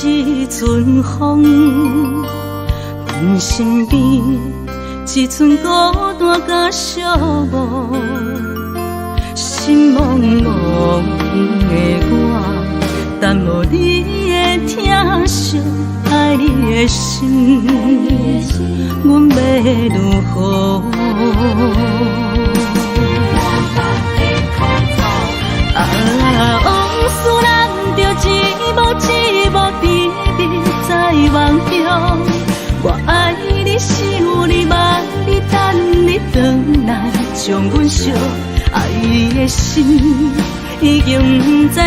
一阵风，阮身边一寸孤单甲寂寞，心茫茫的我，等无你的疼惜，爱你的心，阮要如何？往事人着一幕一幕甜蜜在梦中，我爱你想你望你等你回来，将阮惜爱的心已经不知要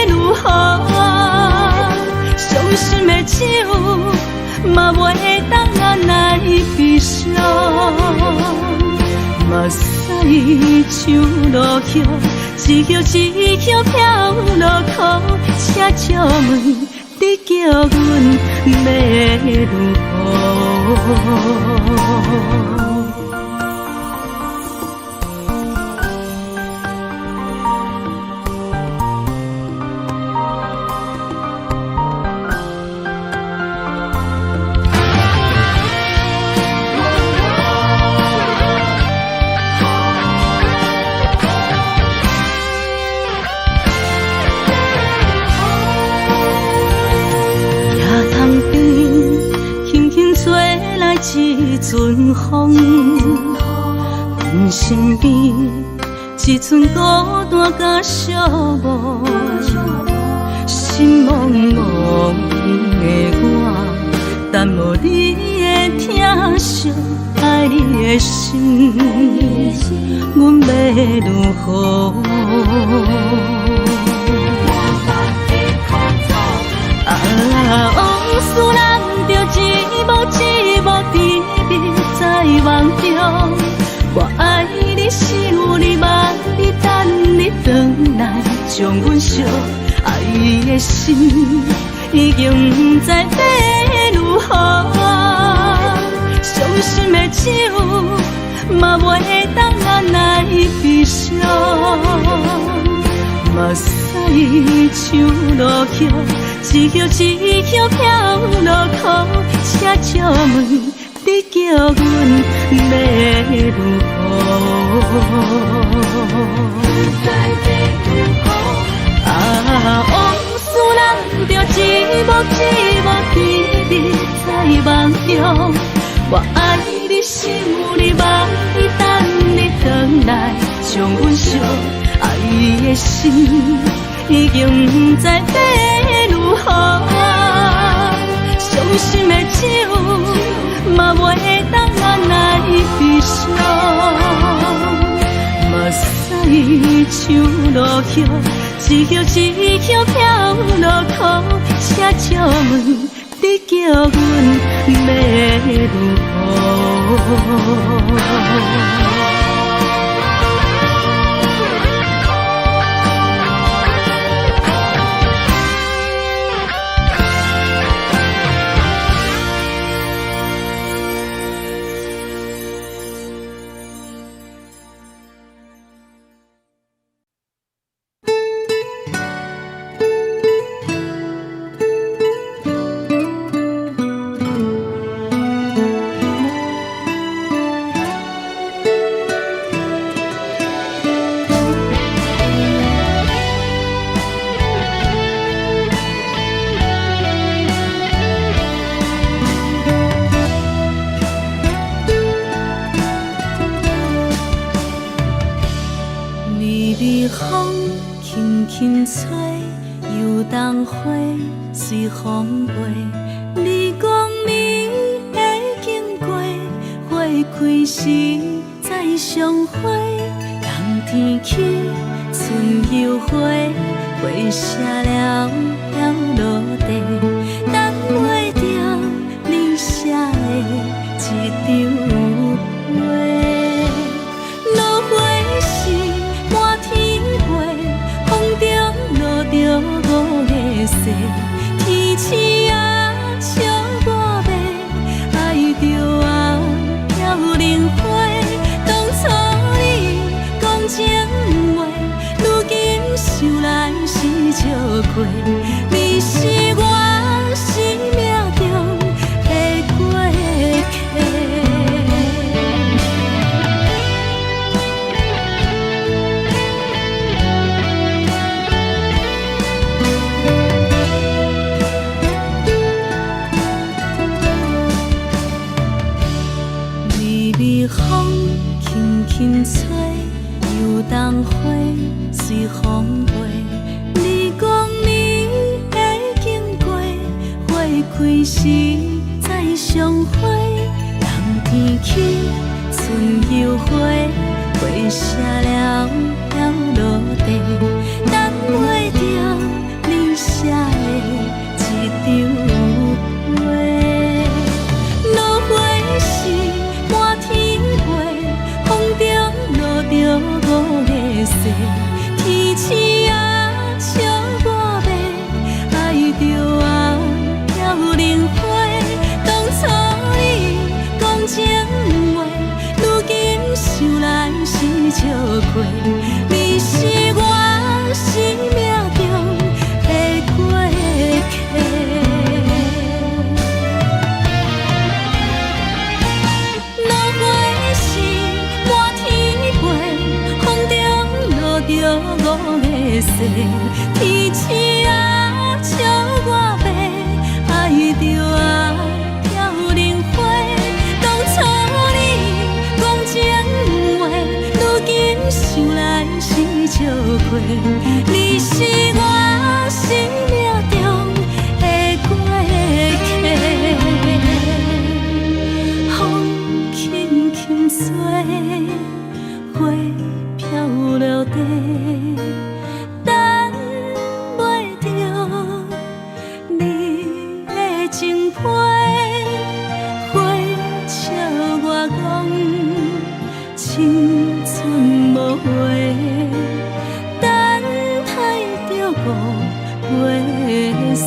如何，伤心的手嘛袂当按来悲伤。目屎像落叶，一叶一叶飘落雨，请借问你叫阮要如何？一阵风，阮身边一寸孤单甲寂寞，心茫茫的我，等无你的疼惜，爱你的心，阮要如何？往事人着一幕一幕甜蜜在梦中，我爱你想你望你等你回来，将阮惜爱的心已经不知要如何，伤心的手嘛袂当按来悲伤。目屎像落叶，一叶一叶飘落雨，请借问你叫阮要如何？往事人着一幕一幕记伫在梦中。我爱你，想你，梦伊等你回来，将阮惜爱的心已经不知要如何。伤心的酒嘛袂当咱来悲伤，目屎像落叶，一曲一曲飘落雨，车照问你叫阮要如何？风轻轻吹，游动花随风飞。你讲你会经过，花开时再相会。冬天起，春又花，花谢了要落地，等袂着你写的一张画。落花时满天飞，风中落着五个色，天星啊笑我迷，爱着啊飘零花。当初你讲情话，如今想来是笑过，你是我生命中的过客。风轻轻吹，游动花随风飞。你讲你会经过，花开时再相会。冬天起，春又花，花谢了要落地，等袂着你写的一张画。落花时满天风中落着五个色，天星啊笑我迷，爱着啊飘零花。当初你讲情话，如今想来是笑过，你是我生命中的过客。着五个色，天星啊笑我迷，爱着啊飘零花。当初你讲情话，如今想来是笑过，你是我生命中的过客。风轻轻吹，花飘落地，等袂着你的情批。花笑我讲青春无回，等待着五月色。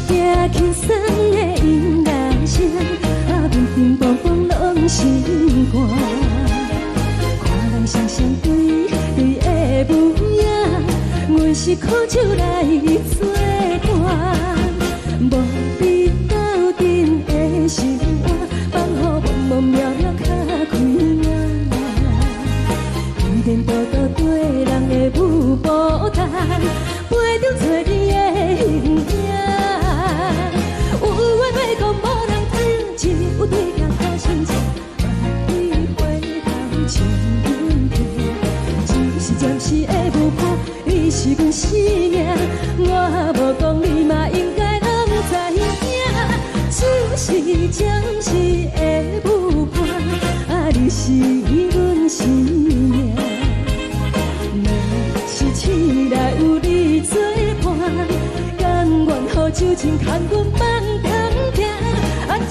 听轻松的音乐声，乒乒乓乓拢心肝。看人双双对对的舞影，阮是苦酒来作伴。无你斗阵的心肝，放予茫茫渺渺较开眼。颠颠倒倒对人的舞步弹，陪着找你的形影。有话要讲，无人听，只有对镜头心情，万里回头将阮听。只是暂时的舞伴，你是阮生命，我无讲你嘛应该拢知影。只是暂时的舞伴，你是阮生命。若是醒来有你作伴，甘愿予酒精牵阮放长行。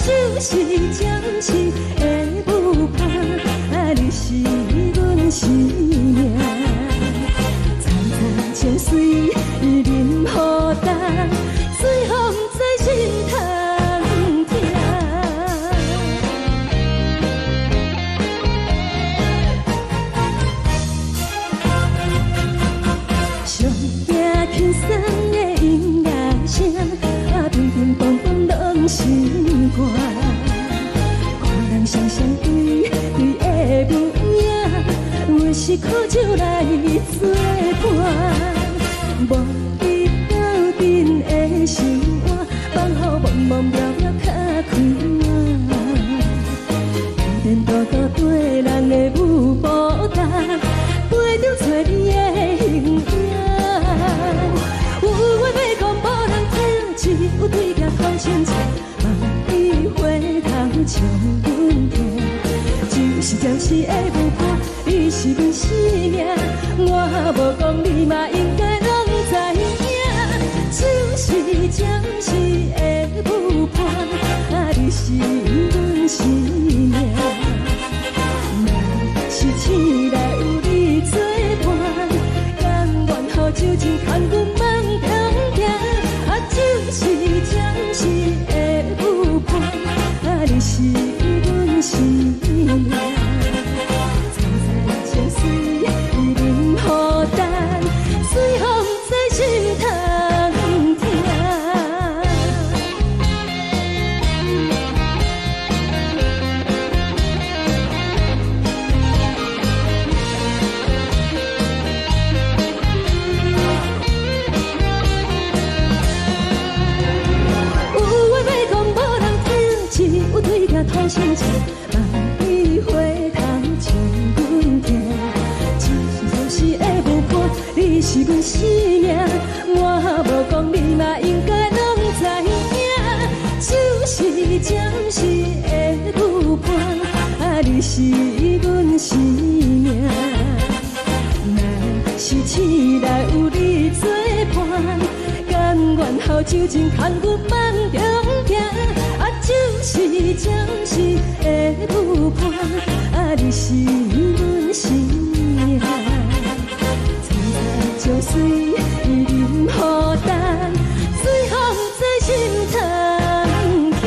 就是暂时的舞伴，你是阮生命。层层情水任何担，随风在心头听。上听轻松的音乐声，乒乒乓乓拢心肝。看人双双对对的舞影，阮是苦酒来作伴。无你斗阵的心肝，放予茫茫渺渺较开眼。颠颠倒倒对人的舞步弹，陪着找你的形影。有话要讲，无人听，只有对镜头心情，万里回头将阮听。就是暂时的舞伴，你是阮生命，我无讲你嘛应该拢知影。就是暂时的舞伴，你是阮生命。若是醒来有你作伴，甘愿予酒精牵阮放长行。就是暂时的舞伴，你是阮生命。层层情水任何担，随风在心头听。对镜头心情，万里回头将阮听。只是暂时的舞伴，你是阮生命，我无讲你嘛应该拢知影。就是暂时的舞伴，你是阮生命。若是醒来有你作伴，甘愿予酒精牵阮放长行。就是暂时的舞伴，你是阮生命。层层情水任何担，随风在心头听。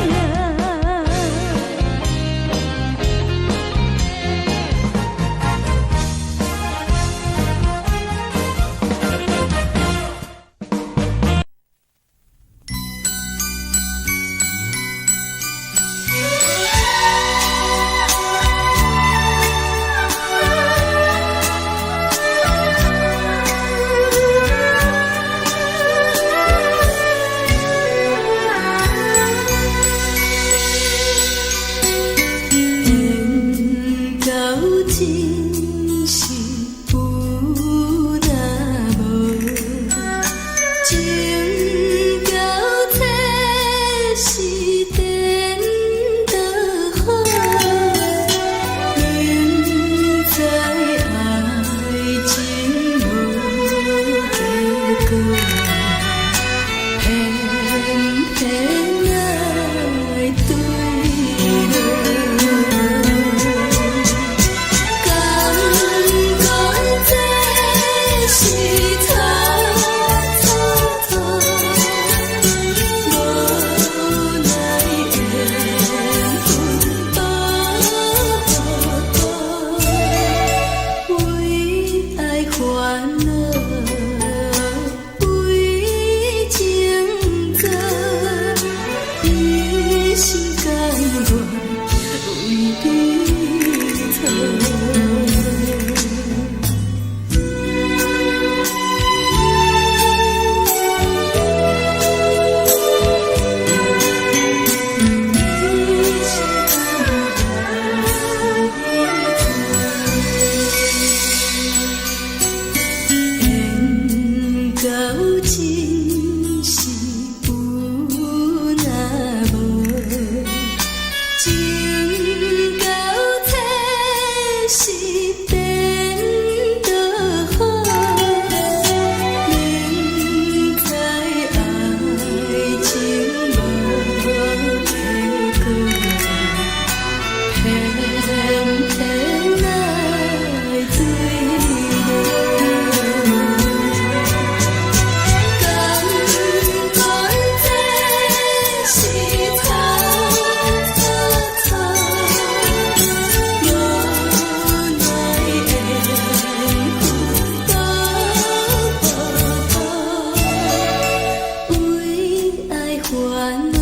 恼，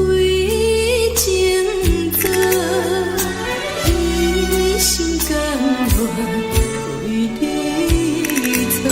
为情做，一心甘愿为你错。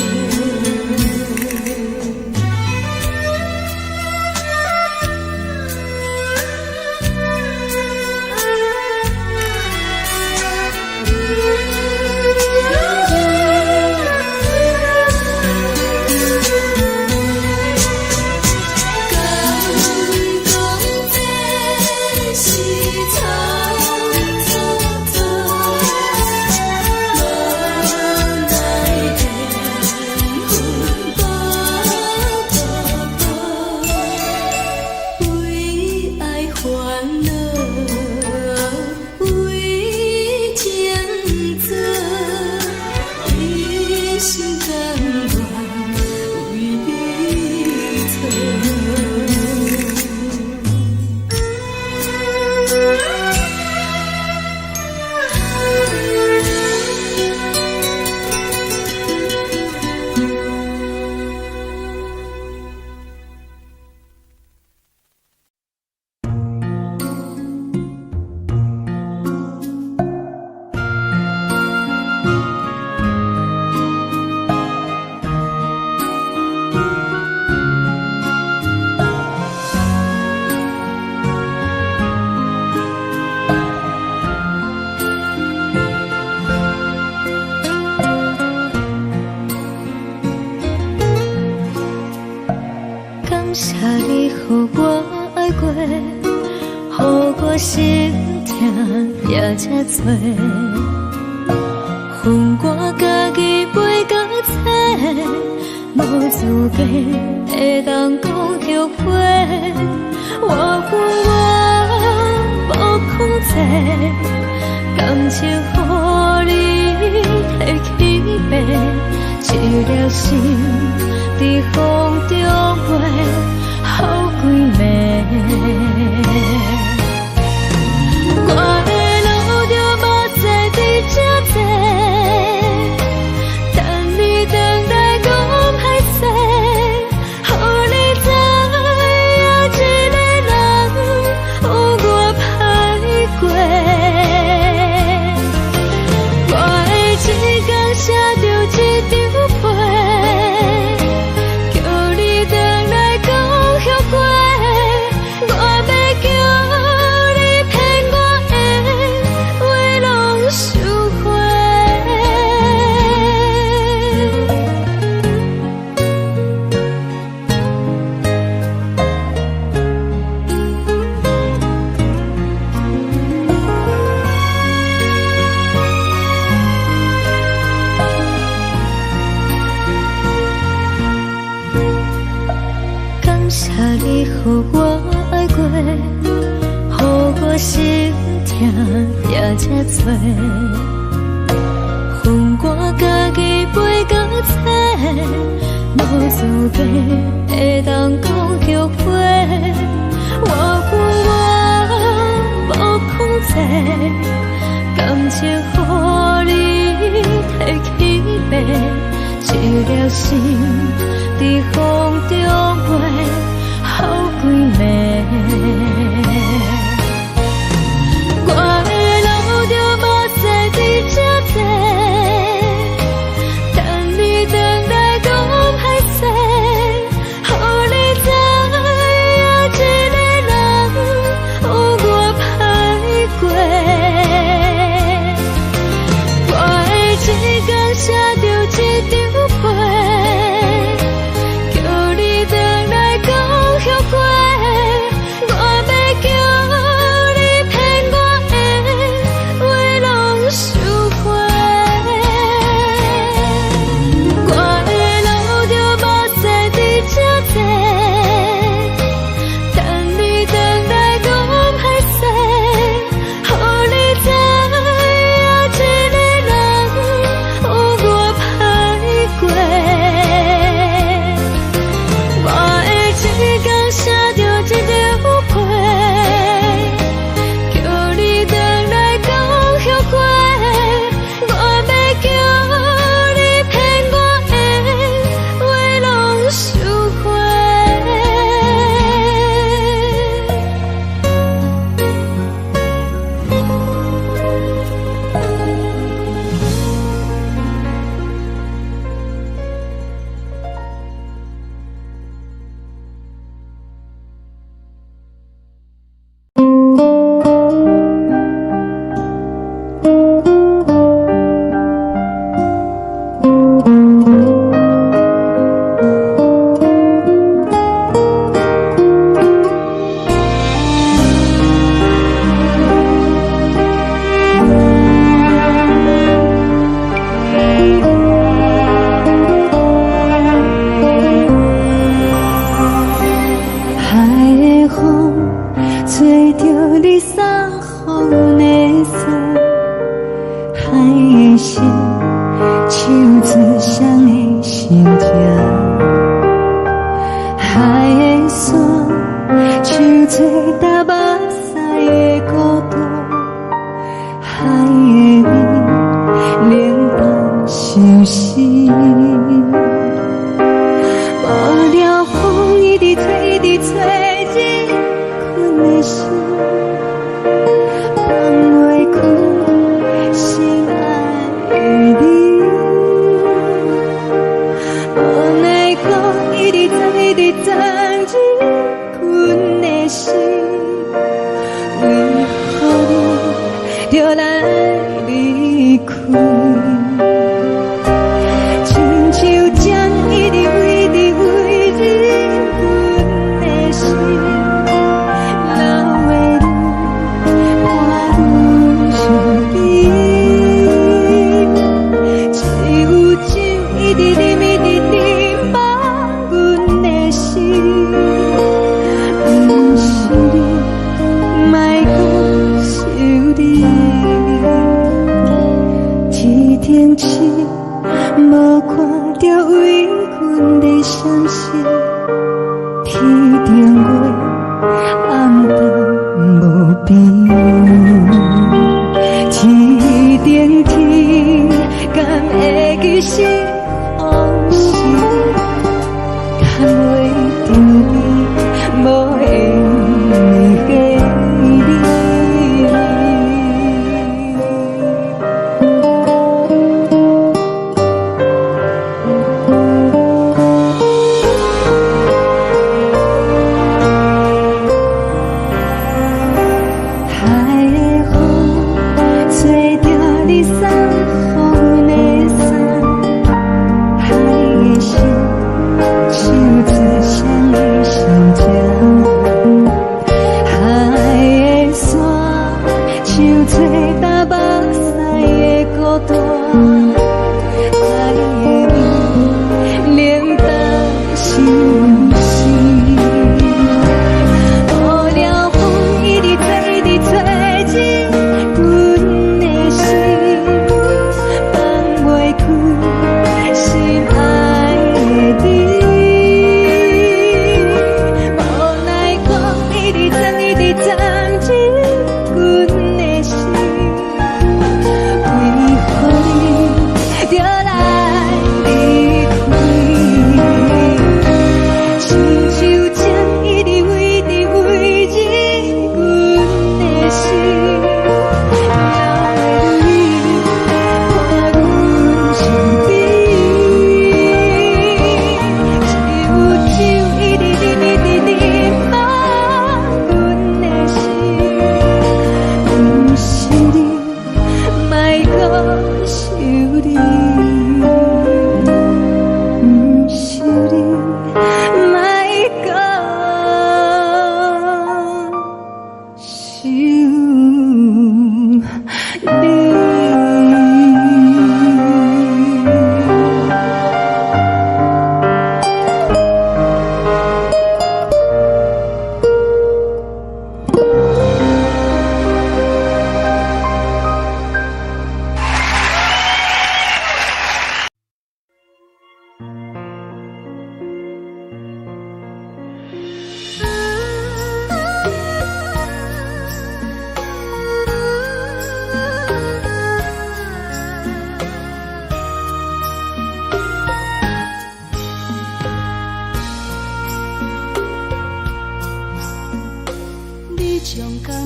感谢你，予我爱过，予我心痛也这多。恨我家己袂到切，无资格会当讲后悔。我无控制，感情予你提起白，一粒心在风中飞，好几暝。我的路就无再伫这坐，等你回来讲歹势，予你知影一个人有我歹过。我的一天写着一张被，叫你回来讲后悔。我要叫你骗我的话拢收回。感谢你，予我爱过，予我心痛也这多。恨我家己袂到切，无资格会当讲后悔。我无控制，感情予你提起白，一粒心在风中飞，好几暝。我的路就无再伫这坐，等你回来讲歹势，予你知影一个人有我歹过。我的一天写着一张被，叫你回风吹着你送予的伞，海的心手指双的心痛，海的山像做搭目屎的孤单，海的美冷淡伤心。无聊风一直吹，一直吹，日困的心放袂开心爱的你。无奈何一直藏，一直藏，日困的心，为何你就来离开？亲像将一直为你为日困的心，流的泪伴阮伤悲，只有酒一直啉，一直啉放阮的心，不是你，莫讲想你。一天起，无看到为阮的伤心，天顶月暗淡无边，天顶天敢会记是往事，敢袂着你无缘的你。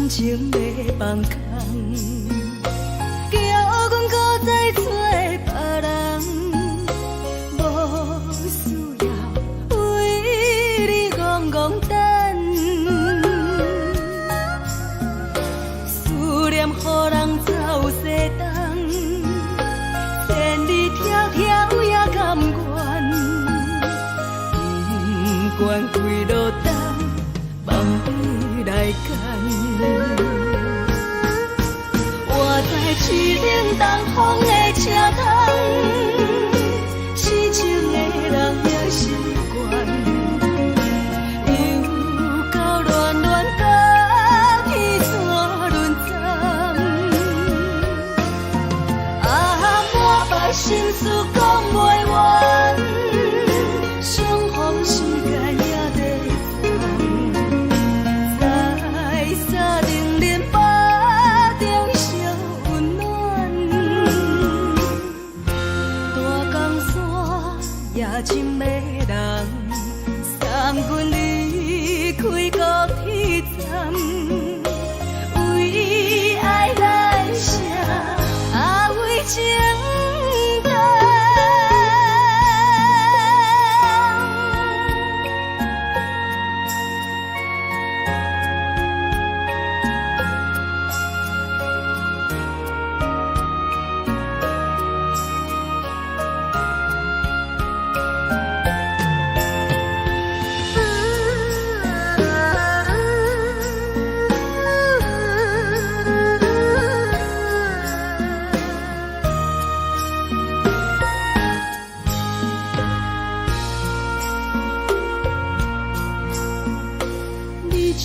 情要放空，叫阮搁再找别人，无需要为你戆戆等。思念予人走西东，千里迢迢也甘愿，不管几路灯，梦伊来牵。我在凄冷东风的车窗，痴情的人也习惯，又到恋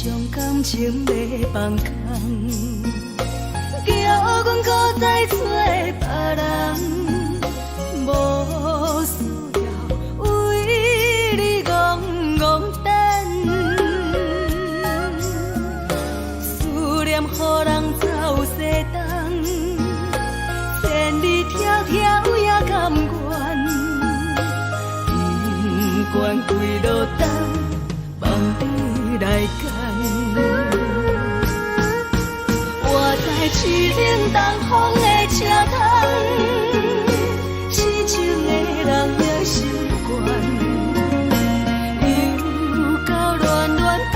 伤感情要放空，叫阮搁再找别人，无需要为你戆戆等，思念予人走西东，千里迢迢也甘愿，不管几路灯，望你来赶。我在痴冷东风的车窗，痴情的人也习惯，又到乱乱把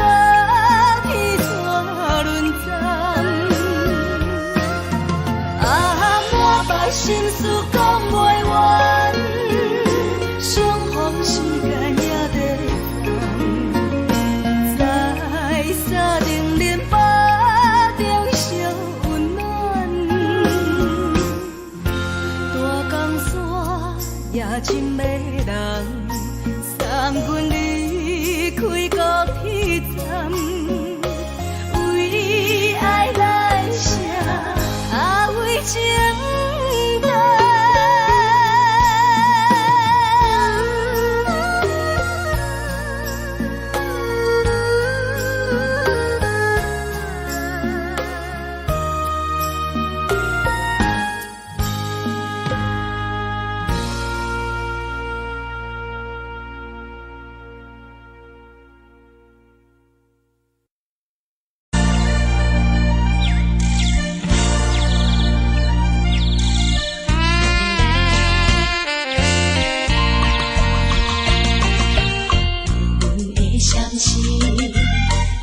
天带轮转。啊，满腹心事讲袂完，相逢时间也在等，在沙定连巴中烧温暖，大江山也真迷人，送阮离开高铁站，为爱来写为情单。情意。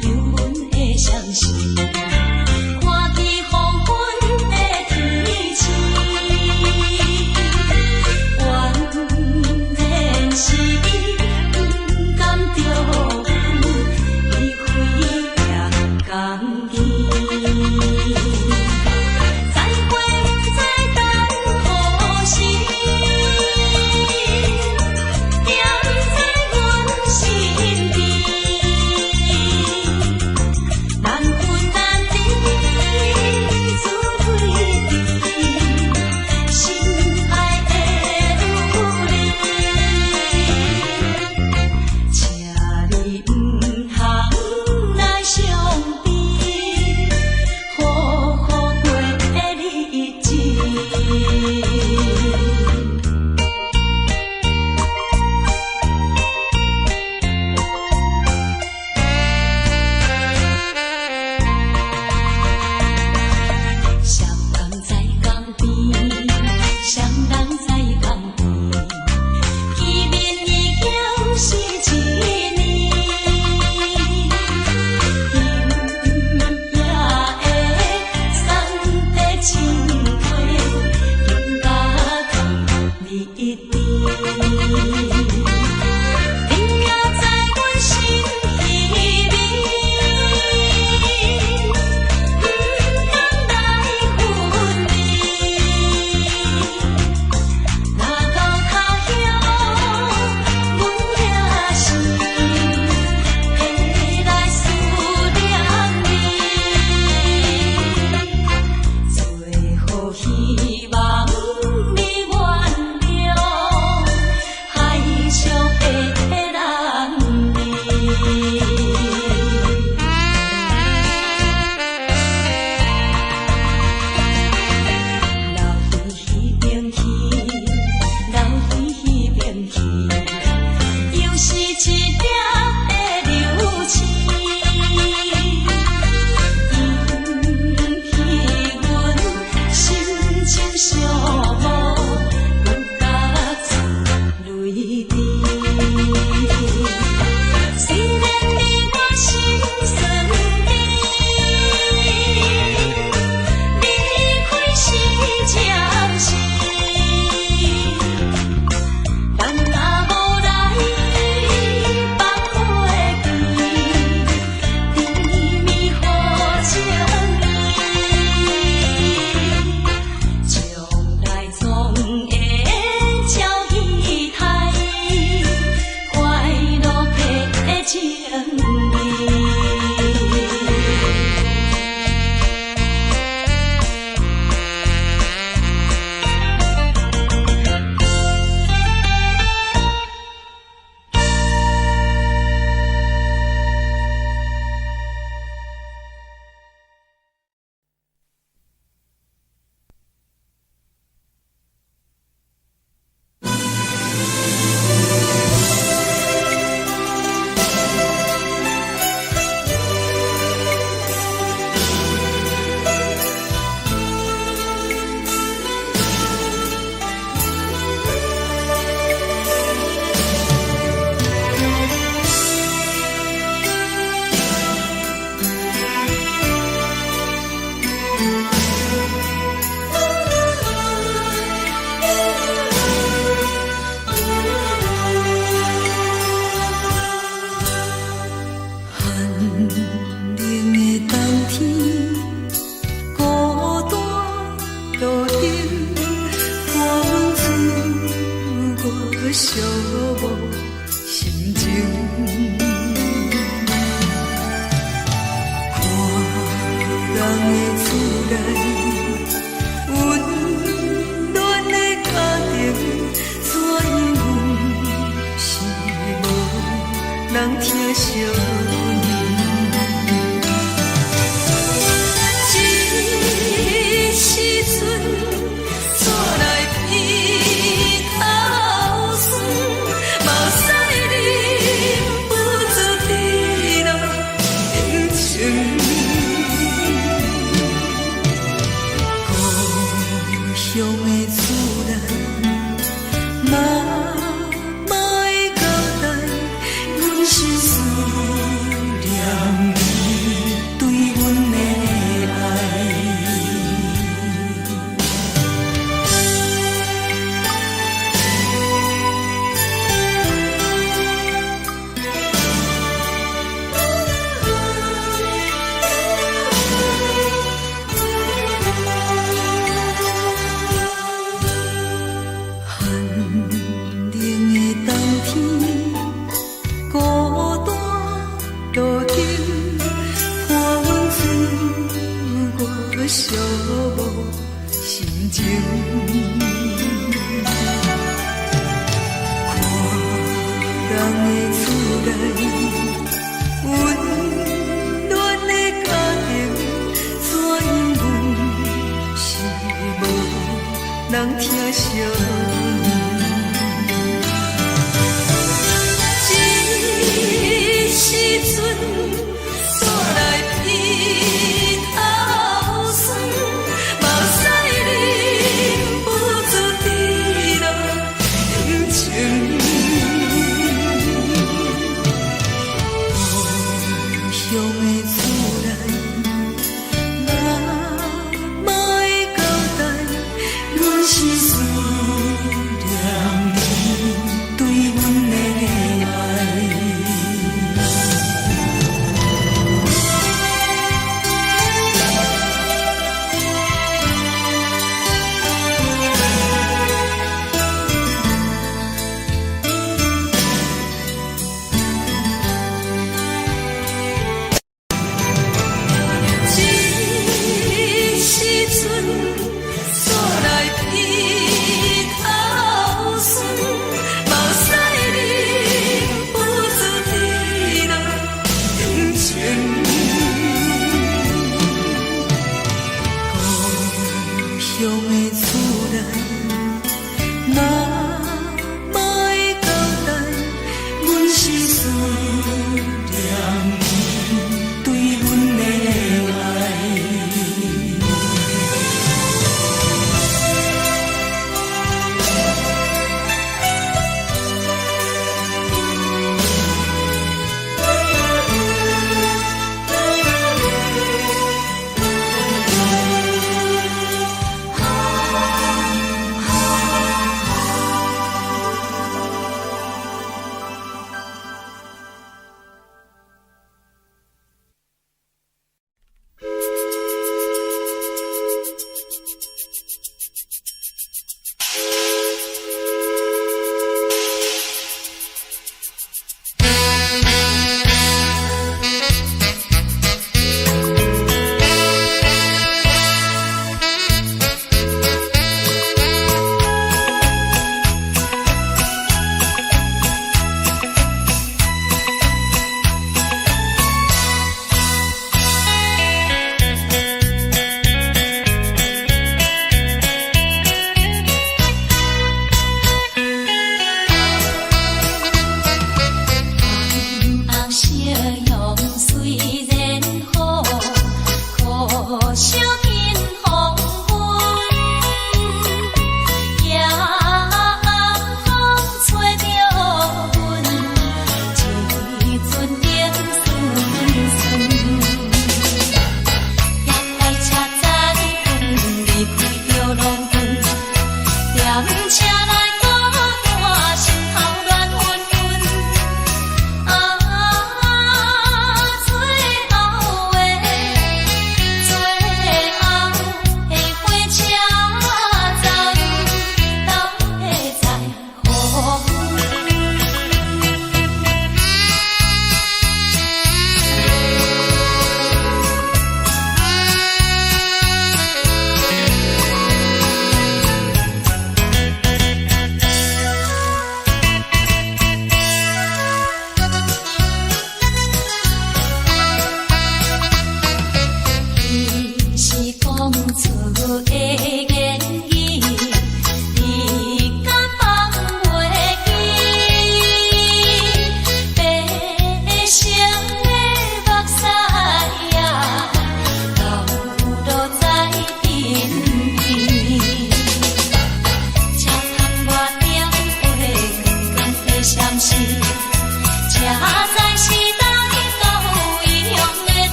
情。看人的厝内，温暖的家庭，怎因阮是无人疼惜？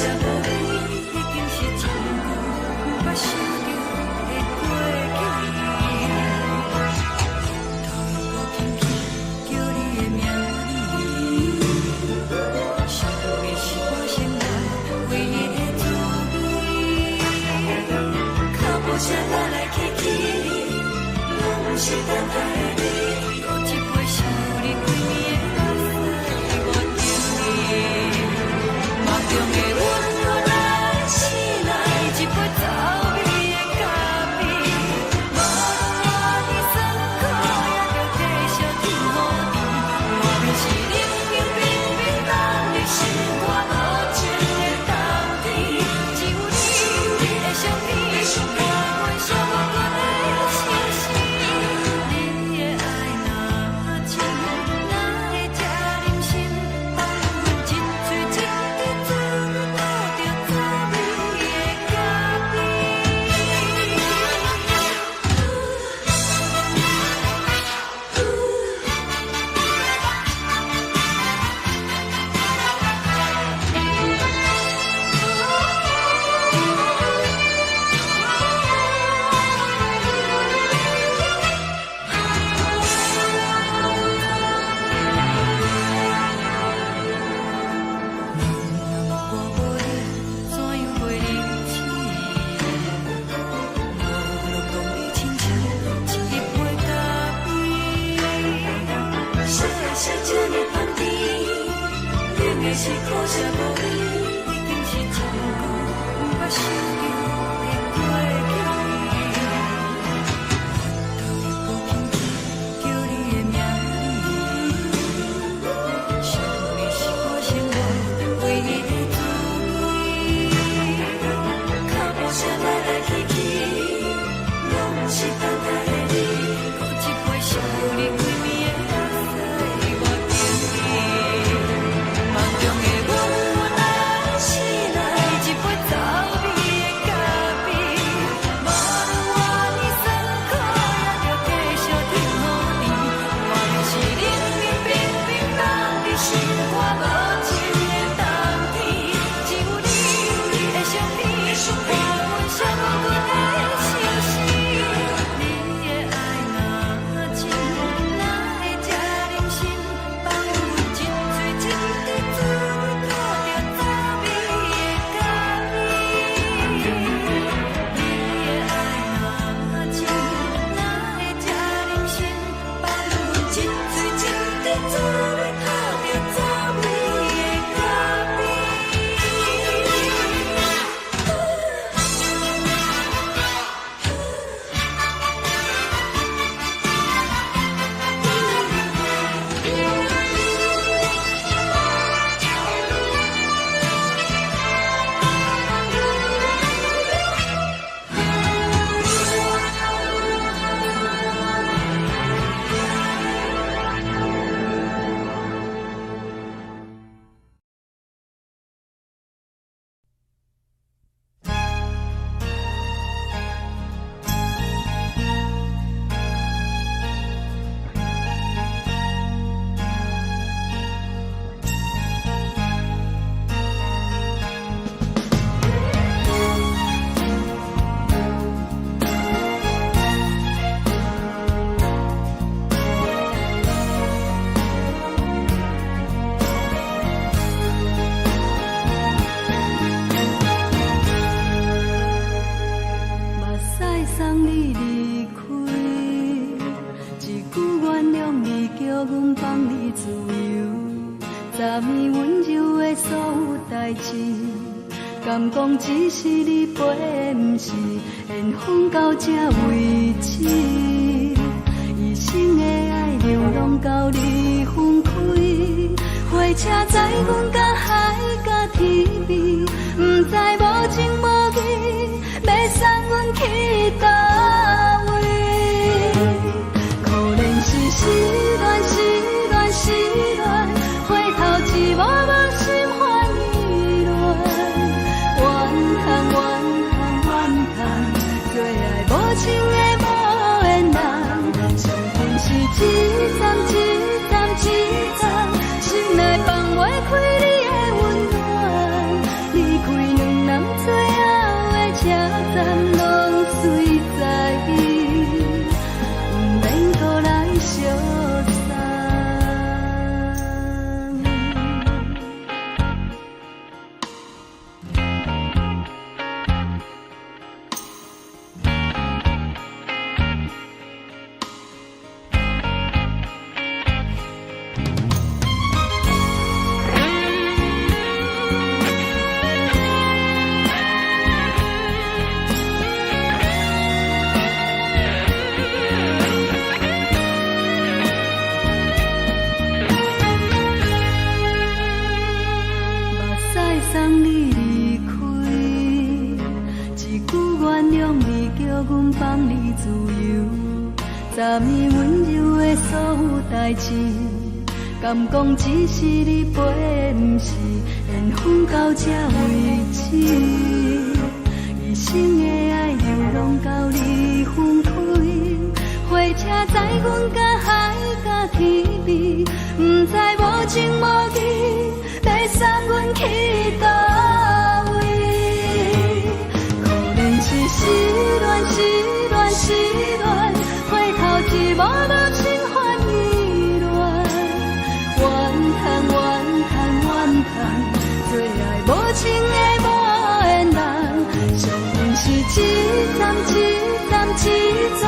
些无味，已经是真久毋捌想着的过去。头又无轻轻叫你的名字，想的是我生来唯一的滋味。脚步声来来去去，拢是等待的你，搁一杯想你几暝的目屎，我着你。梦中的阮我来醒来，一杯走味的咖啡，无论我的酸苦，也着继续甜予你。外面是冷冷冰冰冷的心肝无情的冬天，只有你的相片，陪阮寂寞过的清醒。你的爱若真，哪会这忍心放阮一嘴一滴滋味，倒着滋味的咖我无你，怎样袂离弃？无路讲你亲像一杯咖啡，小的小这呢放甜，冷的是苦涩无味，已经是真久毋捌想着的过去。头又无轻轻叫你的名字，想的是我生来唯一的滋味。脚步声来来去去，拢是等待的你，搁一杯想你几暝的目屎，我着你。梦中的阮我来醒来，一杯走味的咖啡，无论我的酸苦，也着继续甜予你。外面是冷冷冰冰冷的心肝无情的冬天，只有你的相片，陪阮寂寞过的清醒。你的爱若真，哪会这忍心放阮一嘴一滴滋味，倒着滋味的咖啡。你的爱若真，哪会这忍心放阮一嘴一滴滋味，倒着滋味的咖啡。目屎送你离开，一句原谅你，叫阮放你自由。昨暝温柔的所有代志，敢讲只是你陪，毋是缘分到这为止。一生的爱流浪到你分开，火车载阮甲海甲天边，毋知无情无义，要送阮去倒位？可能是失恋，失恋，失恋，回头一幕幕心烦意乱，怨恨，怨恨，怨恨，最爱无情的无缘人，伤痕是一站一站一站，心内放袂开你的温暖，离开。站拢随在伊，毋免搁来相送。送你离开，一句原谅你，叫阮放你自由。昨暝温柔的所有代志，敢讲只是你陪，毋是缘分到这为止。一生的爱又拢到你分开，火车载阮甲海甲天边，毋知无情无义。要送阮去倒位？可能是失恋，失恋，失恋，回头一幕幕心烦意乱，怨叹，怨叹，怨叹，最爱无情的无缘人。上阮是一站，一站，一站，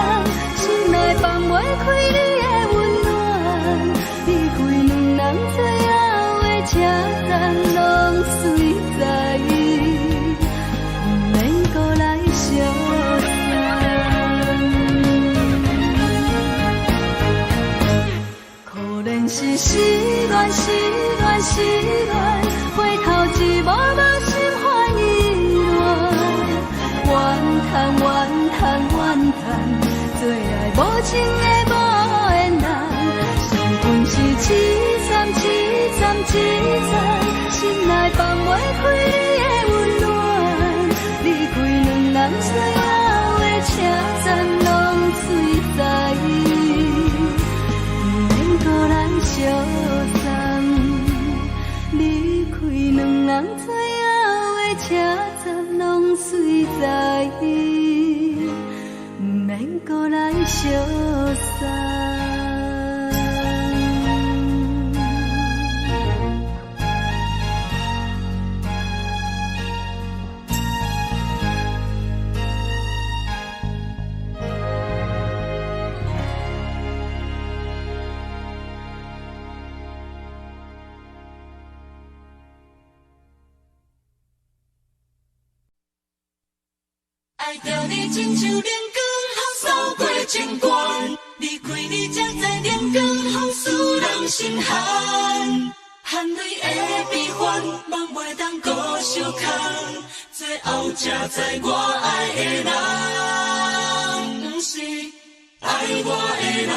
心内放袂开你的温暖，离开两人最后的车站拢随在伊，毋免搁来相送。可能是失恋，失恋，失恋，回头一幕幕心烦意乱，怨叹，怨叹，怨叹，最爱无情的无缘人。上阮是一站，一站，一站。心内放袂开你的温暖，离开两人最后的车站拢随在伊，毋免搁来相送。离开两人最后的车站拢随在伊，毋免搁来相送。爱着你亲像连光风扫过情关，离开你才知连光风使人心寒。含泪的悲欢，望袂当搁相牵，最后才知我爱的人，不是爱我的人。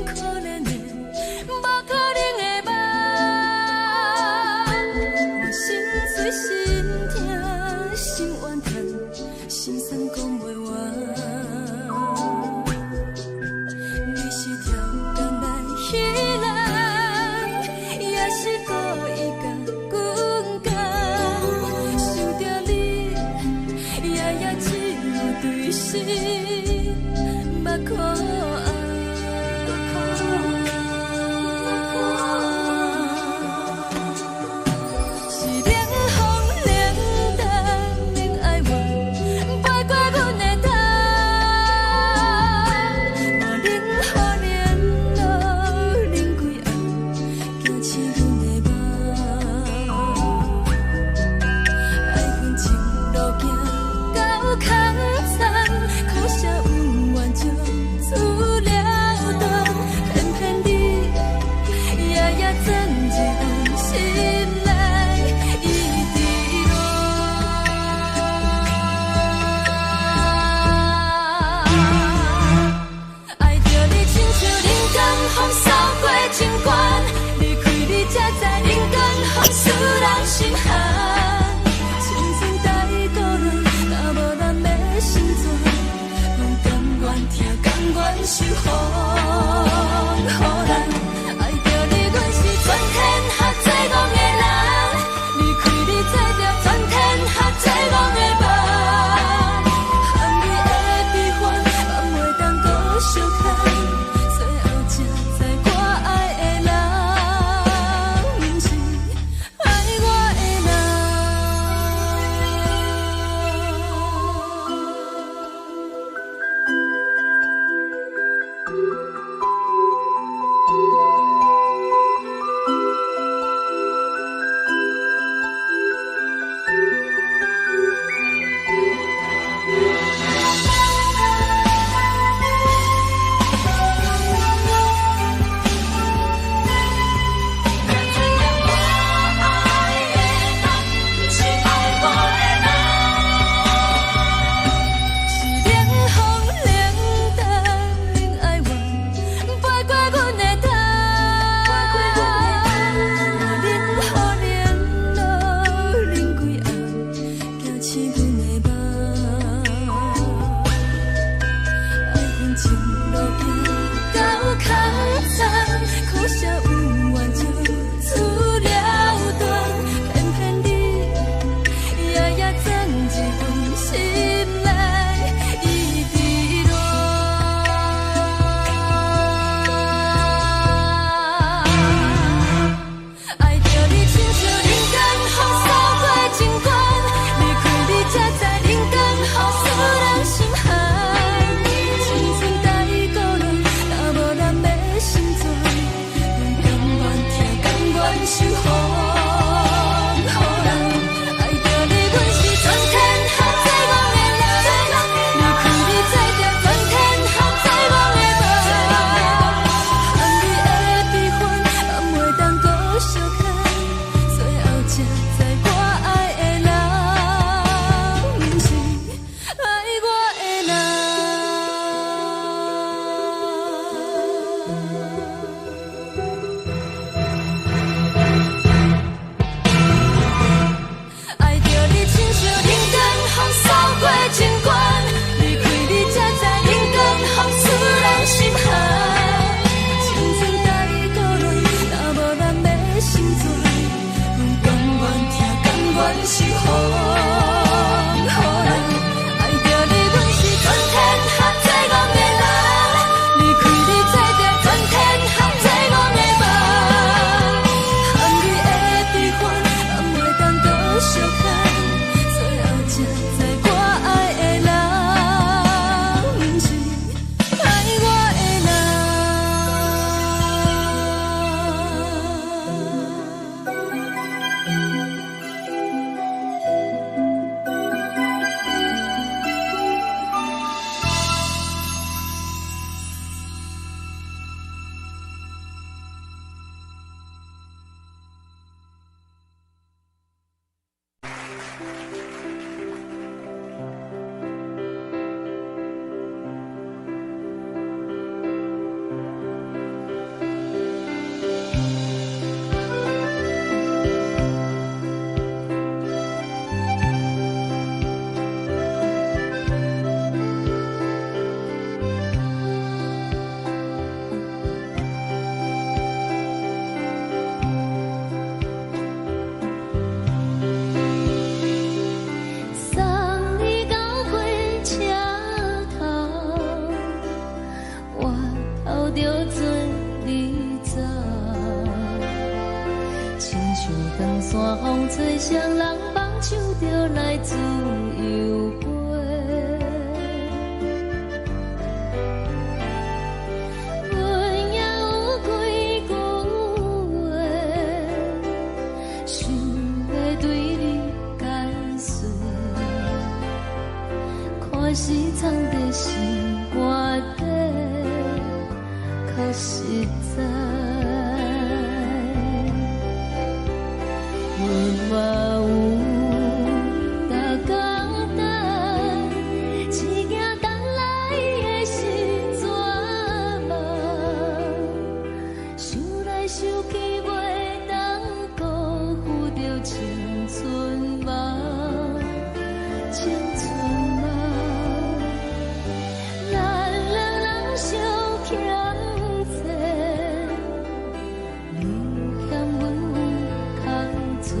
可怜的，无可能的梦，我心碎心痛，心怨叹，心酸讲袂完。你是挑工来彼人，也是故意甲阮讲，想着你，夜只有对视，目看。苦涩有缘就是阮的梦。爱恨情路行到坎站，可惜有缘就出了断，偏偏你夜夜钻一份心内一滴乱。爱着你亲像人间风扫过情关，离开你才知人间好使人心寒。青春待过落，若无咱的心酸，阮甘愿听，甘愿受风雨人。爱着你，阮是全天下最戆的人，离开你才知全天下最戆的梦。含你的悲欢，也袂当搁相牵，最后才知我爱的人，毋是爱我的人。爱着你亲像人间风扫过情关，离开你才知人间风使人心寒。青春待过落，若无咱的心酸，阮甘愿听，甘愿受风雨人。爱着你，阮是全天下最戆的人，离开你才知全天下最戆的梦。含你的悲欢，也袂当搁相牵，最后才知我爱的人，毋是爱我的送你到火车头，我头着准你走，亲像长山风吹双人放手着来自由飞。阮也有几句话，想要对你解释，可是藏在心肝底，较实在。阮嘛有大简单，一件等来的是绝望，想来想去袂当辜负着青春梦，青春梦。咱两人相欠债，你欠阮空罪。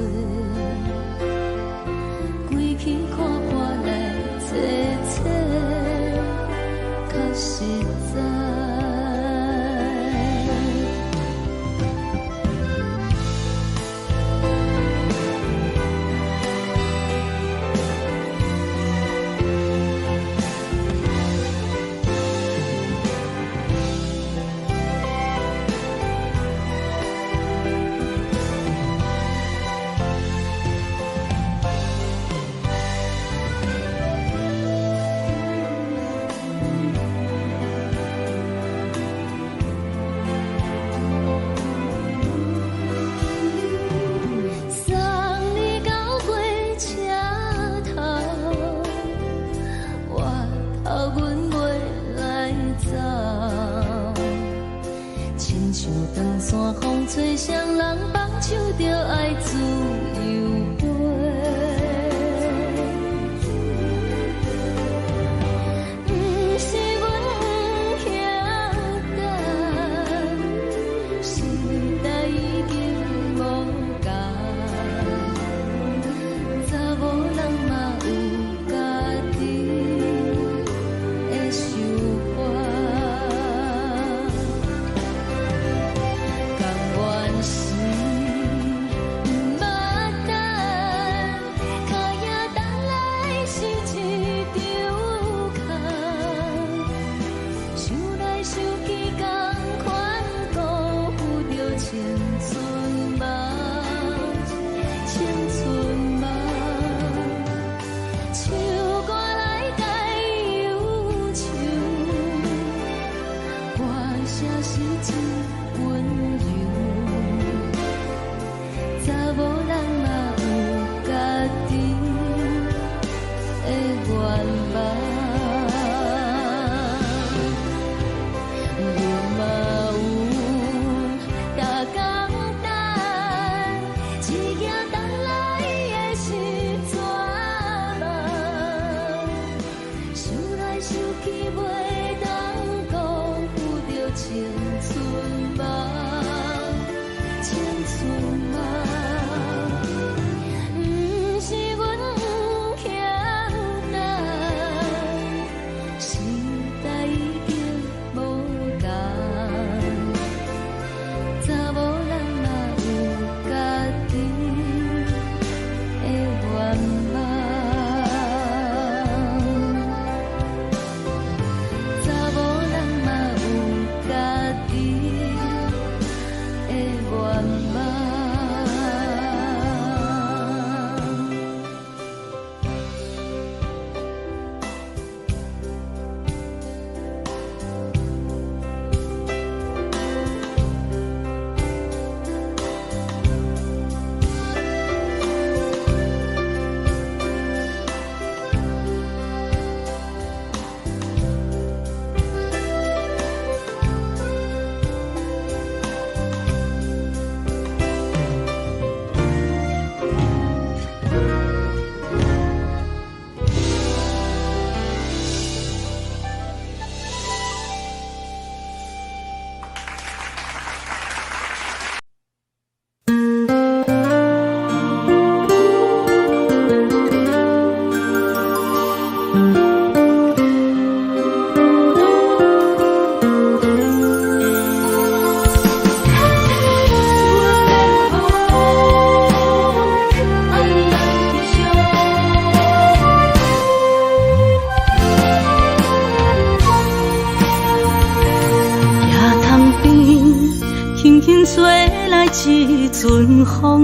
阵风，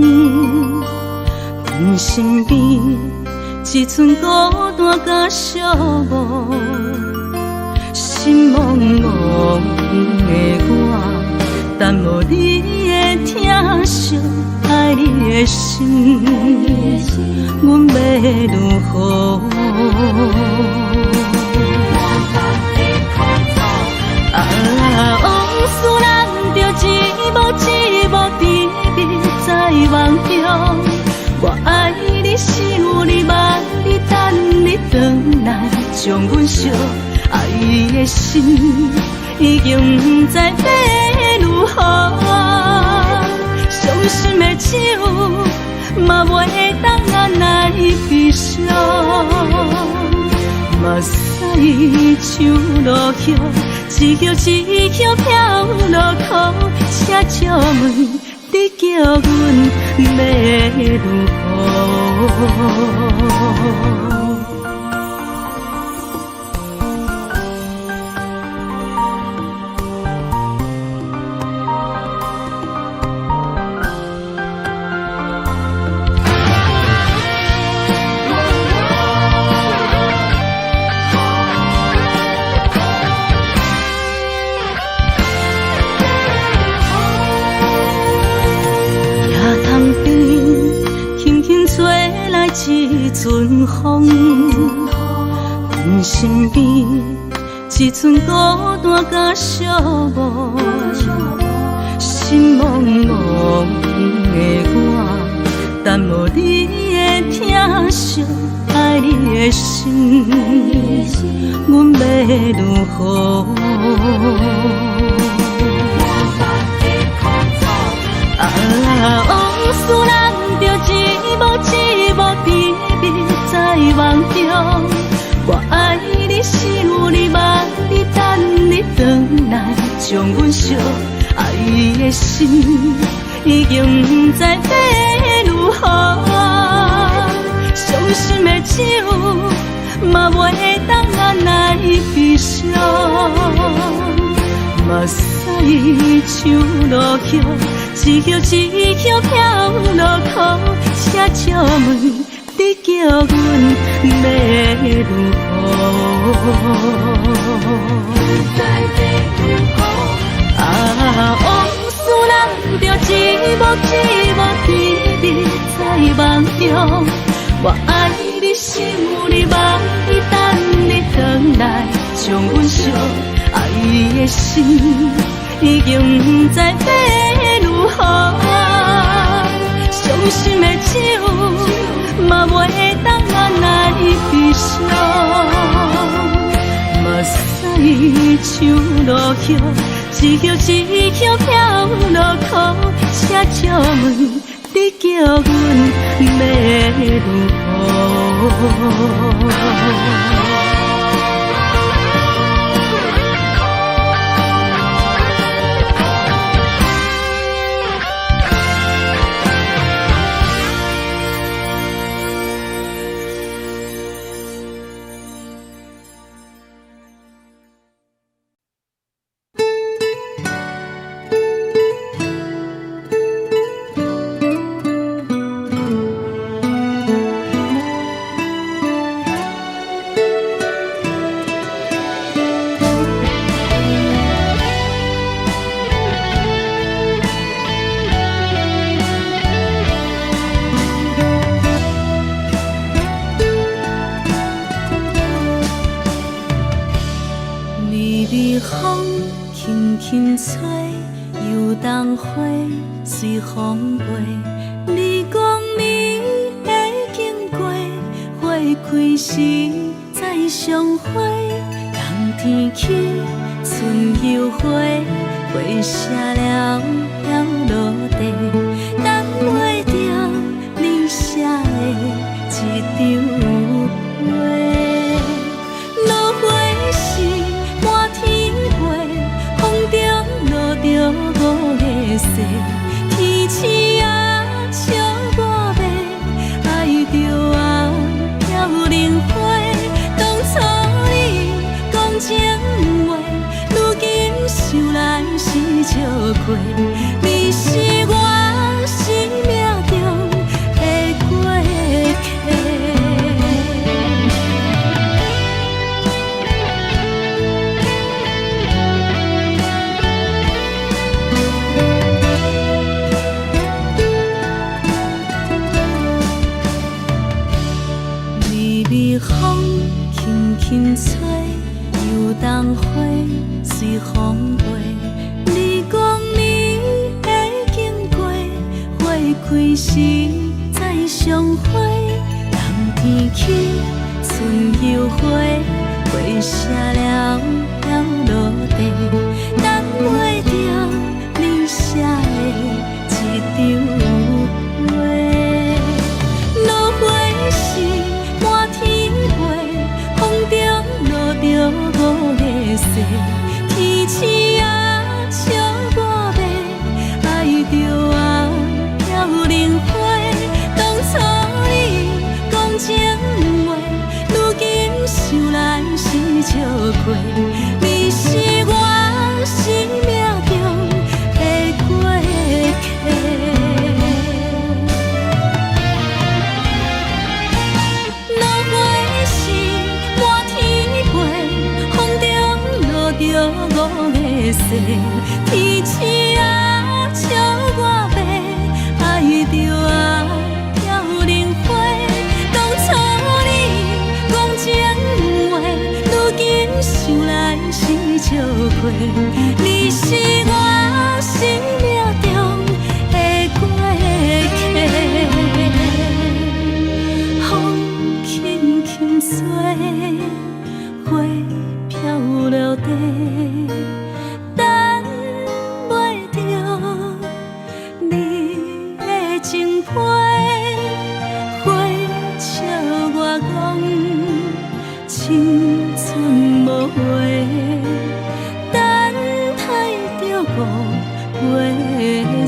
阮身边一寸孤单甲寂寞，心茫茫的我，等无你的疼惜，爱你的心，阮要如何？往事人着一幕一幕甜蜜在梦中。我爱你，想你，望你，等你回来，将阮惜爱的心已经不知要如何。伤心的手嘛袂当按来悲伤。目屎像落叶，一叶一叶飘落雨，车借问你叫阮要如何？一阵风，阮身边一寸孤单甲寂寞，心茫茫的我，等无你的疼惜，爱你的心，阮要如何？往事人着一幕一幕甜蜜在梦中。我爱你，想你，望你，等你回来，将阮惜爱的心已经不知要如何。伤心的手嘛袂当按来悲伤。目屎像落叶，一叶一叶飘落雨，车借问你叫阮要如何？往事人着一幕一幕甜蜜在梦中。我爱你，想你，望你，等你回来，将阮惜爱的心已经不知要如何。伤心的手嘛袂当按来悲伤。目屎像落叶，一叶一叶飘落雨，车借问你叫阮要如何？风轻轻吹，游动花随风飞。你讲你会经过，花开时再相会。冬天起，春又回，花谢了要落地，等袂着你写的一张画。落花时满天飞，风中落着五个色，天星啊笑我迷，爱着啊飘零花。当初你讲情话，如今想来是笑亏，你是我轻吹，游东花随风飞。你讲你会经过，花开时再相会。人天起，春又花，花谢了飘落地，等袂着你写的一张话。落花时满天飞，风中落着五个色，天星啊笑我迷，爱着啊飘零花。当初你讲情话，如今想来是笑亏。你是我生命中的过客。落花时满天飞，风中落着五个色，天星啊笑我迷，爱着啊飘零花。当初你讲情话，如今想来是笑亏。你是我生命中的过客，风轻轻吹，花飘落地，等袂着你的情批。花笑我讲青春无话，等待着五月雪。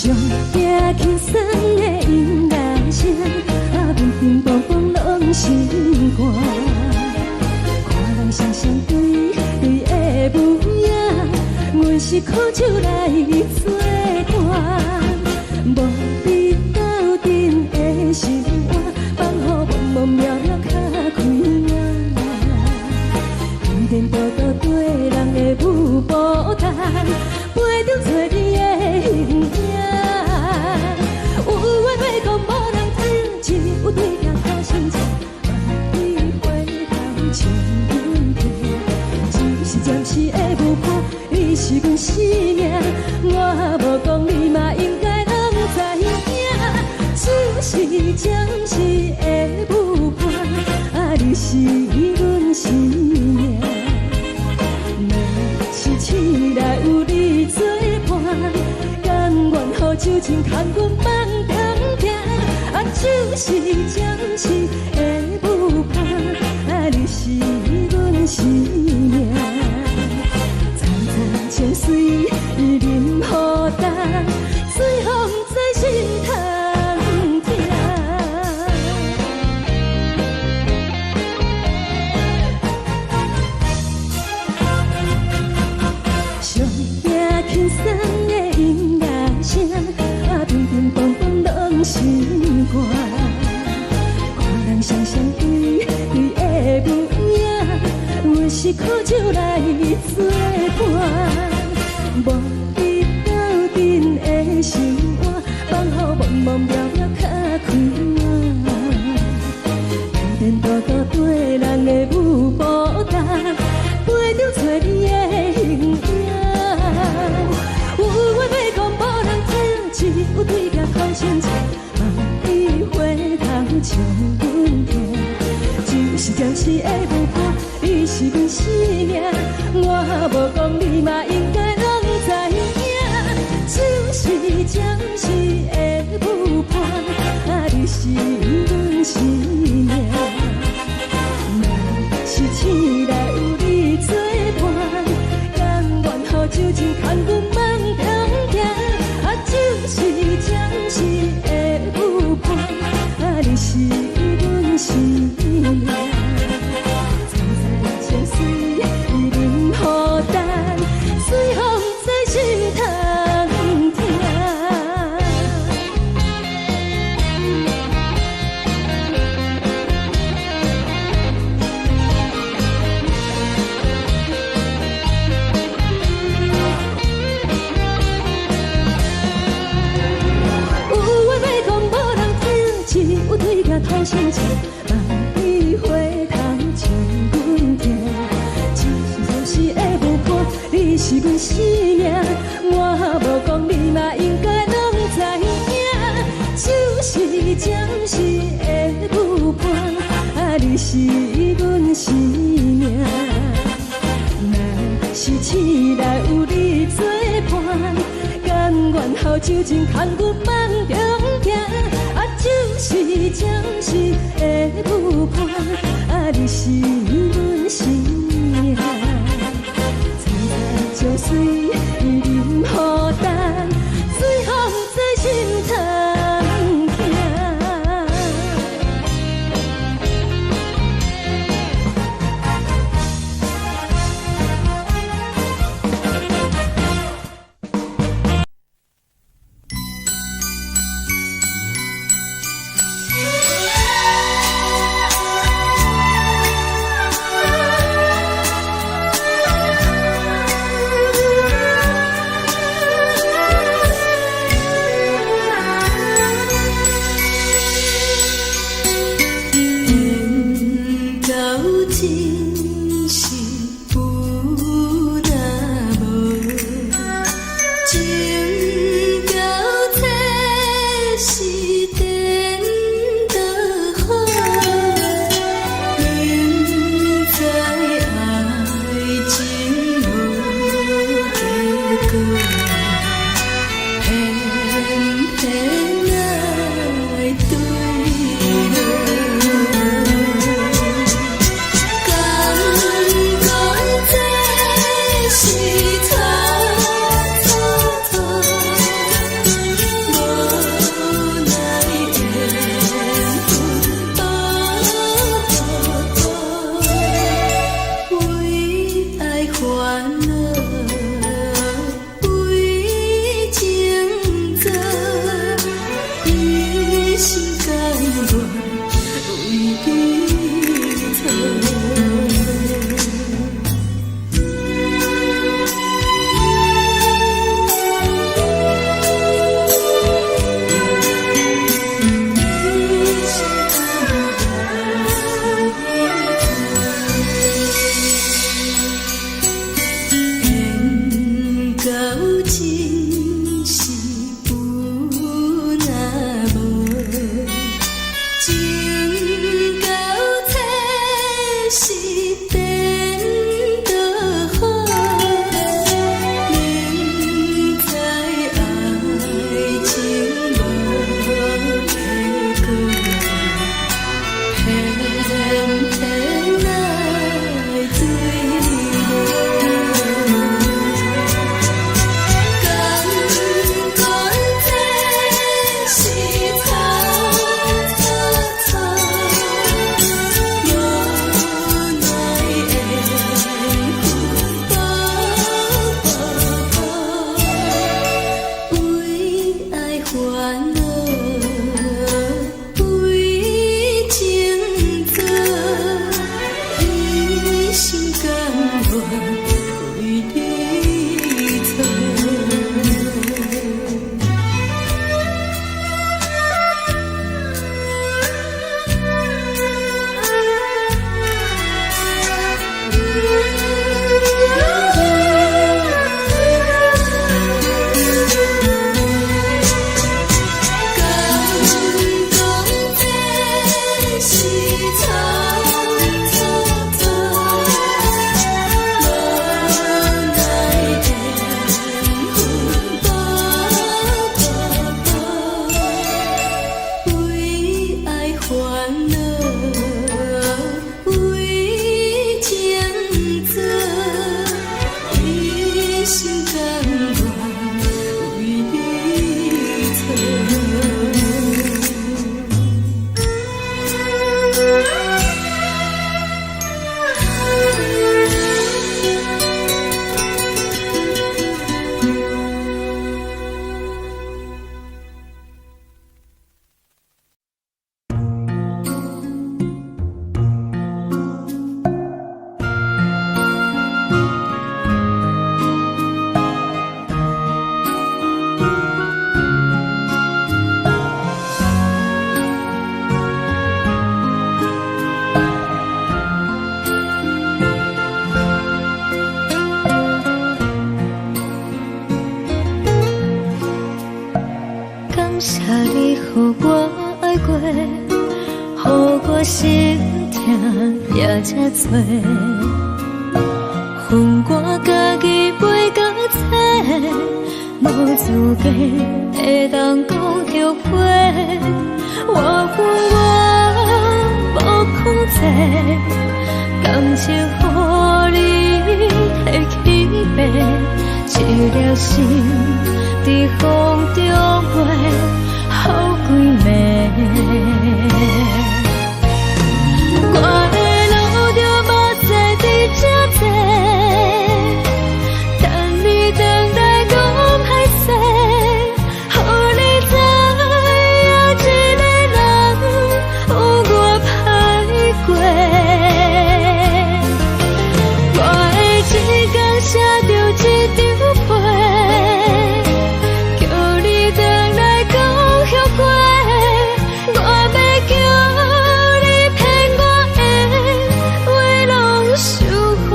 上惊轻松的音乐声，乒乒乓乓拢心肝。看人双双对对的舞影，阮是靠手来作伴。无你斗阵的心肝，放予茫茫渺渺较开眼。颠颠倒倒对人的舞步弹，陪着做你的形影。有话要讲无人听，有对镜头心情，你回头唱阮听。只是暂时的舞伴，你是阮生命，我无讲你嘛应该拢知影。只是暂时的舞伴，你是阮生命。痴来有你作伴，甘愿予酒精牵阮梦中行。就是暂时的舞伴，你是阮生命。层层泉水任予淡，水风在心头听。上惊轻松的音乐声，乒乒乓乓拢心肝。看人双双对对的舞影，阮是靠手来作伴。无你斗阵的心肝，放予茫茫渺渺较开眼。颠颠倒倒对人的舞步弹，陪着做你的形影。有话要讲无人听，只有对镜头心情，你回头唱阮听。就是暂时的舞伴，你是阮生命，我无讲你嘛应该拢知影。就是暂时的舞伴，你是阮生命。若是醒来有你作伴，甘愿予酒精牵阮梦中行。就是暂时的舞伴，你是阮生命。层层泉水任予淡，水风在心头听。有对镜头心情，你回头唱阮听。只是暂时的舞伴，你是阮生命，我无讲你嘛应该拢知影。就是暂时的舞伴，你是阮生命。若是醒来有你作伴，甘愿予酒精牵阮梦中行。就是暂时的舞伴，你是阮生命。层层泉水任予淡，水风在心头听。谢你予我爱过，予我心痛也这多，恨我家己袂到切，无资格会当讲后悔。我恨我无控制，感情予你提起白，一粒心在风中飞，好几暝。我的路就无再伫这多，等你等待讲歹势，予你知影一个人有我歹过。我的一天写着一张被，叫你回来讲后悔。我要叫你骗我的话拢收回。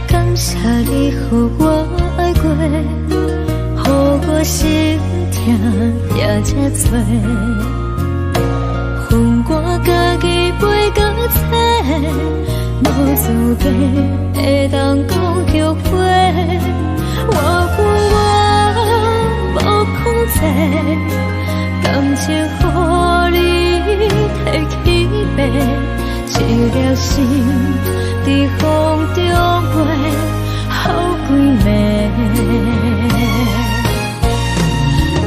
感谢你予我爱过，予我心痛也这多，恨我家己袂到切，无资格会当讲后悔。我恨我无控制，感情予你提起白，一粒心在风中飞，好几暝。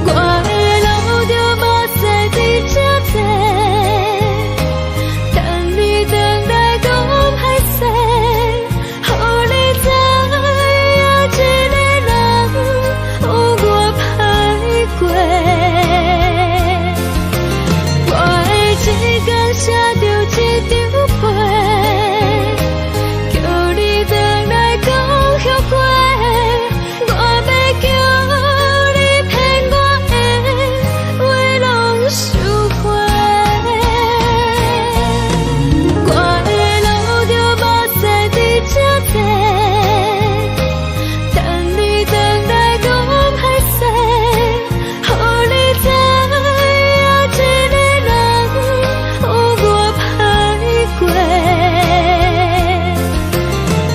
我的路就无再伫这多，等你等待讲歹势，予你知影一个人有我歹过。我的一天写着一张被，叫你回来讲后悔。我要叫你骗我的话拢收回。我的路就无再伫这多，等你等待讲歹势，予你知影一个人有我歹过。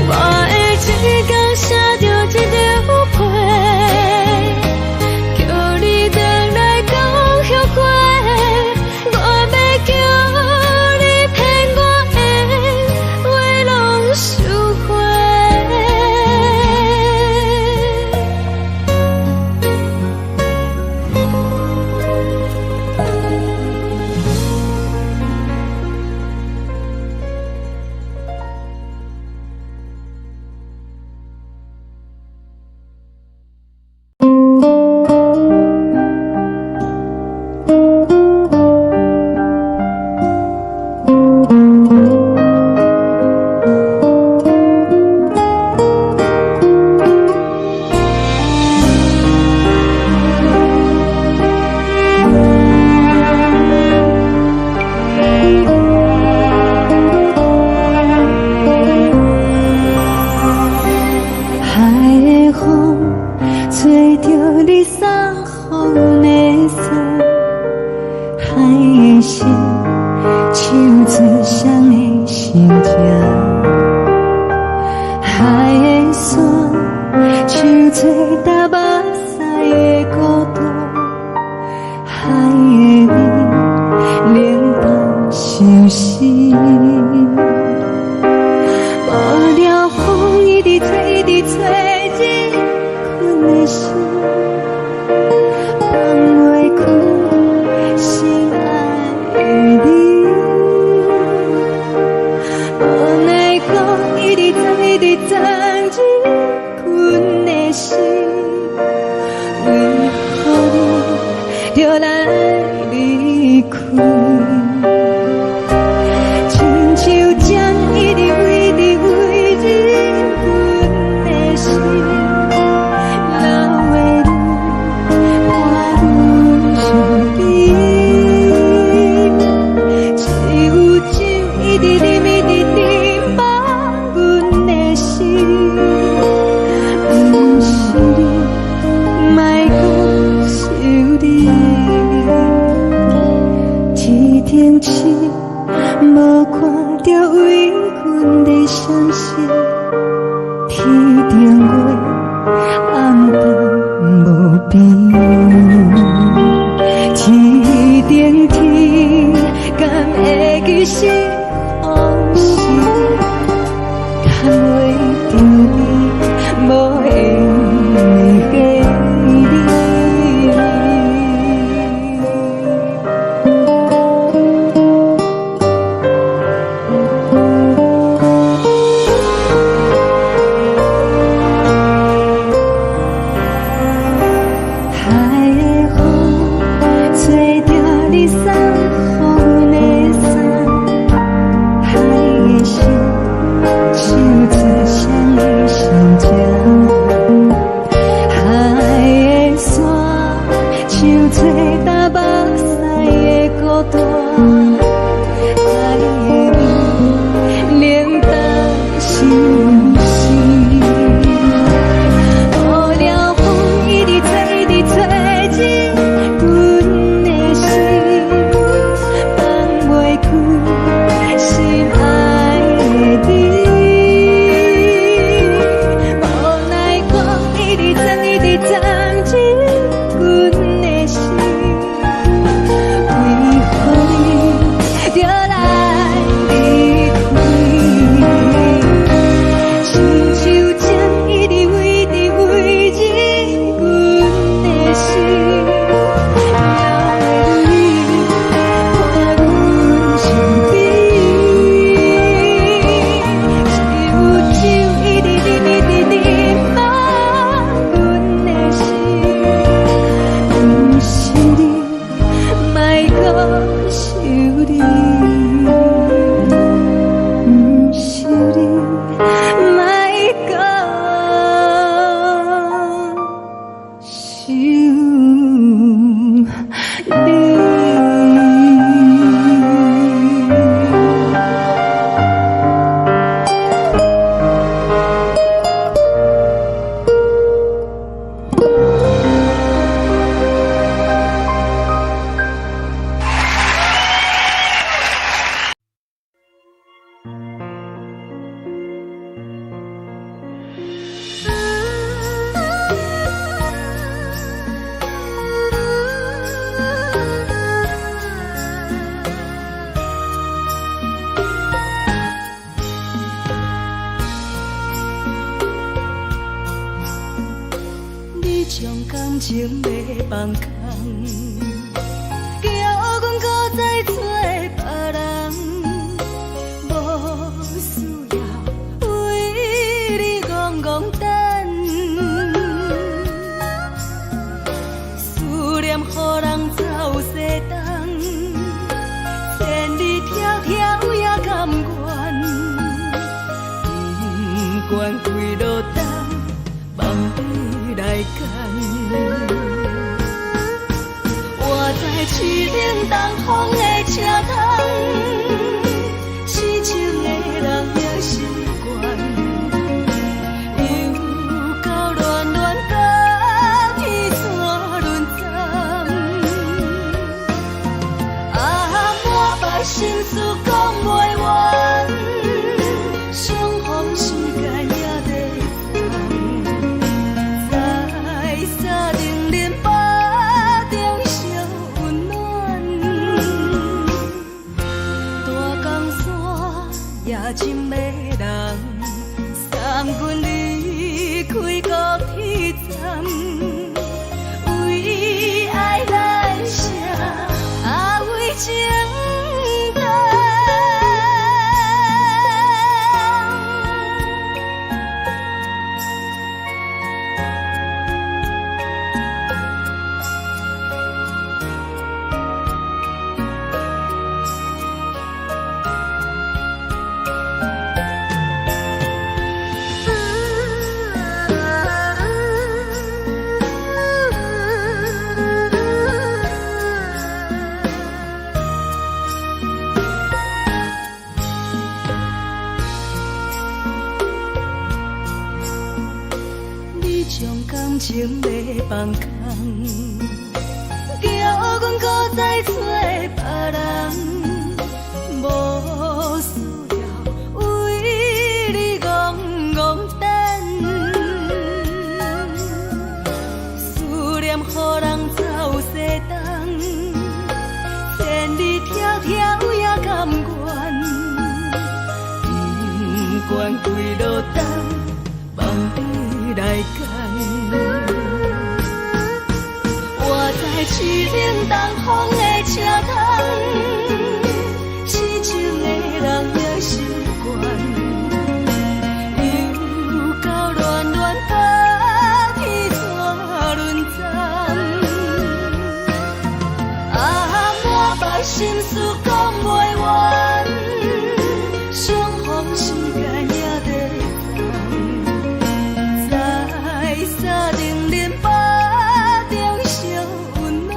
我的一天写着一张被，叫你回来讲后悔。我要叫你骗我的话拢收回。海的风吹着你送风的伞，海的心手指上的心情，海的山手吹打目屎的孤独，海的你冷淡伤心。无聊风一直吹，一直吹，日困的心，放袂开心爱的你。无奈风一直吹，一直吹，日困的心，为何你就来离开？亲像针一直为日困。将感情要放空，叫阮搁再找别人，无需要为你戆戆等，思念予人走西东，千里迢迢也甘愿，不管几落冬。望你来干，我在市顶东风的车窗，痴情的人也习惯，又到乱乱甲天山轮站，满腹心事讲袂完，相逢时间也在。沙定连巴中烧温暖，大江山也真迷人，送阮离开高铁站，为爱来写为情长。感情要放空，叫阮搁再找别人，无需要为你戆戆等，思念予人走西东，千里迢迢也甘愿，不管几落冬，望你来干。我在市顶东风的车窗，痴情的人也习惯，又到乱乱甲天山轮站，满腹心事讲袂完，相逢时间也在等，在沙定连巴中烧温暖，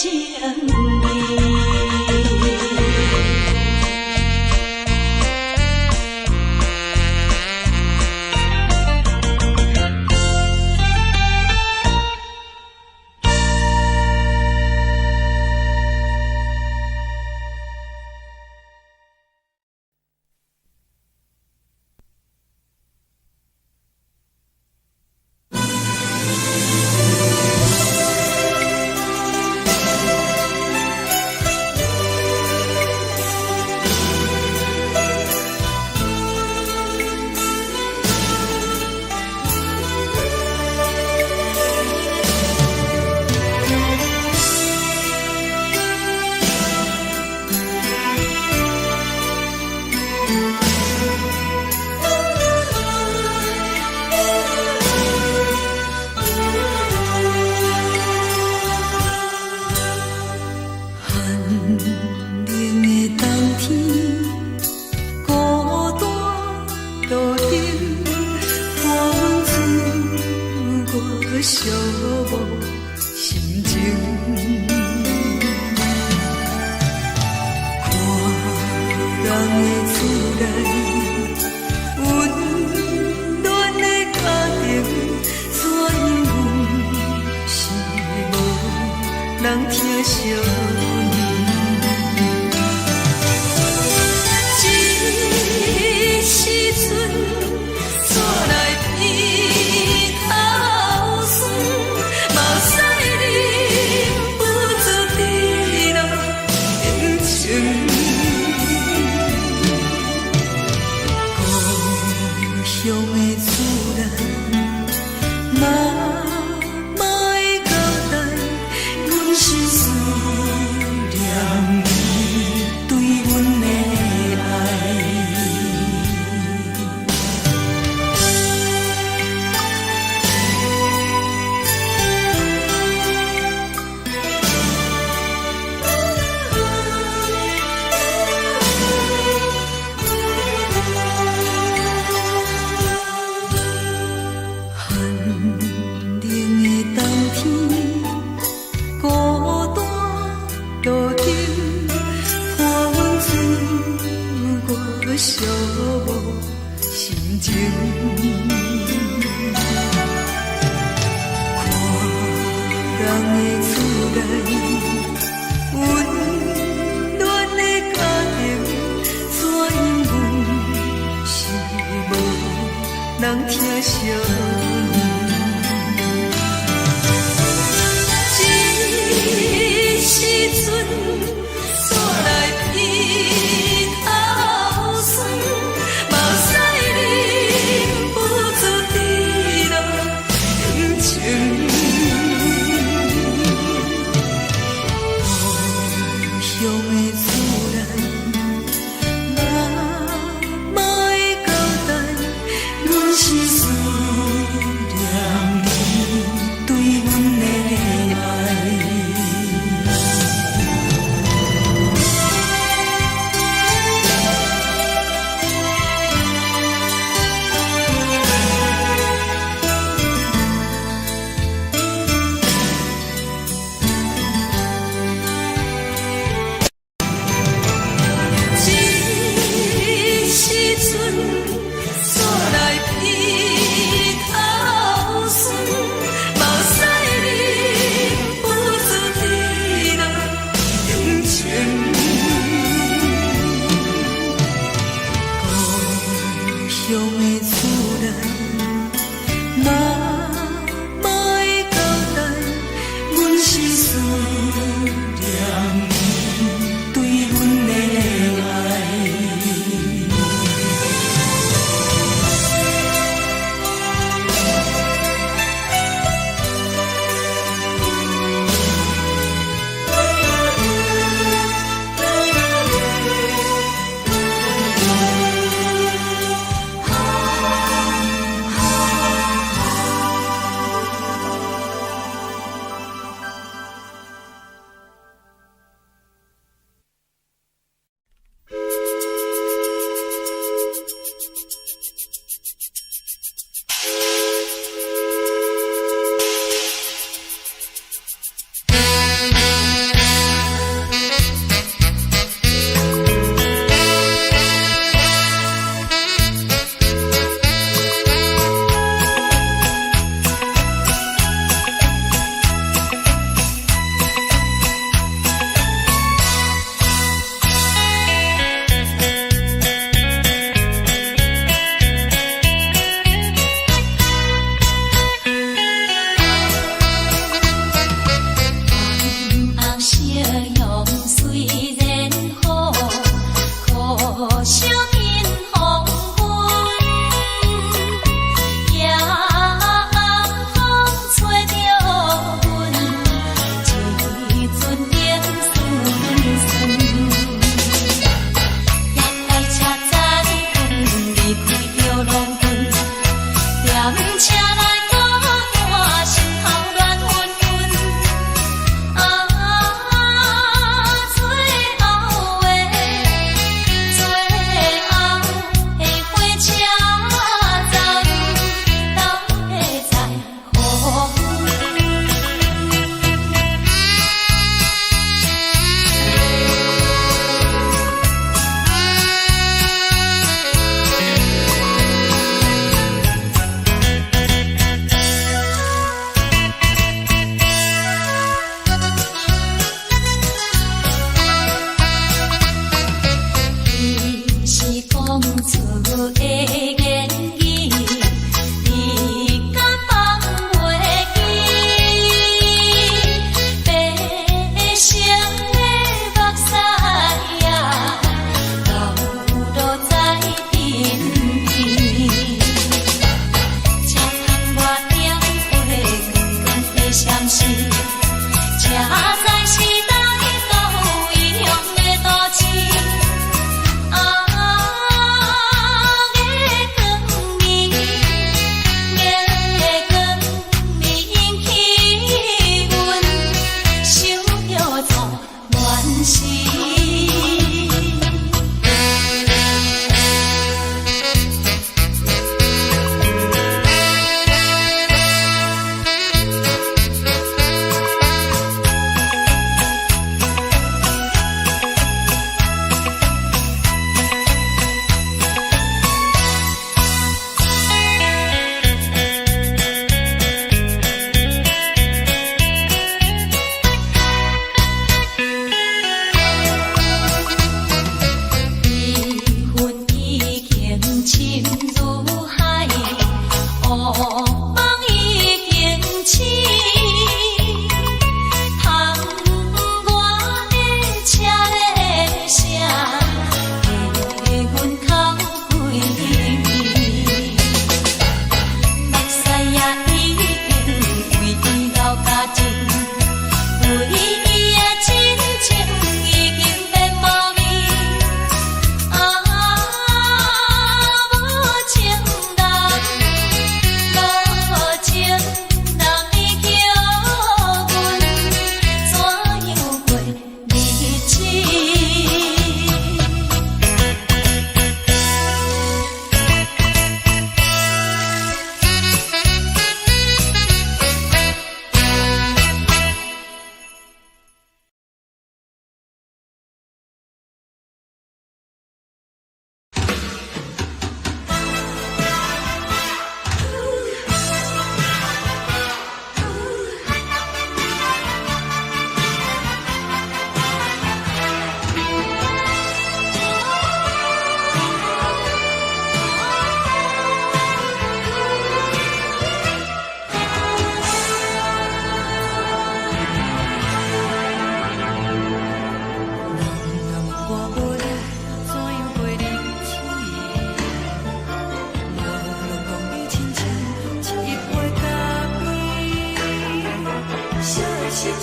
情意。寂寞心情，看人的厝内温暖的家庭，怎因阮是无人疼惜？这时阵怎来偏头酸？目屎忍不住滴落眼睛。故乡的厝内，妈妈的交代，阮是思念伊对阮的爱。寂寞心情，看人的厝内温暖的家庭，怎因阮是无人疼惜？这时阵怎来偏头酸？目屎忍不住滴落眼睛。故乡的厝内，妈妈的交代，阮是思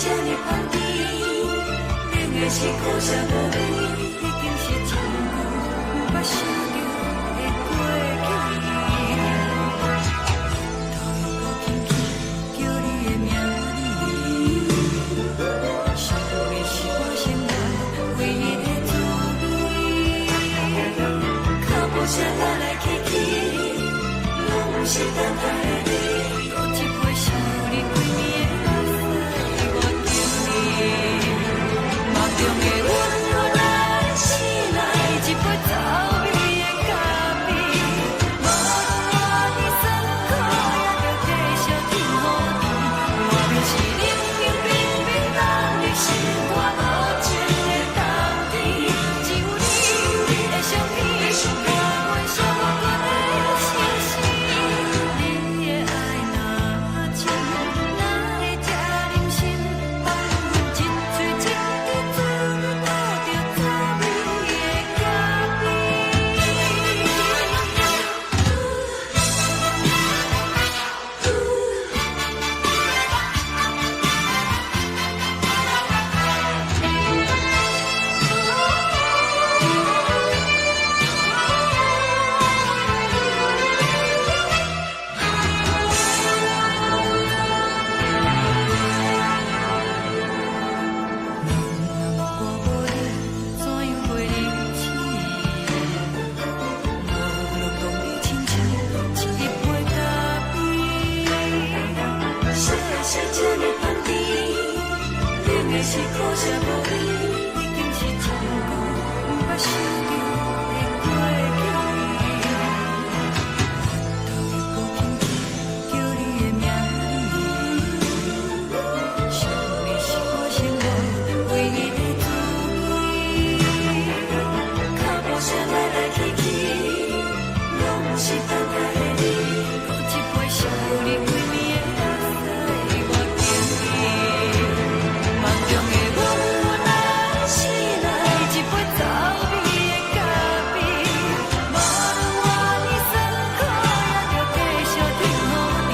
这呢香甜，冷的是苦涩无味，已经是真久捌想着的过去。头又轻轻叫你的名字，想的是我心内唯一的滋味，脚步声来来去去，拢是等待的你，有一杯想你几暝的泪水我等你，梦中的阮落来醒来，一杯走味的咖啡，无论我的酸苦也着继续甜予你，我就是冷冷冰冰冻在心肝无情的冬天，只有你的相片，我阮寂寞过的心事，你的爱若真，哪会这忍心放阮一嘴一滴水，倒着走味的咖我无你，怎样过日子？无路讲你亲像一杯咖啡，笑的是这呢香甜，冷的是苦涩无味，已经是真久捌想着的过去。头又轻轻叫你的名字，想的是我心内唯一的滋味，脚步声来来去去，拢是等待的你，有一杯想你几暝的泪水我等你，梦中的阮来醒来，一杯走味的咖啡，无论我的酸苦也着继续甜予你，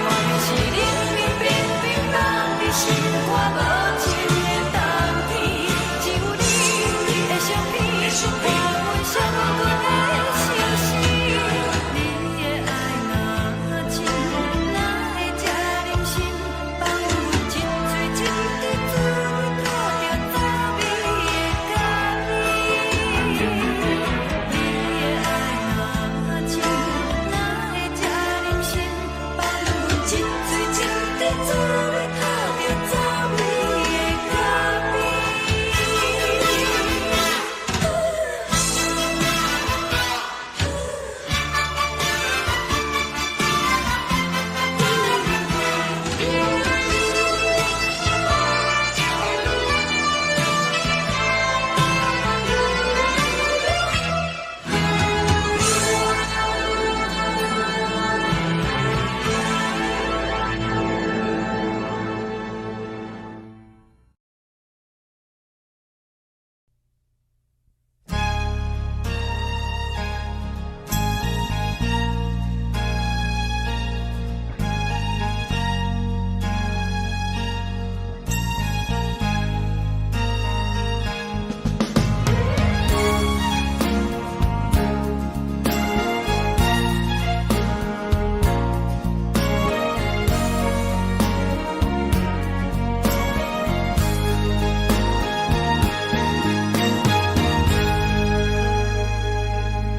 我就是冷冷冰冰冻在心肝无情的冬天，只有你的相片，我阮寂寞过的心事，你的爱若真，哪会这忍心放阮一嘴一滴水，倒着走味的咖啡，你的爱若真，哪会这忍心放阮一嘴一滴水，倒着走味的咖啡。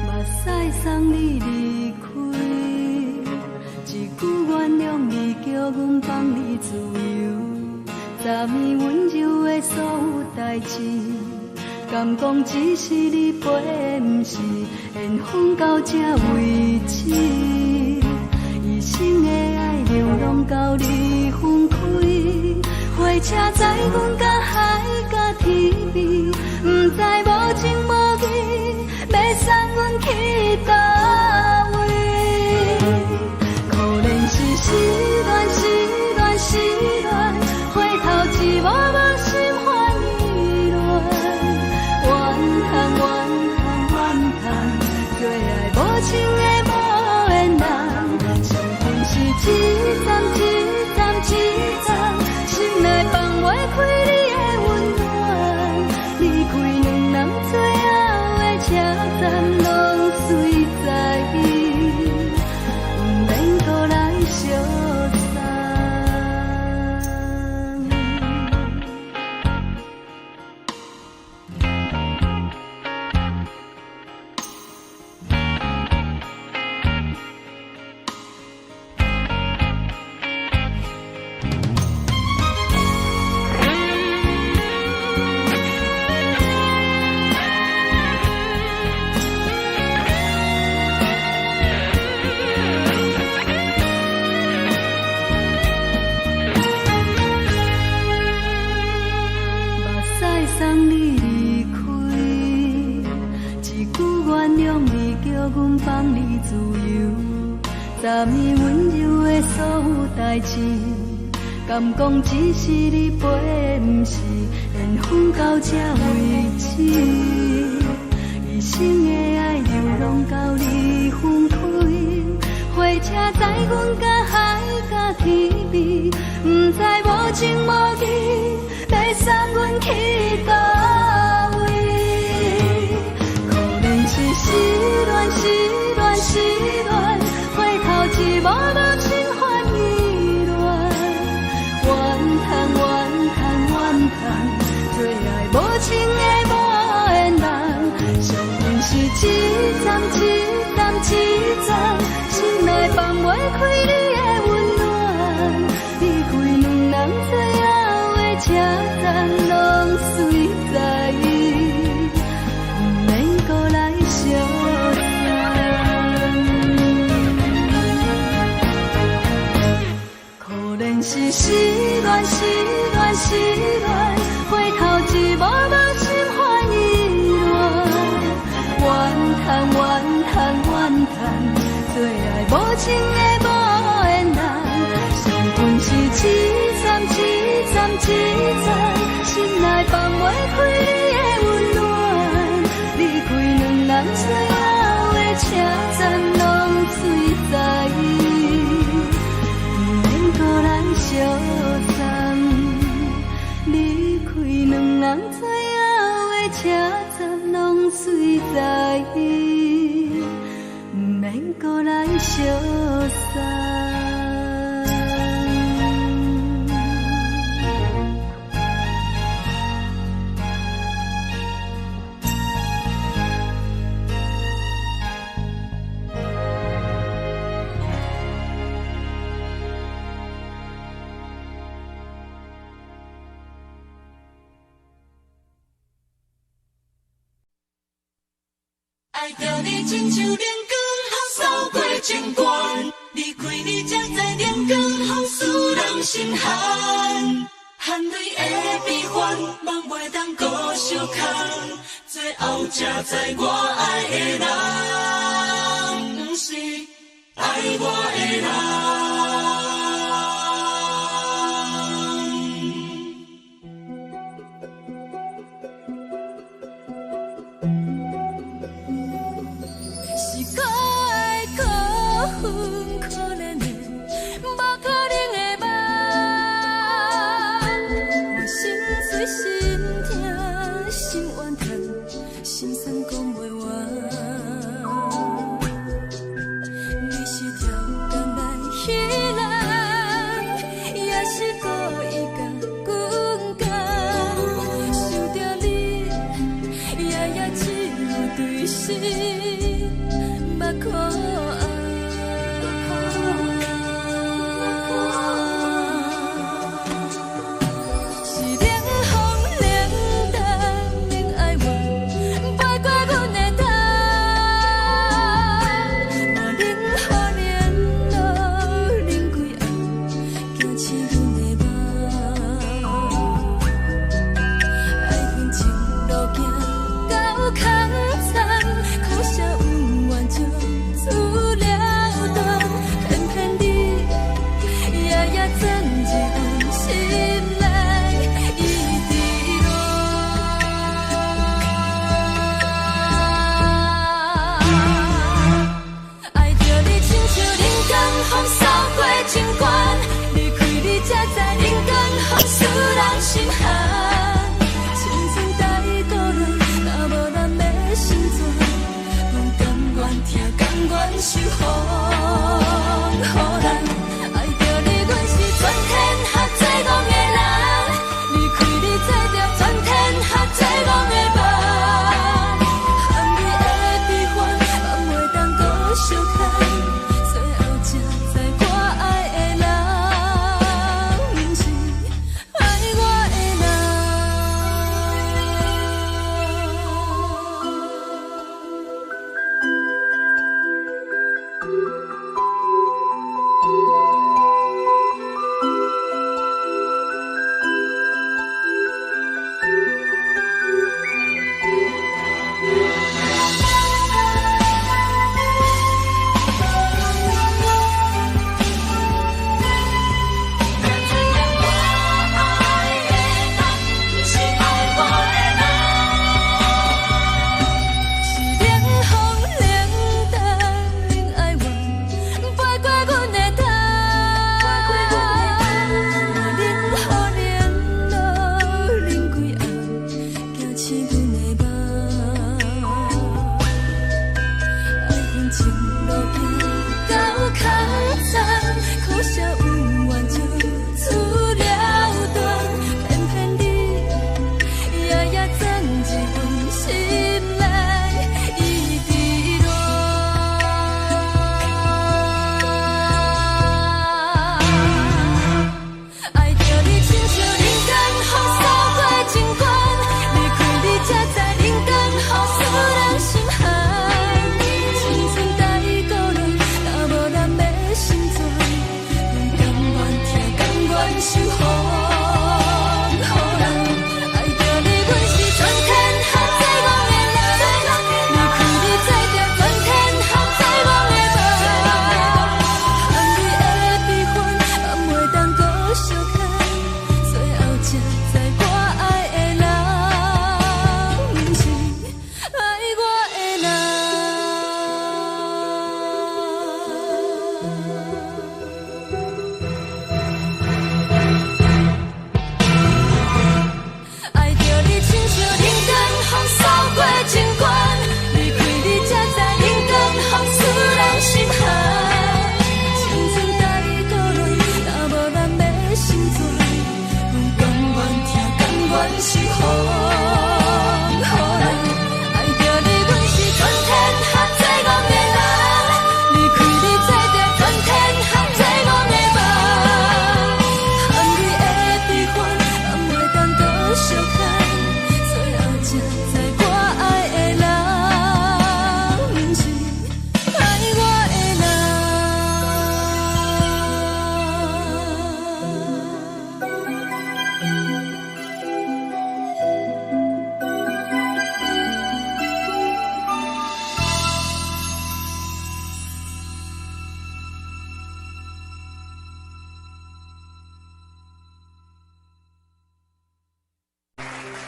目屎送你离开，一句原谅你，叫阮放你自由，昨暝温柔的所有代志，敢讲只是你陪，不是缘分到这为止，一生的爱流浪到你分开，火车载阮甲海甲天边，不知无情无义，要送阮去倒位？可能是失恋，失恋，失恋，回头一幕幕心烦意乱，怨叹，怨叹，怨叹，最爱无情的无缘人，伤痕是一站一站一站，心内放袂送你离开，一句原谅你叫阮放你自由。昨暝温柔的所有代志，敢讲只是你陪，不是缘分到这为止。一生的爱流浪到你分开，火车载阮甲海甲天边，不知无情无义，要送阮去倒位？可能是失恋，失恋，失恋，回头一幕幕心烦意乱，怨叹，怨叹，怨叹，最爱无情的无缘人，上恨是一站，一站，一站，心内放袂开你的温暖，离开两人最后的车站，拢随在意，不免搁来相恋。是失恋，失恋，失恋，回头一幕幕心烦意乱，怨叹，怨叹，怨叹，最爱无情的无缘人，上恨是一站，一站，一站，心内放袂开你的温暖，离开两人最后的车站，拢随在意，不免搁来相送，离开两人最后的车站，拢随在意，不免搁来相送。爱着你亲像连光，扫过情关，离开你才知连光风使人心寒。含泪的悲欢，望袂当搁相牵，最后才知我爱的人，不是爱我的人。你是条甘来彼来。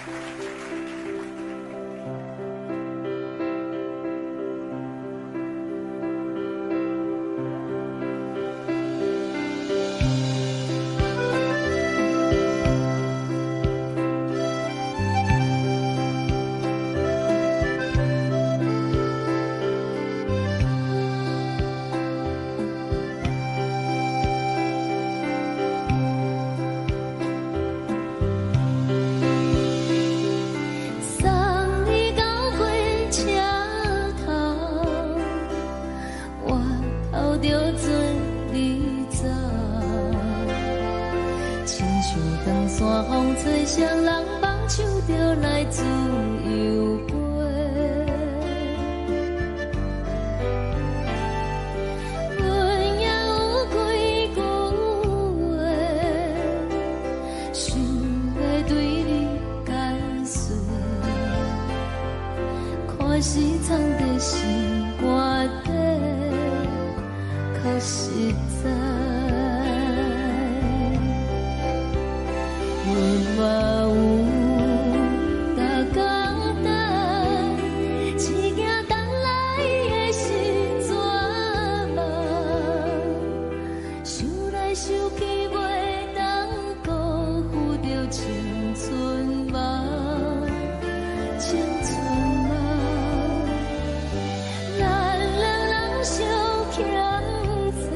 送你到火车头，我头着船你走，亲像长山风吹双人放手着来自由飞。阮也有几句话，想要对你解释，可是藏在心肝底，较实在。阮嘛有甲简单，一件等来的时阵嘛，想来想去袂当辜负着青春嘛，青春嘛，咱两人相欠债，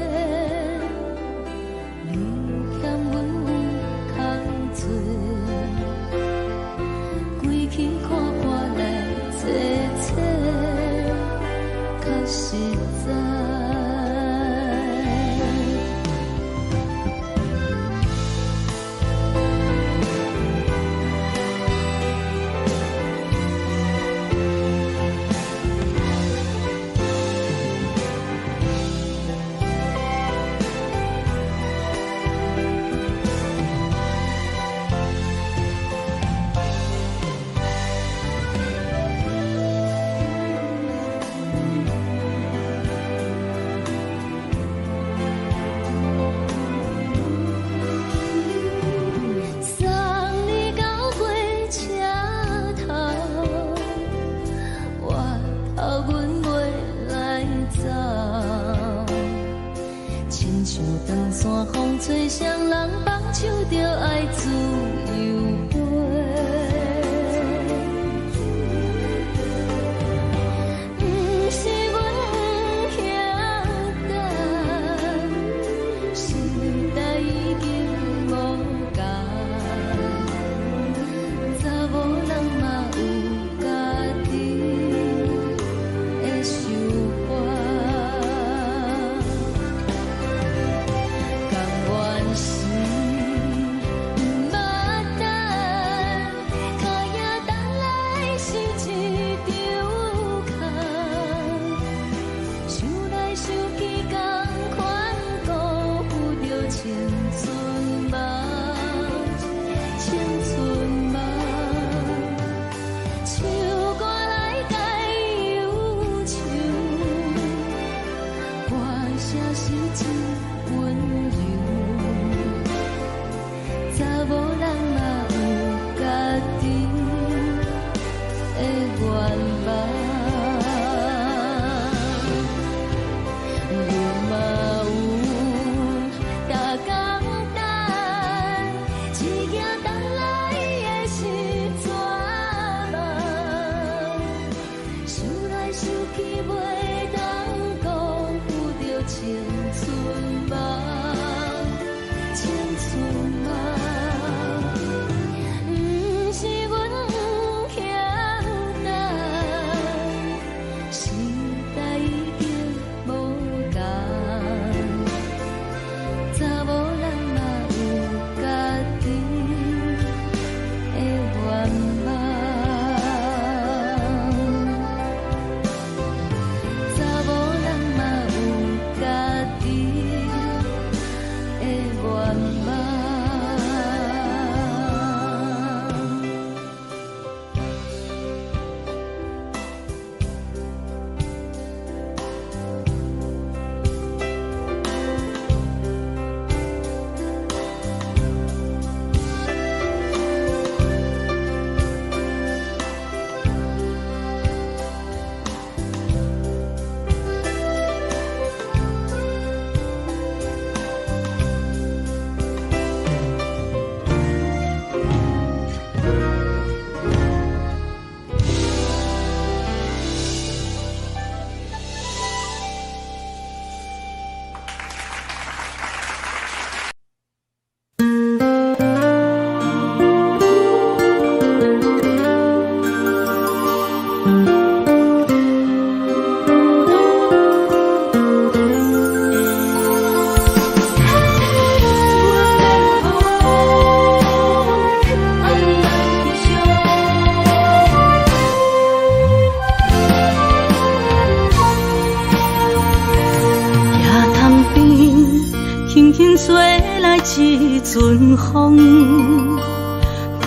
一阵风，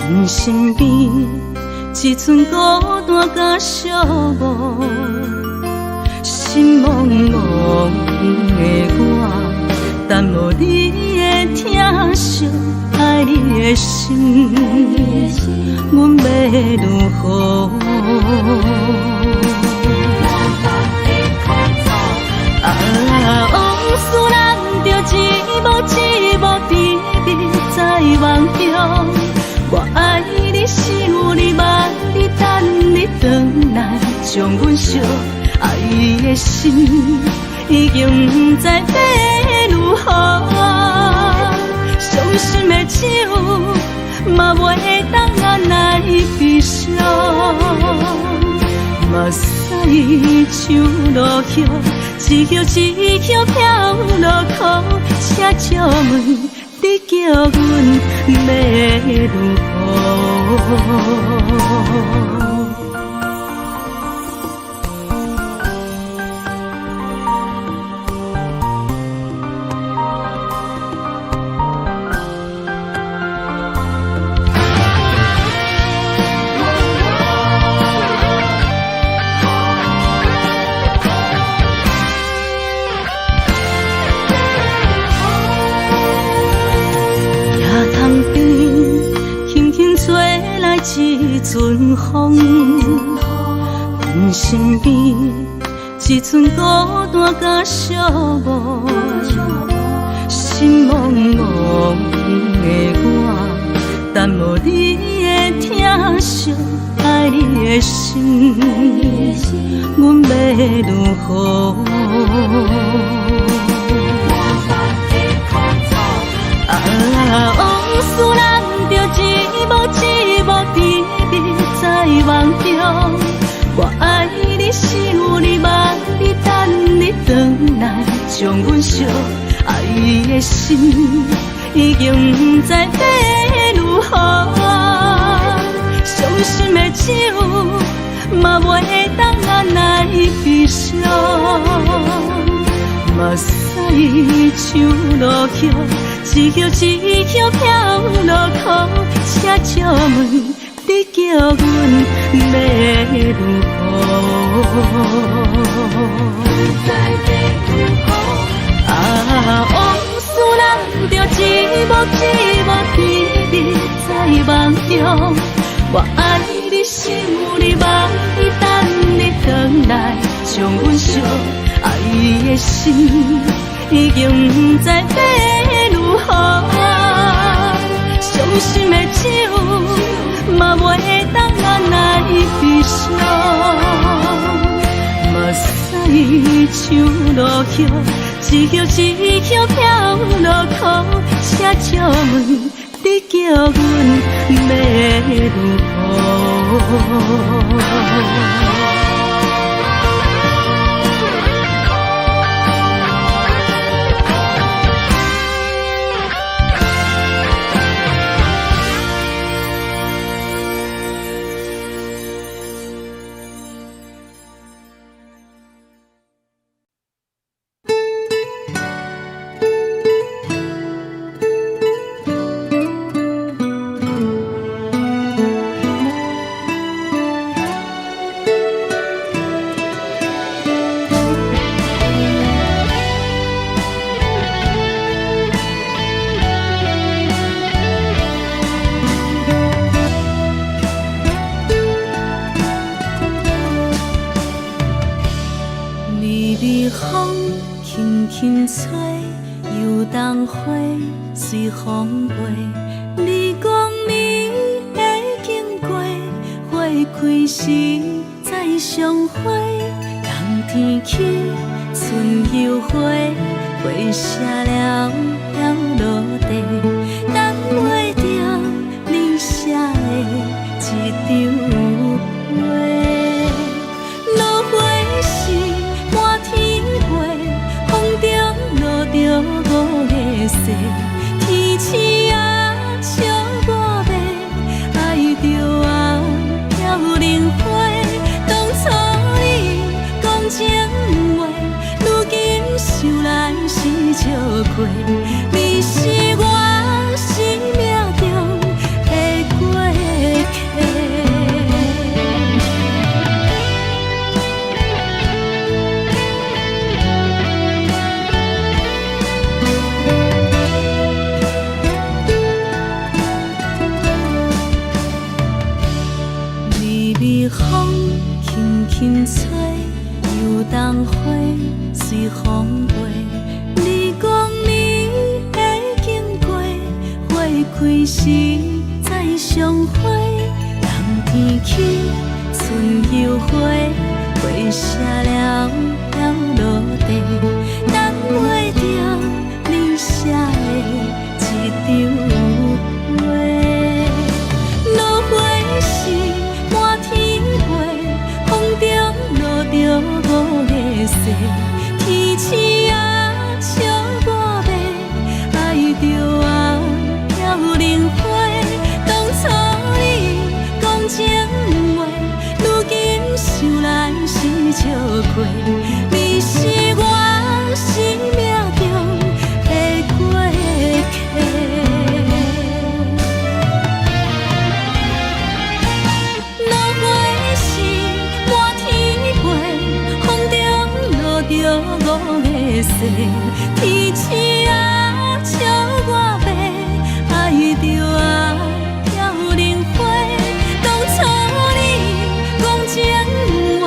阮身边一寸孤单甲寂寞，心茫茫的我，耽无你的疼惜，爱你的心，阮要如何？往事人着一幕一幕甜蜜在梦中，我爱你想你望你等你回来，将阮惜爱的心已经不知要如何，伤心的手嘛袂当按来悲伤。目屎像落叶，一叶一叶飘落雨，请借问你叫阮要如何？一阵风，阮身边一寸孤单甲寂寞，心茫茫的我，耽无你的疼惜，爱你的心，阮要如何？往事人着一幕一幕甜蜜在梦中，我爱你想你望你等你回来，将阮惜爱的心已经不知要如何，伤心的手嘛袂当按来悲伤。目屎像落叶，一叶一叶飘落雨，请借问你叫阮要如何？往事人着一幕一幕甜蜜在梦中，我爱你想你望你等你回来，将阮惜爱的心已经不知要如何，伤心的手嘛袂当按来悲伤。目屎像落叶，一叶一叶飘落雨，请借问你叫阮要如何？风轻轻吹，游动花随风飞。你讲你会记时再相会，人天去，春又回，花谢了了落地，等袂着你写的一张画。落花是满天花，风中落着五个色，天星啊笑我迷，爱着啊飘零花。当初你讲情话，如今想来是笑亏。你是我生命中的过客。微微风轻轻吹，游动花随风飞。你讲你会经过，花开时再相会。人天去，春又回，花谢了了落地，等袂着你写的一张画。落花是满天花，风中落着五个色，天星啊笑我迷，爱着啊飘零花。当初你讲情话，如今想来是笑亏。你是我生命中的过客。落花是满天花，风中落着五个色，天星啊笑我迷，爱着啊飘零花。当初你讲情话，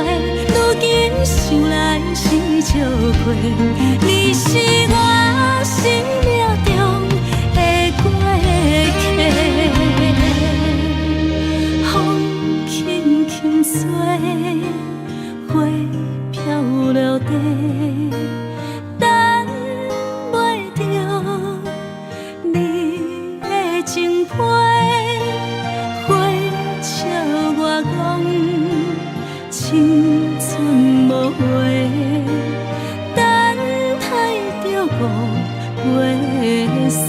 如今想来是笑亏。你是我生命中的过客。风轻轻吹，花飘落地，等袂着你的情批。花笑我讲青春无话，等待着五月色。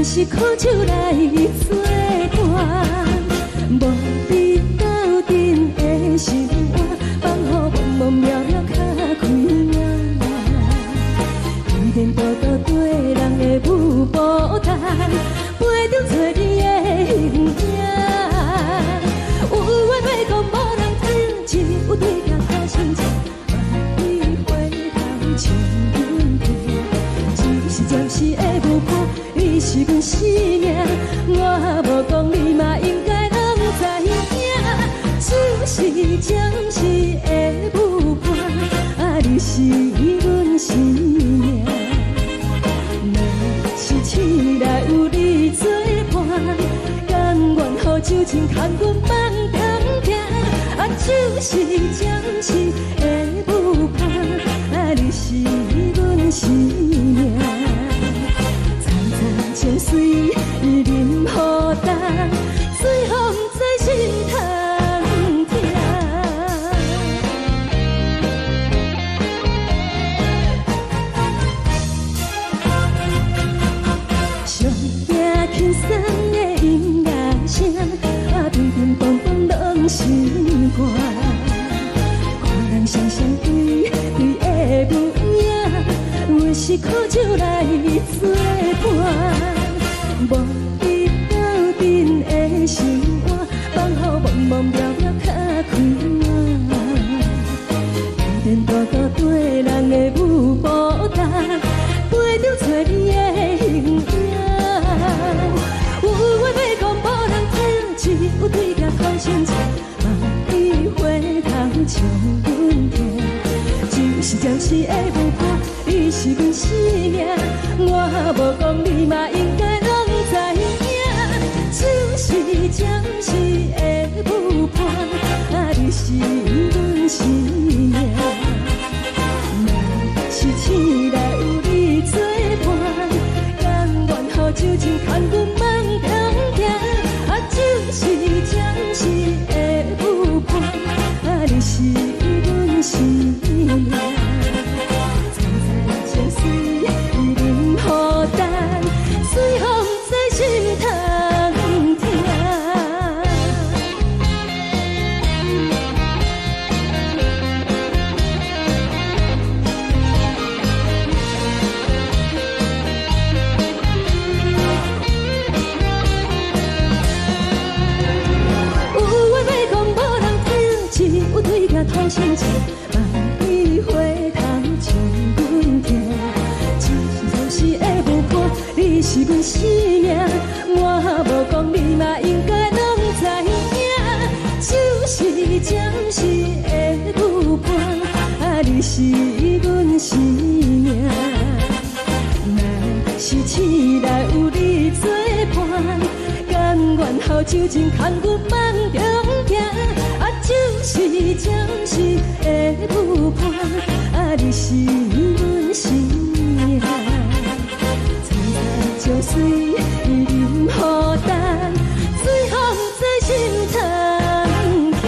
阮是苦酒来作伴，无你斗阵的心肝，放予茫茫渺渺较开眼。一连倒倒对人的舞步弹，陪着找你的形影。有话要讲无人听，只有对角头心情，万里回头将阮听。就是暂时的舞伴，你是阮生命，我无讲你嘛应该拢知影。就是暂时的舞伴，啊，你是阮生命。若是醒来有你作伴，甘愿予酒精牵阮梦中行。啊，就是暂时的舞伴，啊，你是阮生命。层层情水任何担，水风在心头。轻松的音乐声，啊，乒乒乓乓拢心肝。看人双双对对的舞影，阮是苦酒来作伴。无你斗阵的心肝，放予茫茫渺渺较开眼。一连倒倒对人的舞步弹，陪着找你的形影。有话要讲无人听，只有对角头心情，万里回头将阮听。就是暂时的舞伴，你是阮生命，我无讲你嘛应该拢知影。就是暂时的舞伴，啊，你是阮生命。若是醒来有你作伴，甘愿予酒精牵阮梦中行。啊，就是暂时的舞伴，啊，你是阮生命。层层情水任何担，随风在心头听。头心情，万里回头将阮听。就是的舞伴，你是阮生命，我无讲你嘛应该拢知影。就是暂时的舞伴，啊，你是阮生命。若是醒来有你作伴，甘愿予酒精牵阮梦中行。啊，就是暂时的舞伴，啊，你是阮生命。层层情水任何担，随风在心头听。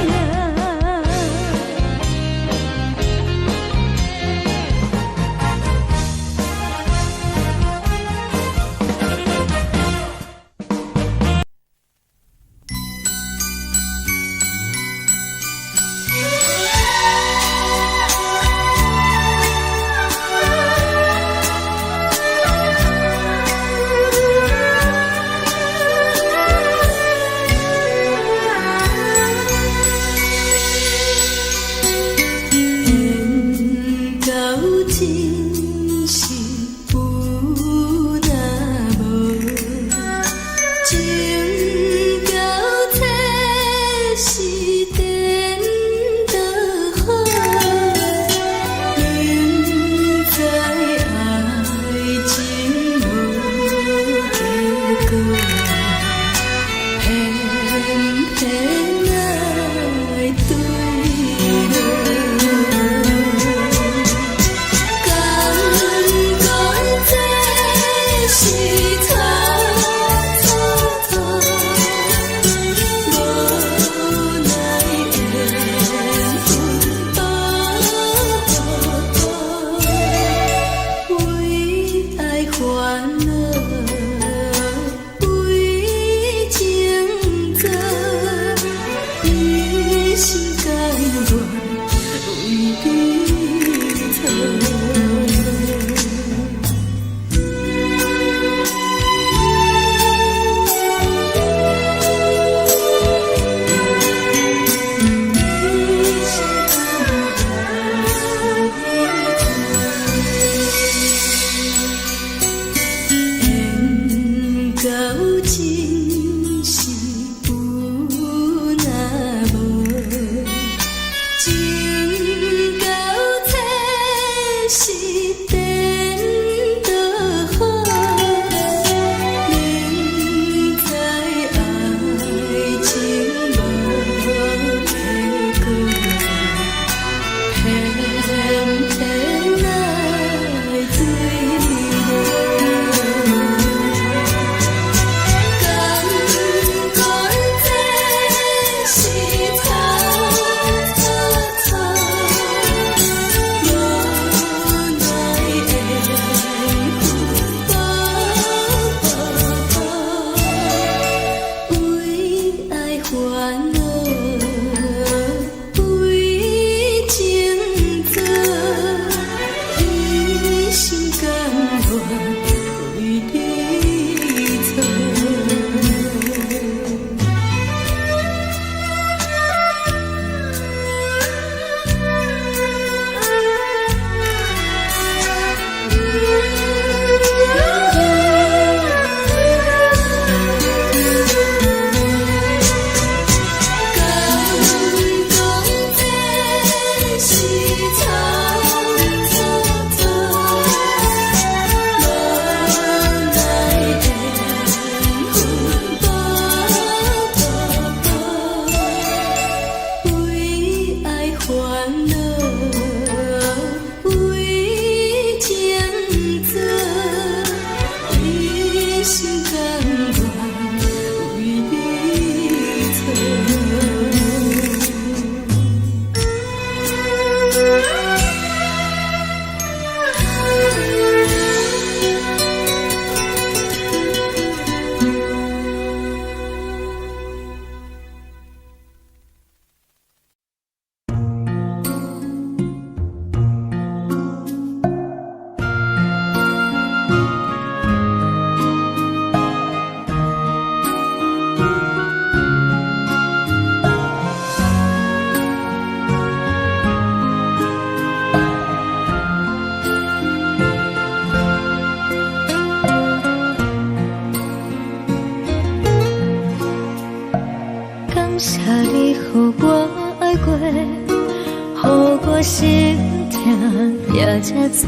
才多，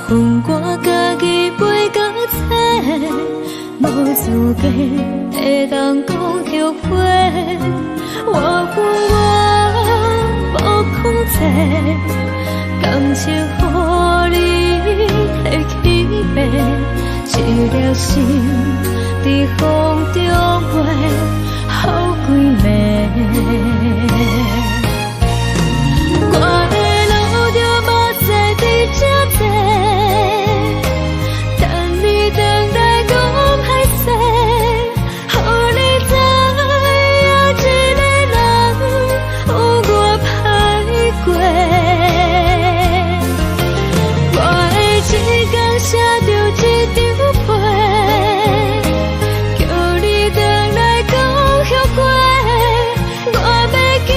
分我家己袂到切，无资格会当讲后悔。我分我无控制，感情予你摕去卖，一粒心伫风中飞，好几暝。我的路就无再伫这多，等你回来讲歹势，予你知影一个人有我歹过。我的一天写着一张被，叫你回来讲后悔。我要叫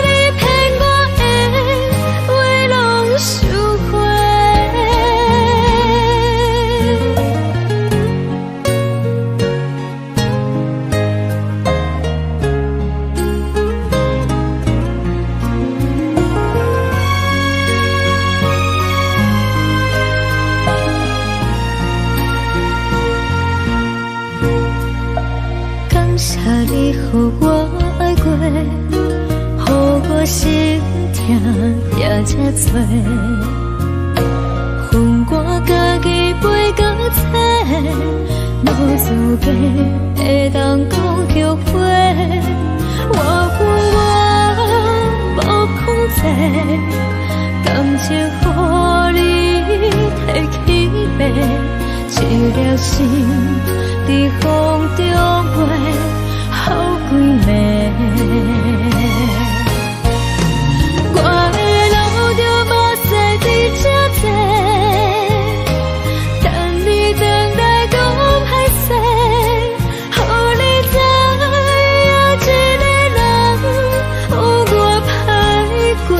你骗我的话拢收回。感谢你予我爱过，予我心痛也这多，分我家己袂到切，无资格会当讲后悔。我分我无控制，感情予你摕去卖，一粒心伫风中飞，好几暝。我的路就无再伫这多，等你回来讲歹势，予你知影一个人有我歹过。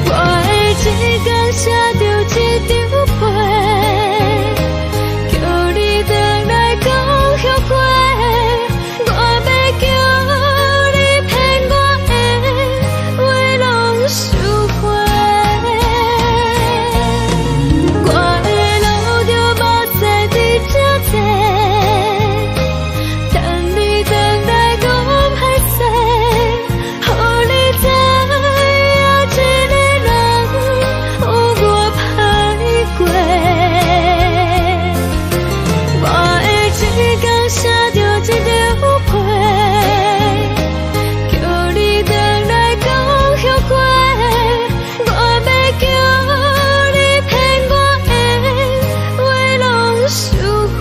我的一天写着一张被，叫你回来讲后悔。我要叫你骗我的话拢收回。我的路就无再伫这多，等你回来讲歹势，予你知影一个人有我歹过。我的一天写着一张被，叫你回来讲后悔。我要叫你骗我的话拢收回。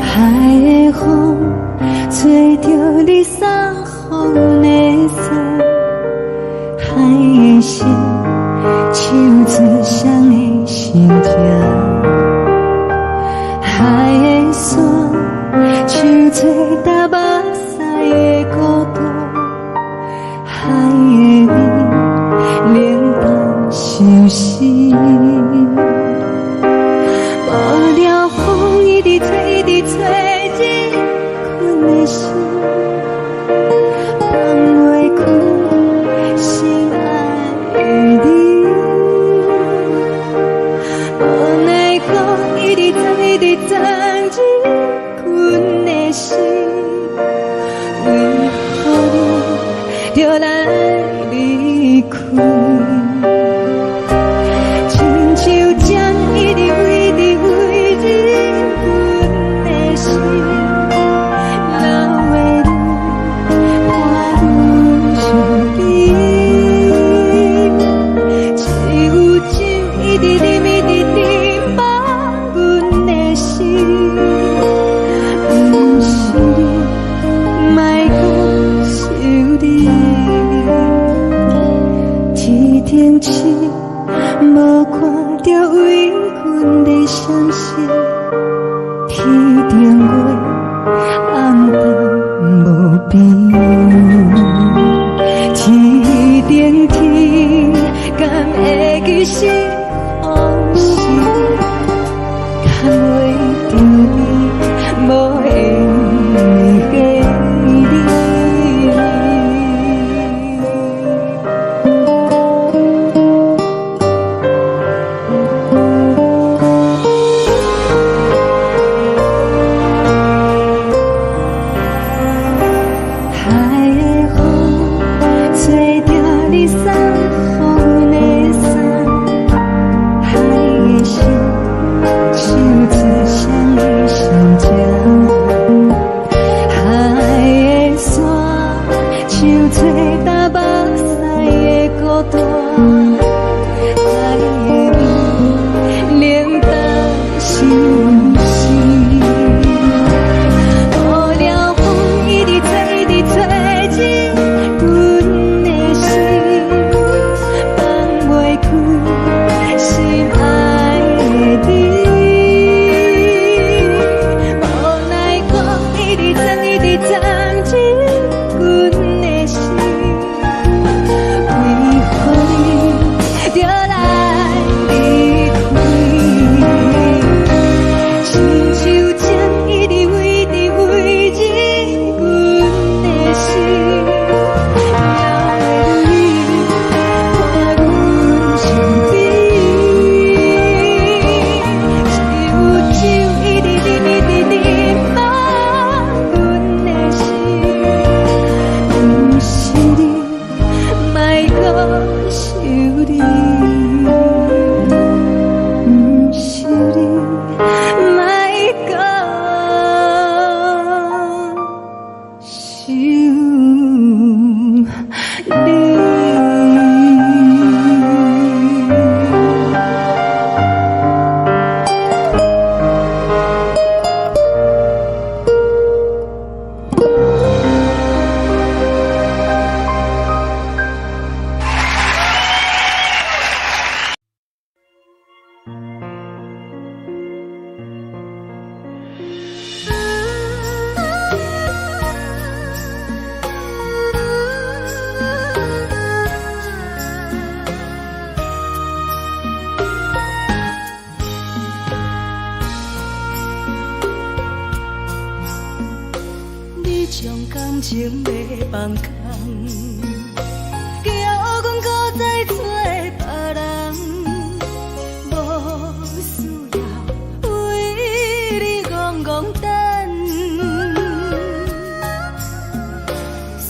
海的风吹着你送风的伞，海的心唱出双的心痛，海的山唱出搭目屎的孤独，海的你冷淡伤心。无聊风一直吹，一直吹，日困的心，放袂开心爱的你。无奈何一直藏，一直藏，日困的心，为何你就来离开？亲像无看到为阮的相识，天顶月暗淡无边，天顶天敢会记是往事，敢袂着你无缘给你。情要放空，叫阮搁再找别人，无需要为你戆戆等。思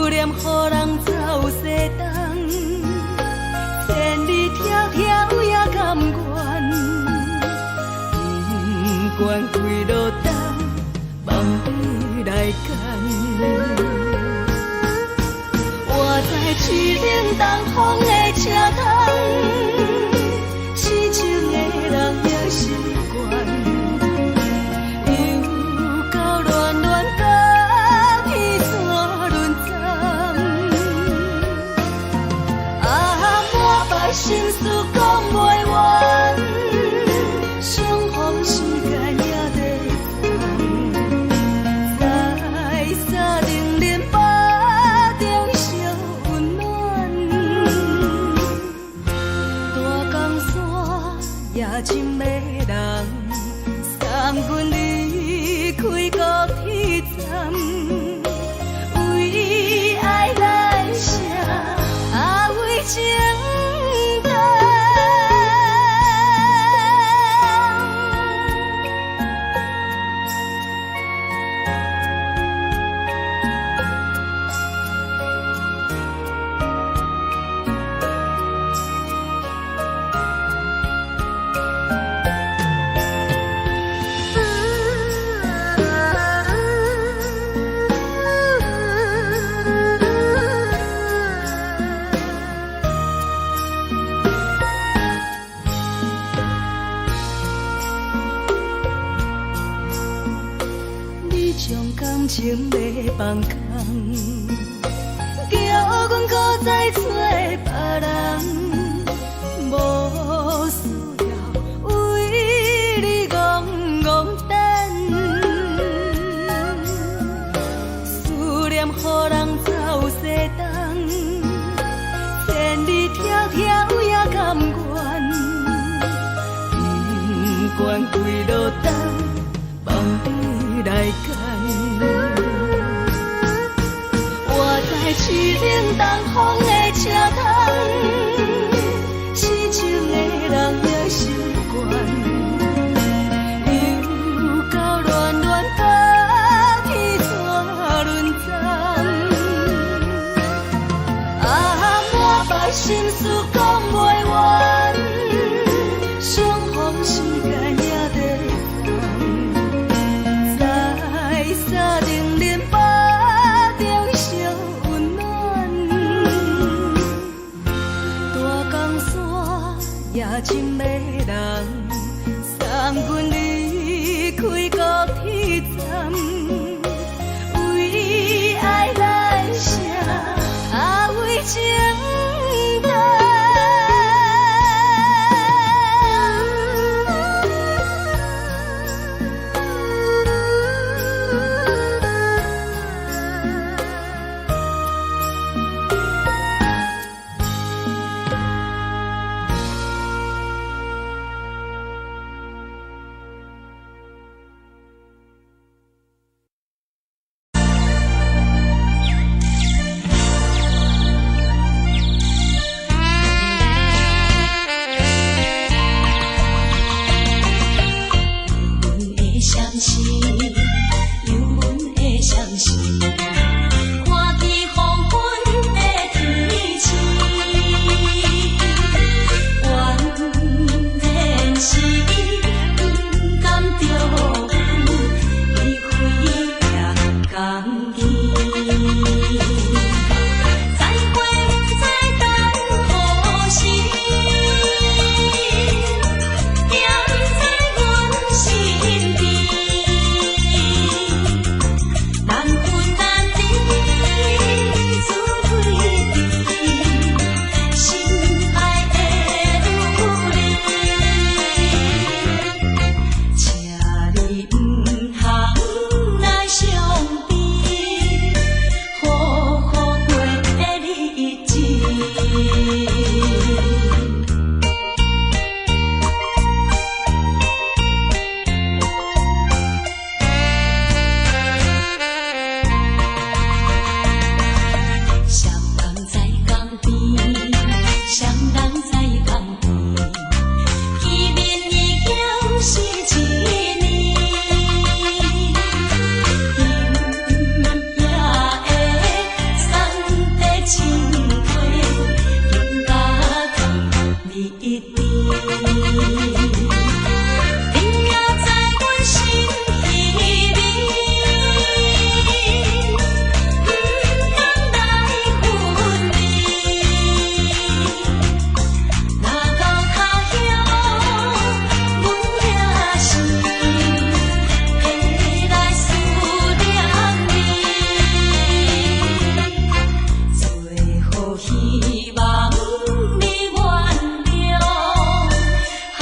念予人走西东，千里迢迢也甘愿，不管几路灯，梦你来赶。我在去冷东风的车窗，痴情的人也习惯，又到乱乱甲彼山论战。啊，满腹心事讲袂完，相逢时间也在等，在沙冷冷巴中烧温暖。大江山夜深的人，三军离开高铁站，为爱来写为情长。将感情要放空，叫阮搁再找别人，无风的车窗，痴情的人也心悬，又到恋恋把天带轮转，满腹心事讲袂完，相逢时间也在等，在沙定林巴中相温暖，大江山也真迷人，送阮离开高铁站，为爱来生，为情淡。希望你原谅，海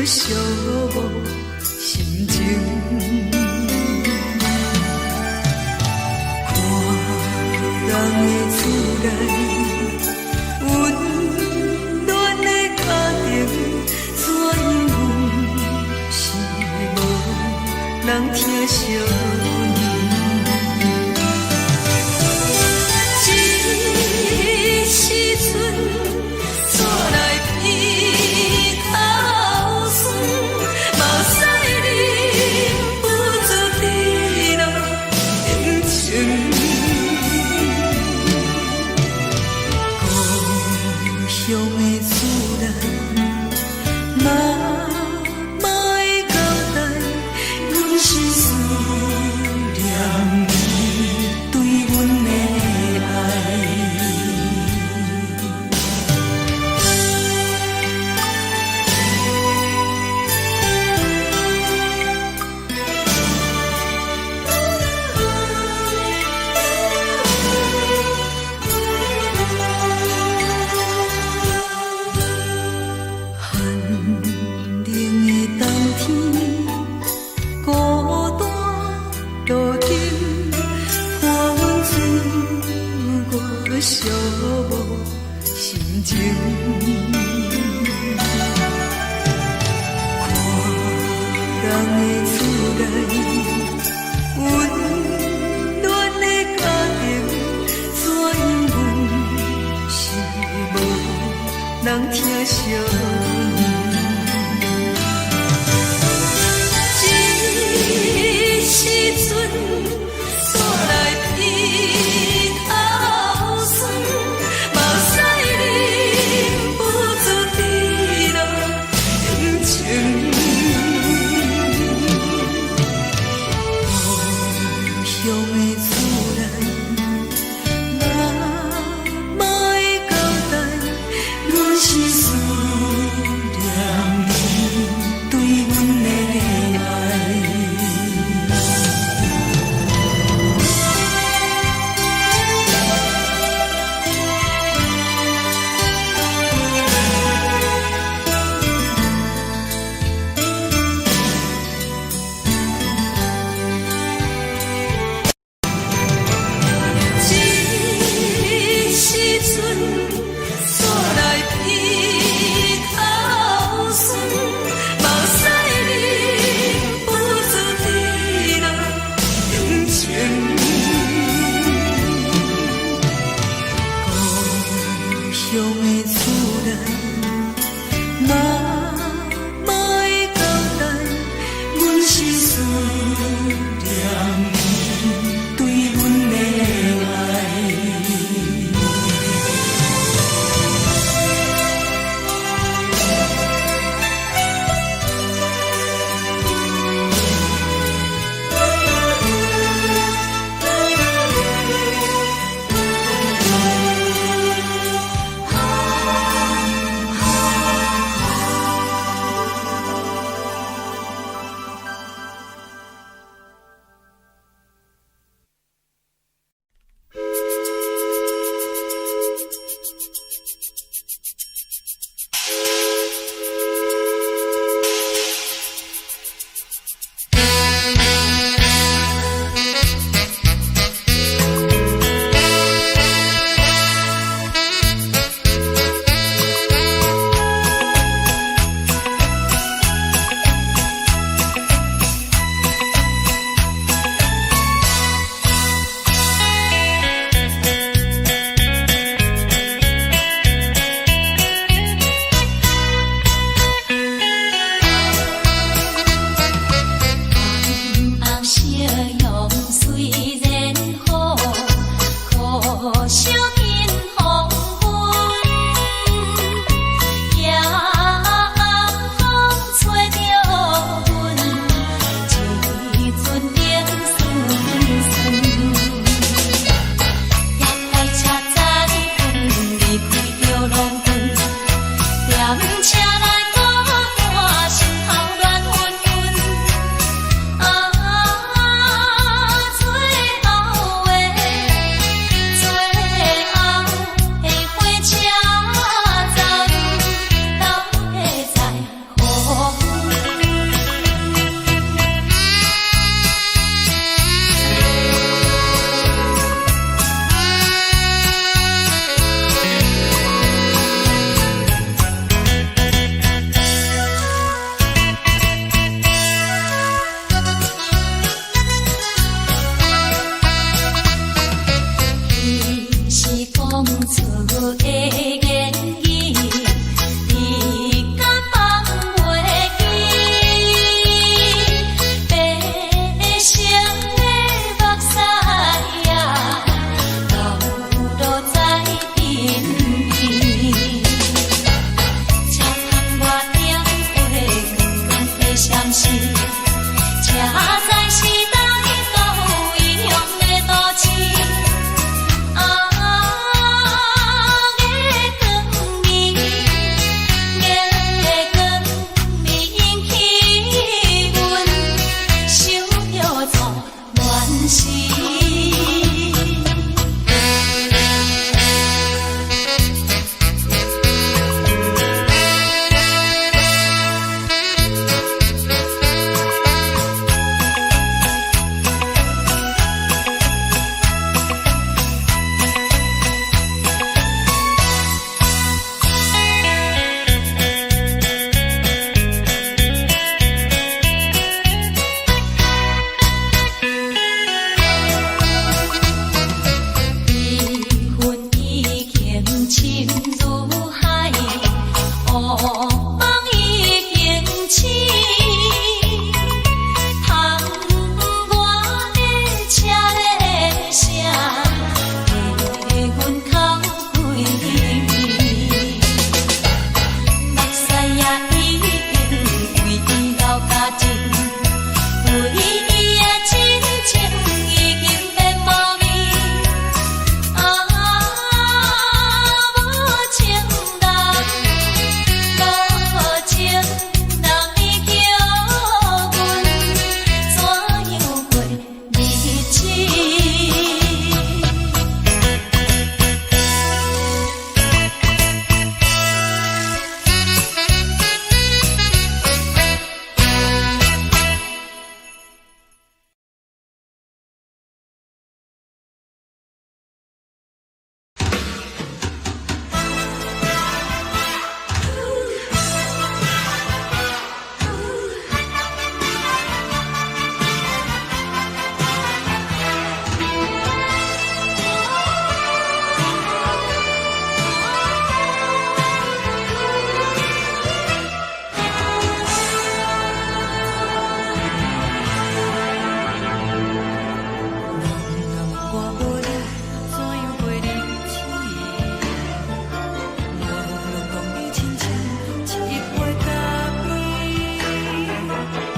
寂寞心情。看人的厝内温暖的家庭，怎因阮是无人疼惜你？这时阵怎来偏头酸？目屎忍不住滴落眼睛。故乡的厝内，妈妈的交代，阮是思念你对阮的爱。寒冷的冬天，孤单路顶，看阮自我寂寞心情。看人的厝内温暖的家庭，怎因阮是无人疼惜你？这时阵怎来偏头酸？目屎忍不住滴落眼睛。故乡的厝内，妈妈的交代，阮是思念你对阮的爱。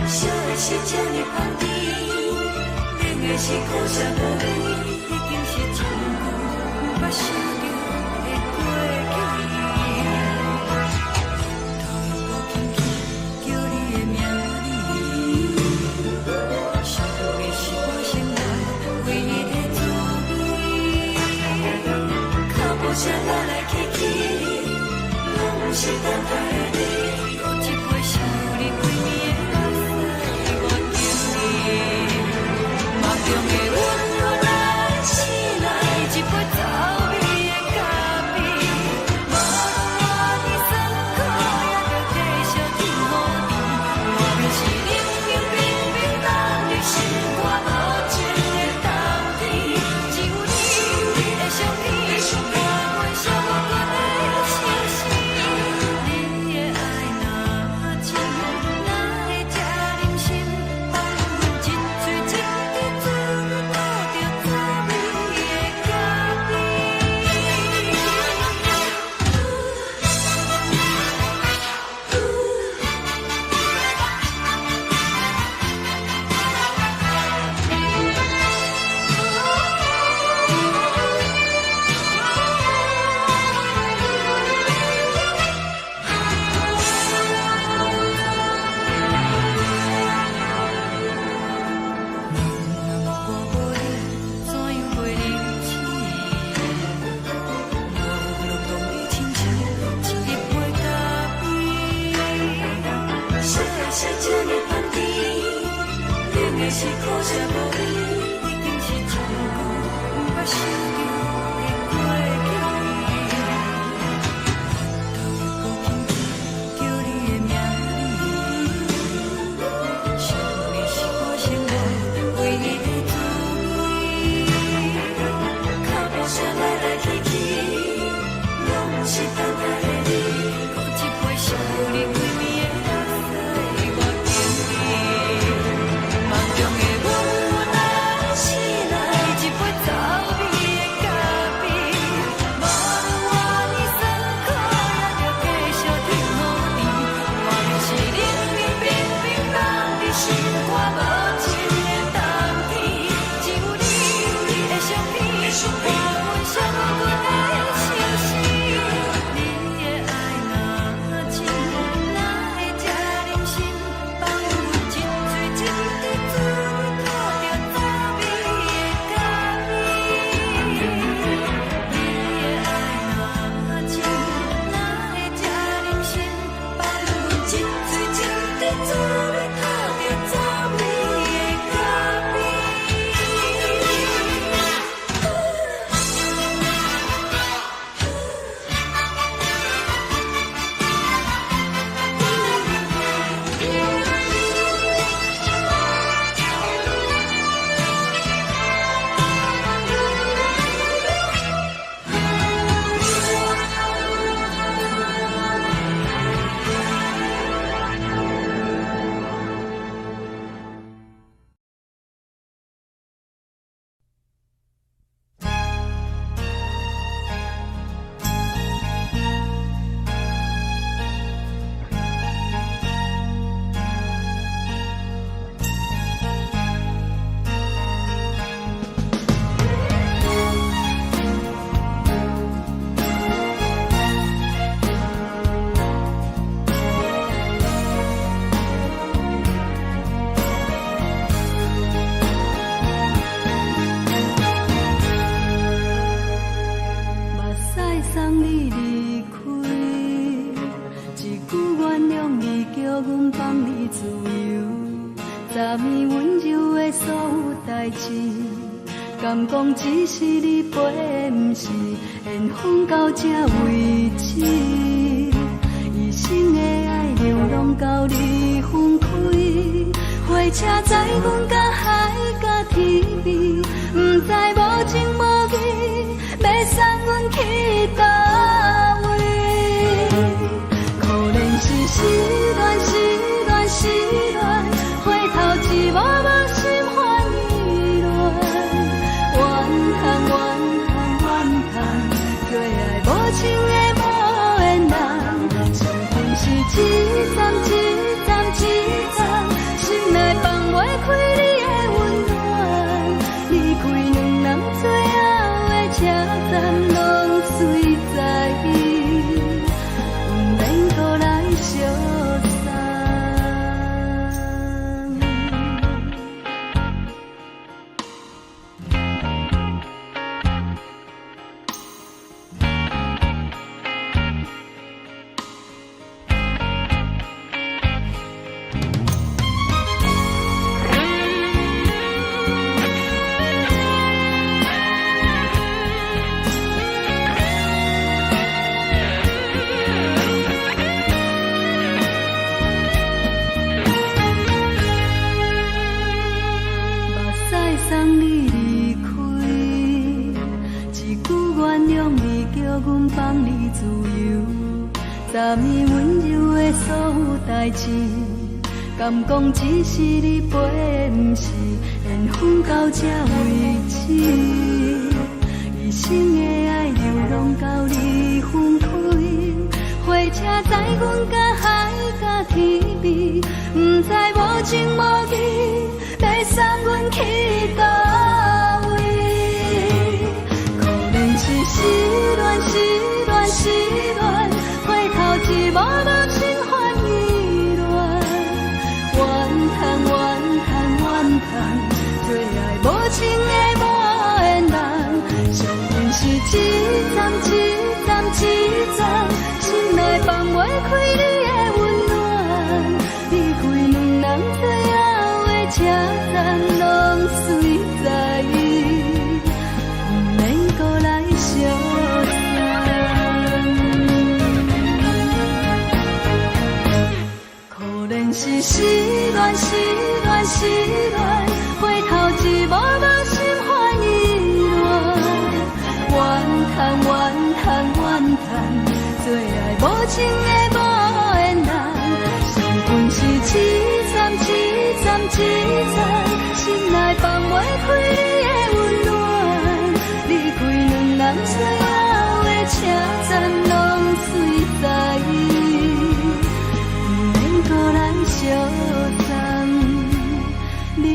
烧的是这呢香甜，冷的是苦涩无味，已经是一句毋捌想着的过去。头又轻轻叫你的名字，想的是我生来唯一的滋味，脚步声来来去去，拢是等待的你，有一杯烧你几暝的目屎，我敬你。梦中的阮我来醒来，一杯走味的咖啡，无论我的酸苦，也着继续甜予你。外面是冷冷冰冰冷的心肝无情的冬天，只有你的相片，我阮寂寞阮的心事。你的爱若真，哪会这忍心放阮一嘴一滴水，倒着滋味的咖我无你，怎样袂离弃？我落动你亲像一杯咖啡，烧的是这呢香甜，冷的是苦涩无味，已经是一句毋捌想着的过去。头又轻轻叫你的名字，想你是我生来唯一的滋味，脚步声来来去去，拢是等待的你，有一杯烧你几暝的目屎，我敬你。梦中的阮我来醒来，一杯走味的咖啡，无论我的酸苦，也着继续甜予你。外面是冷冷冰冰冷的心肝无情的冬天，只有你的相片，我阮寂寞阮的心事。你的爱若真，哪会这忍心放阮一嘴一滴水，倒着滋味的咖啡。你的爱若真，哪会这忍心放阮一嘴一滴水，倒着滋味的咖啡。目屎送你离开，一句原谅你，叫阮放你自由。昨暝温柔的所有代志，敢讲只是你陪，毋是缘分到这为止。一生的爱流浪到你分开，火车载阮甲海甲天边，毋知无情无义，要送阮去倒位？可怜是失恋，失恋，失恋，回头一幕幕心烦意乱，怨恨，怨恨，怨恨，最爱无情的无缘人，情分是一站一站一站，是昨暝温柔的所有代志，敢讲只是你陪，不是缘分到这为止。一生的爱流浪到你分开，火车载阮甲海甲天边，不知无情无义，要送阮去倒位？可能是失恋，失恋，失恋，回头一幕幕心烦意乱，怨叹，怨叹，怨叹，最爱无情的无缘人，上恨是一站一站一站，心内放袂开你的温暖，离开两人最后的车站，拢随在意，不免搁来相是失恋，失恋，失恋，回头一幕幕心烦意乱，怨叹，怨叹，怨叹，最爱无情的无缘人，伤痕是一站一站一站，心内放袂开你的温暖，离开两人最后的车站，拢随在意，不免搁来相送，离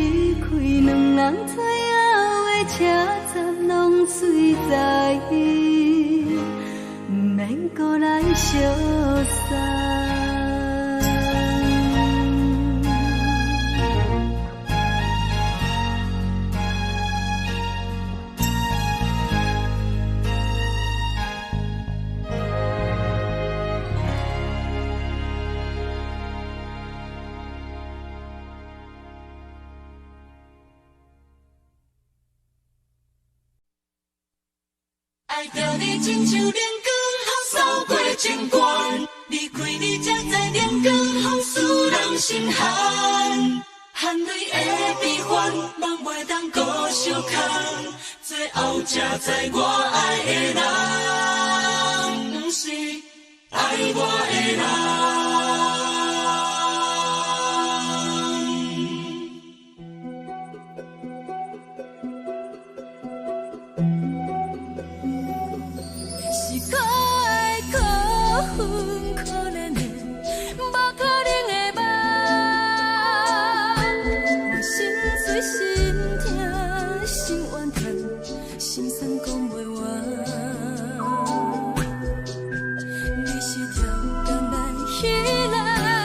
开两人最后的车站，拢随在意，不免搁来相送。爱着你亲像连光风扫过情关，离开你才知连光风使人心寒。含泪的悲欢，望袂当搁相牵，最后才知我爱的人，不是爱我的人。你是条江来彼岸。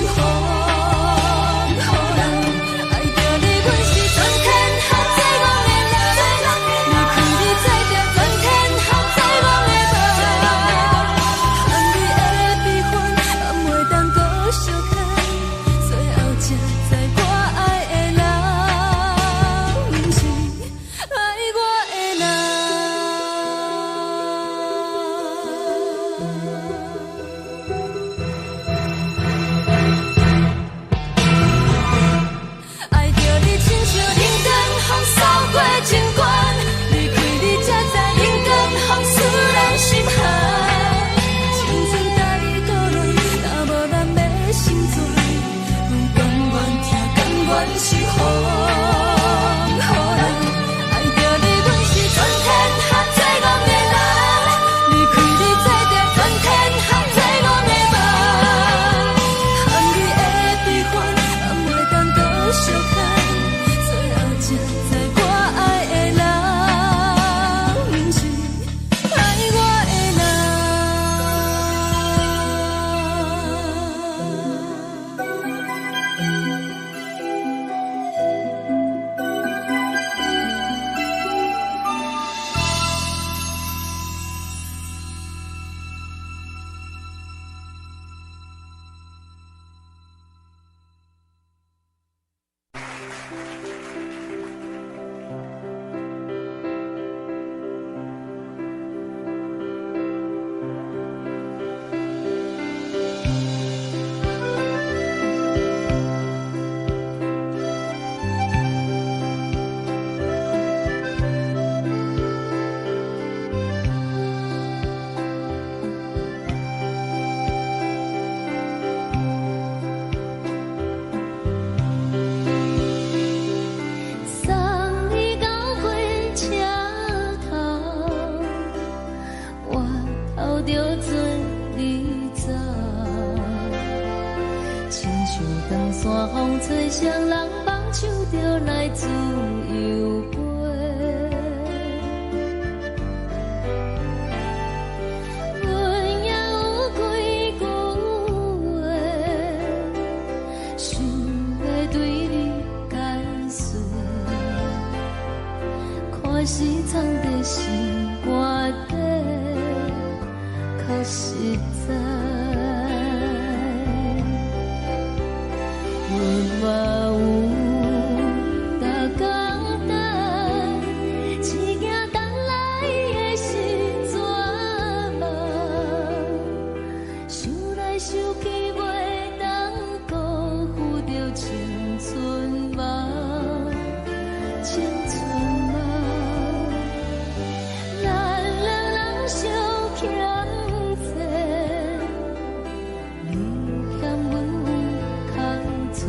风，予人爱着你，阮是全天下最戆的人。离开你才着全天下最戆的梦。恨你的悲欢，也袂当搁相牵，最后才知我爱的人，毋是爱我的人。爱着你亲像冷光风扫过情关，离开你才知冷光风使人心寒。青春带伊倒落，若无咱要成全，阮甘愿听，甘愿是风，予人爱着你，阮是全天下最戆的人。离开你才着全天下最戆的梦。恨你的悲欢，也袂当搁相牵，最后才知我爱的人，毋是爱我的人。送你到火车头，我头着准你走，亲像长山风吹双人放手着来自由飞。阮也有几句话，想要对你解释，可是藏在心肝底，较实在。阮嘛有逐工等，一件等来的是绝望，想来想去袂当辜负着青春梦，青春梦。咱两人相欠债，你欠阮空做。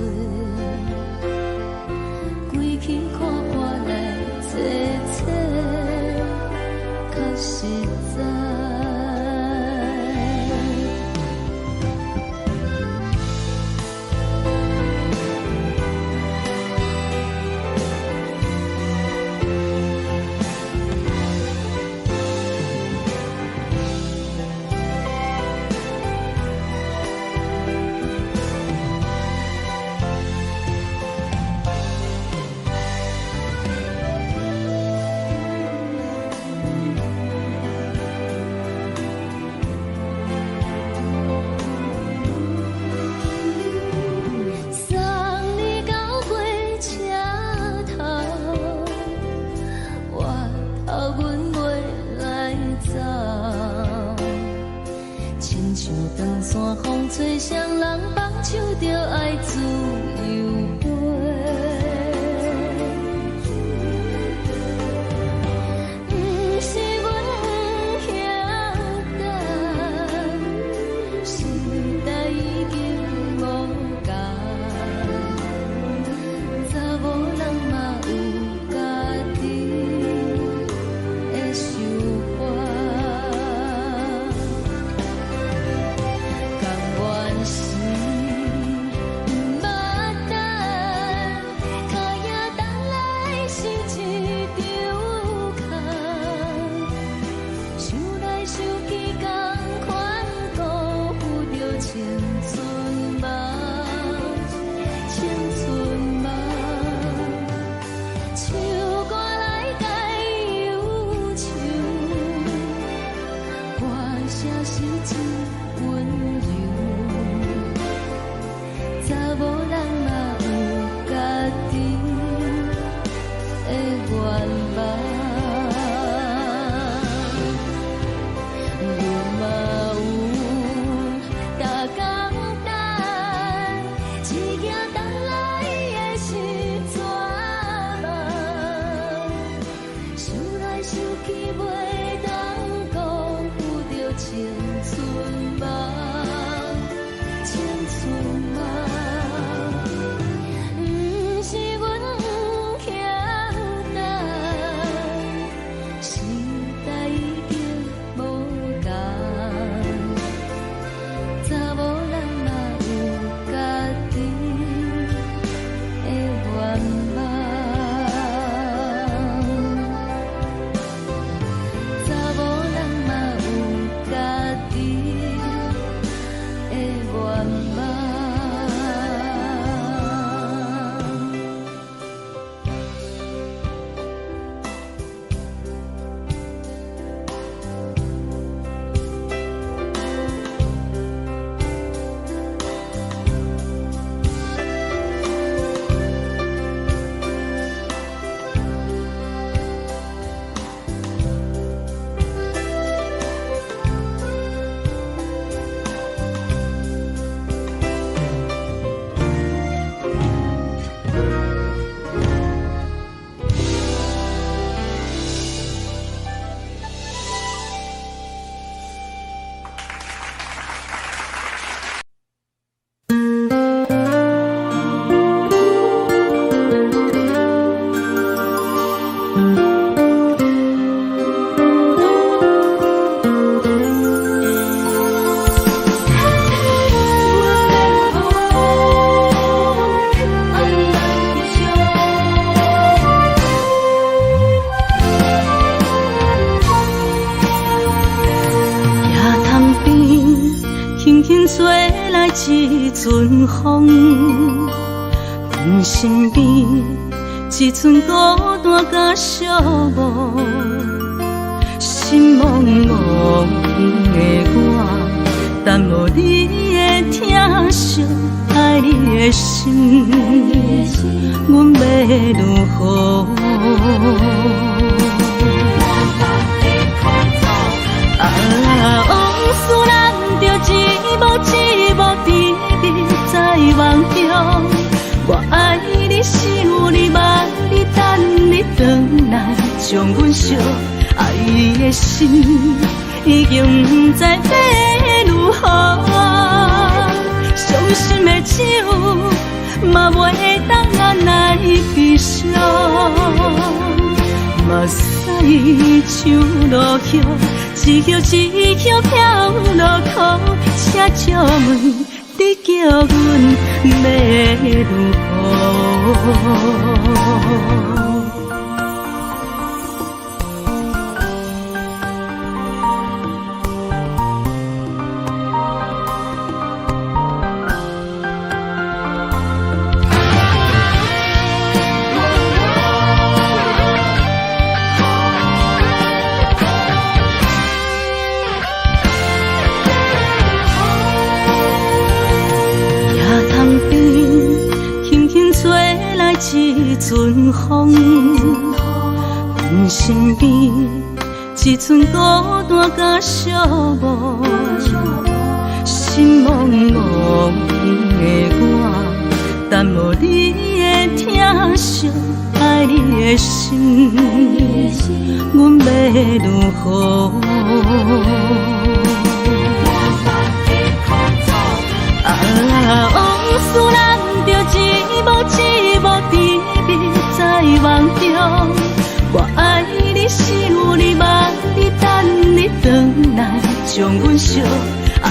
一阵风，阮身边一寸孤单甲寂寞，心茫茫的我，等无你的疼惜，爱你的心，阮要如何？往事咱着一幕一幕甜蜜在梦中。我爱你，想你，望你，等你回来，将阮惜爱的心已经不知要如何。伤心的手嘛袂当按来悲伤。目屎像落雨，一曲一曲飘落雨，请借问你叫阮要如何？一阵风，阮身边一寸孤单甲寂寞，心茫茫的我，等无你的疼惜，爱你的心，阮要如何？往事咱着一幕一幕甜蜜在梦中。我爱你，想你，望你，等你回来，将阮惜爱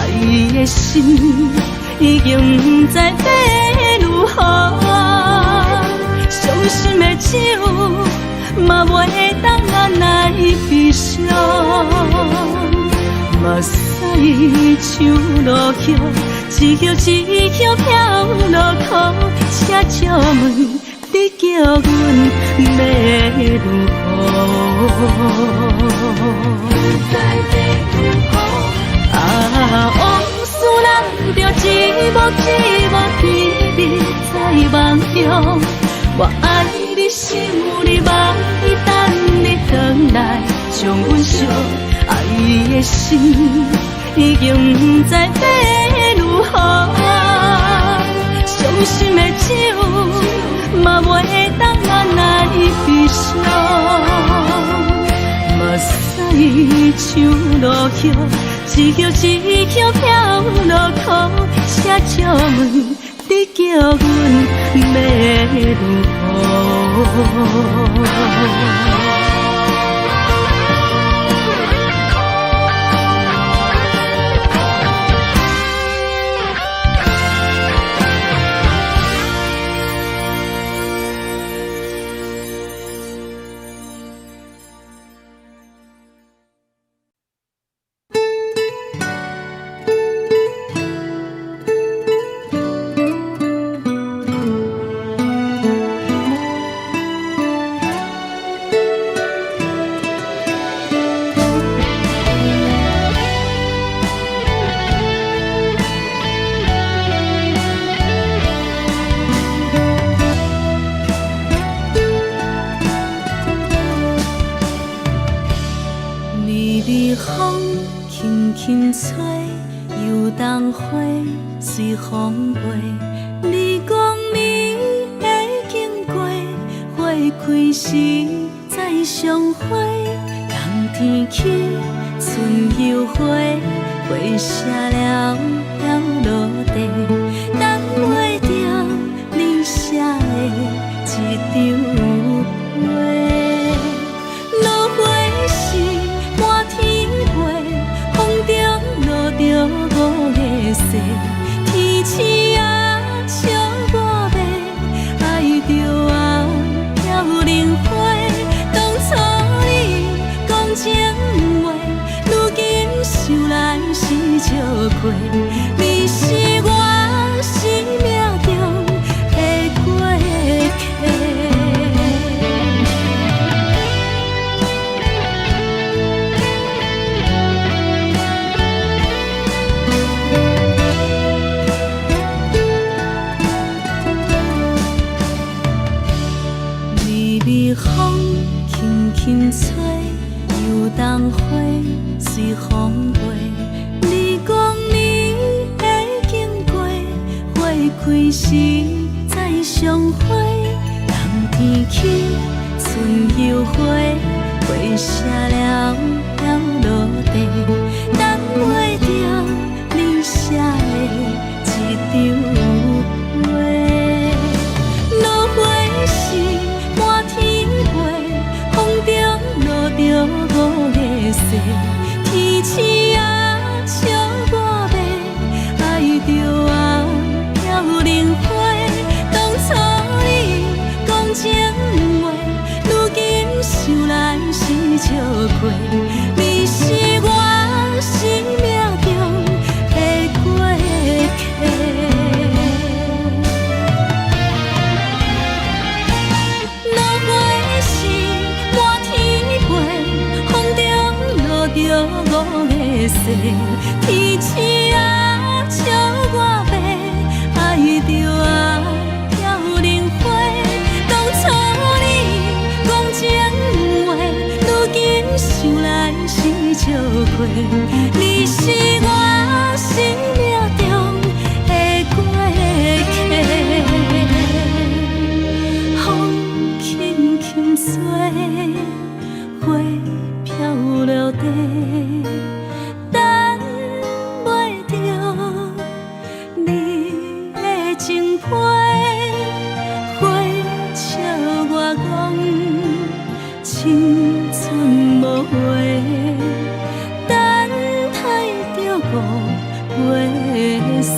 的心已经不知要如何。伤心的手嘛袂当按来悲伤。目屎像落雨，一曲一曲飘落雨，请借问你叫阮要如何？往事咱着一幕一幕甜蜜在梦中。我爱你，想你，望你，等你回来，将阮惜爱的心已经不知要如何。伤心的手嘛袂当按来悲伤。目屎像落雨，一曲一曲飘落雨，请借问你叫阮要如何？随风飞，你讲你会经过，花开时再相会。冬天起，春又花，花谢了要落地，等袂着你写的一张画。落花时满天飞，风中落着五个色。天星啊，笑我迷，爱着啊，飘零花。当初你讲情话，如今想来是笑过。你是我再相会，人天起，春又回，花谢了飘落地，等袂着你写的一张画。落花是满天飞，风中落着五个色，天星啊笑我迷，爱着啊飘零花。当初你讲情话，如今想来是笑亏。你是我生命中的过客。落花是满天飞，风中落着五个色，天星啊笑我迷，爱着啊飘零花。当初你讲情话，如今想来是笑亏。你是我生命中的过客，风轻轻吹，花飘落地，等袂着你的情批。花笑我讲青春无回，等待着五月雪。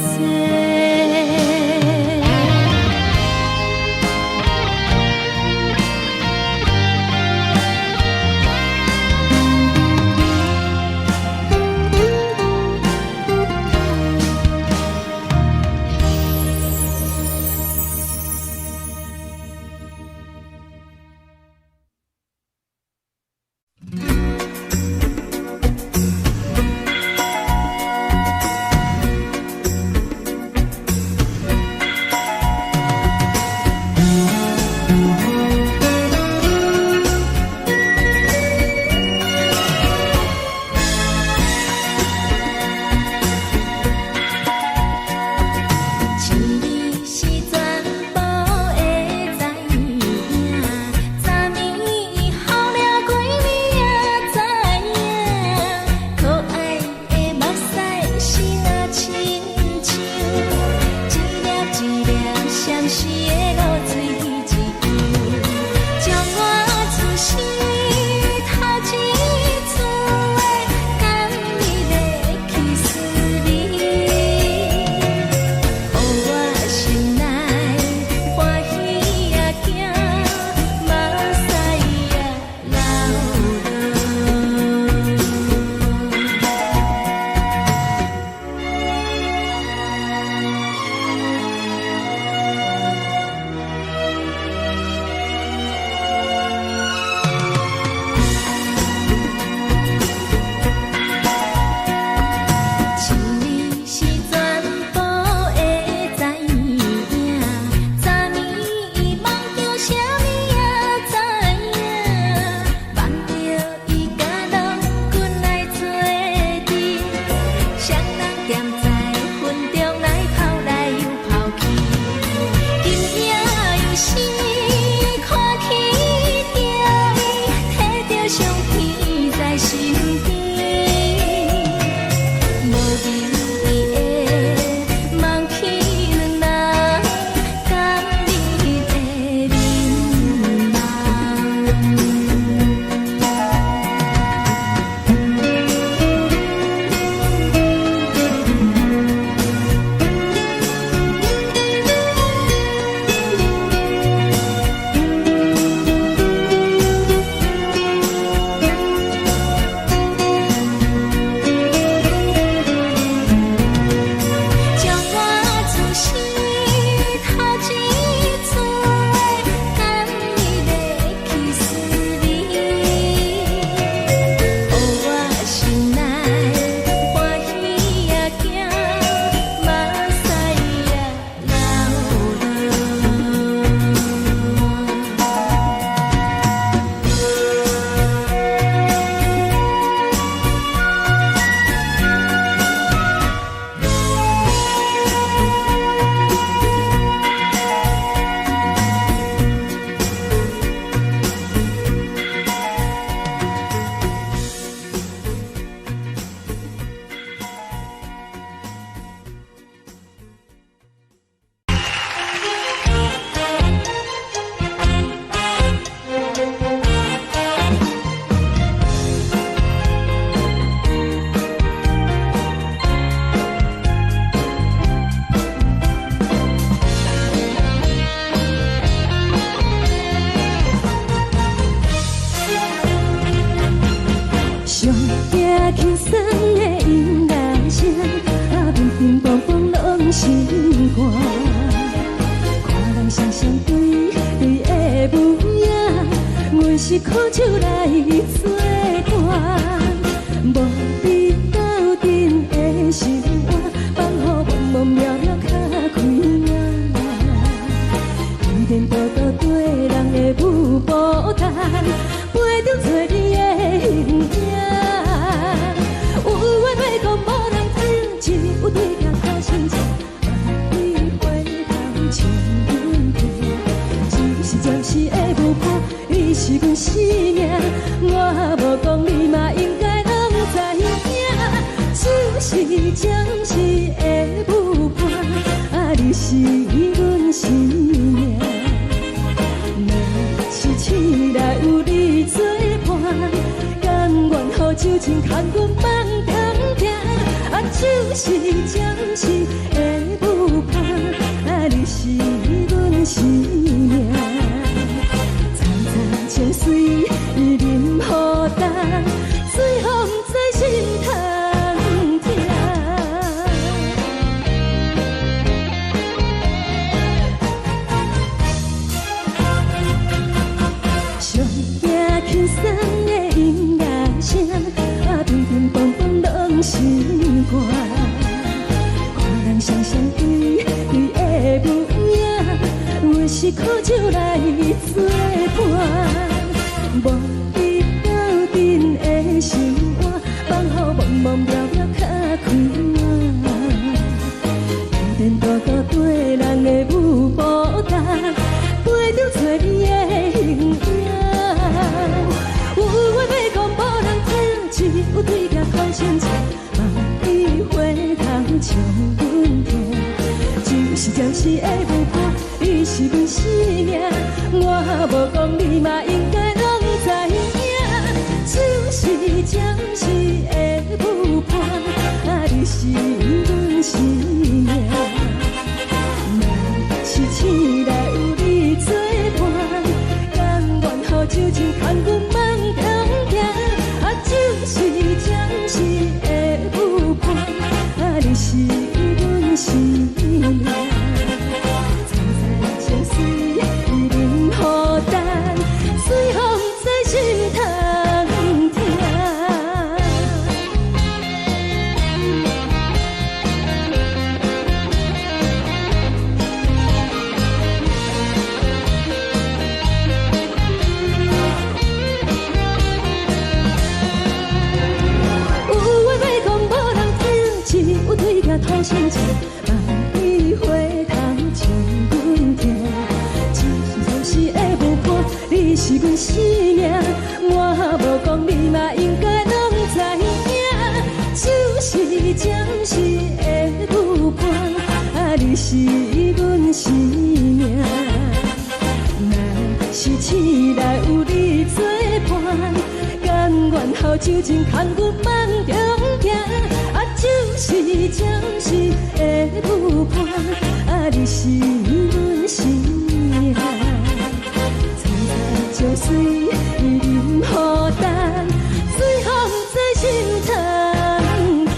双双对对的模样，阮是苦酒来作伴，无你斗阵的心肝，放予茫茫渺渺较开眼。一点多多对人的舞步弹，陪着做你的形影。有话要讲无人听，只有对镜头心情。暂时的舞伴，你是阮生命，我无讲你嘛应该拢知影。就是暂时的舞伴，啊，你是阮生命。若是醒来有你作伴，甘愿予酒精牵阮梦中行。啊，就是暂时的舞伴，啊，你是阮生命。情水已淋雨淡，水风在心头痛。上惊轻松的音乐声，啊，乒乒乓乓拢心肝。看人双双对对的模样，阮是苦酒来作伴。无你斗阵的心肝，放予茫茫渺渺较开眼。一点多多对人的舞步弹，陪着做你的形影。有话要讲无人听，只有对镜看心情。梦里花香将阮听，就是暂时的舞伴，你是阮生命。我无讲你嘛应该。就是暂时的舞伴，啊，你是阮生命。若是醒来有你作伴，甘愿予酒精牵阮梦中行。啊，就是暂时的舞伴，啊，你是阮生命。残残情水已淋雨淡，水风在心头。讨心情，梦里花香将阮听。暂时的舞伴，你是阮生命。我无讲你嘛应该拢知影。就是暂时的舞伴，啊，你是阮生命。若是醒来有你作伴，甘愿予酒精牵阮梦中行。啊，就是暂时的舞伴，啊，你是阮生命。残残情水已淋雨淡，水风在心头痛。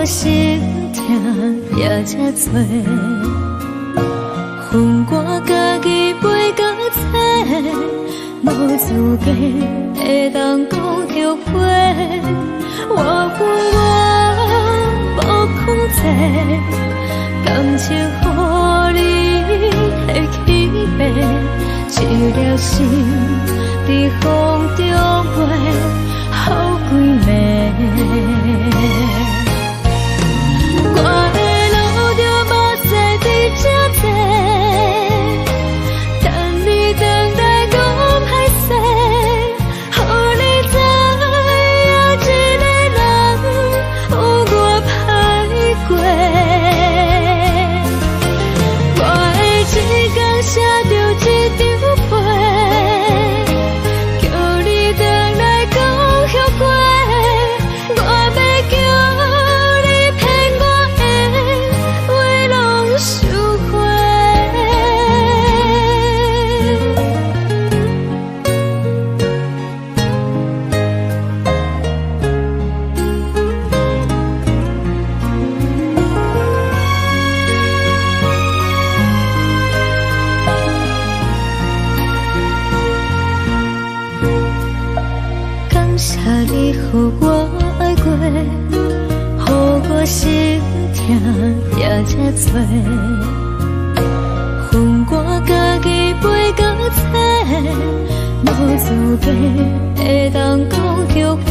心痛也这多，恨我家己袂到切，无资格会当讲后悔。我恨我无控制，感情予你的起飞，一条心在风中飞，好几暝。我的路就无再伫这多，等你等待讲歹势，予你知影一个人有我歹过。我的一天写着一张被，叫你回来讲后悔。我要叫你骗我的话拢收回。感谢你予我爱过，予我心痛也这多，恨我家己袂到切，无资格会当讲后悔。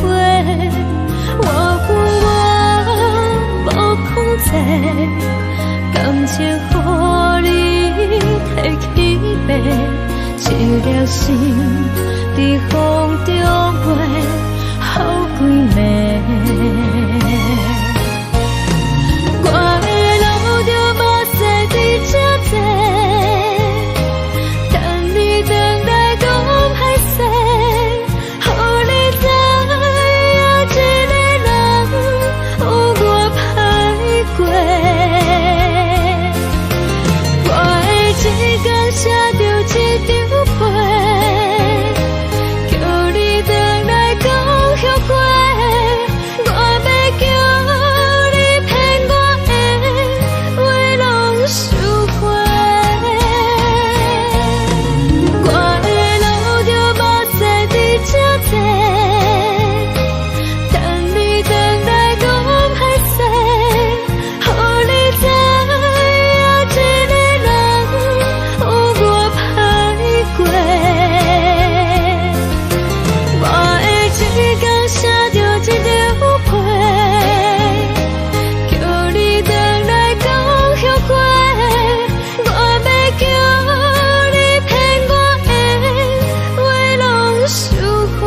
我恨我无控制，感情予你的起飞，一条心在风中飞，好几暝。我的路就无再伫这多，等你等待讲歹势，予你知影一个人有我歹过。我的一天写着一张被，叫你回来讲后悔。我要叫你骗我的话拢收回。我的路就无再伫这多，等你等待讲歹势，予你知影一个人有我歹过。我的一天写着一张被，叫你回来讲后悔。我要叫你骗我的话拢收回。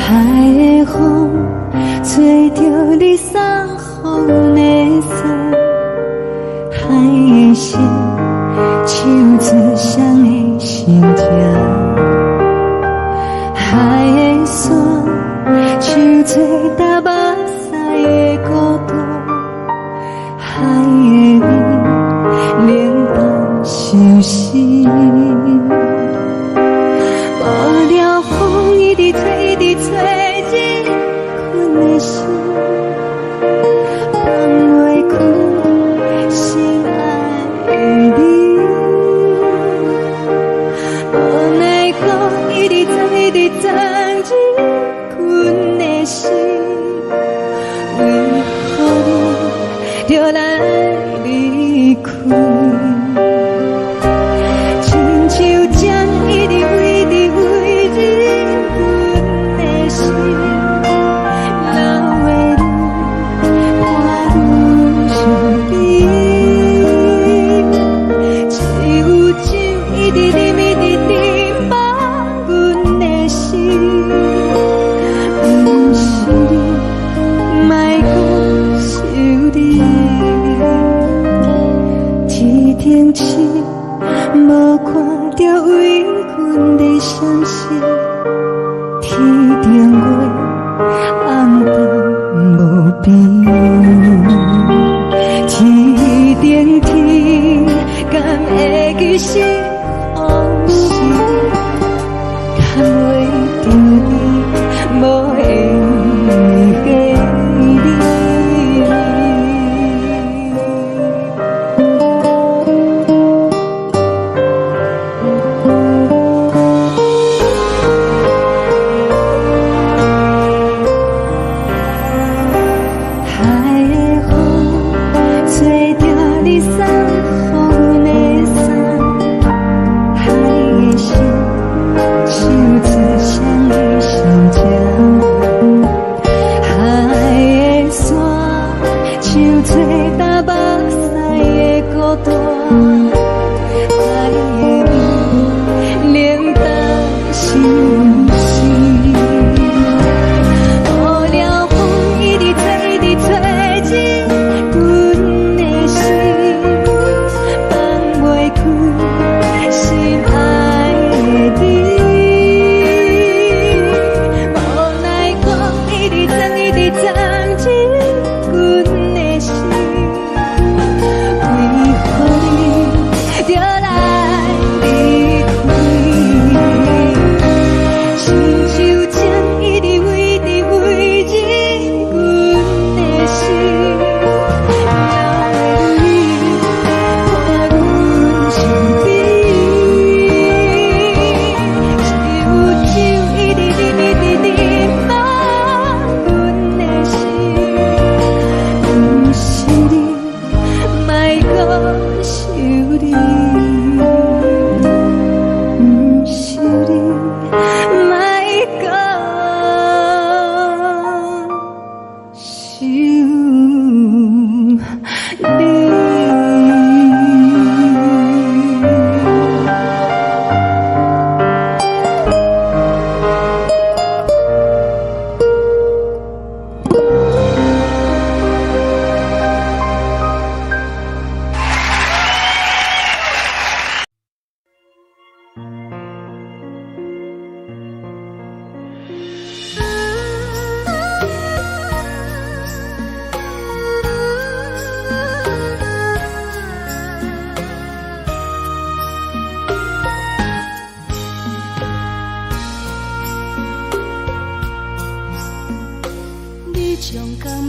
海的风吹着你送风的伞，海的心唱出双的心痛，海的山唱出搭目屎的孤独，海的味冷淡伤心。无聊风一直吹，一直吹，日困的心，放袂开心爱的你。无奈何一直等，一直等，日困的心，为何你就来离开？亲像针一直飞，一直飞，日阮的心，流的泪天星，无看到为阮的闪烁。天顶月，红淡无边。天顶天，敢会记是往事？敢袂着你，无缘给你。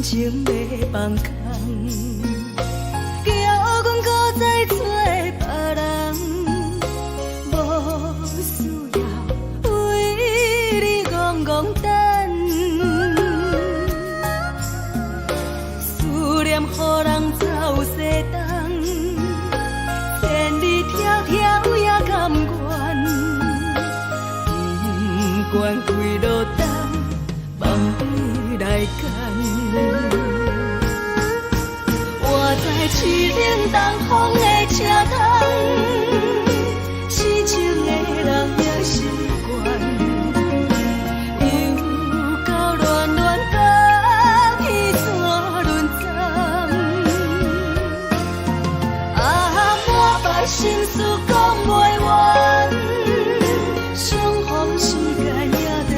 情袂放空，叫阮搁再找别人，无需要为你戆戆等，思念予人走西东，千里迢迢也甘愿，不管几路灯，望你来干。我在市顶东风的车窗，痴情的人也习惯，又到乱乱甲彼山论站，满腹心事讲袂完，相逢时间也在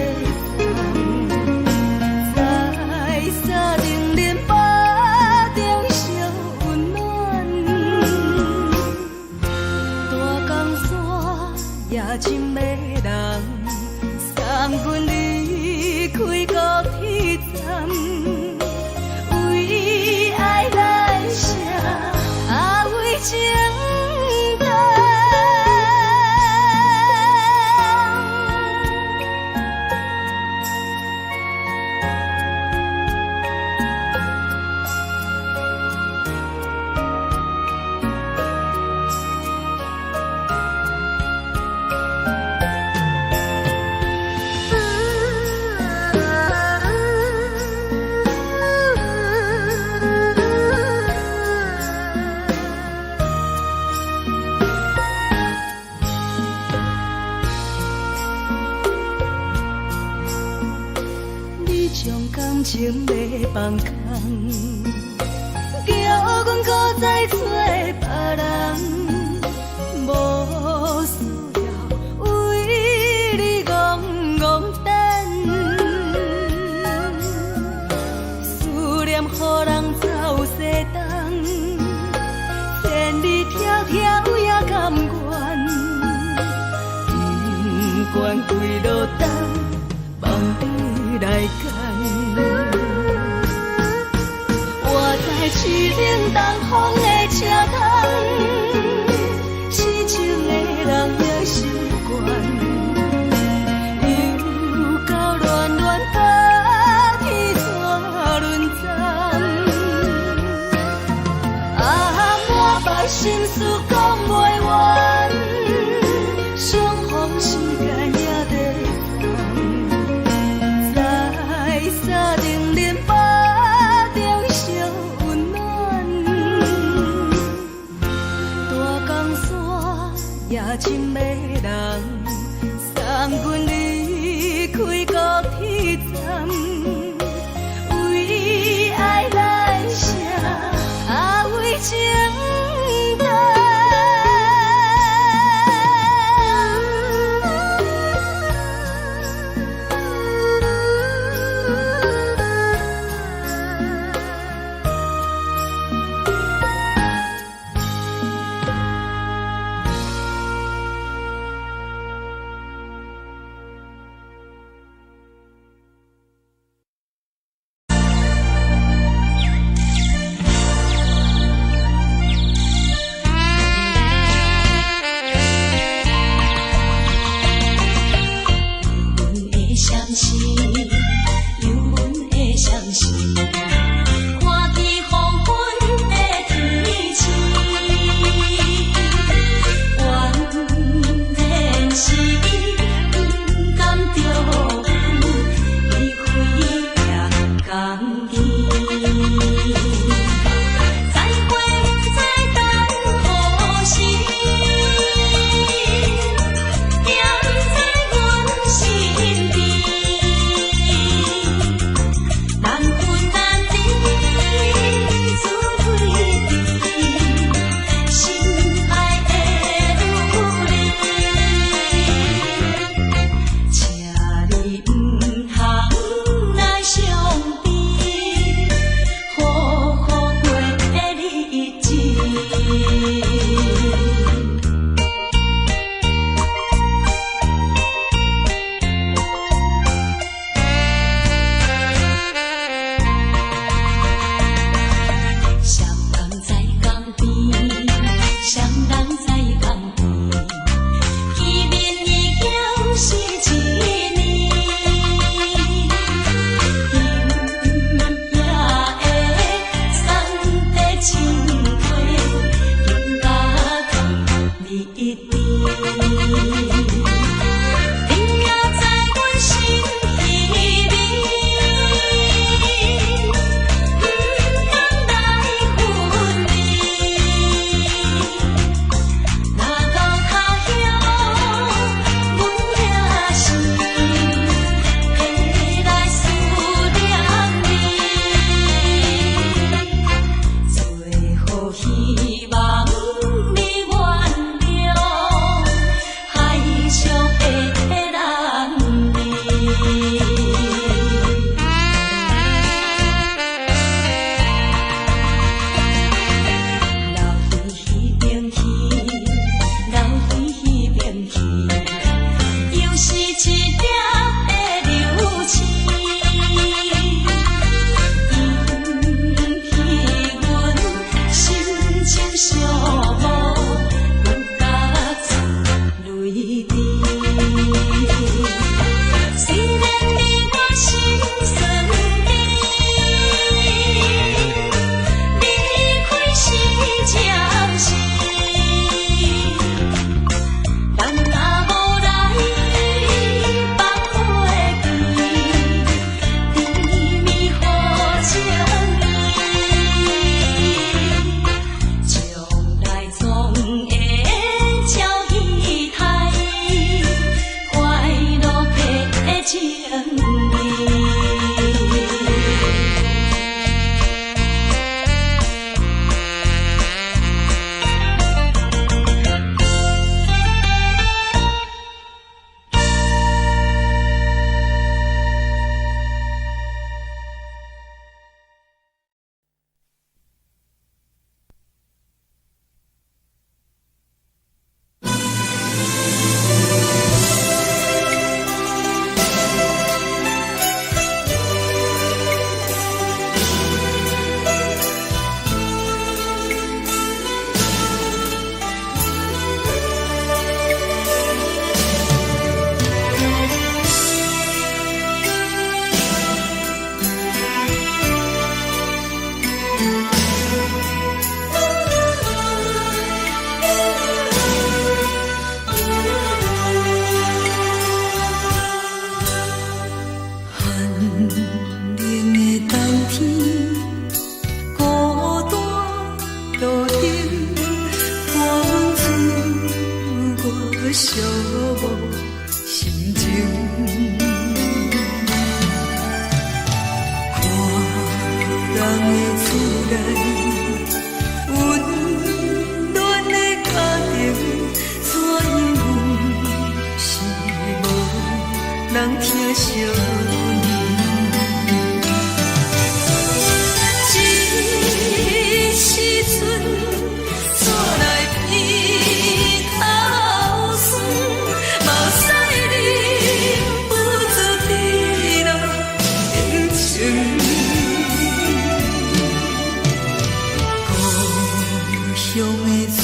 等，在沙丁林巴中相温暖，大江山也真迷人，送阮离开高铁站，为爱来写为情长。将感情袂放空，叫阮搁再找别人。条也甘愿，不管归落等，望你来牵。我在痴冷东风的车窗，痴情的人也习惯。心事讲袂完，相逢时间也在等，在沙定林巴中相温暖。大江山也深的人，送阮离开高铁站，为爱来写，为情。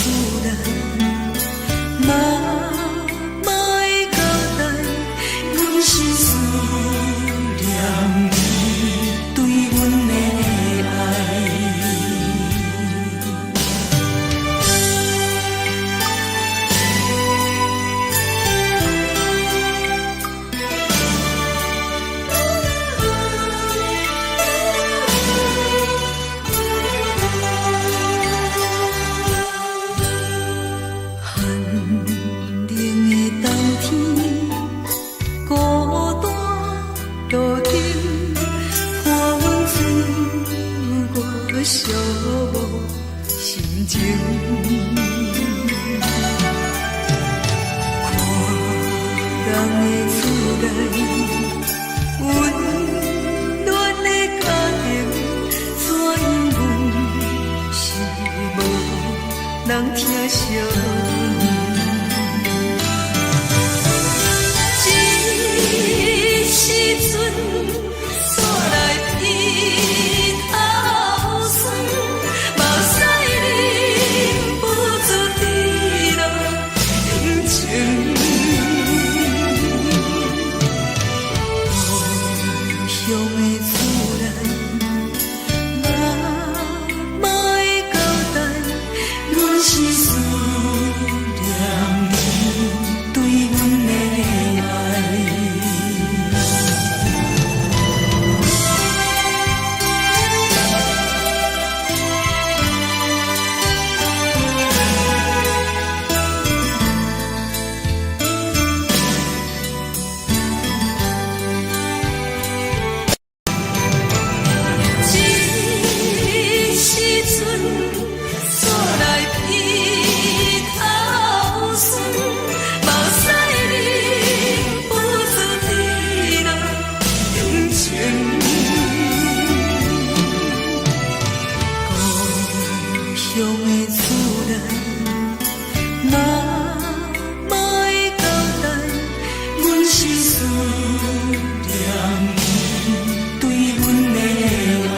自然，嘛会交代，阮是思念你对阮的爱。寂寞心情，看人的厝内温暖的家庭，怎因阮是无人疼惜？这时阵煞来伊头酸，目屎忍不住滴落眼睛。故乡的自然，嘛会交代，阮是思念你对阮的爱。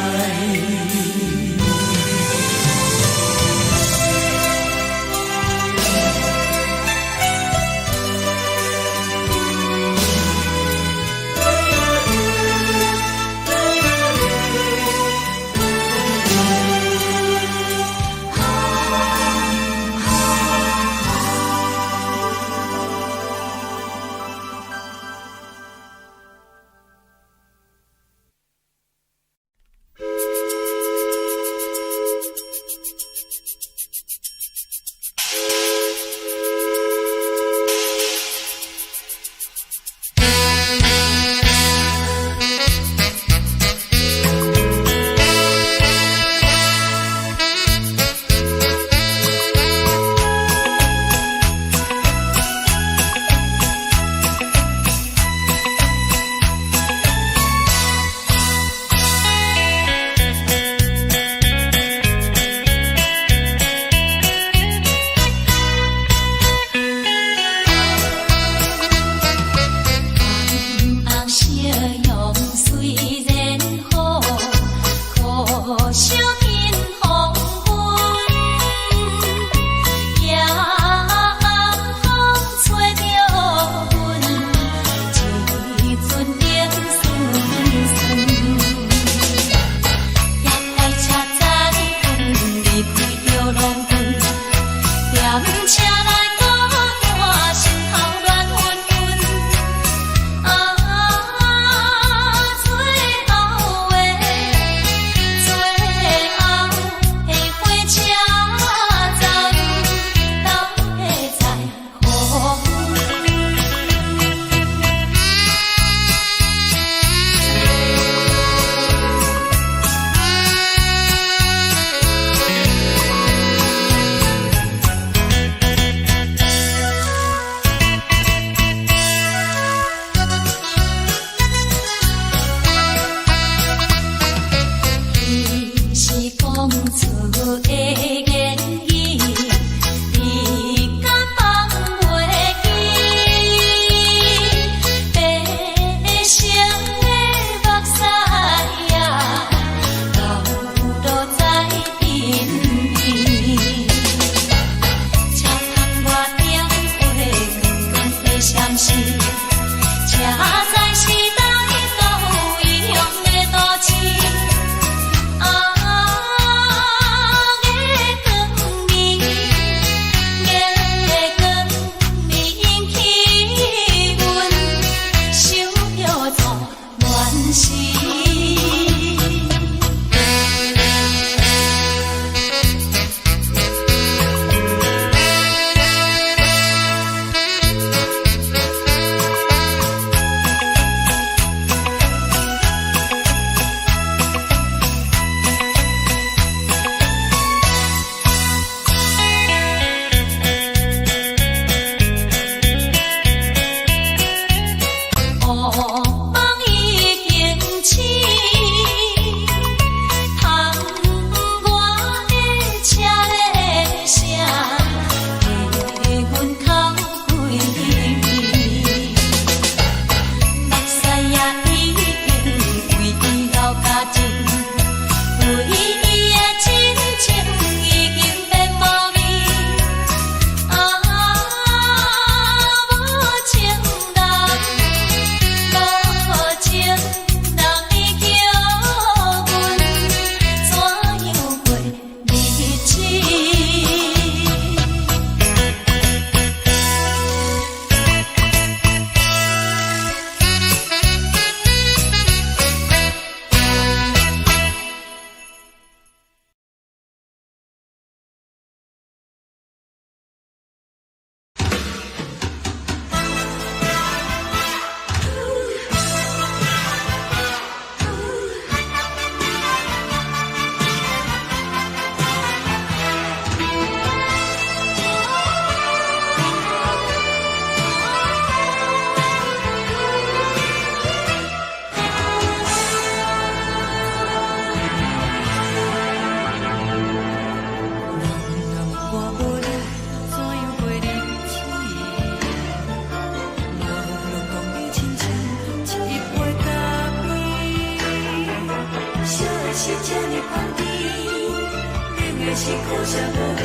可惜无你，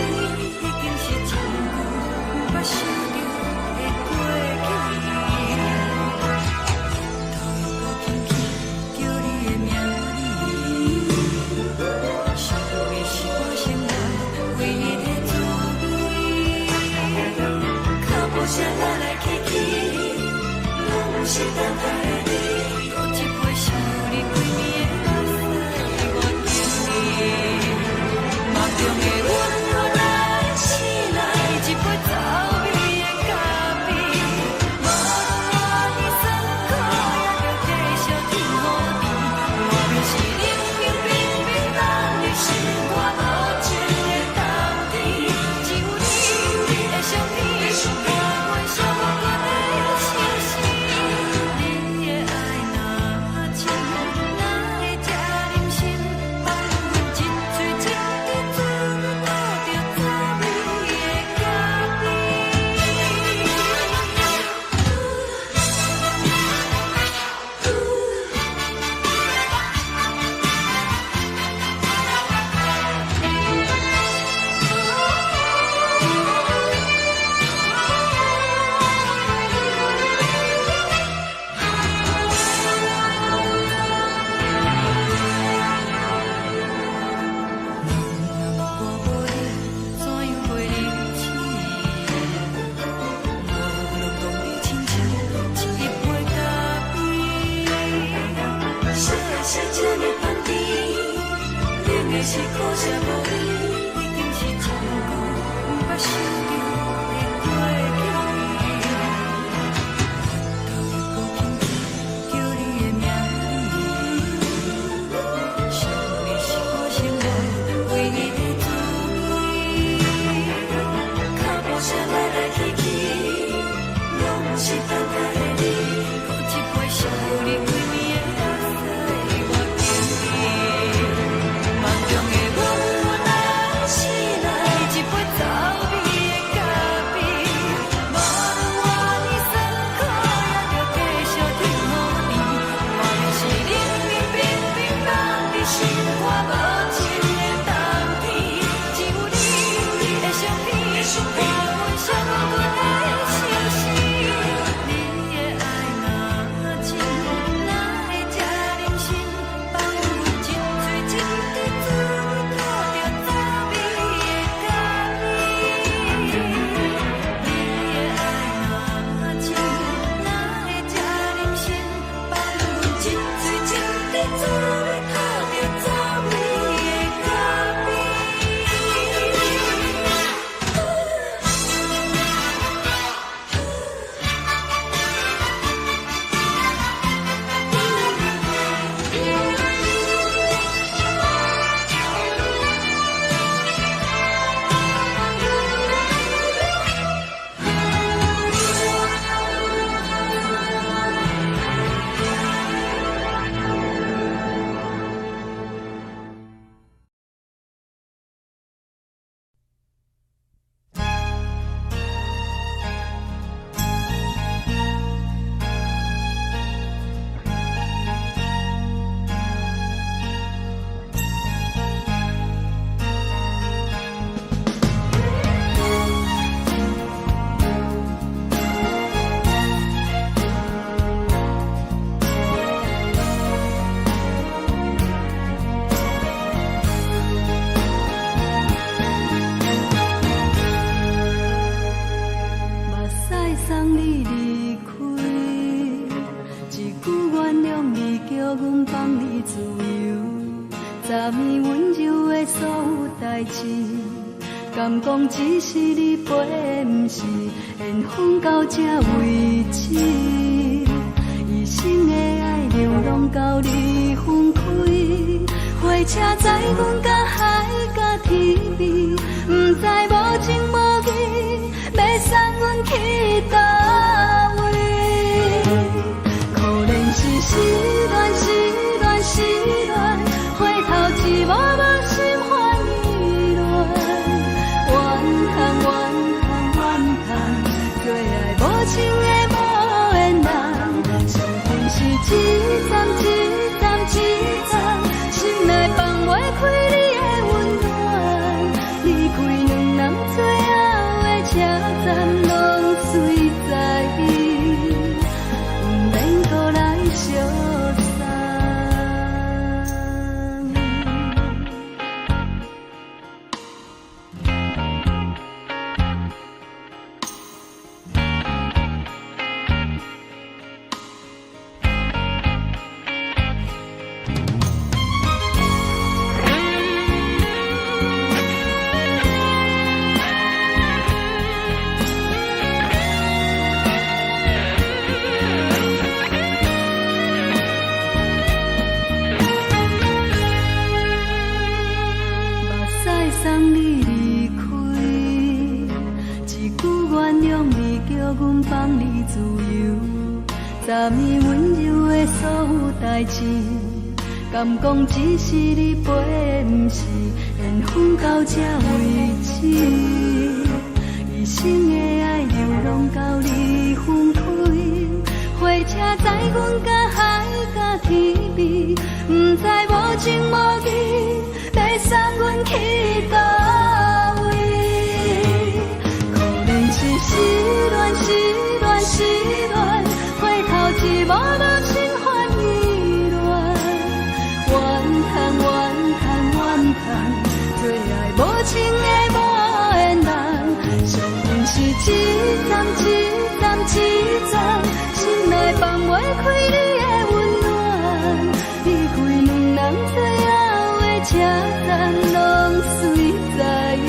已经是真久捌想着的过去。头又搁轻轻叫你的名字，想你是我生活唯一的滋味。脚步声来来去去，拢是等待的你，搁一杯想你几暝的目屎，我敬你。梦中的阮落来醒来，一杯走味的咖啡，无论我的酸苦，也着继续甜予你。外面是冷冰冰冰冷的心，我无情的冬天，只有你的相片，伴阮寂寞过的相思。你的爱若真，哪会这忍心放阮一嘴一滴滋味，倒着滋味的咖啡。是可惜无你，已经是真久捌想着的过去。头又搁轻轻叫你的名字，想你是我生活唯一的滋味。脚步声来来去去，拢是等待的你，搁一杯想你几暝的目屎，我敬你。梦中的阮落来醒来，一杯走味的咖啡，无论我的酸苦，也着继续甜予你。外面是冷冰冰冰冷的心，我无情的冬天，只有你的相片，伴阮寂寞过的相思。你的爱若真，哪会这忍心放阮一嘴一滴滋味，倒着滋味的咖啡。你的爱若真，哪会这忍心放阮一嘴一滴滋味，倒着滋味的咖啡。目屎送你离开，一句原谅你，叫阮放你自由。昨暝温柔的所有代志，敢讲只是你陪，不是缘分到这为止。一生的爱流浪到你分开，火车载阮甲海甲天边，不知无情无义，要送阮去倒位？可怜是失恋，失恋，失恋，回头一幕幕心烦意乱，怨叹，怨叹，怨叹，最爱无情的无缘人，生命是一站一站一站，心内放袂开你的温暖。你站拢随在伊，不免搁来相送。送你离开，一句原谅你，叫阮放你自由。昨暝温柔的所有代志，敢讲只是你陪，不是缘分到这为止。一生的爱流浪到你分开，火车载阮甲海甲天边，不知无情无义。要送阮去叨位？可能是失恋，失恋，失恋，回头一幕幕心烦意乱，怨叹，怨叹，怨叹，最爱无情的无缘人。上恨是一站一站一站，心内放袂开你的温暖，离开两人最后的车站拢随在伊，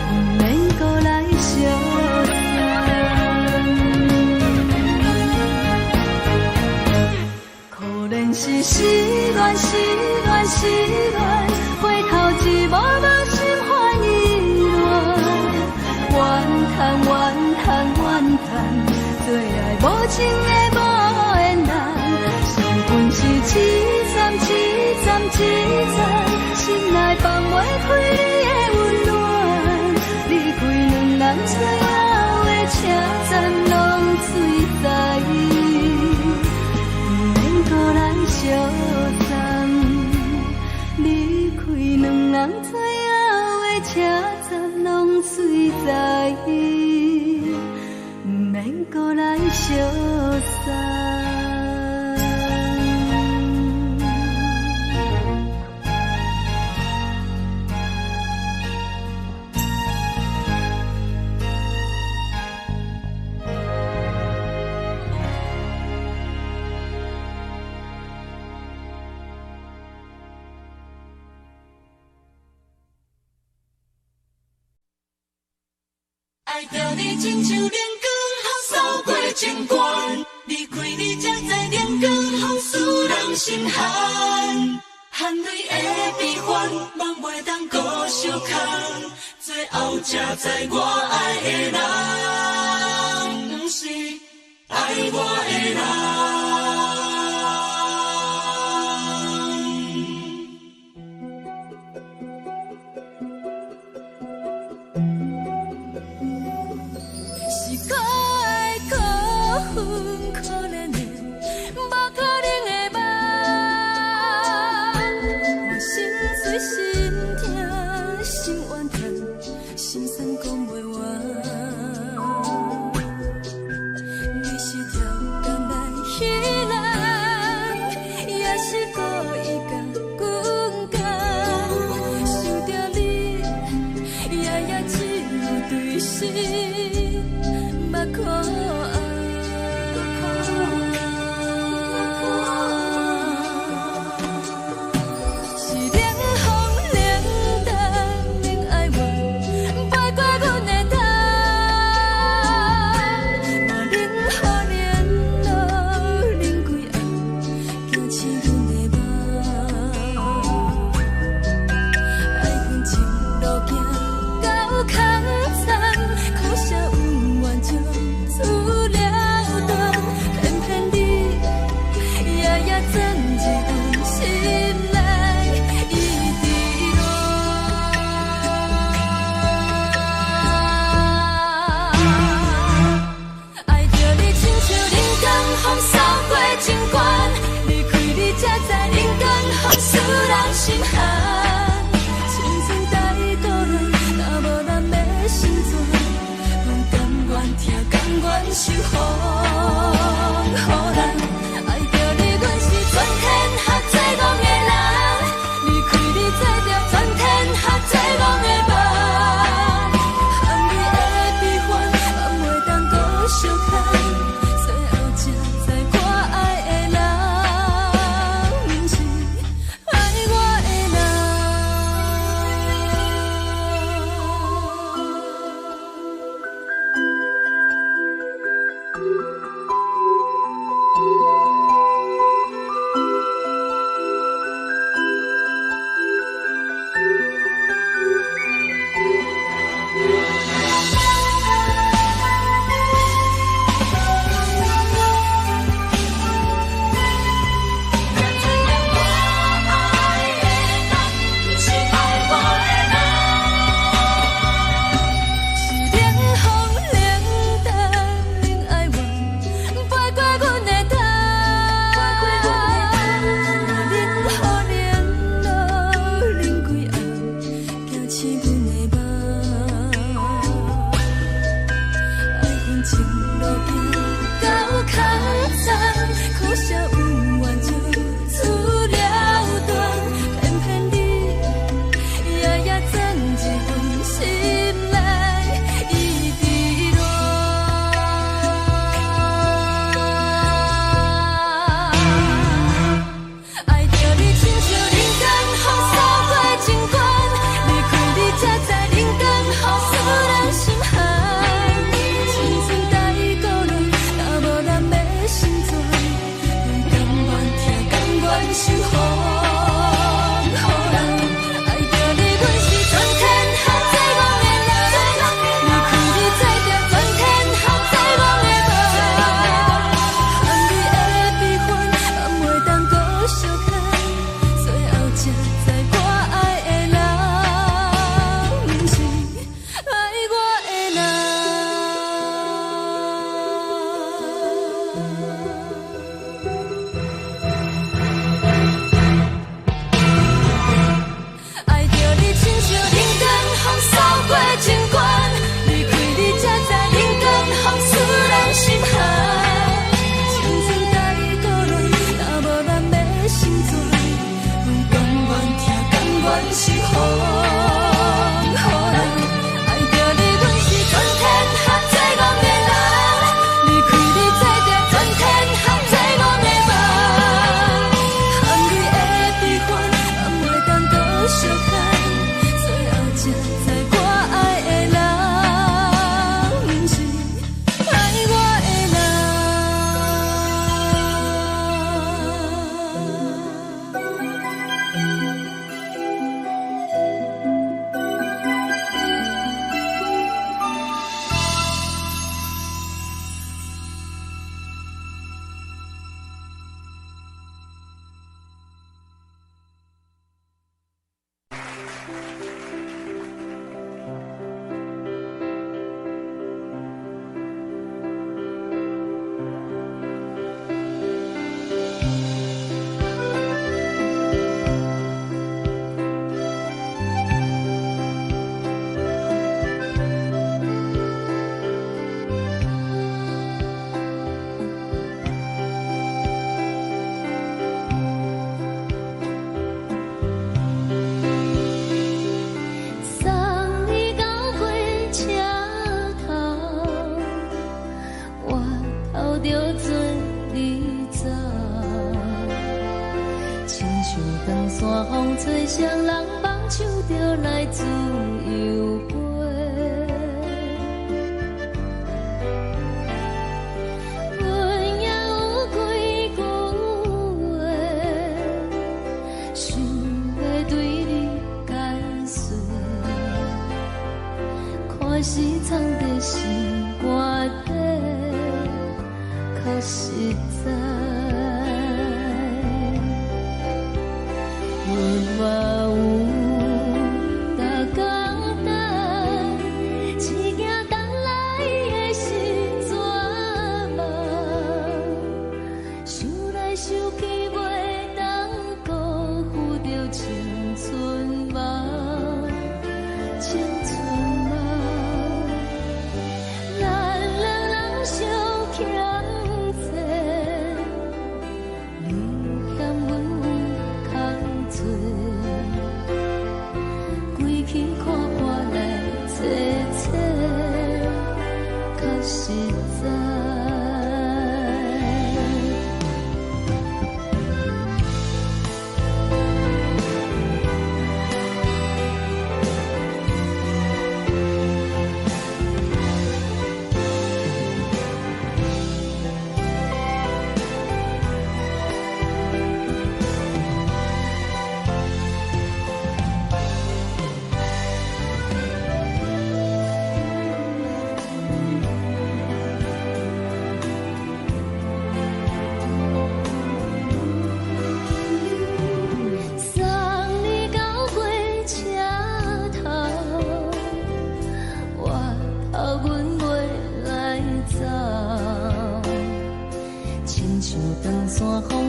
不免搁来相送。可能是失恋，失恋，失恋，回头一幕幕心烦意乱，怨叹，怨叹，怨叹，最爱无情的无缘人。上恨是一站一站一站，心内放袂开你的温暖，离开两人最后的车站拢随在伊，不免搁来相送。离开两人最后的车站拢随在伊，不免搁来相送。爱着你亲像连光雨扫过情关，离开你才知连光雨使人心寒。含泪的悲欢，望袂当搁相牵，最后才知我爱的人，不是爱我的人。到空残，苦涩温婉将。情路行到较早，可惜有缘就出了断，偏偏你夜夜钻一份心内一直乱。爱着你亲像人间风扫过情关，离开你才知人间好使人心寒。青春待过落，若无咱的心酸，甘愿听，甘愿受风雨人。爱着你，阮是全天下最戆的人，离开你才知全天下最戆的梦。含你的悲欢，敢袂当搁相牵，最后才知我爱的人，不是爱我的人。爱着你亲像人间风扫过情关，离开你才知人间风使人心寒。青春待过落，若无咱的心酸，甘愿听，甘愿受风雨人。爱着你，阮是全天下最戆的人，离开你才知全天下最戆的梦。含你的悲欢，敢袂当搁相牵，最后才知我爱的人，不是爱我的人。送你到火车头，我头着准你走，亲像长山风吹双人放手着来自由飞。阮也有几句话，想要对你解释，看是藏在心肝底，较实在。阮嘛有大简单，一件等来的心绝望，想来想去袂当辜负着青春梦，青春梦。咱两人相欠债，你欠阮空罪，归去看看来坐坐，较实在。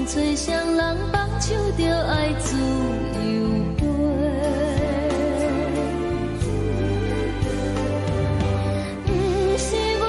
吹双人放手着爱自由飞，不是阮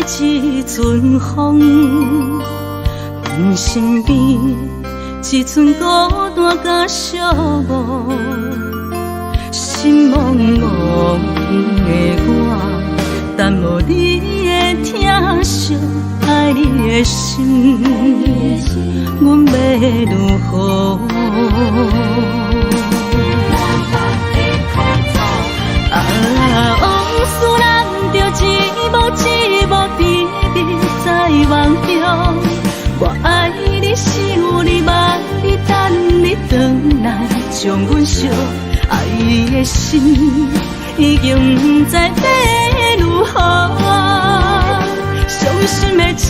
一阵风，阮身边一阵孤单甲寂寞，心茫茫的我，等无你的疼惜，爱你的心，阮要如何？往事人着一幕一幕甜蜜在梦中。我爱你是有你梦，你等你回来将阮惜。爱的心已经不知要如何，伤心的手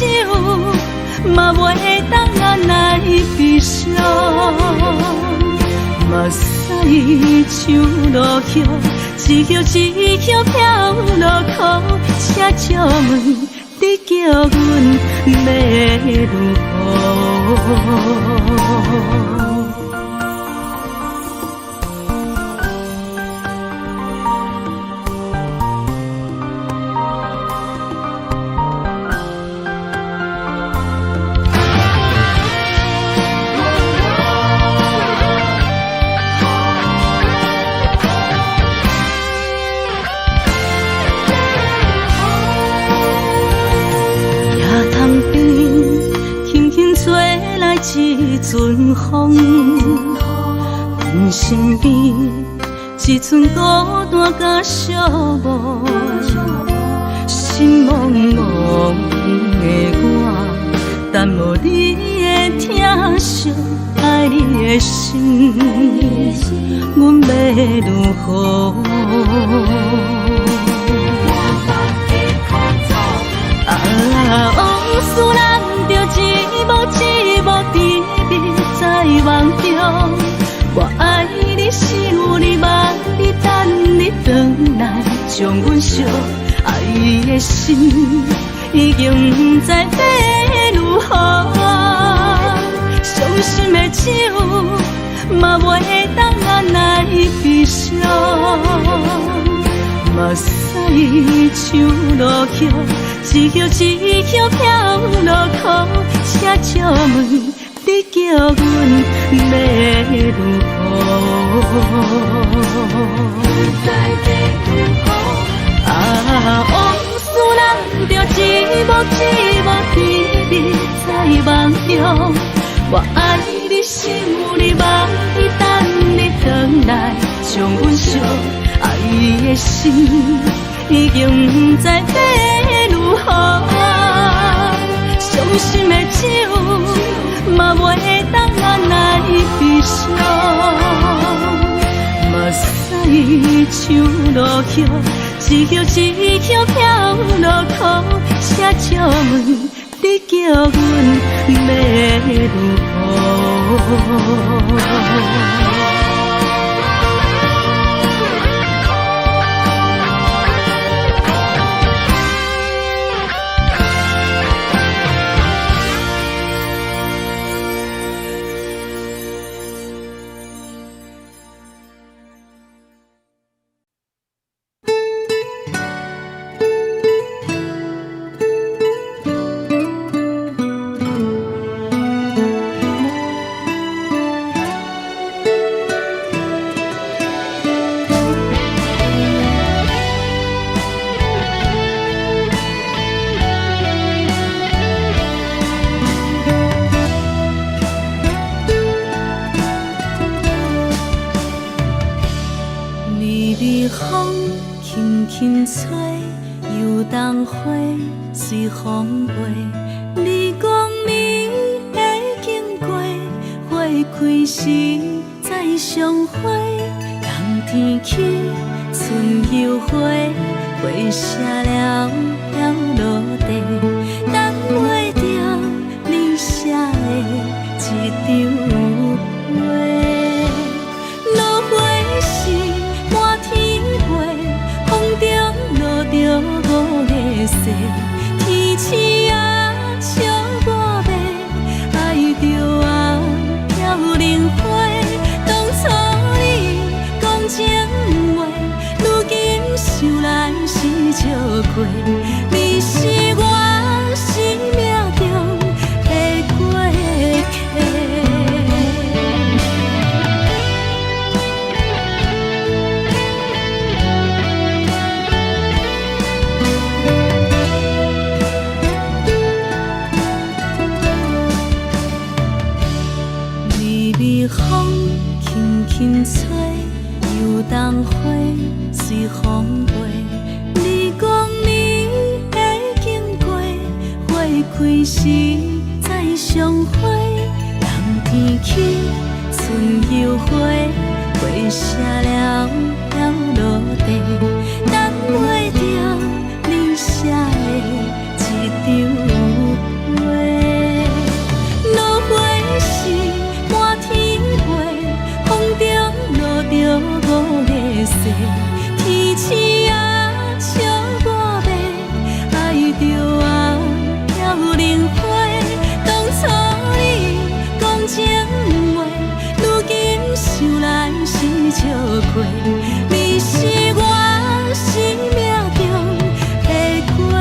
嘛袂当按来悲伤。目屎像落叶，一叶一叶飘落雨，请借问你叫阮要如何？一阵风，阮身边一阵孤单甲寂寞，心茫茫的我，等无你的疼惜，爱你的心，阮要如何？往事人着一幕一幕甜蜜在梦中。我爱你是有你梦，你等你回来将阮惜。爱的心已经不知要如何，伤心的手嘛袂当按来悲伤。目屎像落叶，一叶一叶飘落雨，请借问你叫阮要如何？往事人着一幕一幕甜蜜在梦中。我爱你是有你梦，你等你回来将阮惜。爱的心已经不知要如何，伤心的手嘛袂当按来悲伤。目屎像落叶，一叶一叶飘落雨，请借问你叫阮要如何？风轻轻吹，游动花随风飞。你讲你会经过，花开时再相会。冬天起，春又花，花谢了要落地，等袂着你写的一张画。落花时满天飞，风中落着五个色，天星啊笑我迷，爱着红飘零花。当初你讲情话，如今想来是笑亏，你是我。又当花随风飞。你讲你会经过，花开时再相会。人天起，春又花，花谢了落地，等袂着你写的一张话。落花时满天飞，风中落着五个色。天星啊，笑我迷，爱着啊飘零花。当初你讲情话，如今想来是笑亏。你是我生命中的过客。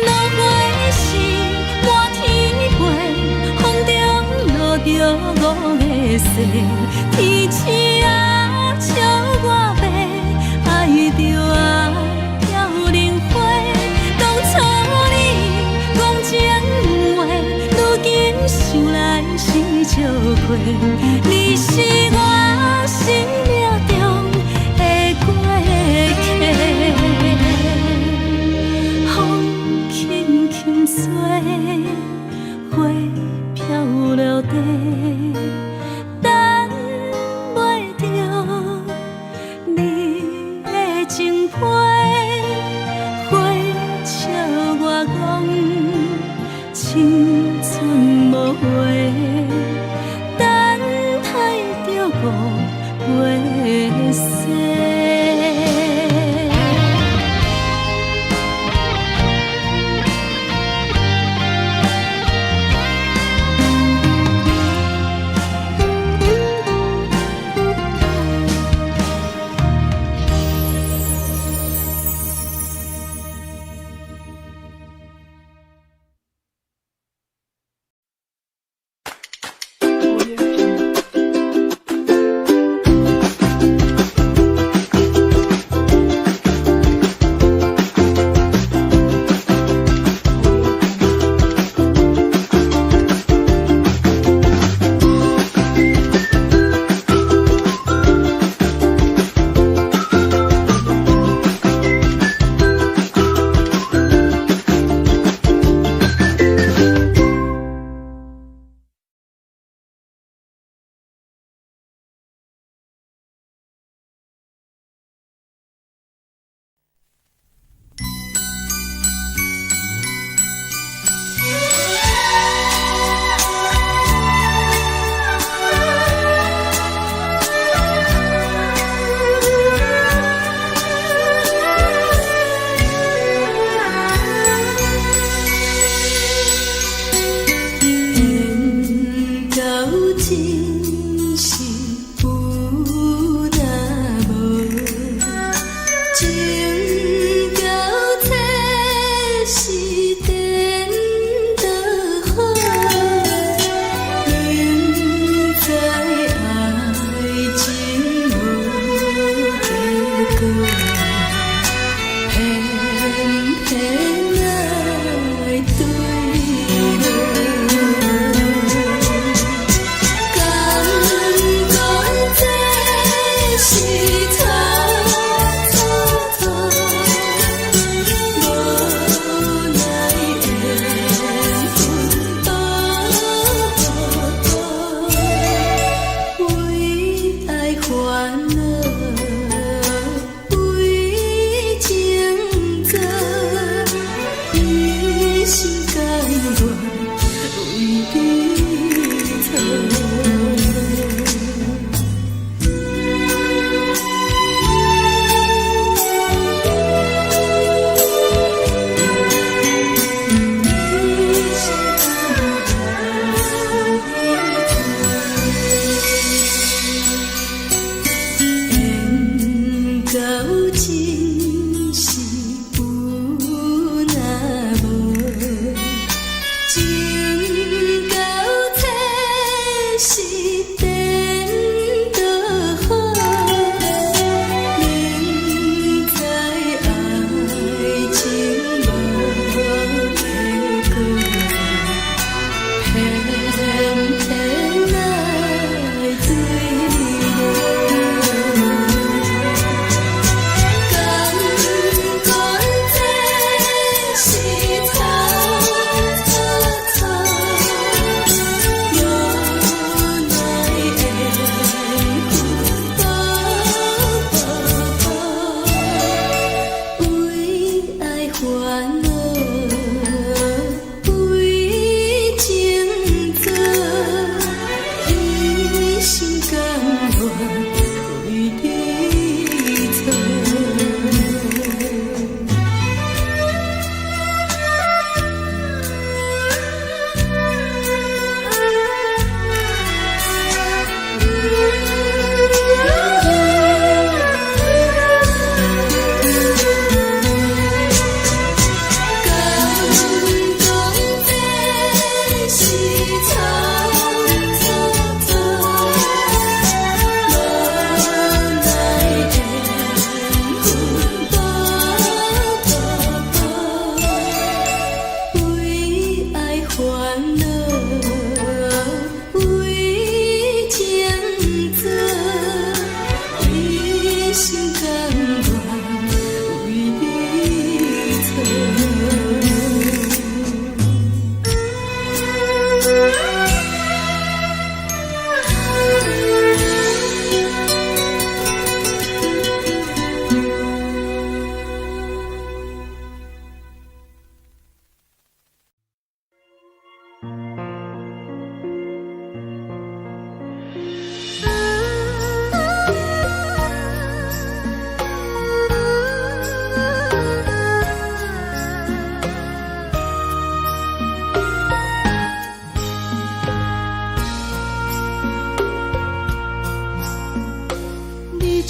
落花时满天飞，风中落着五个色。天星啊，笑我迷，爱着啊飘零花。当初你讲情话，如今想来是笑亏。你是我生命中的过客。风轻轻吹，花飘落地，等袂着你的情批。花笑我讲青春无话，等待着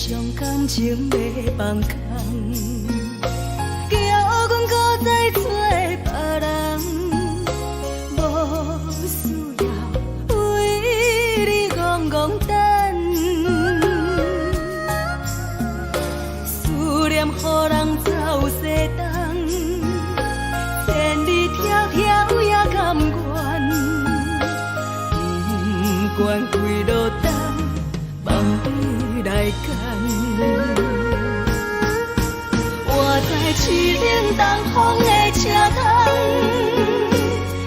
将感情要放空，叫阮搁再找别人，无需要为你戆戆等，思念予人走西东，千里迢迢也甘愿，不管几路灯，梦你来赶。我在市顶东风的车窗，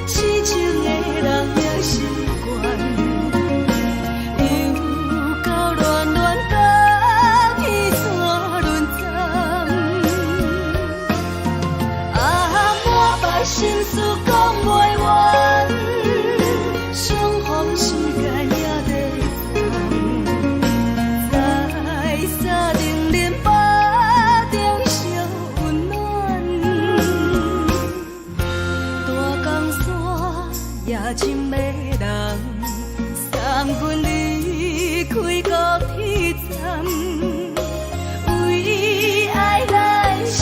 痴情的人也习惯，又到乱乱甲彼山论站。满腹心事讲袂完，相逢时间也在等，在沙定林巴中烧温暖，大江山也真迷人，送阮离开高铁站，为爱来写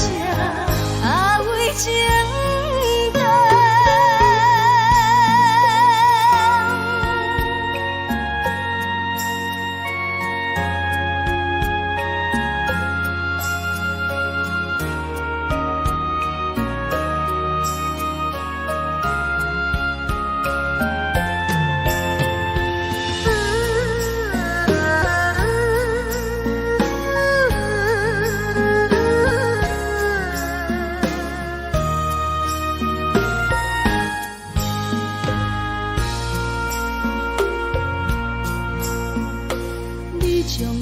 为情。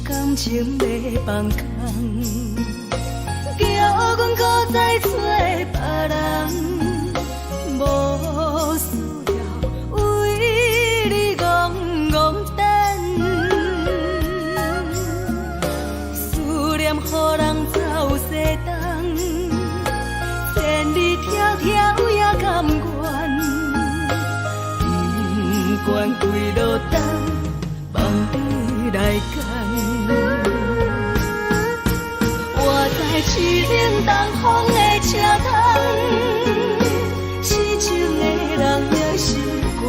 感情要放空，叫阮搁再找别人，无需要为你戆戆等，思念予人走西东，千里迢迢也甘愿，不管几路灯，梦你来赶。我在市顶东风的车窗，痴情的人也习惯，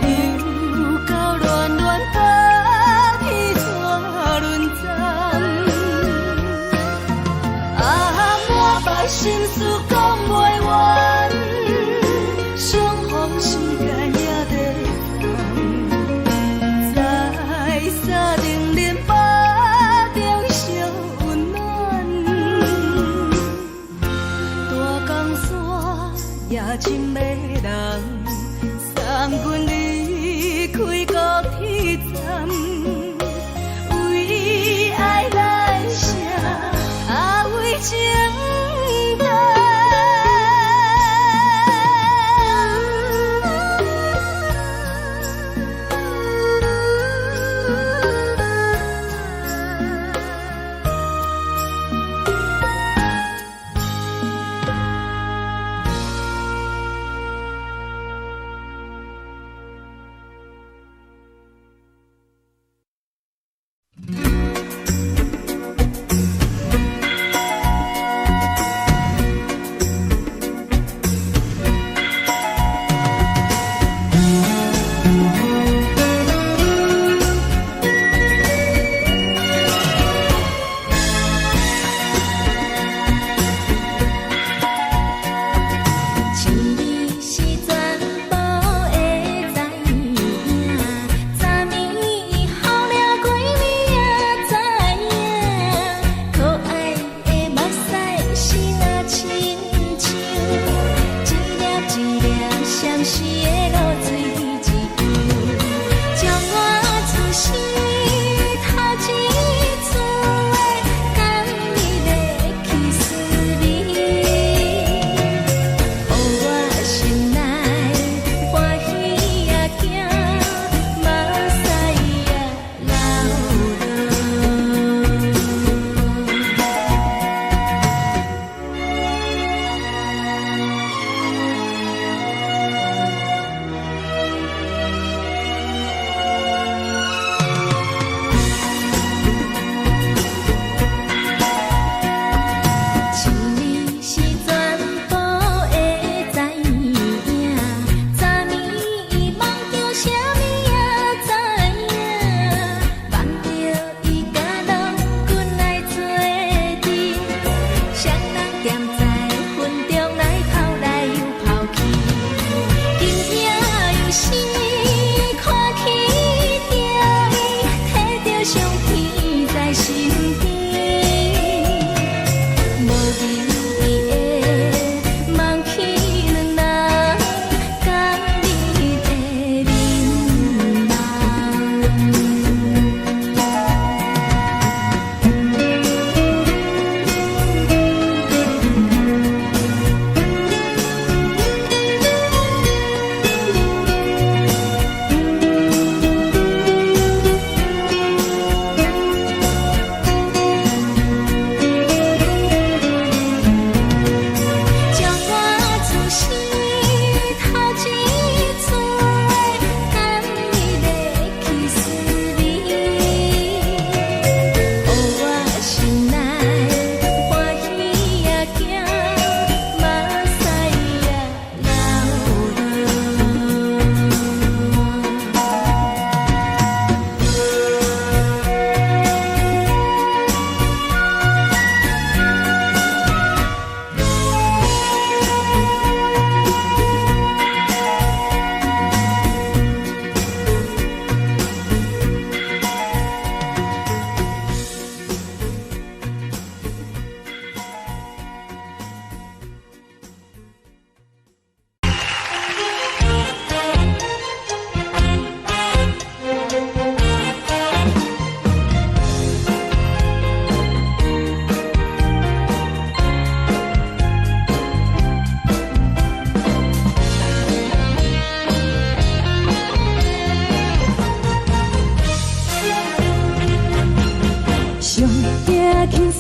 又到乱乱甲彼山论站。满腹心事讲袂完，相逢时间也在等，在沙定林巴中烧温暖，大江山也真迷人，送阮离开高铁站，为爱来写为情等。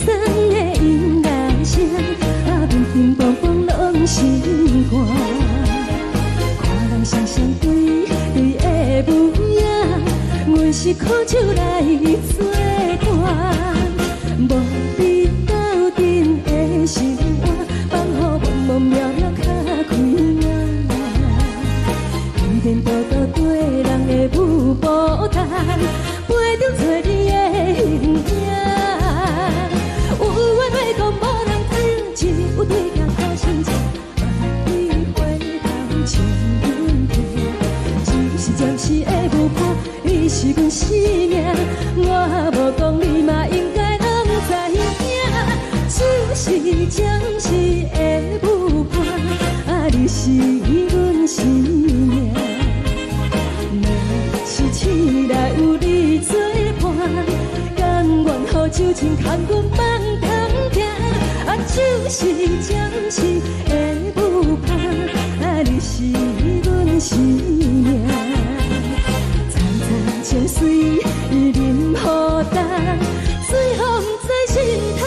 酸的音乐声，乒乒乓乓拢心肝。看人双双对对的舞影，阮是苦酒来作伴。无你斗阵的心肝，放予茫茫渺渺较开眼。颠颠倒倒对人的舞步弹，陪着做你的形影。有话要讲无人知，只有对镜头心情，万里回头将阮听。就是暂时的舞伴，你是阮生命，我无讲你嘛应该拢知影。就是暂时的舞伴，你是阮生命。痴来有你作伴，甘愿予酒精牵阮放通行。就是暂时的舞伴，你是阮生命。层层情水任何担，水风在心头。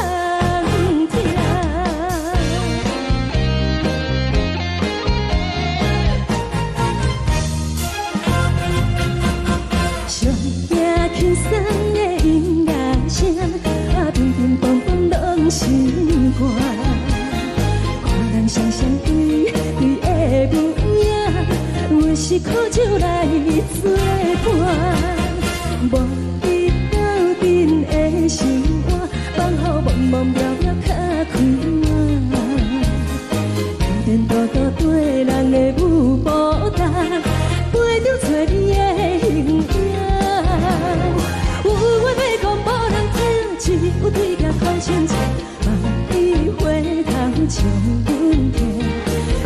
轻松的音乐声，乒乒乓乓拢心肝。看人双双对对的舞影，阮是苦酒来作伴。无你斗阵的心肝，放予茫茫渺渺较开眼。颠颠倒倒对人的舞步弹，陪着做你的形影。有话要讲无人知，只有对镜头心情，万里回头将阮听。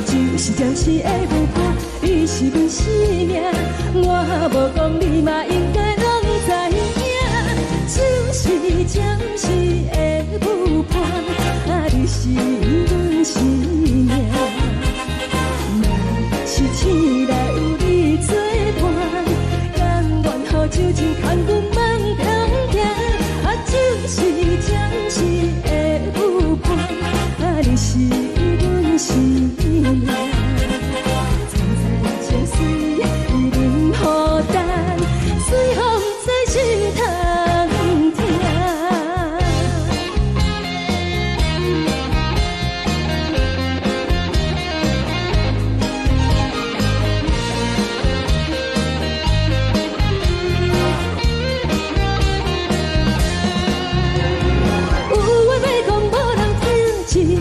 就是暂时的舞伴，你是阮生命，我无讲你嘛应该拢知影。就是暂时的舞伴，你是阮生命。若是醒来有你作伴，甘愿予酒精牵阮放通行。就是暂时的舞伴，你是阮生命。层层情水任何担，随风在心头听。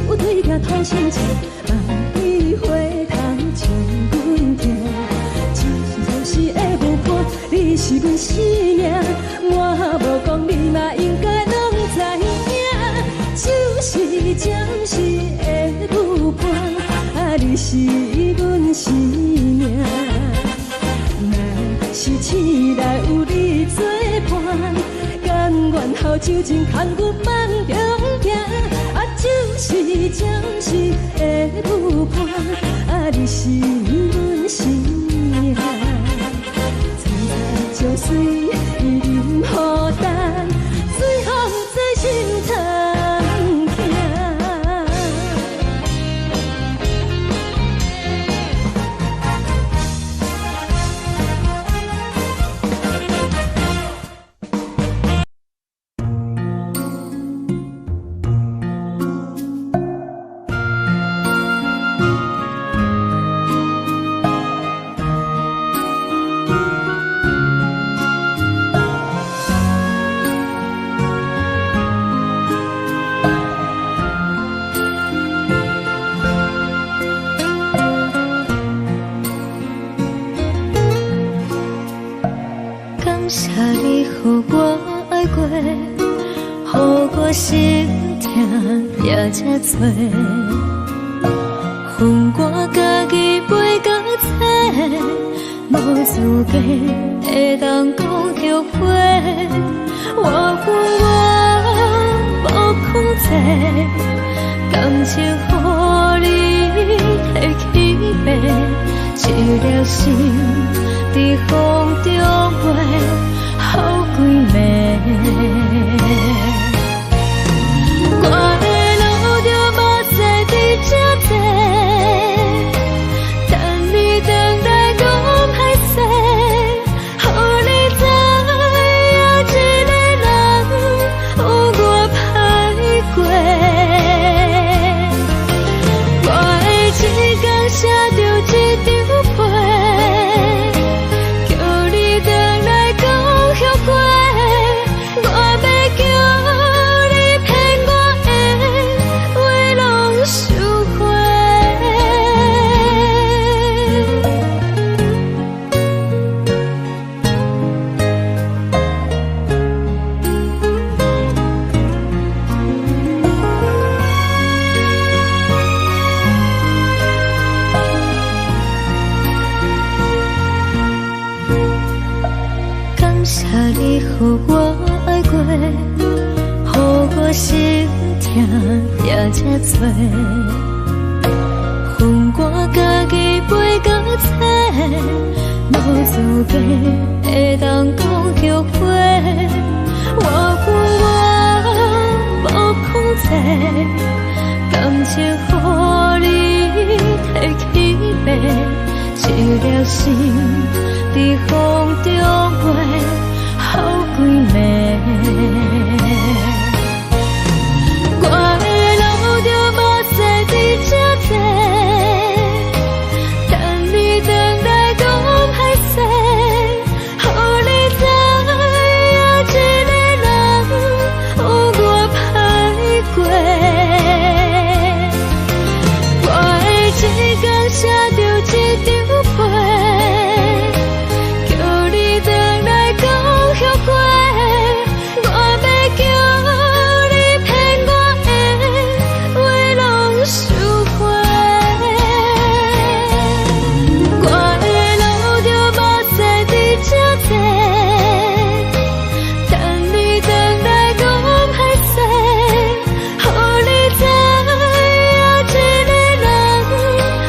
有对镜头心情，万里回头将阮听。就是暂时的舞伴，你是阮生命，我无讲你嘛应该拢知影。就是暂时的舞伴，你是阮生命。若是醒来有你作伴，甘愿予酒精牵阮放中行。就是暂时的舞伴，你是阮生命。层层情水任何担，随风在心头听。谢你予我爱过，予我心痛也这多，分我家己袂到切，无资格会当讲后悔。我无控制，感情予你提起飞，一粒心在风中飞。好几暝，你予我爱过，予我心痛也这多，恨我家己飞到这，无资格会当讲后悔。我恨我无控制，感情予你摕去卖，一粒心在风中飞，好几暝。我的路就无西伫这地，等你回来讲歹势，予你知影一个人有我歹过。我的一天写着一张被，叫你回来讲后悔。我要叫你骗我的话拢收回。我的路就无西伫这地，等你回来讲歹势，予你知影一个人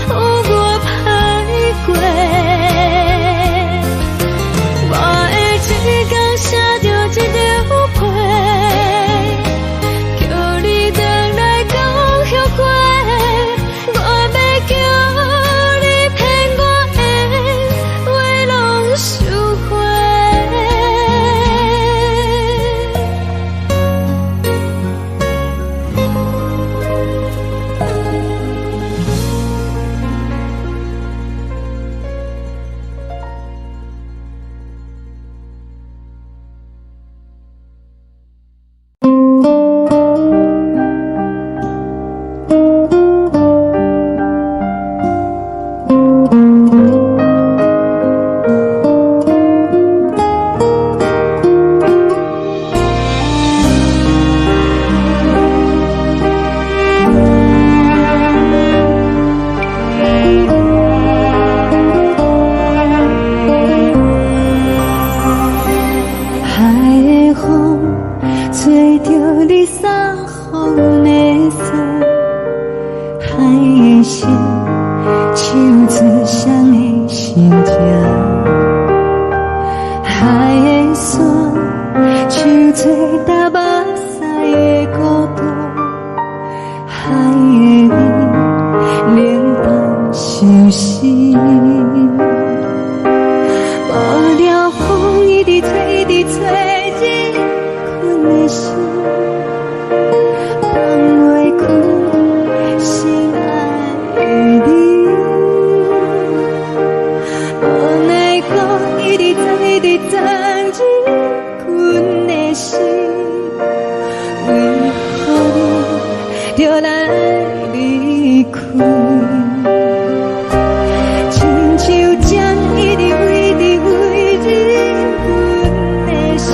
有我歹过。我的一天写着一张被，叫你回来讲后悔。我要叫你骗我的话拢收回。海的风吹着你撒风的伞，海的心手指双的心痛，海的山手吹打目屎的孤独，海的你冷淡伤心。无聊风一直吹，一直吹，日困的心，放袂开心爱的你。无奈何一直等，一直等，日困的心，为何你就来离开？亲像针一直为日困的心。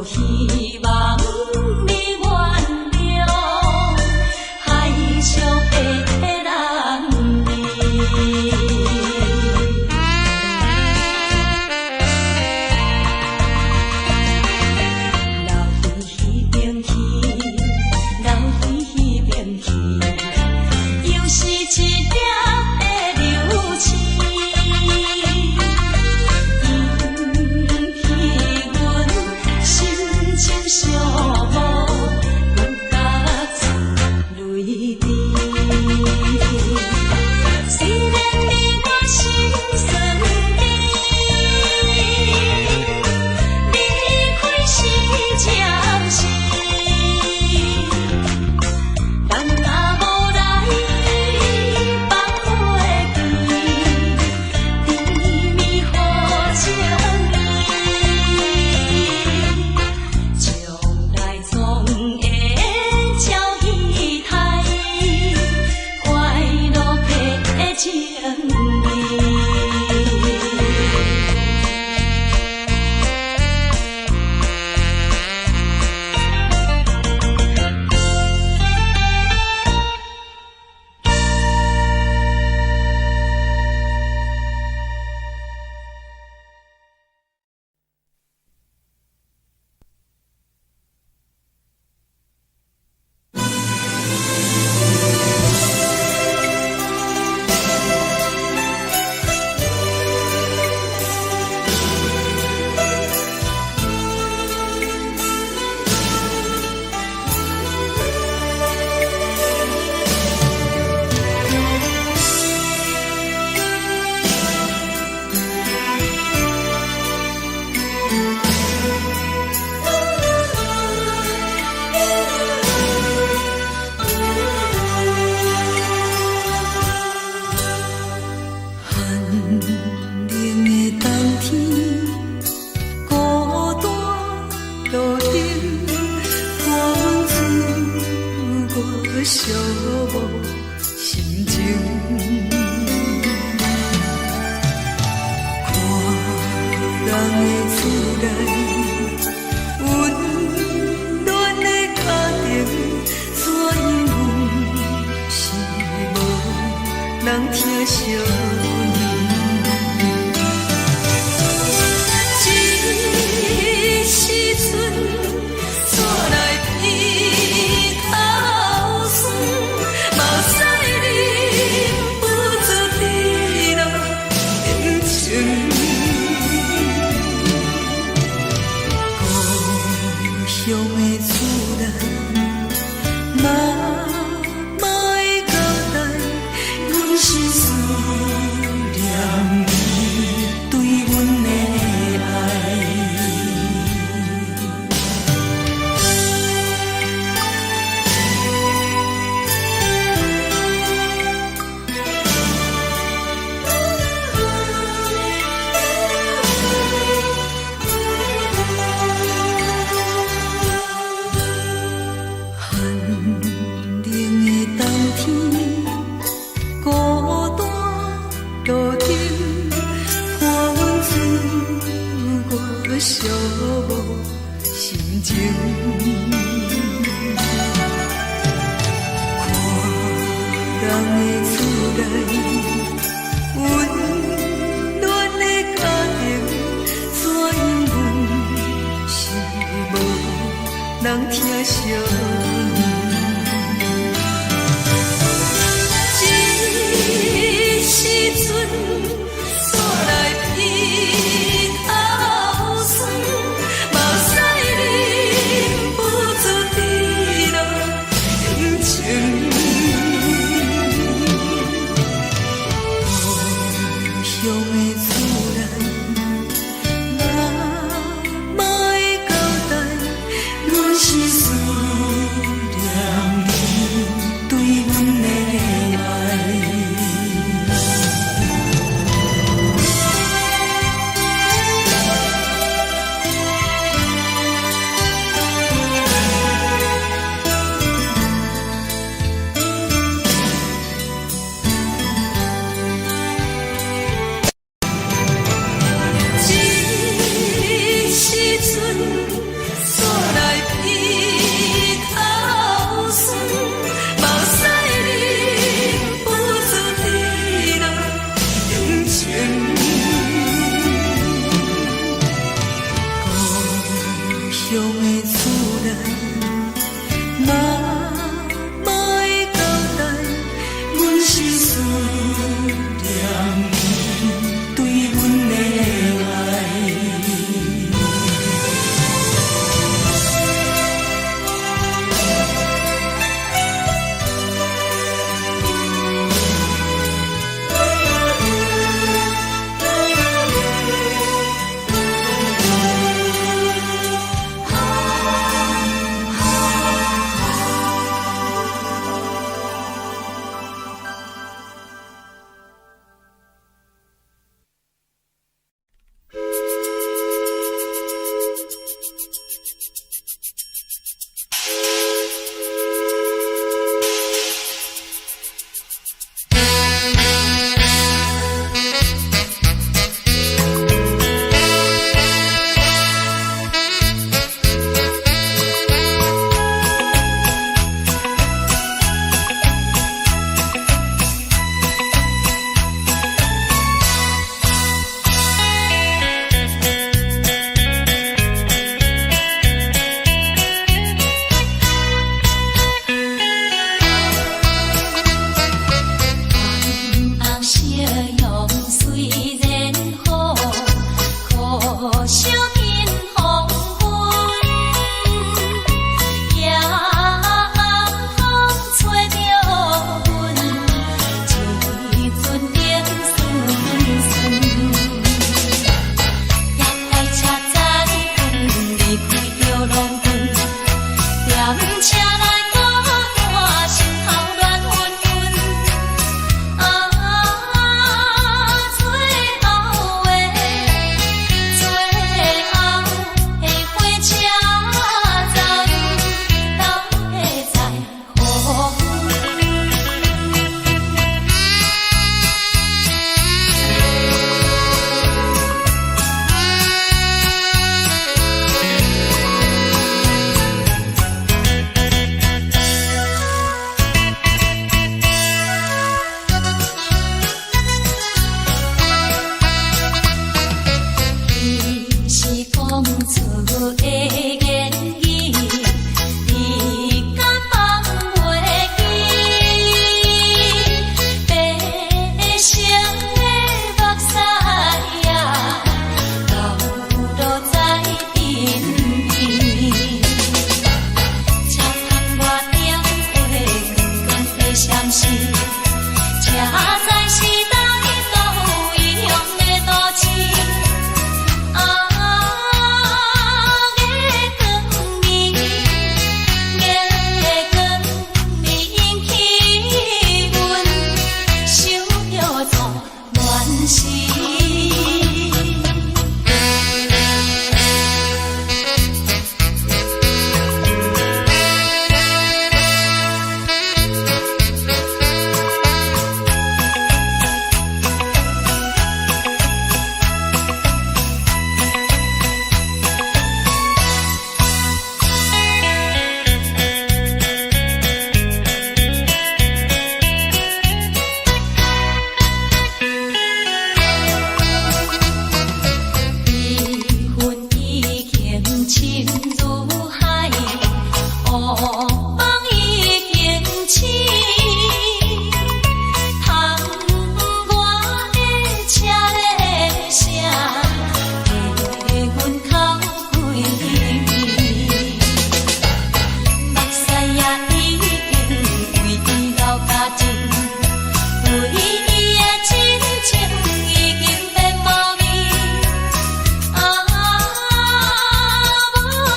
希望你原谅海上的人儿。乡的厝内，妈妈的交代，阮是思念你对阮的爱。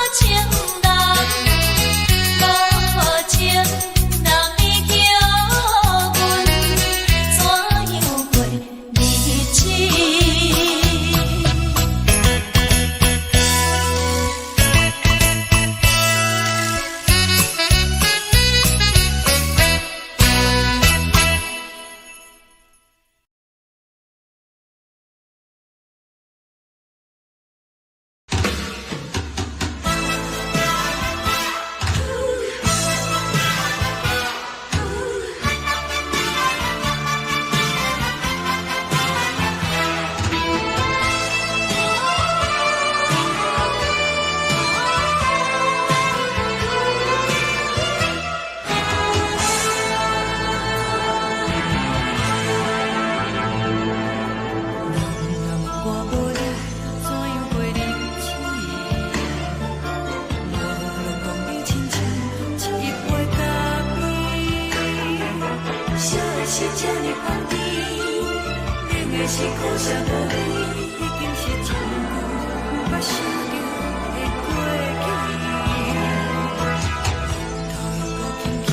情是这呢放甜，冷的是苦涩无味，已经是真久无法想着的过去。头又搁轻轻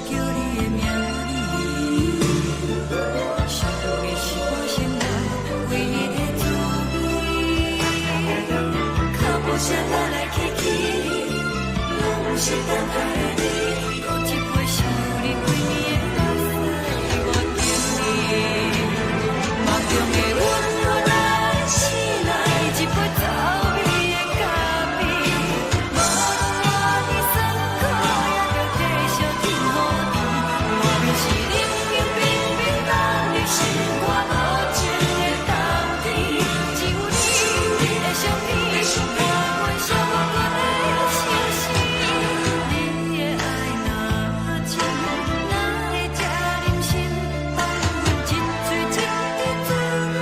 叫你的名字，想的是我心内唯一的滋味，脚步声来来去去，拢是等待的你，喝一杯想你几年的目屎，我敬你。梦中的阮我来醒来，一杯走味的咖啡，无论我的酸苦，也着继续甜予你。外面是冷冷冰冰冷的心肝无情的冬天，只有你的相片，我阮寂寞阮的心事。你的爱若真，哪会这忍心放阮一嘴一滴水，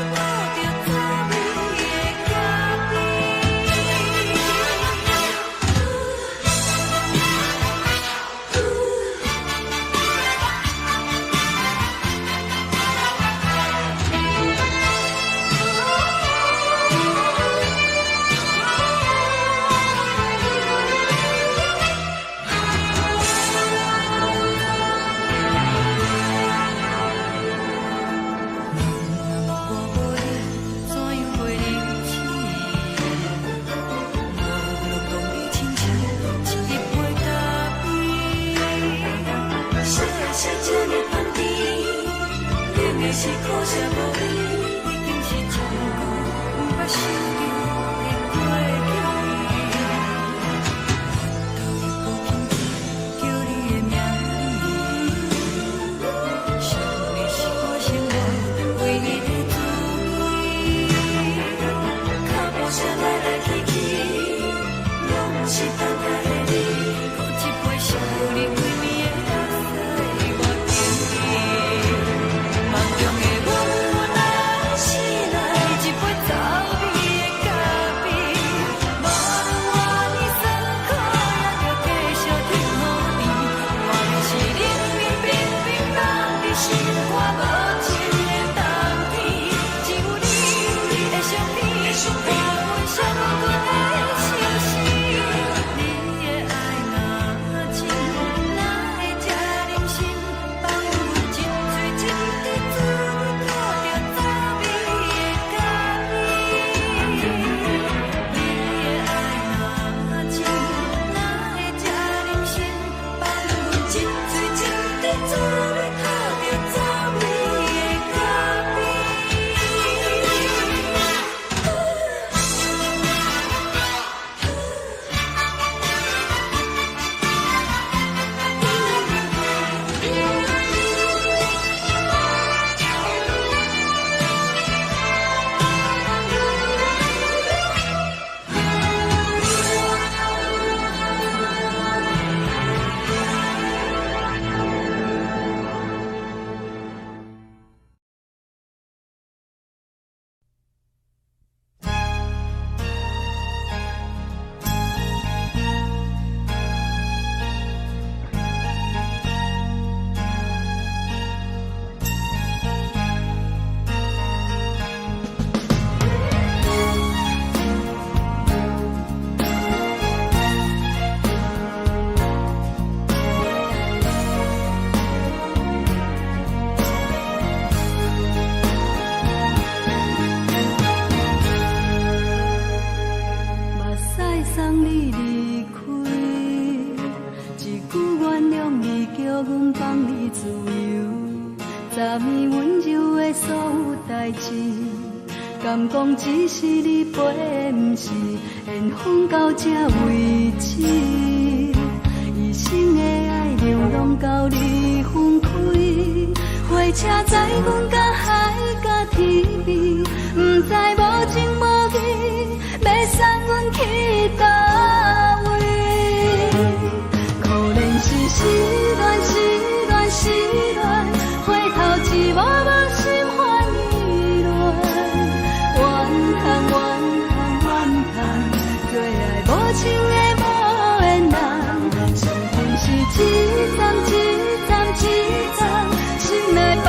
倒着走味的咖啡。我无你，怎样袂离去？无路讲你亲像一杯咖啡，说的是这呢放甜，冷的是苦涩无味，已经是真久无法想着的过去。头又搁轻轻叫你的名字，想你是我心内唯一的滋味，脚步声来来去去，拢是等待的你，喝一杯想你几暝的目屎，我敬你。梦中的阮我来醒来，一杯走味的咖啡，无论我的酸苦，也着继续甜予你。外面是冷冷冰冰冷的心肝无情的冬天，只有你的相片，我阮寂寞阮的心事。你的爱若真，哪会这忍心放阮一嘴一滴水，倒着走味的咖啡。你的爱若真，哪会这忍心放阮一嘴一滴水，倒着走味的咖啡。目屎送你离开，一句原谅你，叫阮放你自由。昨暝温柔的所有代志，敢讲只是你陪，不是缘分到这为止。一生的爱流浪到你分开，火车载阮甲海甲天边，不知无情无义，要送阮去倒位？可能是失恋，失恋，失恋，回头一幕幕心烦意乱，怨恨，怨恨，怨恨，最爱无情的无缘人，伤痕是一站一站一站，心内放。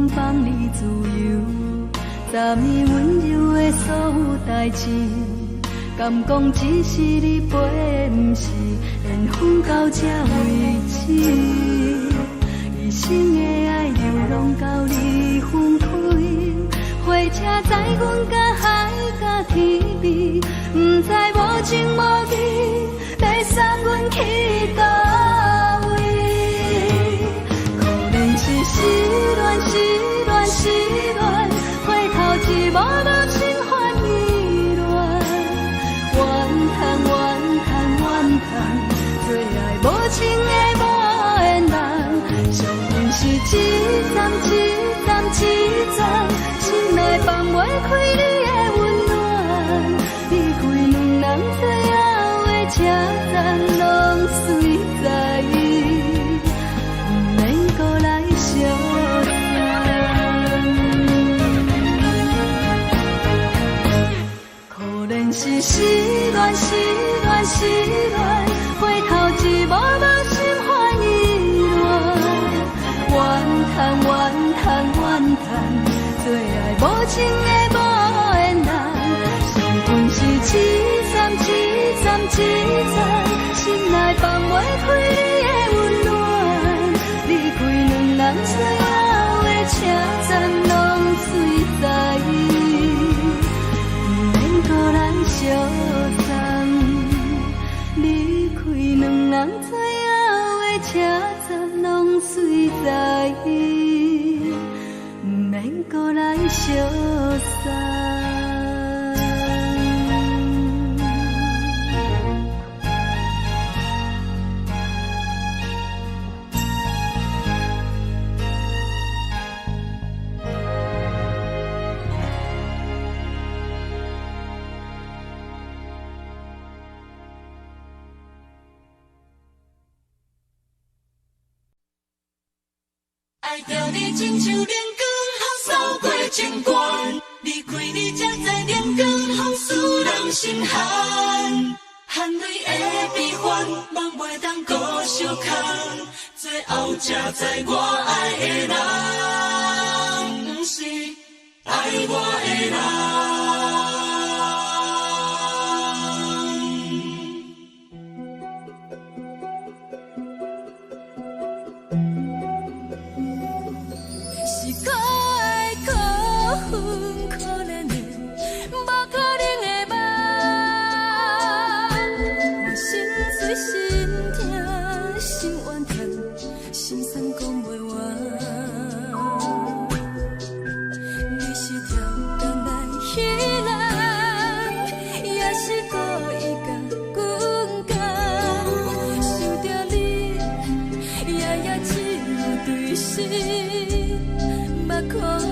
放你自由，昨暝温柔的所有代志，敢讲只是你陪，不是缘分到这为止。一生的爱流浪到你分开，火车载阮甲海甲天边，不知无情无义，要送阮去倒位？可能是失恋，失恋，失恋，回头一幕幕心烦意乱，怨叹，怨叹，怨叹，最爱无情的无缘人，上恨是一站一站一站，心内放袂开你的温暖，离开两人最后的车站，拢随在意，不免搁来相可能是失恋，失恋，失恋，回头一幕幕心烦意乱，怨叹，怨叹，怨叹，最爱无情的无缘人，上恨是一站一站一站，心内放袂开你的温暖，离开两人最后的车站，拢随在意，不免搁来相送，离开两人最后的车站，拢随在意，不免搁来相送。爱着你亲像连光风扫过情关，离开你才知连光风使人心寒。含泪的悲欢，望袂当搁相牵，最后才知我爱的人，不是爱我的人。是可爱可恨可怜的，无可能的梦。我心碎心痛心怨叹，心酸讲袂完。你是跳工来彼人，也是故意甲阮讲，想着你夜只有对视。目眶红，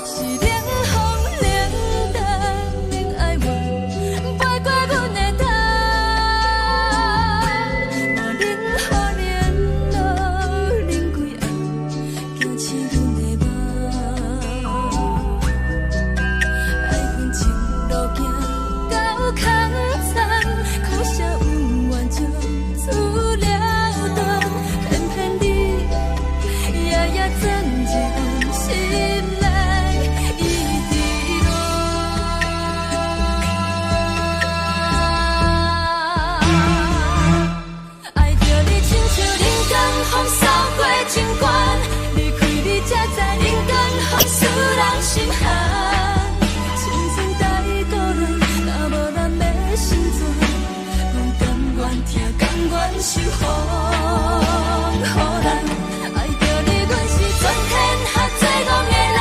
是冷风冷淡冷爱我，飞过阮的头，我冷雨连路冷几暗，惊醒阮的梦，爱恨情路行到空残，苦笑有缘就出了断，偏偏你夜夜钻入阮心内，一直乱。爱着你亲像人间风扫过情关，离开你才知人间风使人心寒。青春带过来，若无咱的心酸。甘愿听，甘愿受风雨人，爱着你，阮是全天下最戆的人，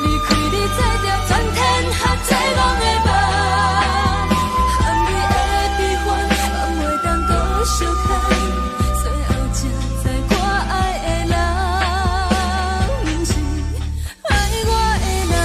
离开你才着全天下最戆的梦。含泪的悲欢，望袂当搁相牵，最后才知我爱的人，不是爱我的人。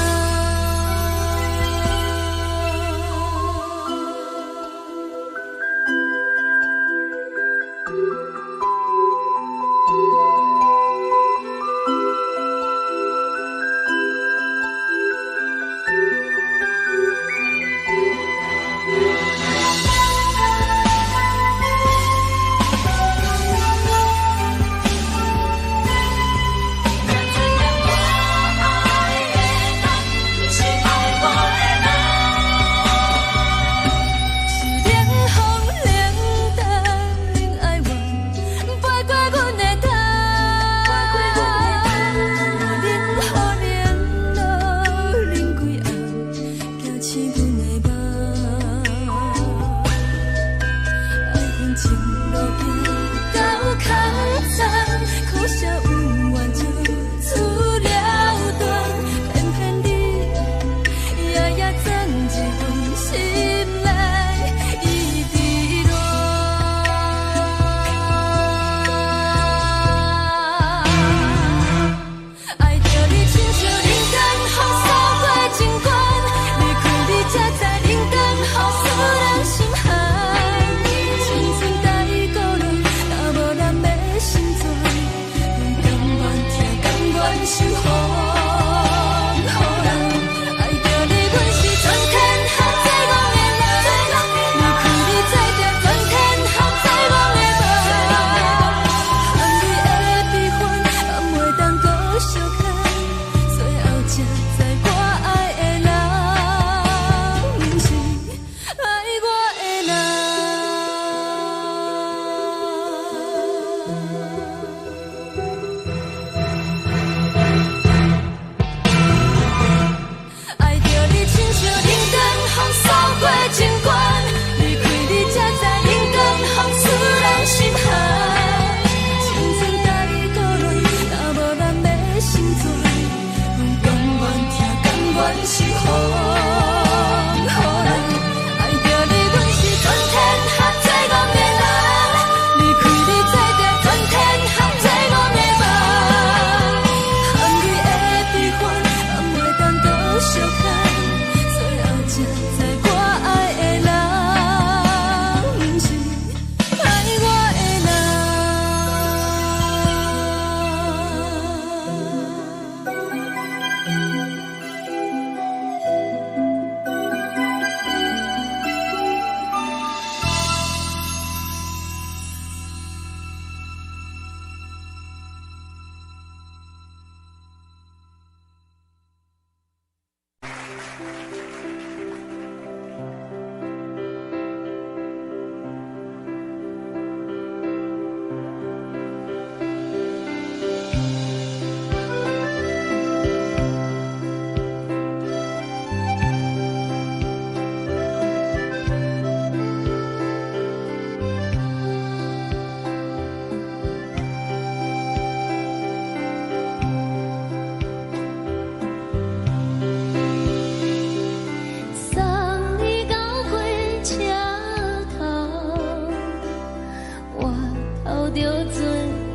流着做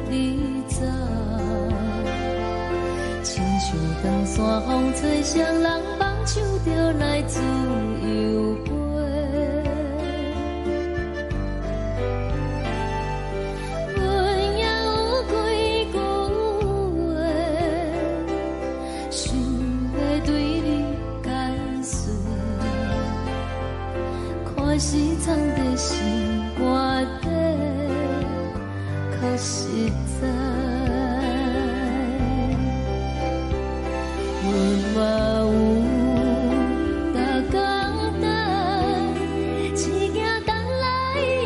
你走，亲像长山风吹双人放手就来自由飞。阮也有几句话，想要对你解释，可是藏在心肝底，较实在。阮嘛有逐工等，只惊等来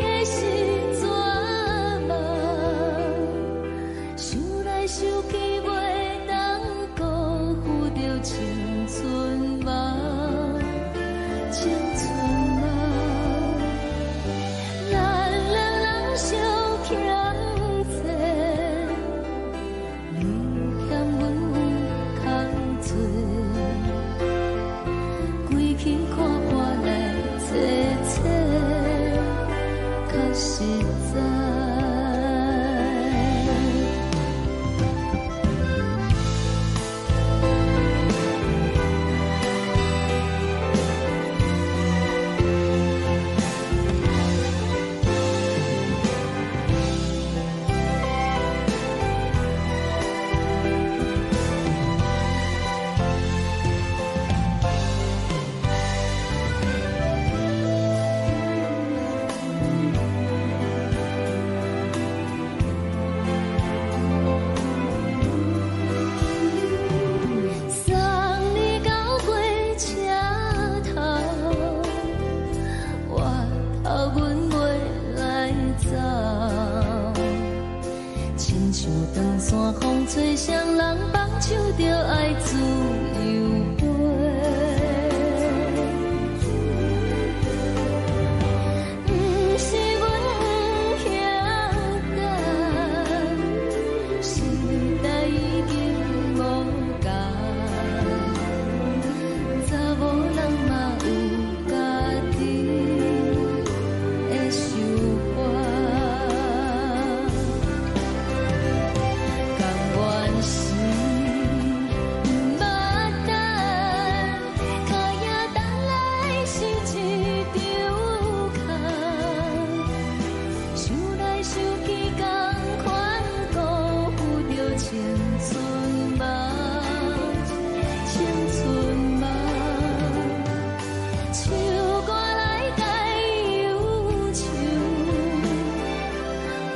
的是绝望，想来想去袂当辜负着青春梦，青春梦。咱两人相欠债，你欠阮有空做，归去看看来坐坐，较实在。送你到过车头，我头阮袂来走，亲像长山风吹双人放手就爱自由飞。不是阮不晓等，时代已经无共，查某人嘛有家己的想法。甘愿是不捌等，脚也等来是一场空。想来想去，同款辜负着青春梦，青春梦。唱歌来解忧愁，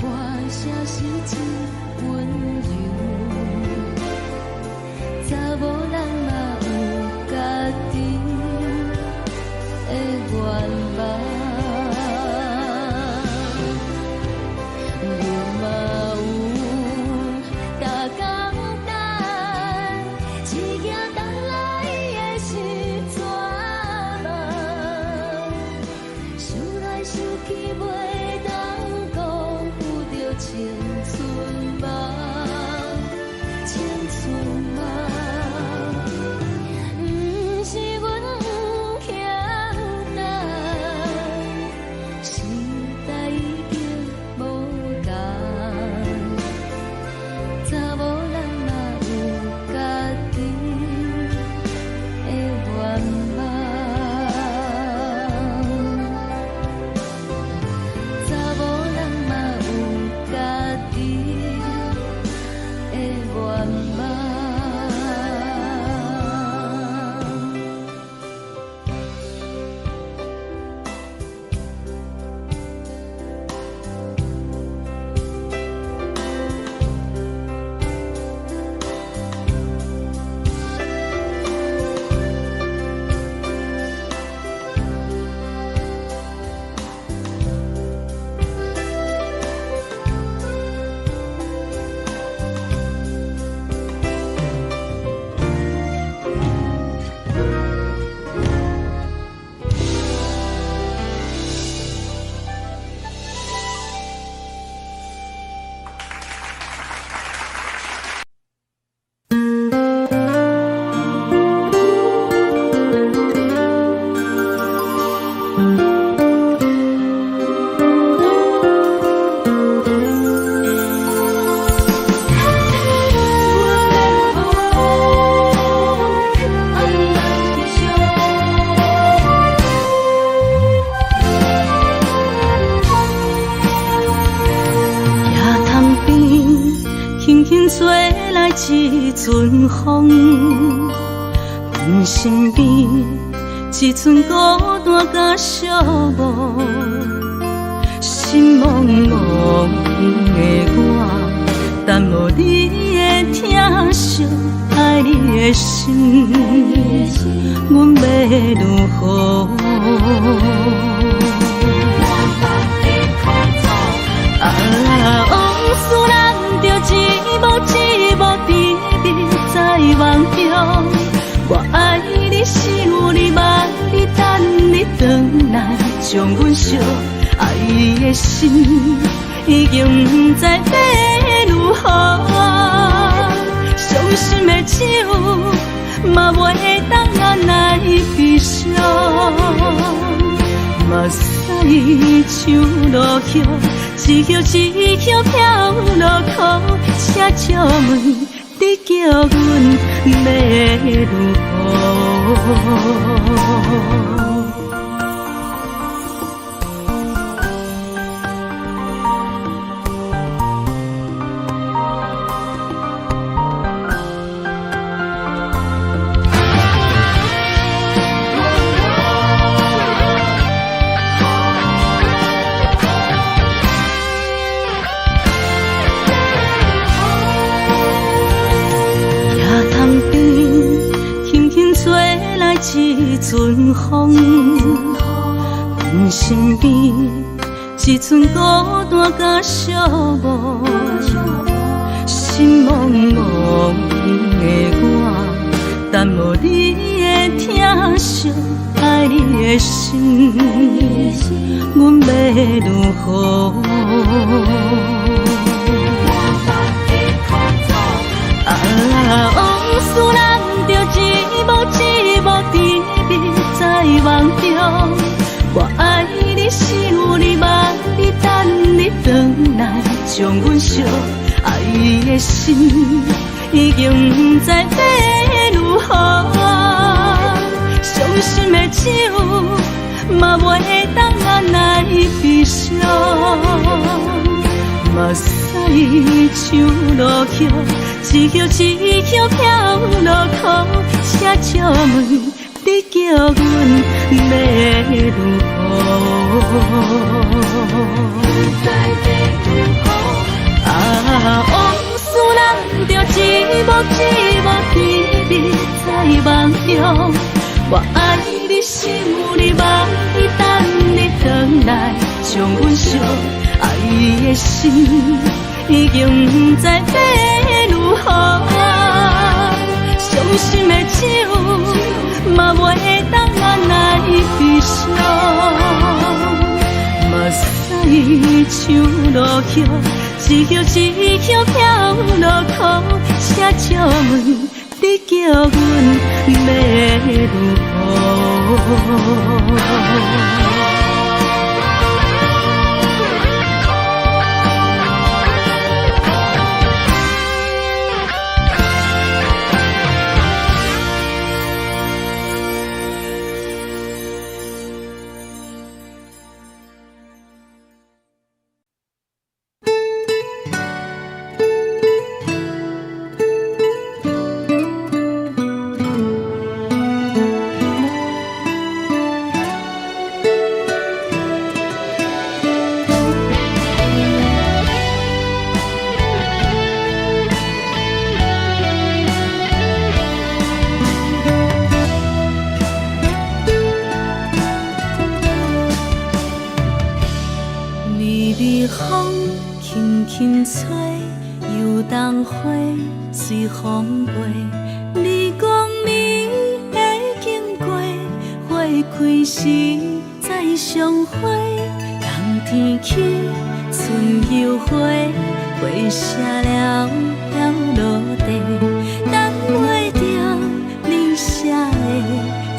歌声是真温柔。查某人嘛有家己的愿望。阮嘛有逐工等，只惊等来的是绝望，想来想去袂当辜负着青春梦。轻轻吹来一阵风，阮身边一寸孤单甲寂寞，心茫茫的我，等无你的疼惜，爱你的心，阮要如何？往事人着一幕一幕甜蜜在梦中。我爱你，想你，望你，等你回来，将阮惜爱的心已经不知要如何。伤心的手嘛袂当按来悲伤。目屎像落叶，一叶一叶飘落雨，请借问你叫阮要如何？一阵风，阮身边一寸孤单甲寂寞，心茫茫的我，等无你的疼惜，爱你的心，阮要如何？往事人着一幕一幕甜蜜在梦中。我爱你，想你，望你，等你回来，将阮惜爱的心已经不知要如何。伤心的手嘛袂当按来悲伤。目屎像落叶，一叶一叶飘落雨，请借问你叫阮要如何？往事人着一幕一幕甜蜜在梦中。我爱你，想你，望你，等你回来，将阮惜爱的心已经不知要如何。伤心的手嘛袂当按来悲伤。目屎像落叶，一叶一叶飘落雨，请借问你叫阮要如何？风轻轻吹，游动花随风飞。你讲你会经过，花开时再相会。冬天起，春又花，花谢了要落地，等袂着你写的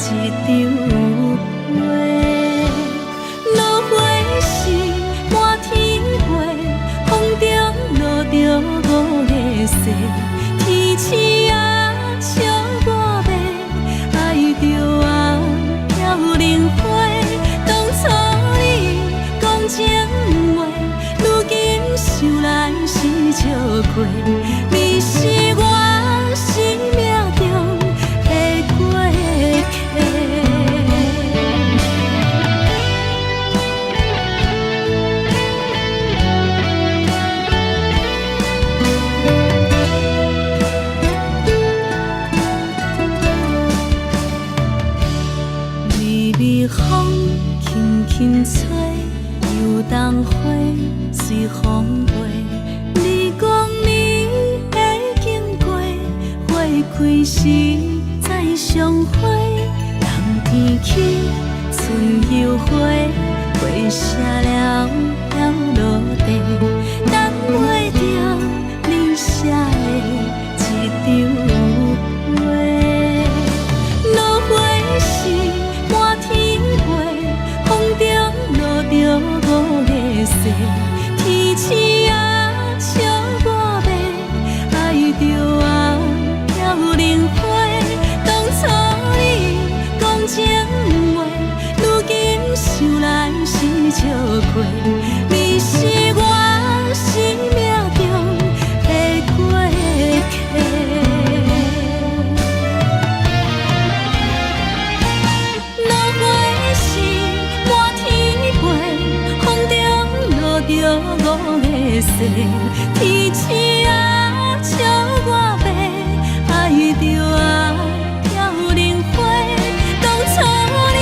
一张画。落花时满天花，风中落着五个色，天星啊笑我迷，爱着啊飘零花。当初你讲情话，如今想来是笑过，你是我生命中的过客。微微风轻轻吹，游动花随风飞。你讲你会经过，花开时再相会。人天起，春又花，花谢了要落地，等袂着你写的一张话。落花时满天飞，风中落着五个色，天星啊笑我迷，爱着啊飘零花。当初你讲情话，如今想来是笑过。你是我生命中的过客。落花时满天飞，风中落着五个色，天星啊笑我迷，爱着啊飘零花。当初你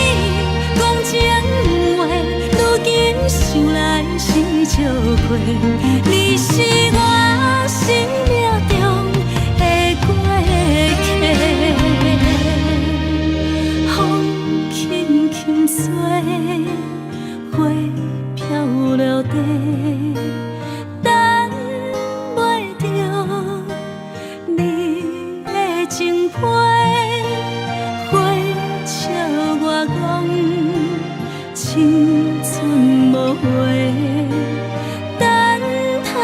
讲情话，如今想来是笑过。你是我生命中的过客。风轻轻吹，花飘落地，等袂着你的情批。花笑我讲青春无话，等待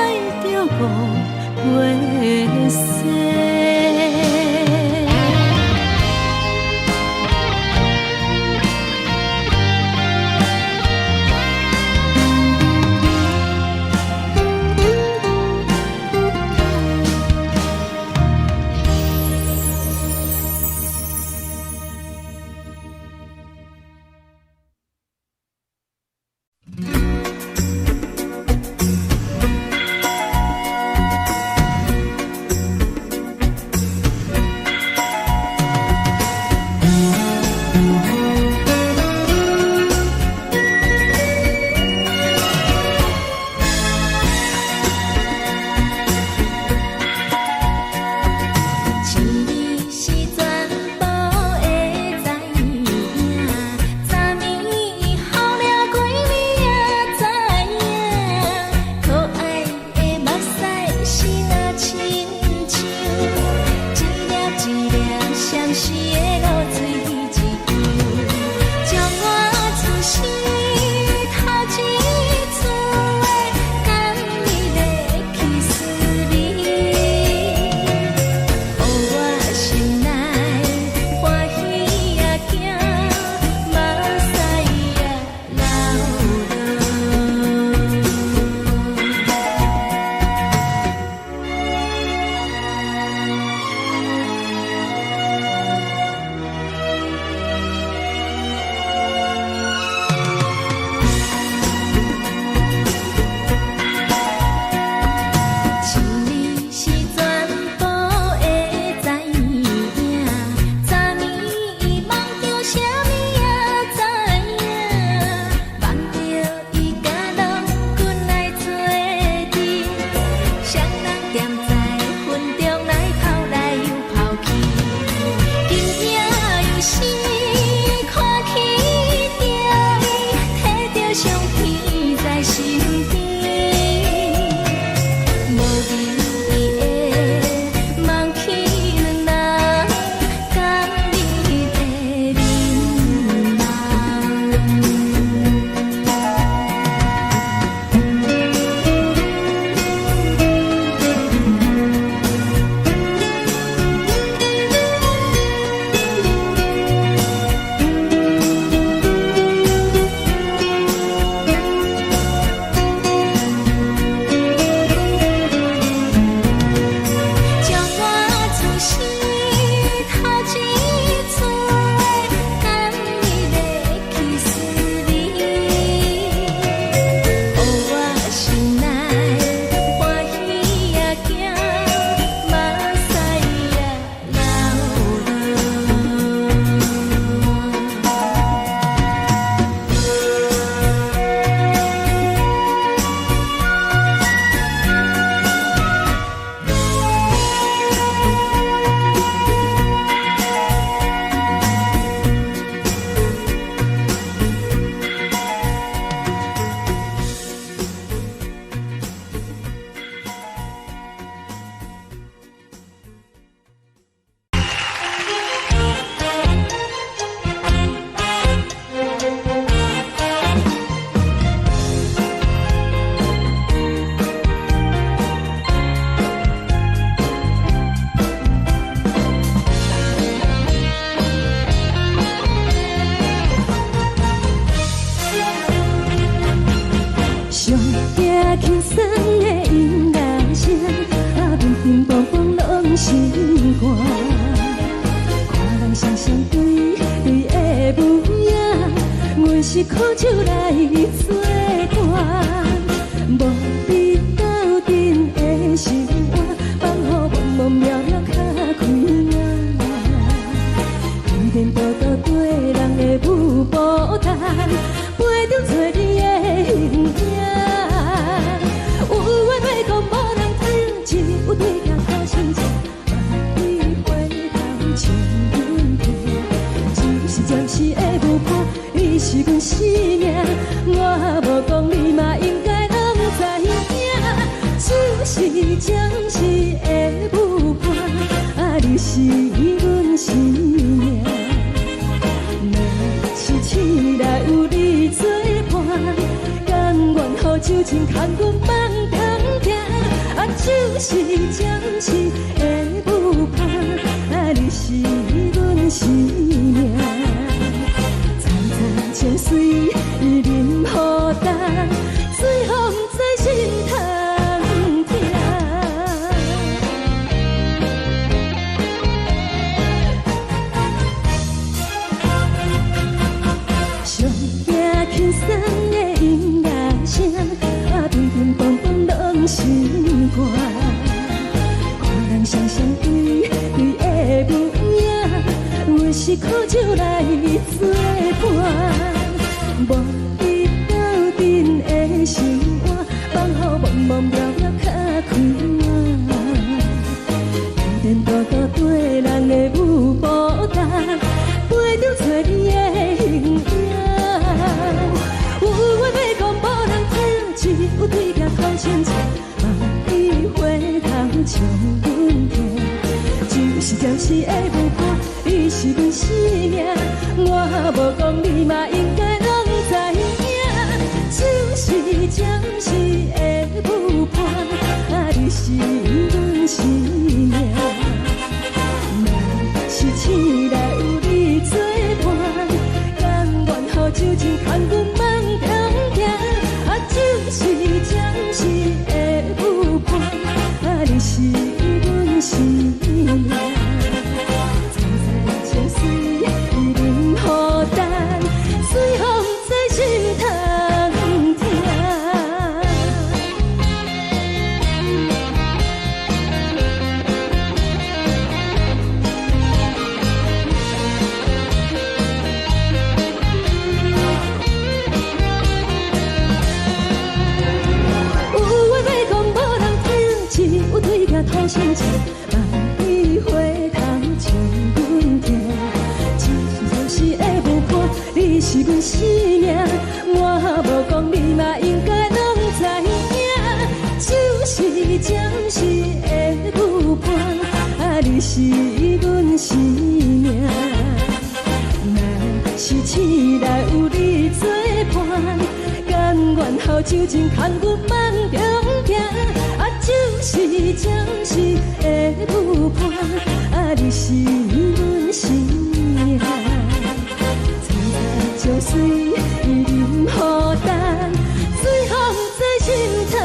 我无讲你嘛应该拢知影，就是将是会舞伴，啊，你是阮生命。若是醒来有你作伴，甘愿予酒精牵阮放通行，啊，就是将是会舞伴，啊，你是阮生命。情水伊任何担，水风在心头疼。上惊轻松的音乐声，啊，乒乒乓乓拢心肝。看人双双对对的舞影，阮是苦酒来作伴。无伊斗阵的心肝，放予茫茫渺渺较开满。颠颠倒倒对人的舞步动，陪着找你的形影。有话要讲无人听，只有对镜头前笑，梦里回头将阮听。就是暂时的舞伴，你是阮生命。我无讲你嘛应该拢知影，就是暂时的舞伴，啊，你是阮生命。若是醒来有你作伴，甘愿予酒精牵阮放通行，啊，就是暂时的舞伴，啊，你是阮生命。情水伊任何担，水风在心头疼。有话要讲无人听，只有对镜头前笑，梦里回头将阮听。是会舞伴，你是阮生命。我无讲你嘛应该拢知影，就是暂时的舞伴，啊，你是阮生命。若是醒来有你作伴，甘愿予酒精牵阮放中行，啊，就是暂时的舞伴，啊，你是阮生命。情水伊任何担，水风在心头疼。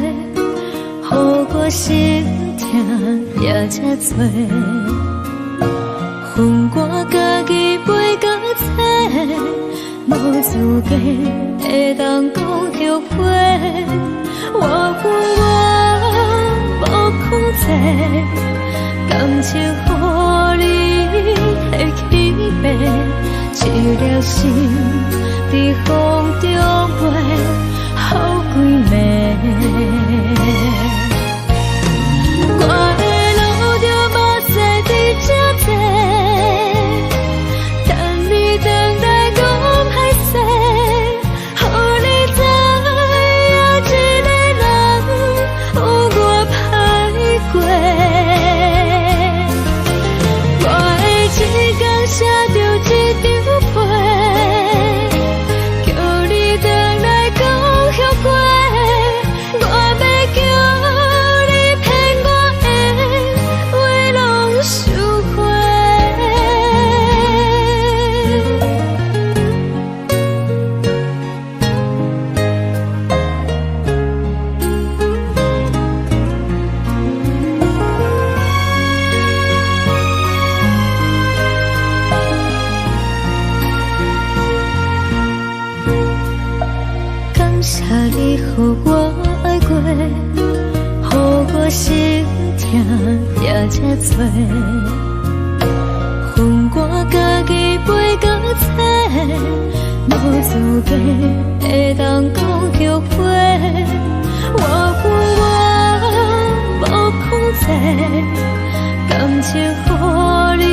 予我心痛也这多。恨我家己袂到切，无资格会当讲后悔。我恨我无控制，感情予你会起飞，一粒心在风中飞，好几暝。我的路就目屎在这多，等你等待讲歹势，予你知影一个人有我歹过。我的一天写着一张被，叫你回来讲后悔。我要叫你骗我的话拢收回。感谢你，予我爱过，予我心痛也这多。恨我家己袂到切，无资格会当讲后悔。我恨我无控制，感情予你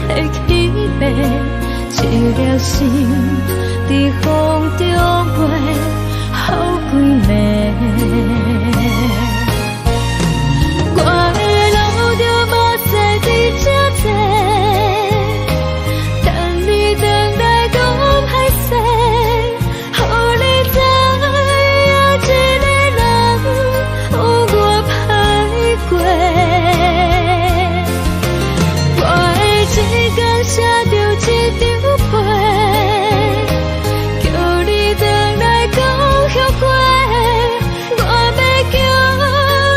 摕起飞，一粒心在风中飞，好几暝。我的路就目屎在这多，等你等待讲歹势，予你知影一个人有我歹过。我的一天写着一张被，叫你回来讲后悔。我要叫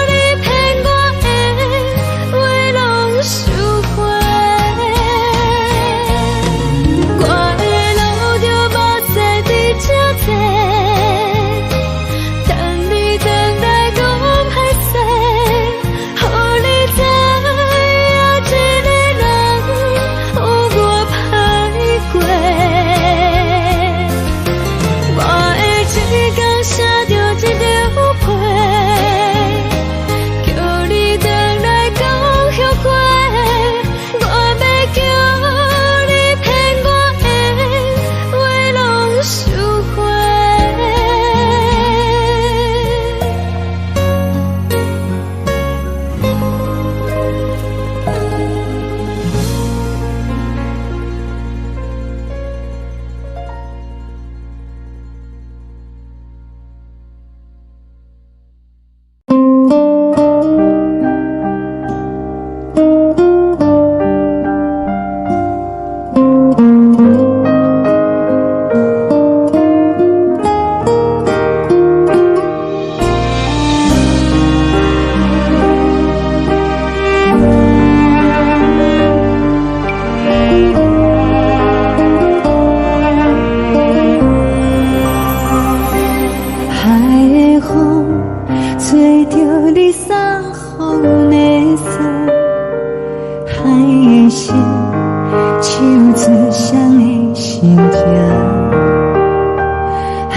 你骗我的话拢收回。我的路就目屎在这多，等你等待讲歹势，予你知影一个人有我歹过。我的一天写着一张被，叫你回来讲后悔。我要叫你骗我的话拢收回。海的风吹着你送风的伞，海的心手指双的心情，海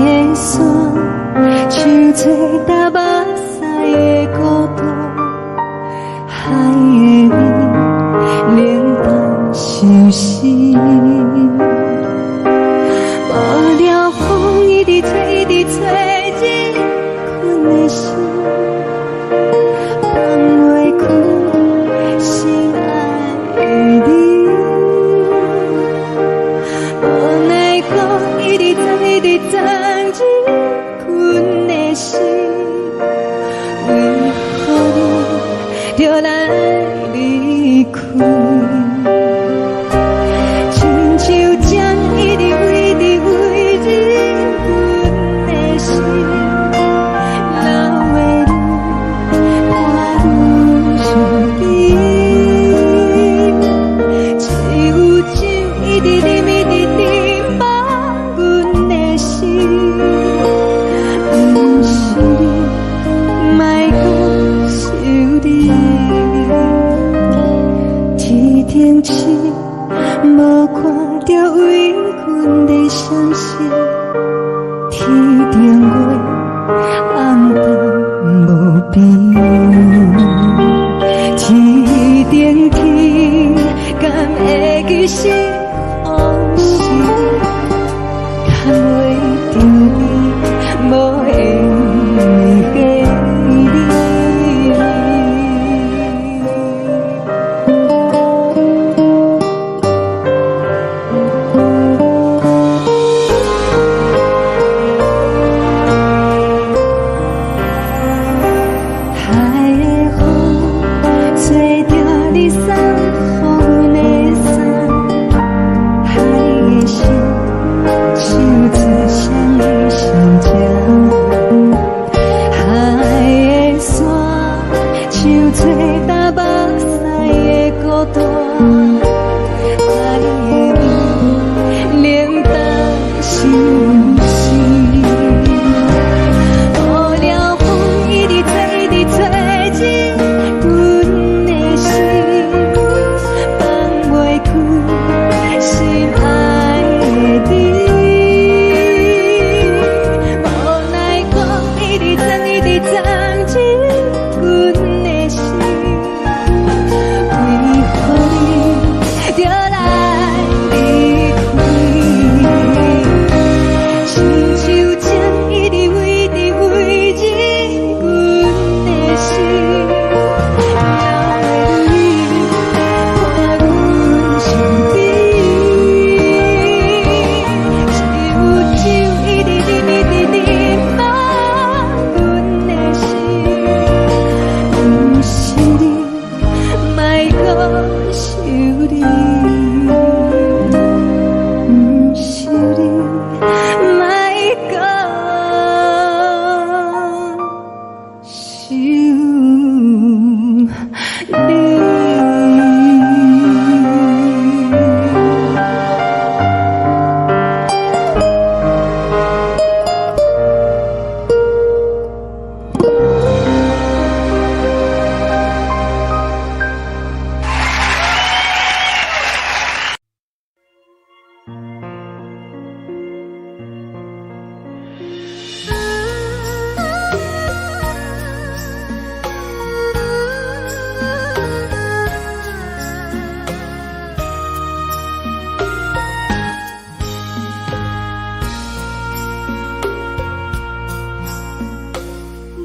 的山手吹打目屎的孤独，海的味冷淡伤心。无聊风一直吹，一直吹，日困的心，放袂开心爱的你。无奈何一直等，一直等，日困的心。找搭目屎的孤单，爱的你冷淡心事，雨了风一直吹，一直吹进阮的心，放袂开心爱的你。无奈讲一直藏，一直藏进阮的心，为何你就来离开？亲像针一直围着围入阮的心，了的你看阮身边，一有酒一直啉，一直啉满阮的心，不是你，莫搁想你，不是你，莫搁想你。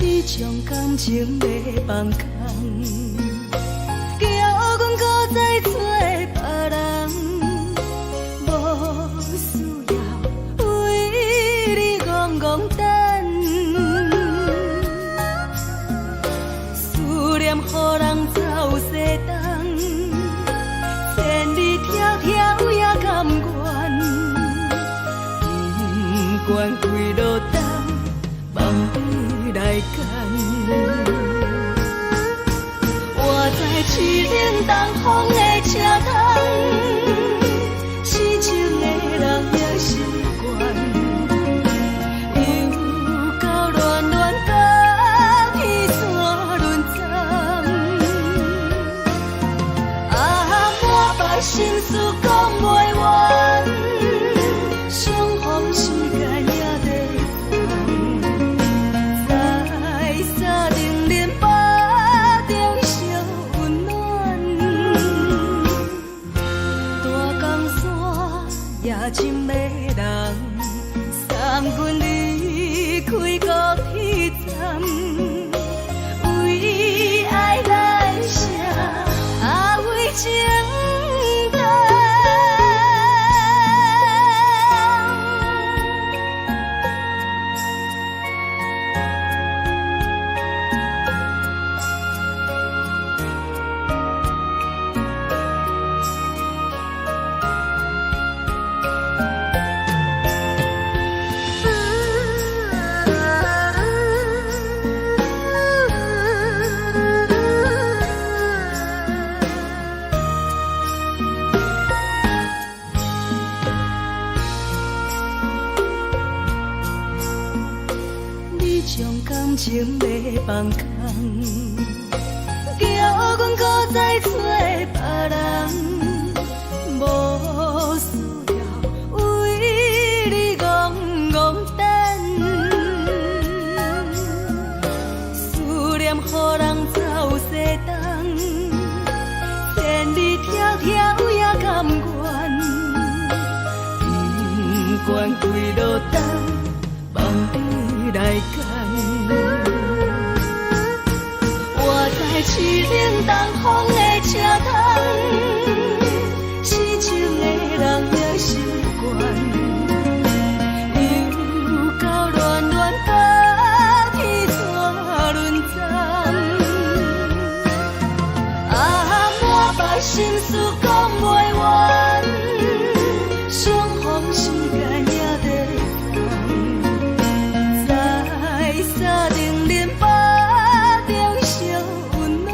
你将感情卖放空，叫阮搁再找别人，无需要为你戆戆等，思念予人走西东，千里迢迢也甘愿，不管几路灯，望你来赶。我在凄冷东风的车窗，痴情的人也习惯，又到乱乱甲彼山论站。满腹心事讲袂完，相逢时间也在等。在沙定连巴中相温暖，大江山也真迷人，送阮离开高铁站，为爱来写为情长。你将感情卖放空，叫阮搁再找别人，无需要为你戆戆等，思念予人走西东，千里迢迢也甘愿，不管几路灯，望你来赶。我在凄冷东风的车窗，痴情的人也习惯，又到乱乱甲彼山论站。满腹心事讲袂完，相逢时间也在等。在沙定连巴中相温暖。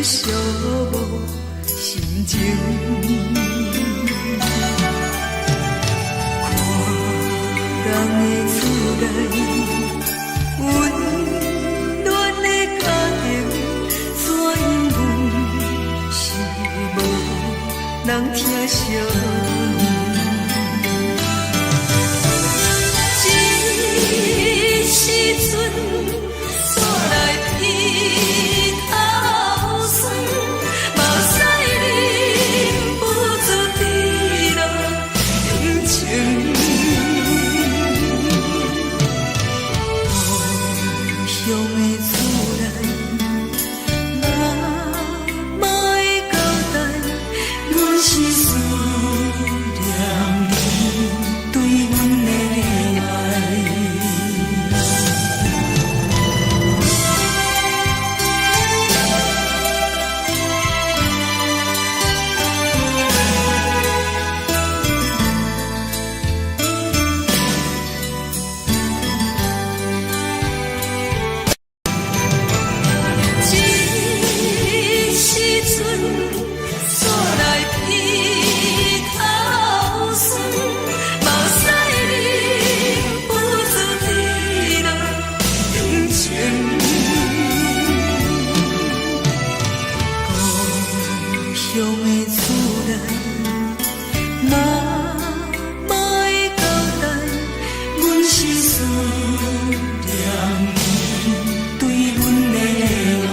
寂寞心情。看人的厝内温暖的家庭，怎因阮是无人疼惜？时阵煞来鼻头酸，嘛使忍不住滴落感情。故乡的厝内，嘛会交代，阮是思念你对阮的爱。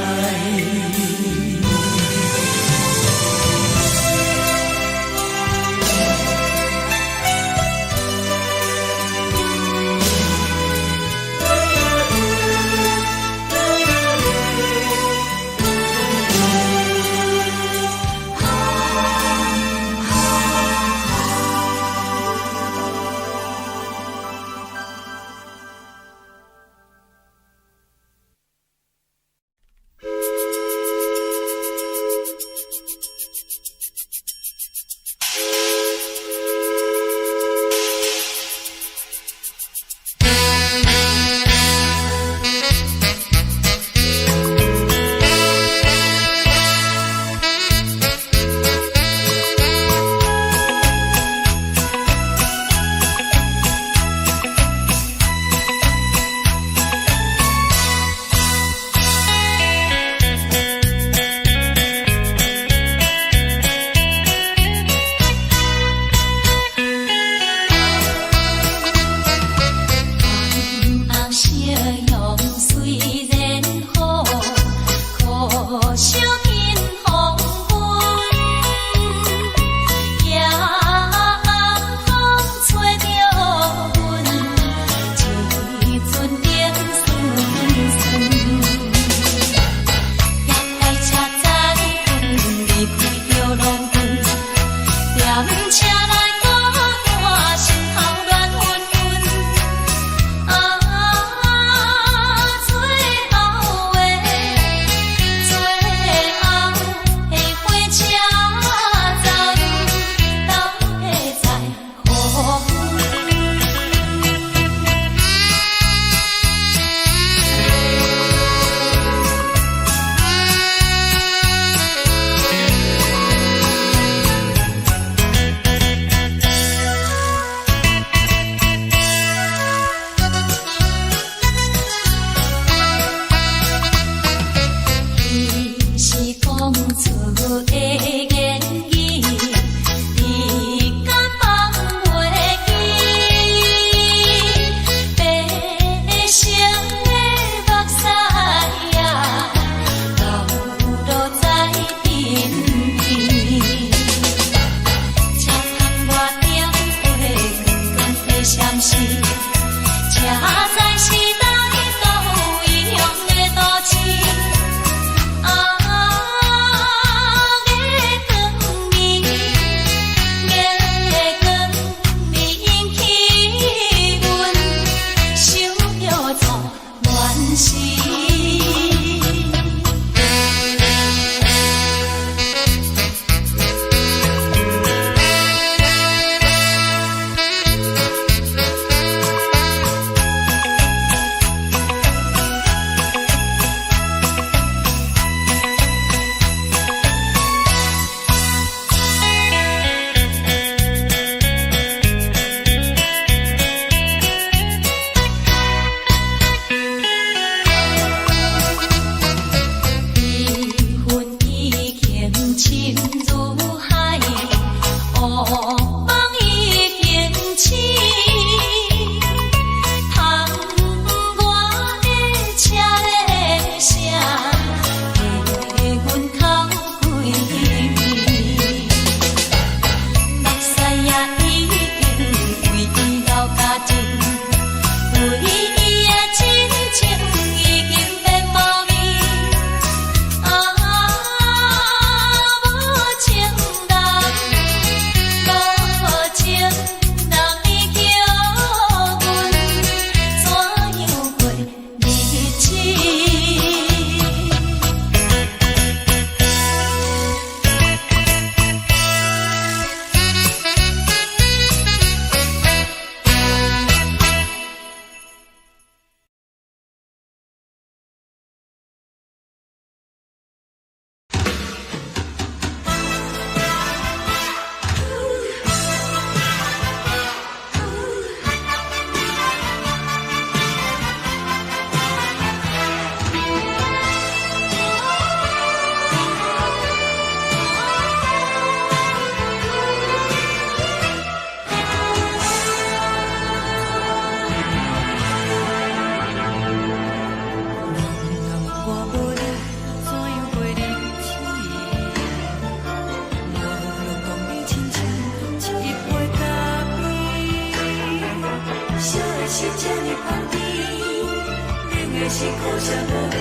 是苦涩无味，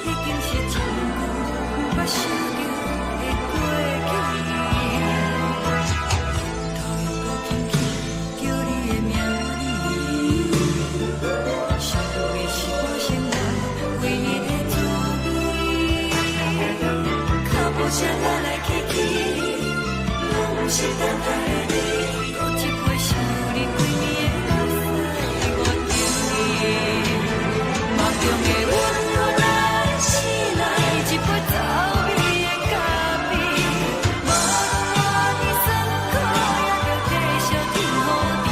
已经是真久捌想着的过去。头又搁轻轻叫你的名字，想的是我生活唯一的滋味。脚步声来来去去，拢是等待的你，搁一杯想你几年的目屎，我敬你。梦中的温柔来醒来，一杯走味的咖啡，无论我的酸苦，也着继续甜予你。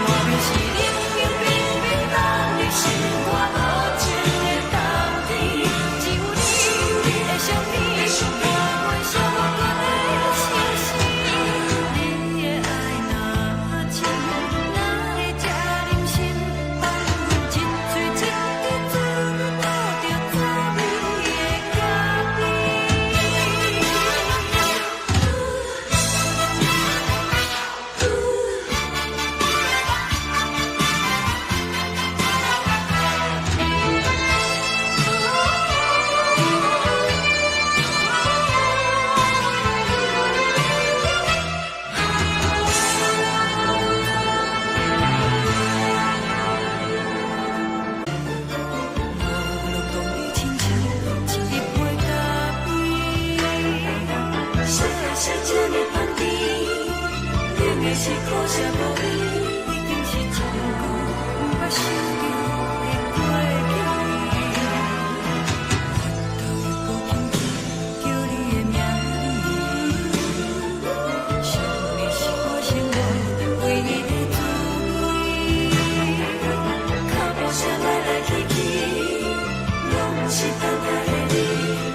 我便是冷冷冰冰当你心肝无情的冬天，只有你的相片，我阮寂寞过的心事。你的爱若真，哪会这忍心放阮一嘴一滴珠，吐着滋味的咖啡。路途你亲像一杯咖啡，小小这么香甜，冷的是苦涩无味，已经是真久捌想着的过去。头又搁轻轻叫你的名字，想的是我生活唯一的滋味。脚步声来来去去，拢是等待的你，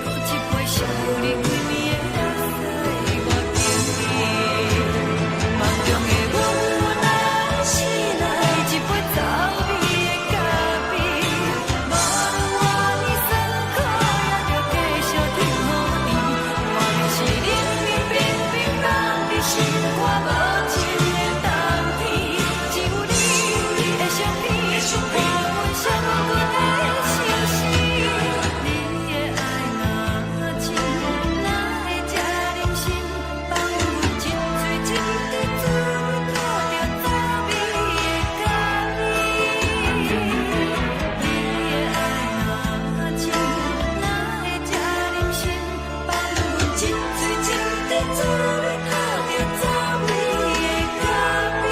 搁一杯想你几暝的目屎，我敬你。梦中的温柔来醒来，一杯走味的咖啡，无论我的酸苦，也着继续甜予你。我便是冷冷冰冰放伫心肝无情的冬天，只有你的相片，我阮寂寞过的心事。你的爱若真，哪会这忍心放阮一嘴一滴珠，吐着滋味的咖啡。你的爱若真，哪会这忍心放阮一嘴一滴珠，吐着滋味的咖啡。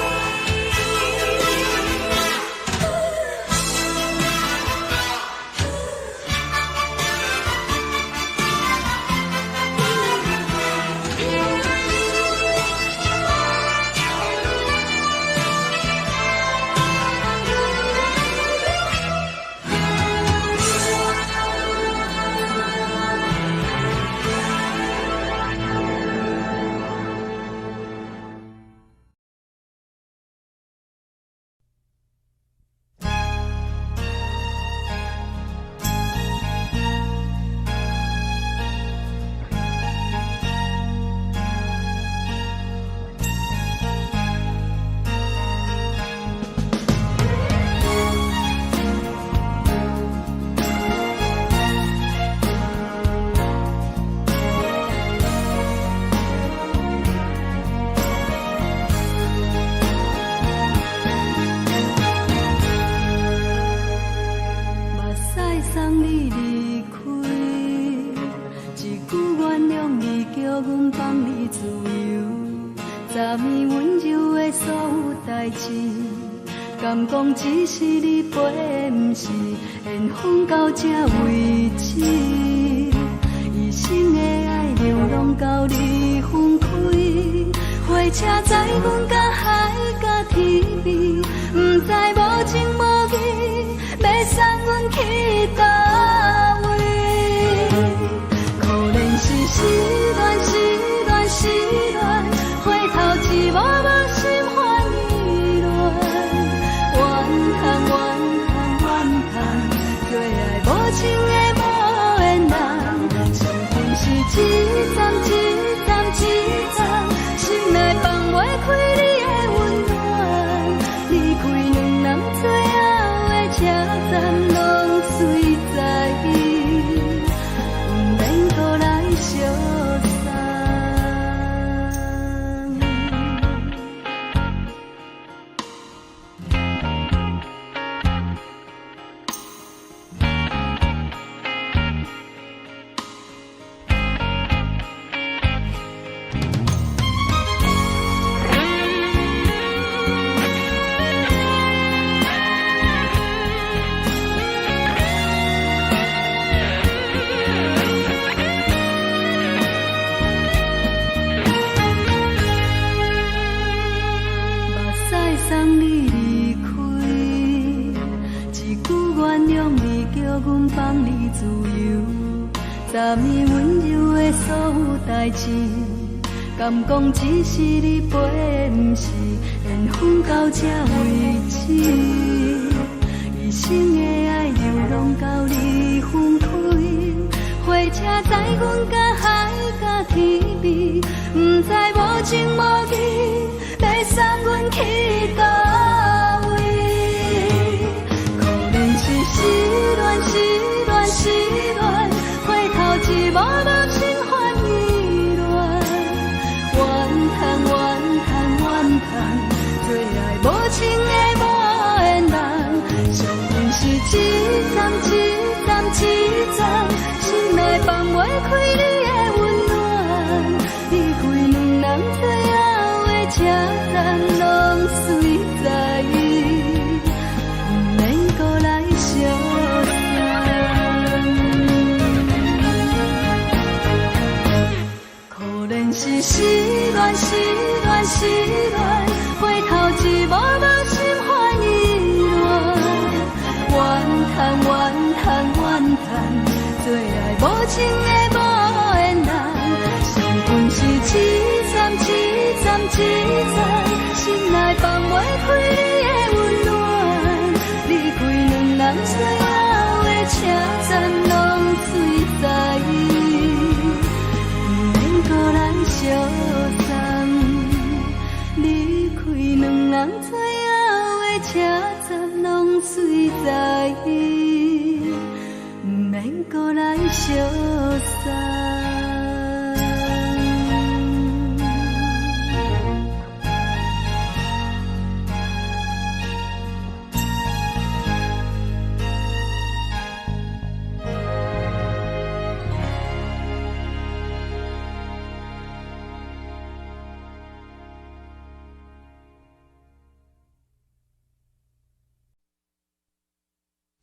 目屎送你离开，一句原谅你，叫阮放你自由。昨暝温柔的所有代志，敢讲只是你陪，不是缘分到这为止。一生的爱流浪到你分开，火车载阮甲海甲天边，不知无情无义，要送阮去倒位？可能是失恋，失恋，失恋，回头一幕幕心烦意乱，怨叹，怨叹，怨叹，最爱无情的无缘人，情份是一站一站一站，心内放袂开你的温暖，离开两人最后的车站，拢随的所有代志，敢讲只是你陪，不是缘分到这为止。一生的爱流浪到你分开，火车载阮甲海甲天边，不知无情无义，要送阮去倒位？可能是失恋，失恋，失恋，回头一幕幕心烦意乱，怨叹，怨叹，怨叹，最爱无情的无缘人，上阮是一站一站一站，心内放袂开你的温暖，离开两人最后的车站，拢随在意，不免搁来相送。可能是失恋，失恋，失恋，回头一幕幕心烦意乱，怨叹，怨叹，怨叹，最爱无情的无缘人，上阮是一站一站一站，心内放袂开你的温暖，离开两人最后的车站，拢随在意，不免搁来相送。离开两人最后的车站，拢随在意，不免搁来相送。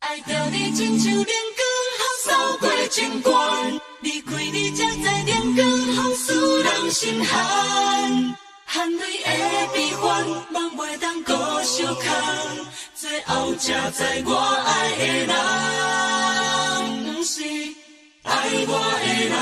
爱着你亲像阳光扫过情关，离开你才知阳光风使人心寒。含泪的悲欢，望袂当搁相牵，最后才知我爱的人，不是爱我的人。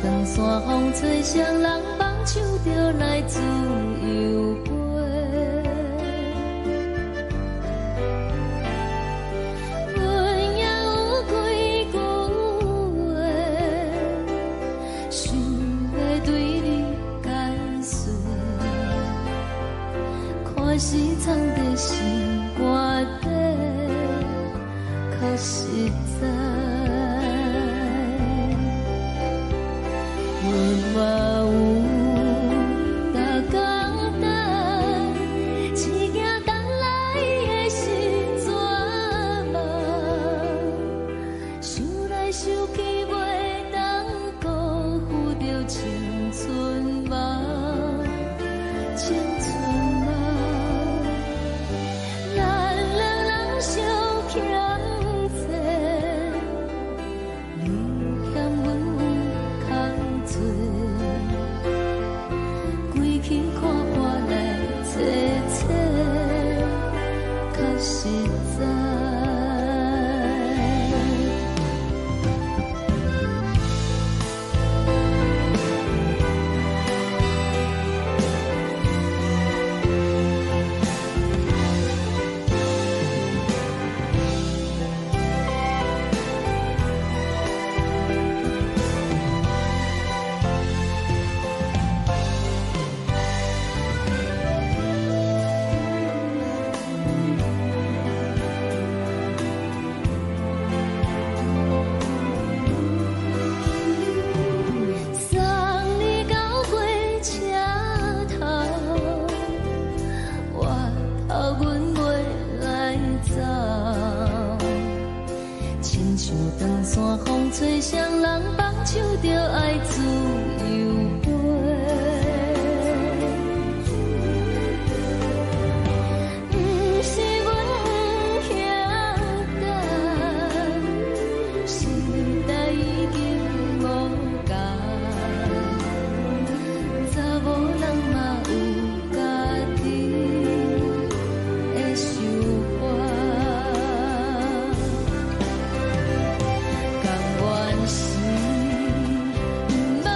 长线风吹双人放手就来自由飞。阮也有几句话，想要对你解说，可是藏在心肝底，较实在。阮嘛有大简单，一件等来的时阵嘛，想来想去袂当辜负着青春嘛，青春嘛，咱两人相欠债，你欠阮空多。归去看破来切切，较实在。长线风吹双人放手就爱自由飞。不是阮不晓得，时代已经无同，查某人嘛有家己的想法。是不捌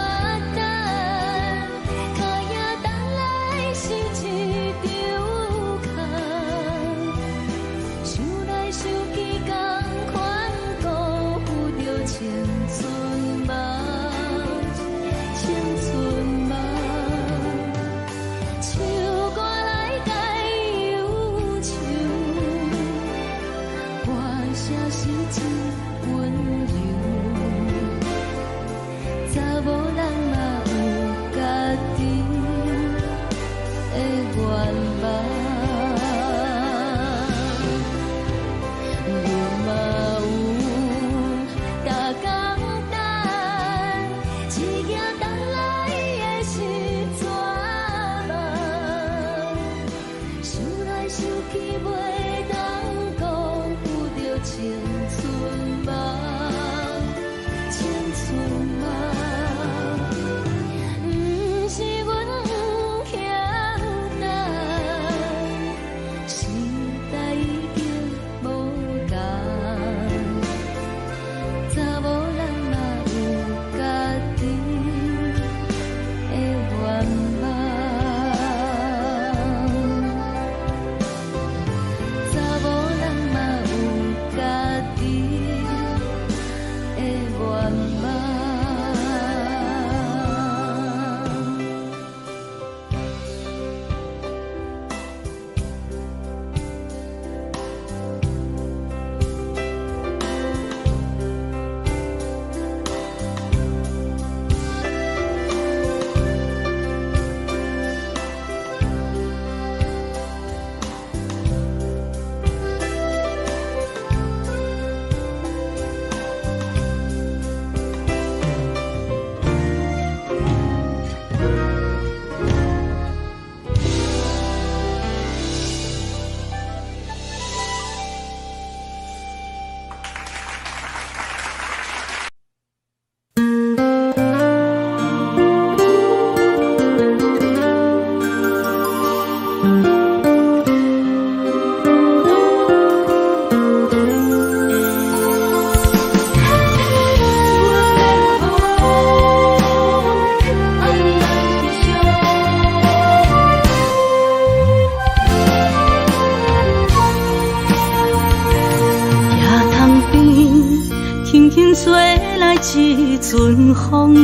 轻轻吹来一阵风，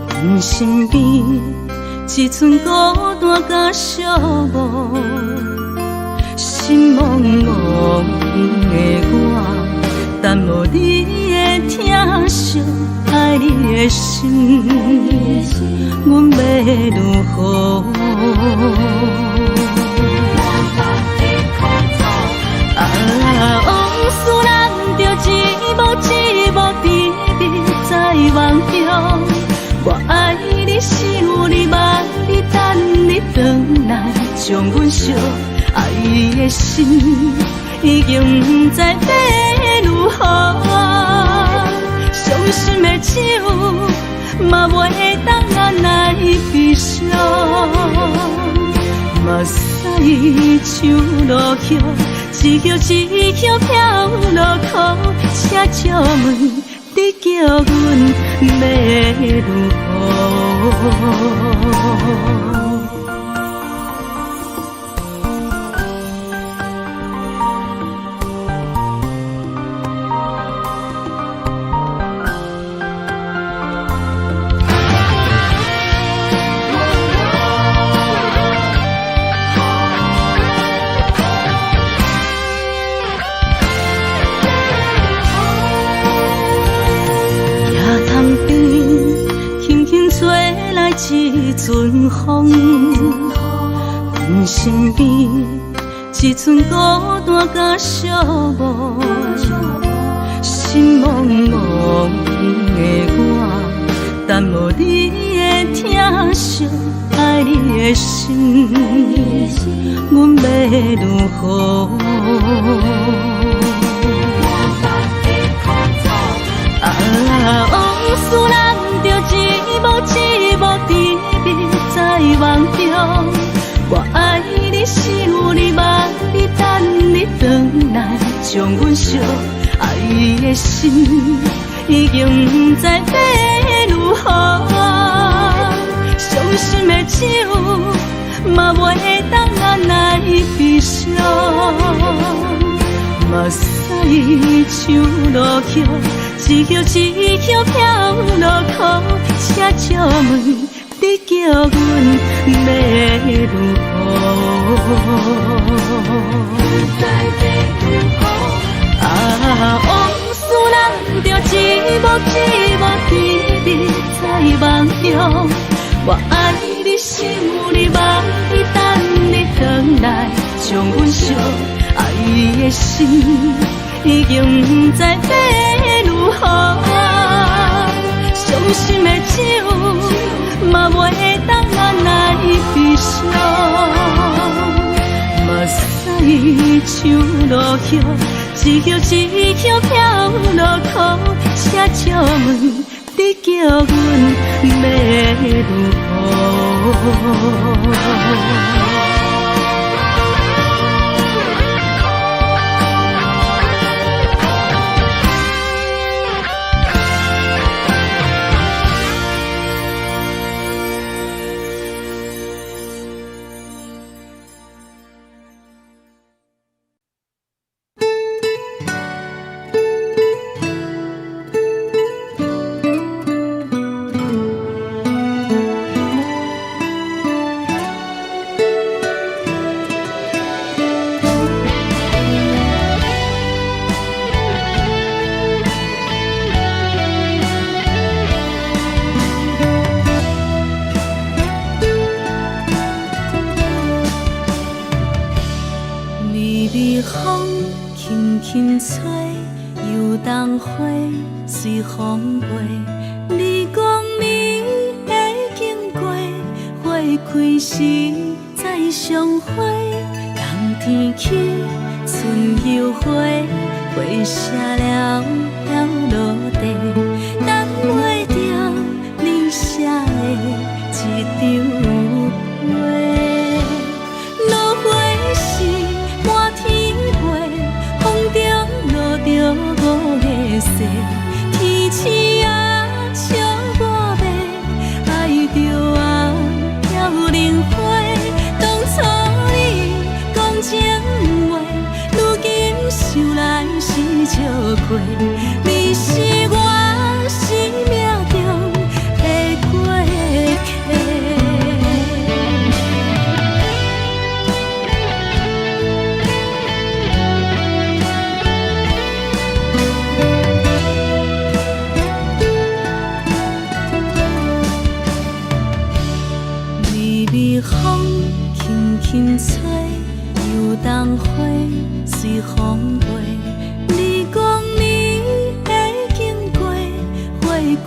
阮身边一寸孤单甲寂寞，心茫茫的我，等无你的疼惜，爱你的心，阮要如何？往事人着一幕一幕甜蜜在梦中。我爱你是有你望你等你回来，将阮惜爱的心已经不知要如何。伤心的手嘛袂当按来悲伤，目屎像落叶。一叶一叶飘落雨，车照问你叫阮要如何？一阵风，阮身边一寸孤单甲寂寞，心茫茫的我，等无你的疼惜，爱你的心，阮要如何？往事人着一幕一幕甜蜜在梦中。我爱你是有你望你等你回来，将阮惜爱的心已经不知要如何。伤心的手嘛袂当按来悲伤，目屎像落叶。一叶一叶飘落雨，车照问你叫阮要如何？往事人着一幕一幕甜蜜在梦中。我爱你是有你望你等你回来，将阮惜爱的心已经不知要如何。伤心的手嘛袂当按来悲伤，目屎像落叶，一叶一叶飘落雨，车照问你叫阮要如何？轻吹，游东花随风飞。你讲你会经过，花开时再相会。冬天起，春又回，花谢了飘落地，等袂着你写的一张画。落花时满天花，风中落着五个色，天星啊笑我迷，爱着啊飘零花。当初你讲情话，如今想来是笑过。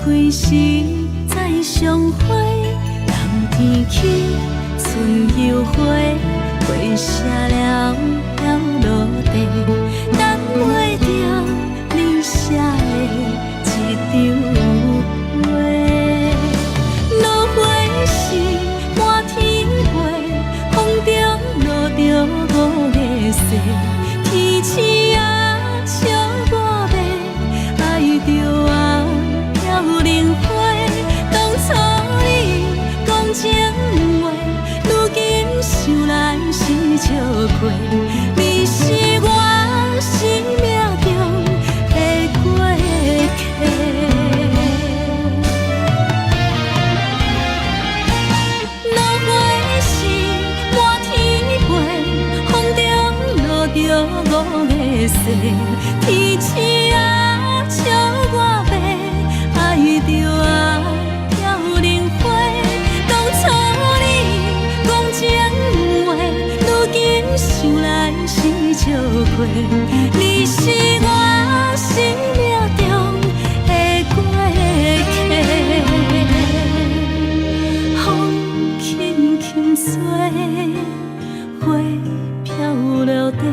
开时再相会，人天起春又花，花谢了飘落地，等袂着你写的一张话。落花时满天飞，风中落着五个色，天星啊笑我迷，爱着我飘零花。当初你讲情话，如今想来是笑过。你是我生命中的过客。落花时满天飞，风中落着五个色，天星啊笑我迷，爱着我飘零花。当初你讲情话，如今想来是笑过。你是我生命中的过客，风轻轻吹，花飘落地，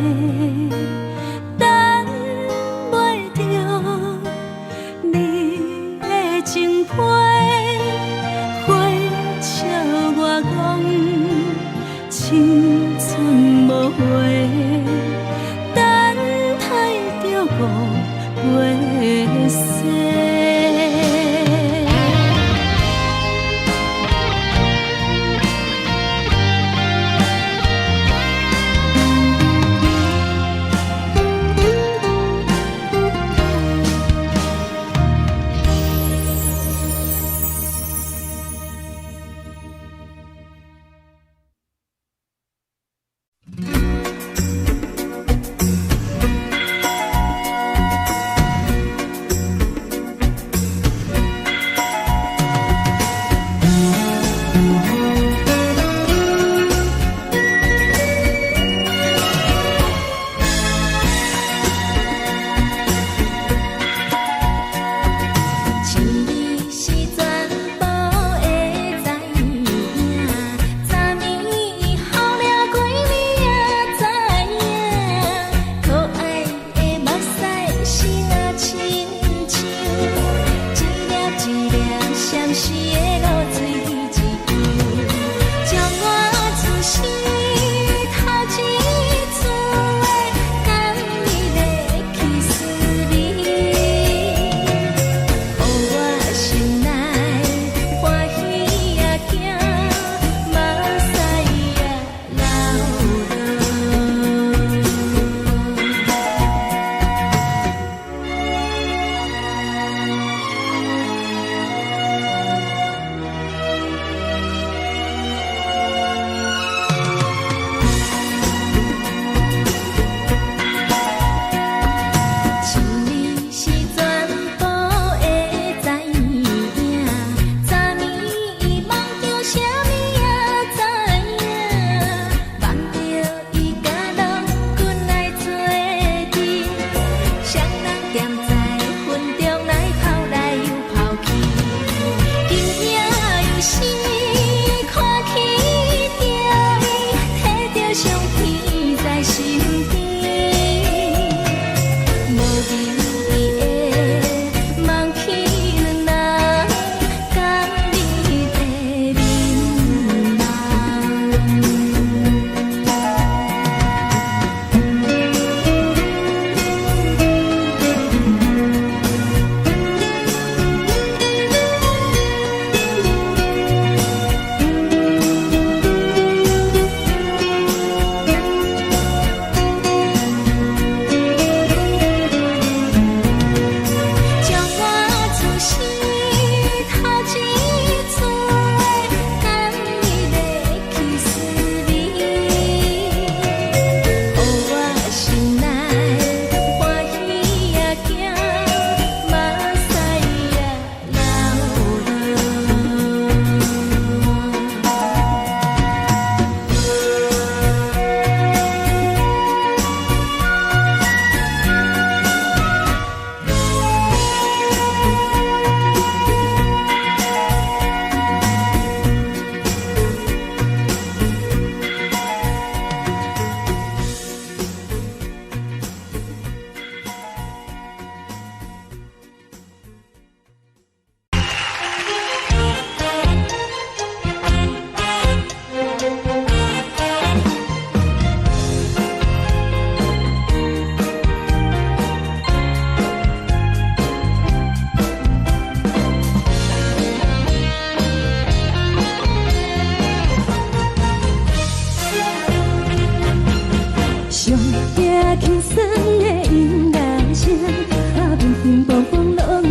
等袂着你的情批。花笑我讲青春无悔，等待着五月雪。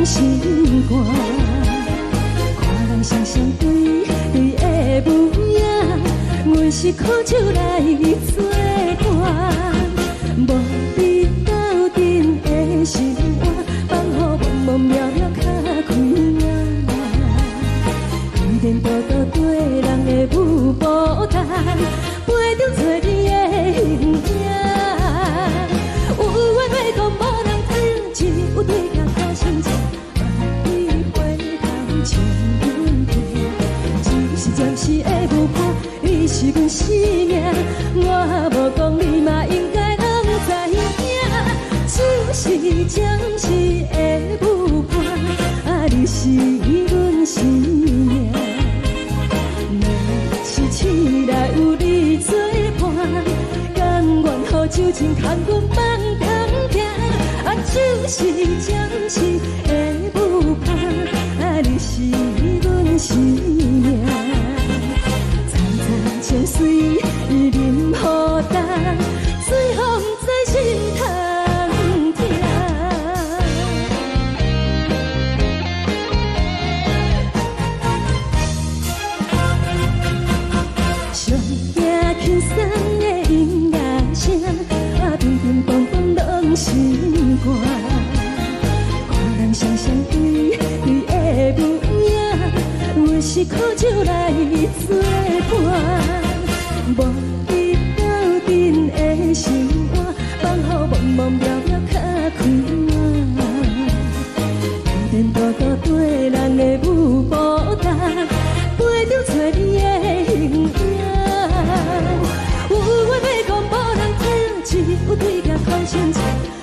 心肝。看人双双对对的模样，阮是苦酒来作伴。无你斗阵的心肝，放乎茫茫渺渺较开眼。一点多多对人的舞步弹，陪着做你的形影。有话要讲无人听，只有对镜靠心情。万里回头将阮听，只是暂时的舞伴，你是阮生命。我无讲你嘛应该拢知影，就是暂时的舞伴，你是阮生命。是醒来有你作伴，甘愿予酒精牵阮放空行，就是暂时的舞伴，你是阮生命。层层情水任何淡，随风在心头听。上惊轻松的音乐声，乒乒乓乓拢心肝。看人双双对对的模样，阮是苦酒来作伴。无你斗阵的心肝，放乎茫茫渺渺较开眼。点点多多对人的舞步弹，陪着做你的形影。有话要讲无人听，只有对镜靠心情。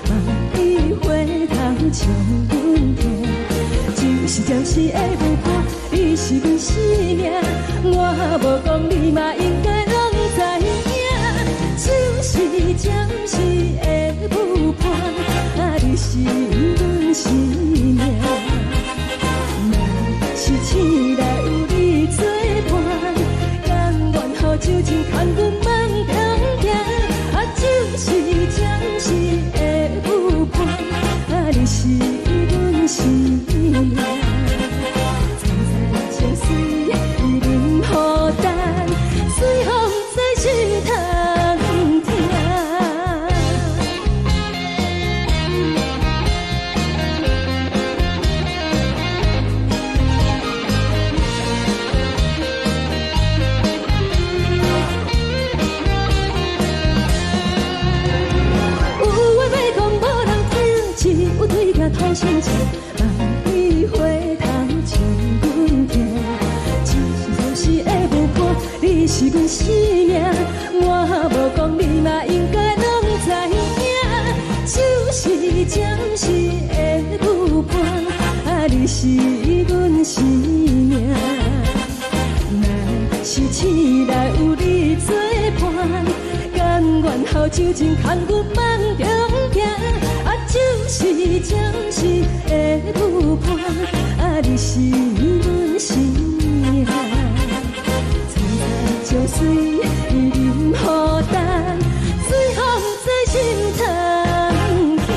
望你回头将阮听，就是暂时的舞伴，你是阮生命。我无讲你嘛应该拢知影，就是暂时的舞伴，你是阮生命。若是醒来有你作伴，甘愿予酒精牵阮放空行，就是暂时的舞伴，你是阮生命。层层情水任何淡，随风在心头听。有话要讲无人听，只有对镜靠心情。望你回头将阮听，就是暂时的舞伴，你是阮生命。我无讲你嘛应该拢知影，就是暂时的舞伴，你是阮生命。若是醒来有你作伴，甘愿予酒精牵阮放中行，就是暂时的舞伴，你是阮生命。层层情水任何淡，随风在心头听。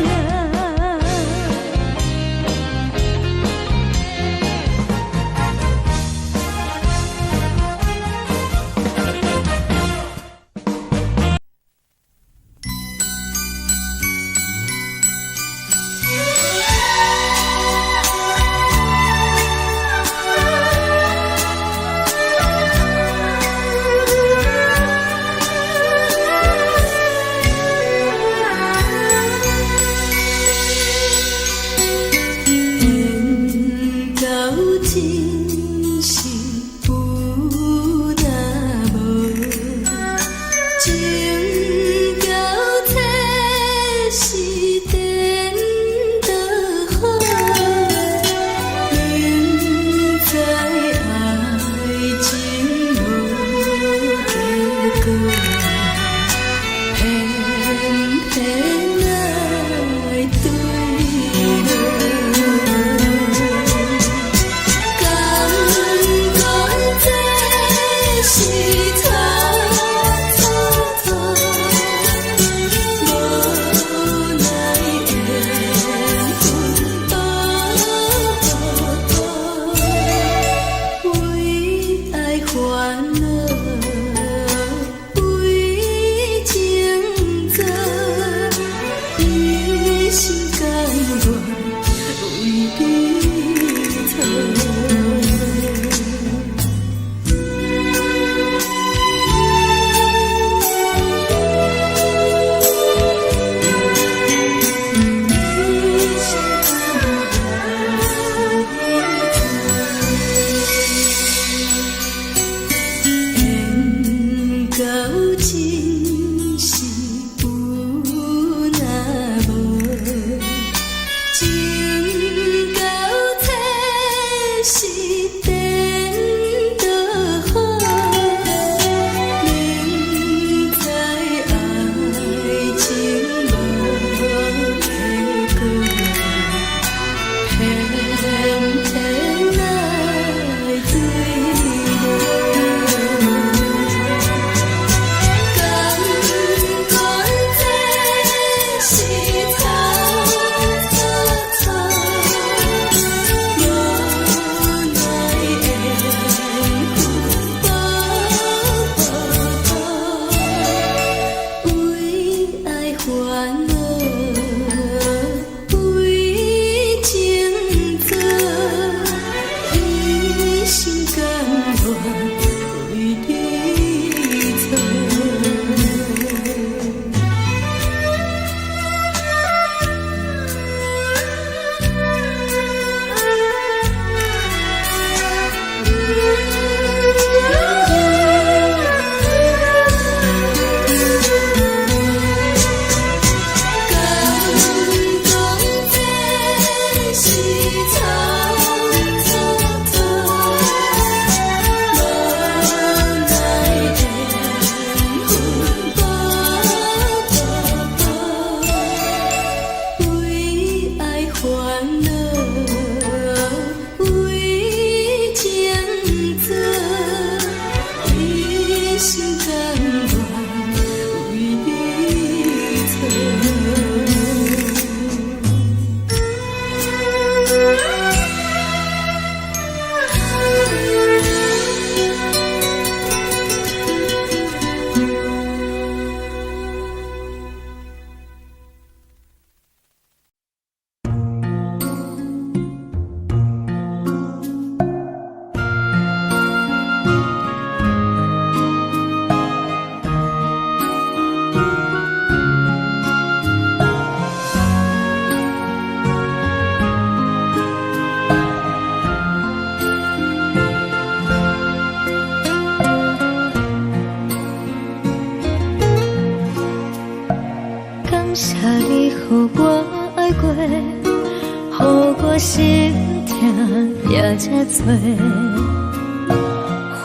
也才多，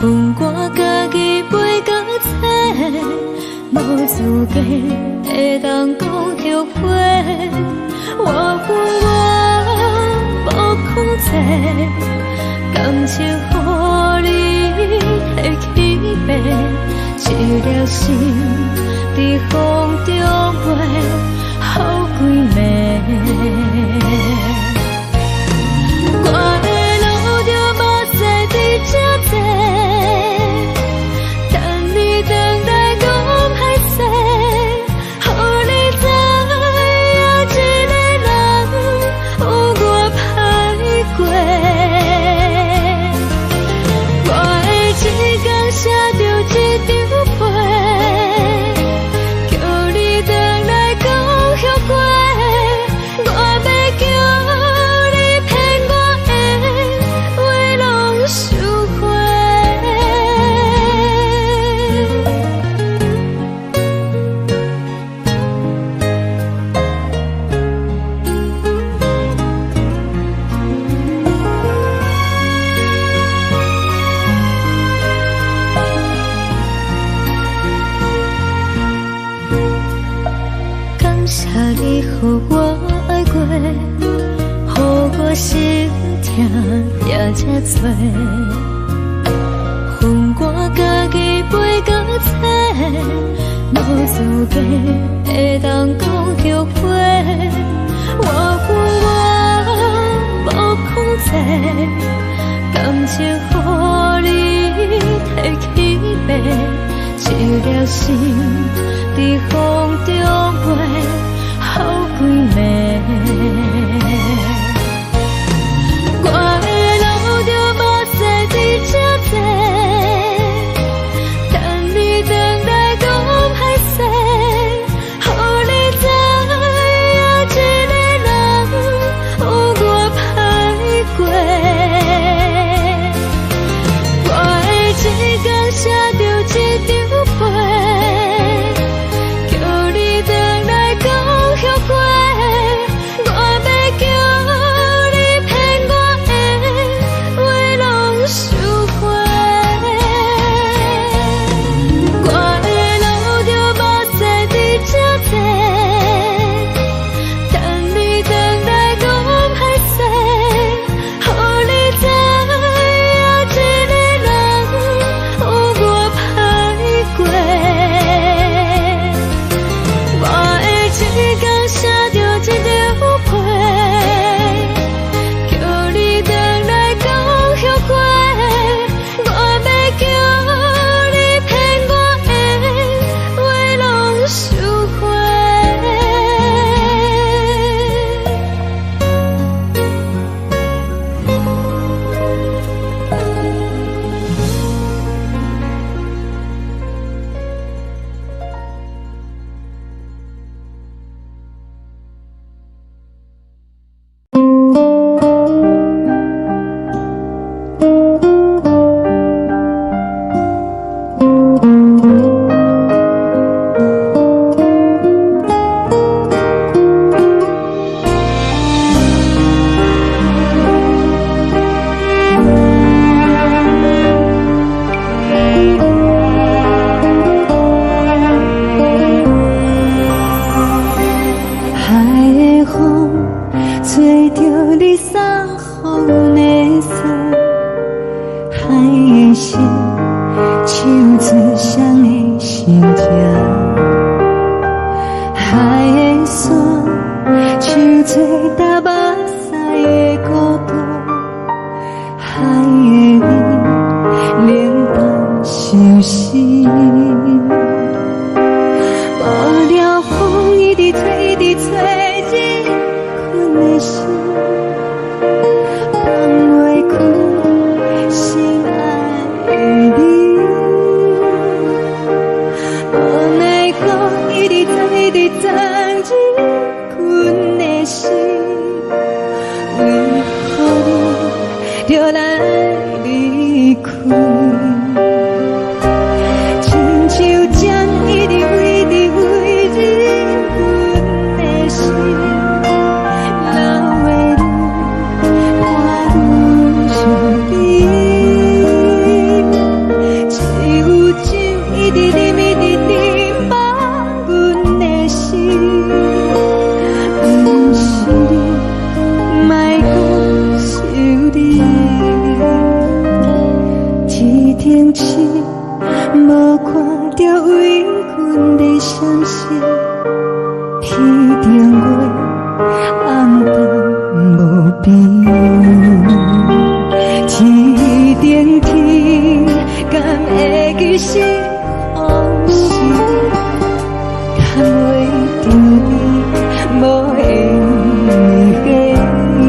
恨我家己袂到切，无资格会当讲后悔。我恨我无控制，感情予你会起飞，一粒心在风中飞，好几暝。予我爱过，予我心痛也才多，恨我家己袂到切，无资格会当讲后悔。我恨我无控制，感情予你摕起飞，一粒心在风中飞。好几暝，我的路就无再伫这多，等你回来讲歹势，予你知影一个人有我歹过。我会一天写着一张被，叫你回来讲。后悔，我要叫你骗我的话拢收回。我的路就无再伫这多，等你回来讲歹势，予你知影一个人有我歹过。我会一天写着一张被，叫你回来讲后悔。我要叫你骗我的话拢收回。着为阮的相思，天顶月，暗淡无边。天顶天，敢会记是往事？敢袂着你，无缘给你。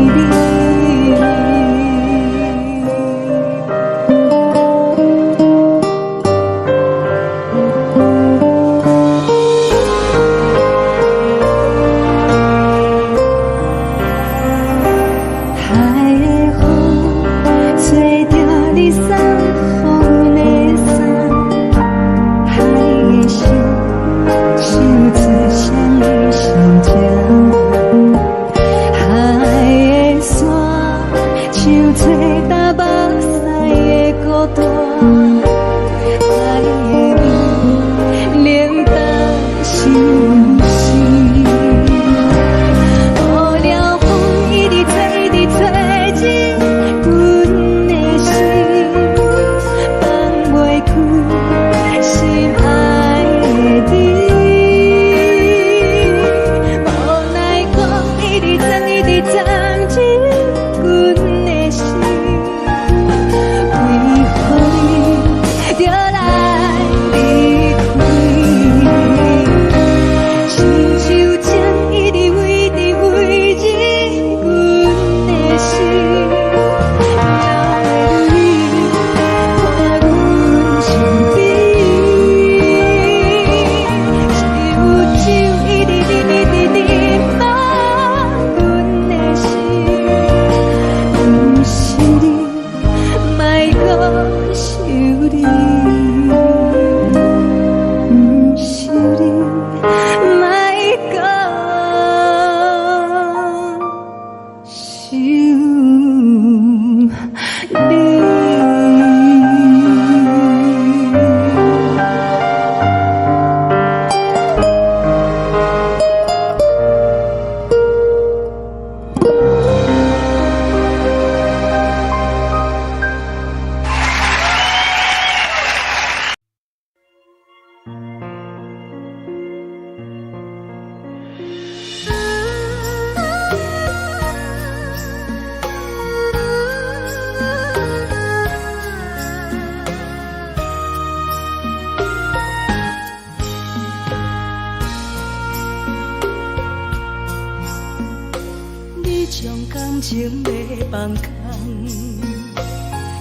情要放空，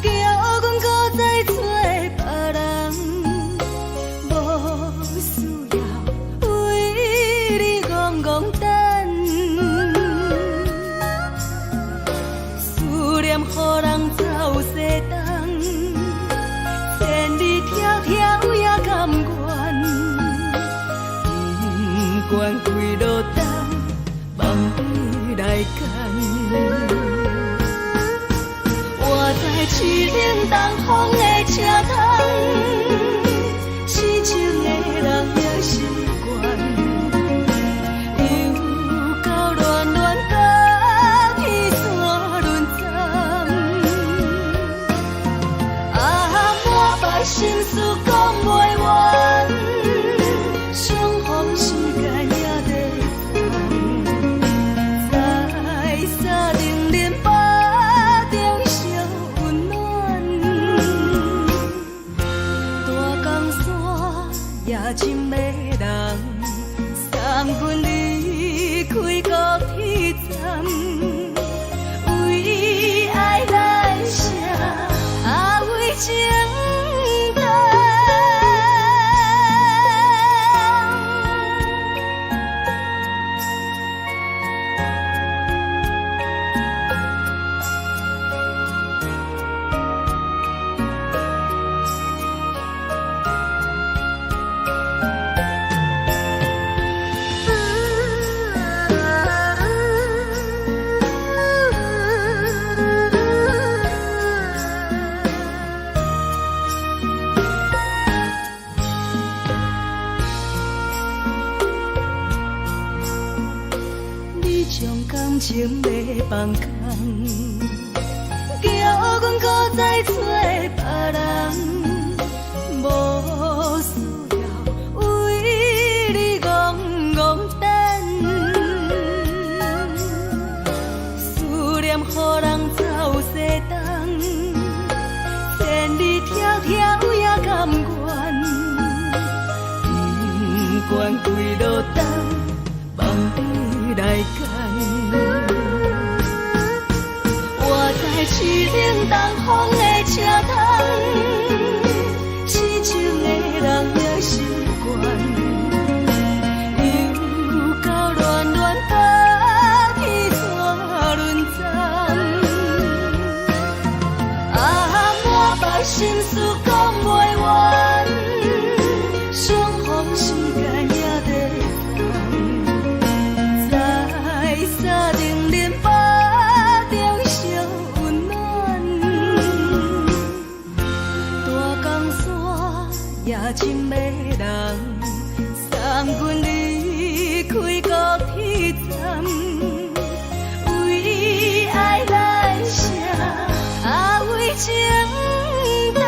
叫阮搁再找别人，无需要为你戆戆等。思念予人走西东，千里迢迢也甘愿，不管几路东，梦归来干。活在凄冷东风的车窗，痴情的人也习惯，又到乱乱甲天山轮站。啊，满腹心事讲袂完，相逢时间也在等，在沙定林巴中烧温暖。大江山夜深的人，送阮离开高铁站，为爱来写为情长。将感情要放空，叫阮搁再找别人，无需落单，梦里来干。我在市顶东风的车头，痴情的人也习惯，又到乱乱把天带轮转。啊，满腹心事讲袂完，相逢时间也在等，在沙定林巴中相温暖。大江山夜深的人，送阮离开高铁站，为爱来写，为情等。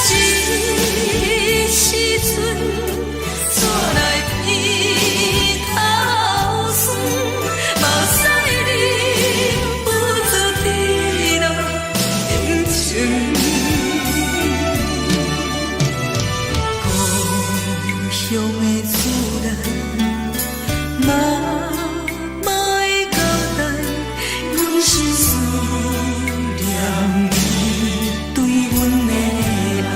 这时阵怎来鼻头酸，目屎忍不住滴落眼睛。故乡的自然，莫会交代，阮是思念你对阮的爱。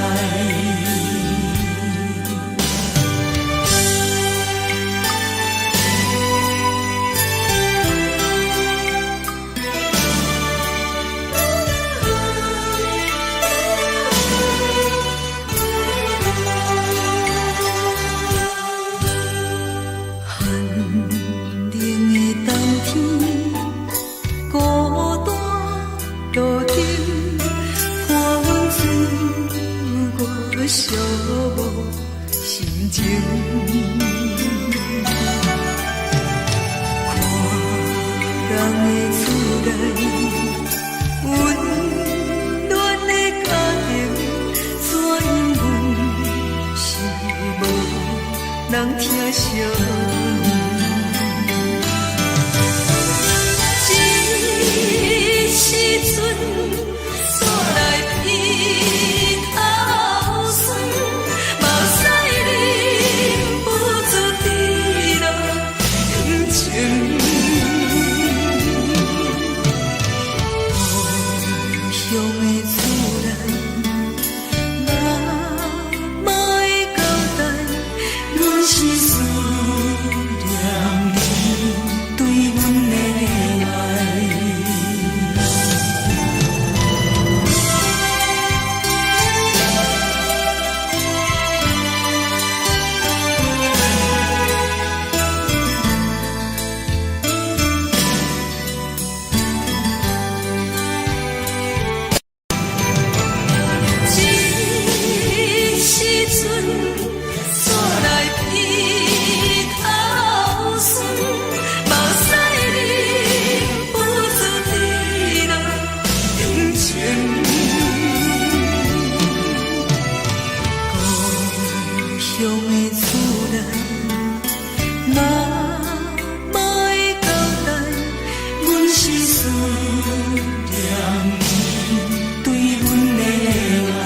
寒冷的冬天，孤单路顶，看阮自我寂寞心情。看人的厝内，温暖的家庭，怎因阮是无人疼惜？这时阵怎来鼻头酸，目屎忍不住滴落眼睛。故乡的自然，莫会交代，阮是思念你对阮的爱。这时阵怎来鼻头酸，目屎忍不住滴落眼睛。故乡的自然，莫会交代，阮是思念你对阮的爱。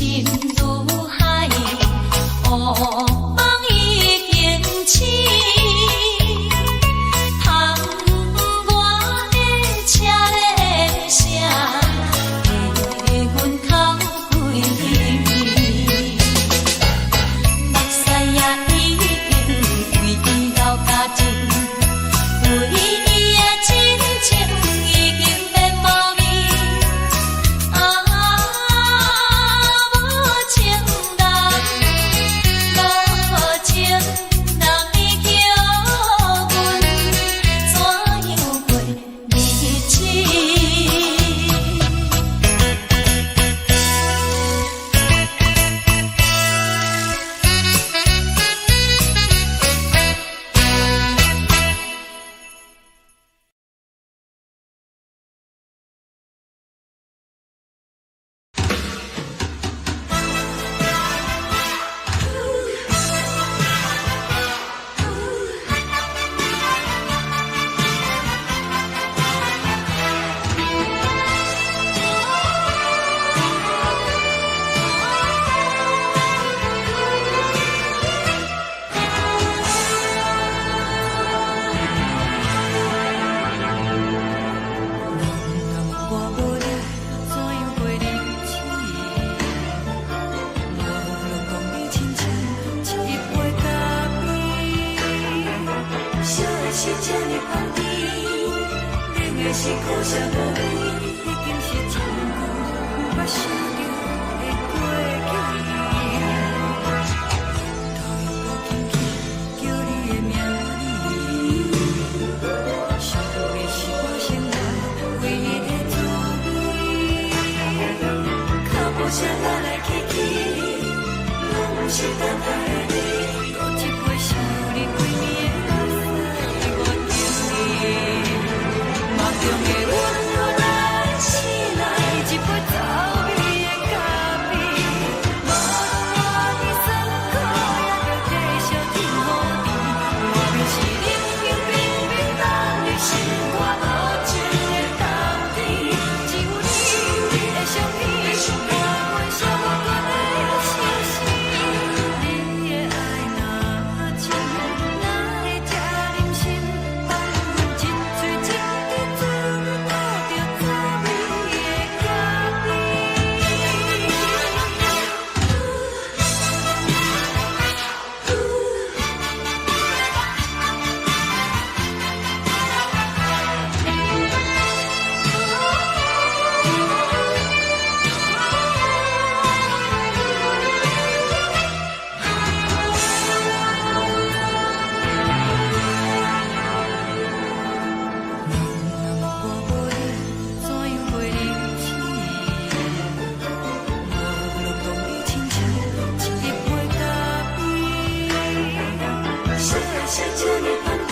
心如海，乌梦已经醒。窗外的车的声，离阮口归去。目屎也已经为伊流甲尽，为伊的真情已经变无味。无情人，无情人已叫阮怎样过日子？我无力，怎样过日子？无路讲你亲像一杯咖啡，烧的是这呢香甜，冷的是苦涩无味，已经是真久无捌想着的过去。头又无轻轻叫你的名字，想的是我生活唯一的滋味。脚步声来来去去，拢不是等待的你。多一杯想你几年的泪水，我敬你。梦中的阮又来醒来，一杯走味的咖啡。无论我的酸苦，也着继续甜予你。外面是冷冰冰冰冷的心肝无情的冬天，只有你的相片，换阮寂寞过的心事。你的爱若真，哪会这忍心放阮一嘴一滴珠，倒着滋味的咖啡。我无力，怎样过日子？无路讲你亲像一杯咖啡，烧的是这呢香甜，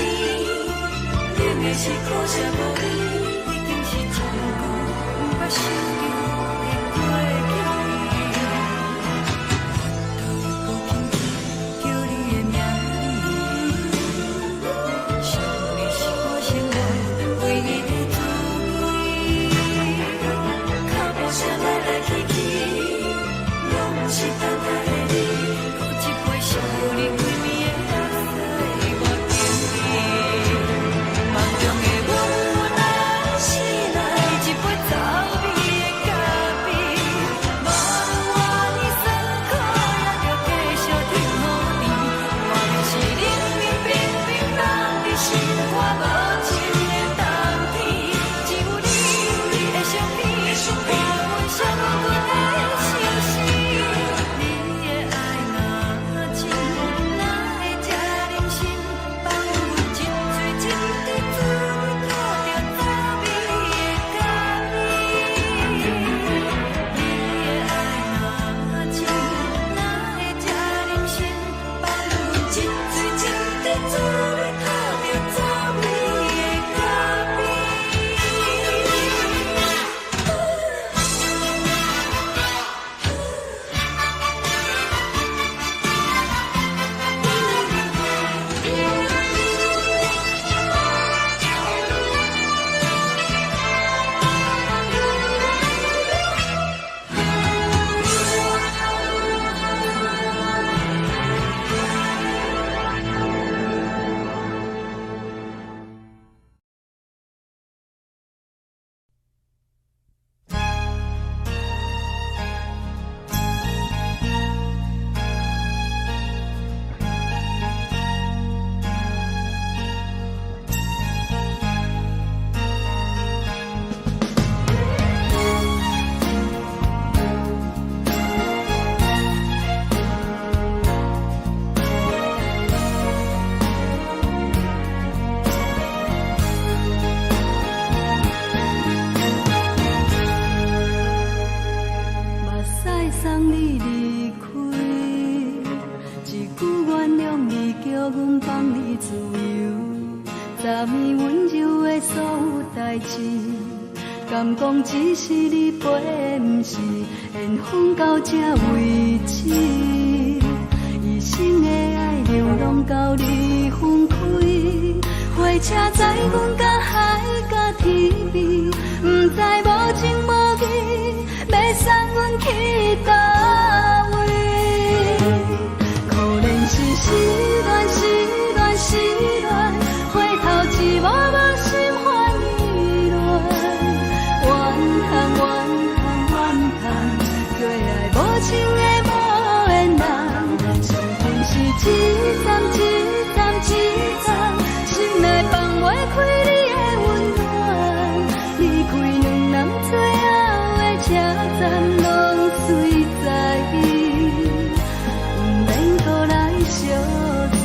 冷的是苦涩无味，已经是真久无捌想着的过去。头又无轻轻叫你的名字，想你是我生活唯一的滋味。脚步声来来去去，拢不是等待的你。多一杯想你几暝的泪水，我敬你。梦中的阮又来醒来，一杯走味的咖啡。无论我的酸苦，也着继续甜予你。外面是冷冰冰冰冷的心肝无情的冬天，只有你的相片，换阮寂寞过的心事。你你离开，一句原谅你叫阮放你自由，昨暝温柔的所有代志，敢讲只是你陪，不是缘分到这为止。一生的爱流浪到你分开，火车载阮到海甲天边，不知无情无义，要送阮去倒位？可怜是失恋，失恋，失恋，回头一幕幕心烦意乱，怨叹，怨叹，怨叹，最爱无情的无缘人，伤痕是一站一站一站，心内放袂开你的温暖，离开两人最后的车站，拢随在意，不免搁来相送。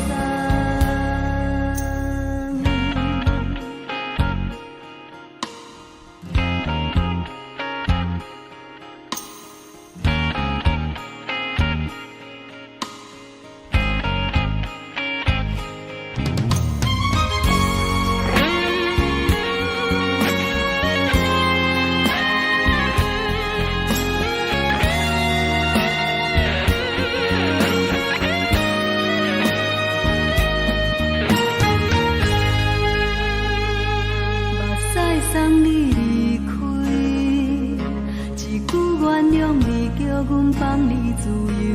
送你离开，一句原谅你叫阮放你自由，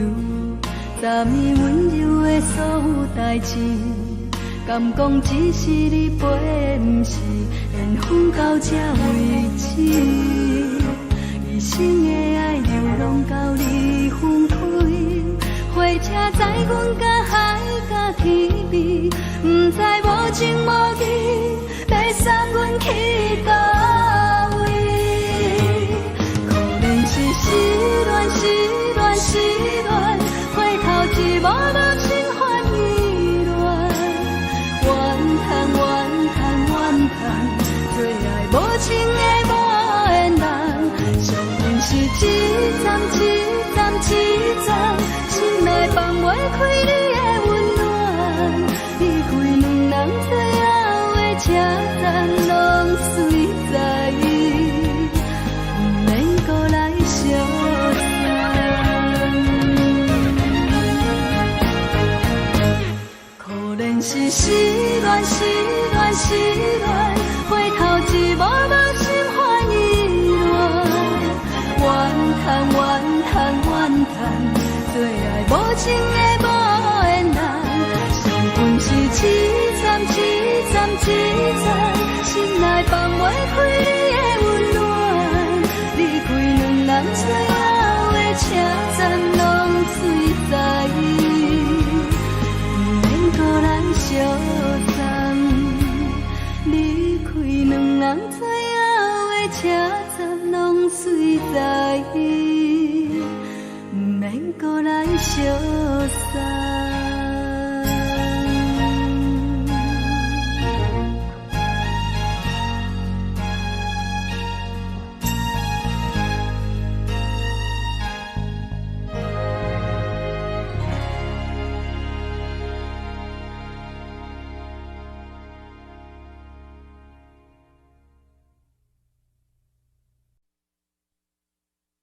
昨暝温柔的所有代志，敢讲只是你陪，不是缘分到这为止。一生的爱流浪到你分开，火车载阮到海甲天边，不知无情无义，要送阮去倒位？可怜是失恋，失恋，失恋，回头一幕幕心烦意乱，怨叹，怨叹，怨叹，最爱无情的无缘人，伤痕是一站一站一站，心内放袂开你的温暖，离开两人最后的车站，拢随在意，不免搁来相送。可怜是失恋，失恋，失恋，回头一幕幕心烦意乱，怨叹，怨叹，怨叹，最爱无情的无缘人，伤痕是一站一站一站，心内放袂开你的温暖，离开两人最后的车站，拢随在意，不免搁来相送。离开两人最后的车站，拢随在意，不免搁来相送。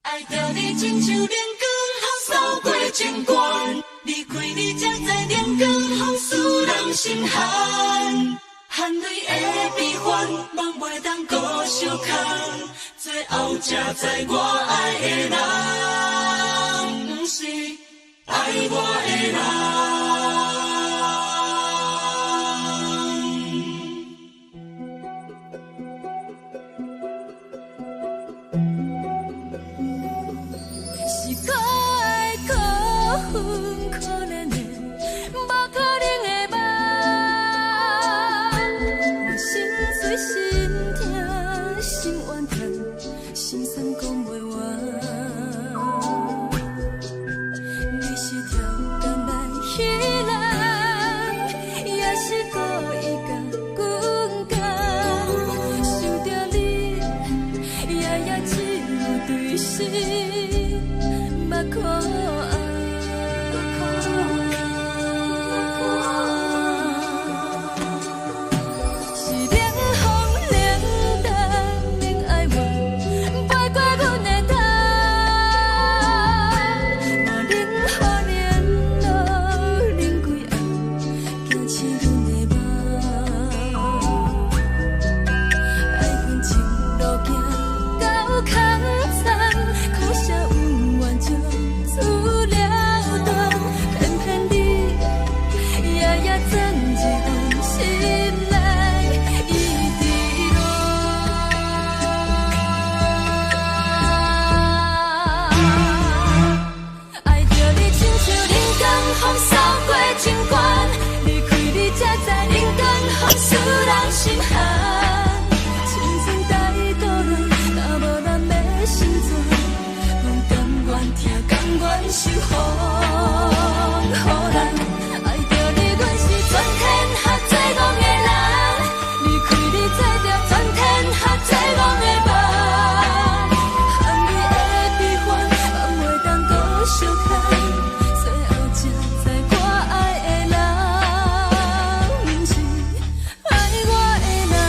爱着你亲像连光风扫过情关，离开你才知连光风使人心寒。含泪的悲欢，望袂当搁相牵，最后才知我爱的人，不是爱我的人。风，予人爱着你，阮是全天下最戆的人。离开你，做着全天下最戆的梦。含你的悲欢，放袂当搁相牵。最后才知我爱的人，不是爱我的人。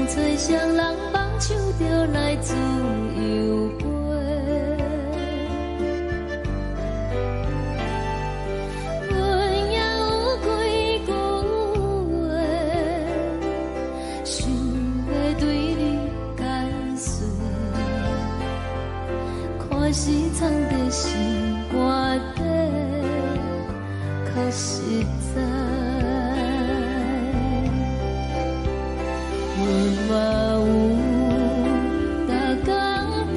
吹双人放手就来自由飞，阮也有几句话，想要对你解释，可是藏在心肝底，较实在。 嘛有大家等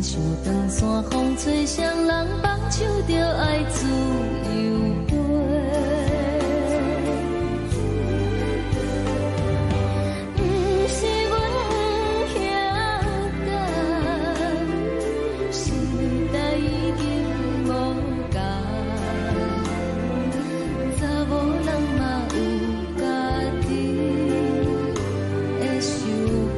像长山风吹双人放手着爱自由飞。不是阮不晓得，时代已经无共，查某人嘛有家己的想法。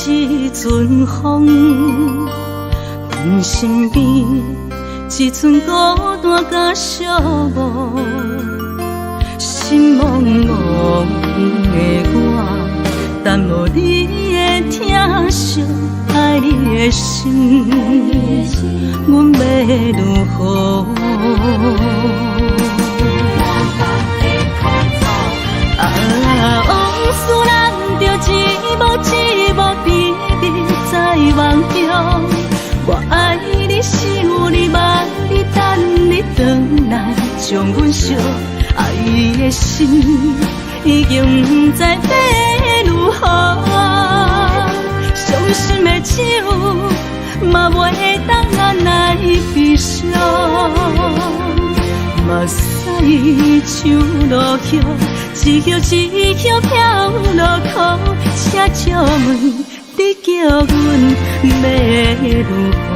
一阵风，阮身边一阵孤单甲寂寞，心茫茫的我，等无你的疼惜，爱你的心，阮要如何？往事咱着一幕一幕秘密在梦中。我爱你，想你，望你，等你回来，将阮惜爱的心已经不知要如何。伤心的手嘛袂当按来悲伤。目屎像落雨，一曲一曲飘落雨，请借问你叫阮要如何？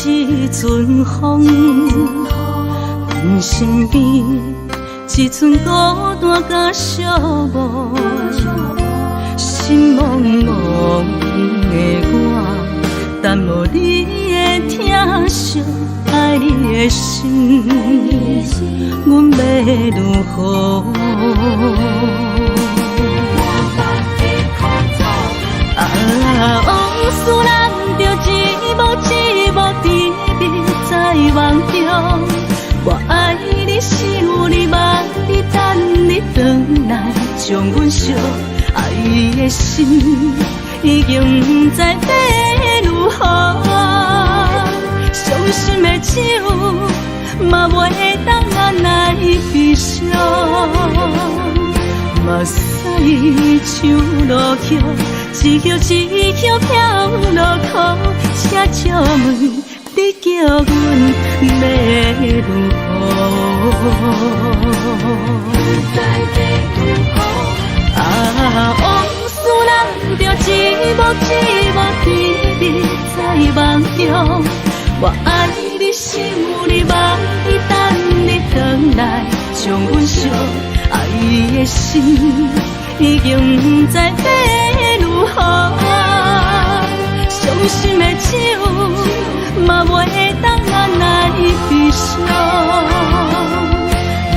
一阵风，阮身边一阵孤单甲寂寞，心茫茫的我，淡无你的疼惜，爱你的心，阮要如何？往事人着一幕一幕甜蜜在梦中。我爱你，想你，望你，等你回来，将阮惜爱的心已经不知要如何。伤心的手嘛袂当按来悲伤，目屎像落雨，一曲一曲飘落雨，请借问你叫阮要如何？往事人着一幕一幕甜蜜在梦中。我爱你，想你，望你，等你回来，将阮惜爱的心已经不知要如何。伤心的手嘛袂当按来悲伤，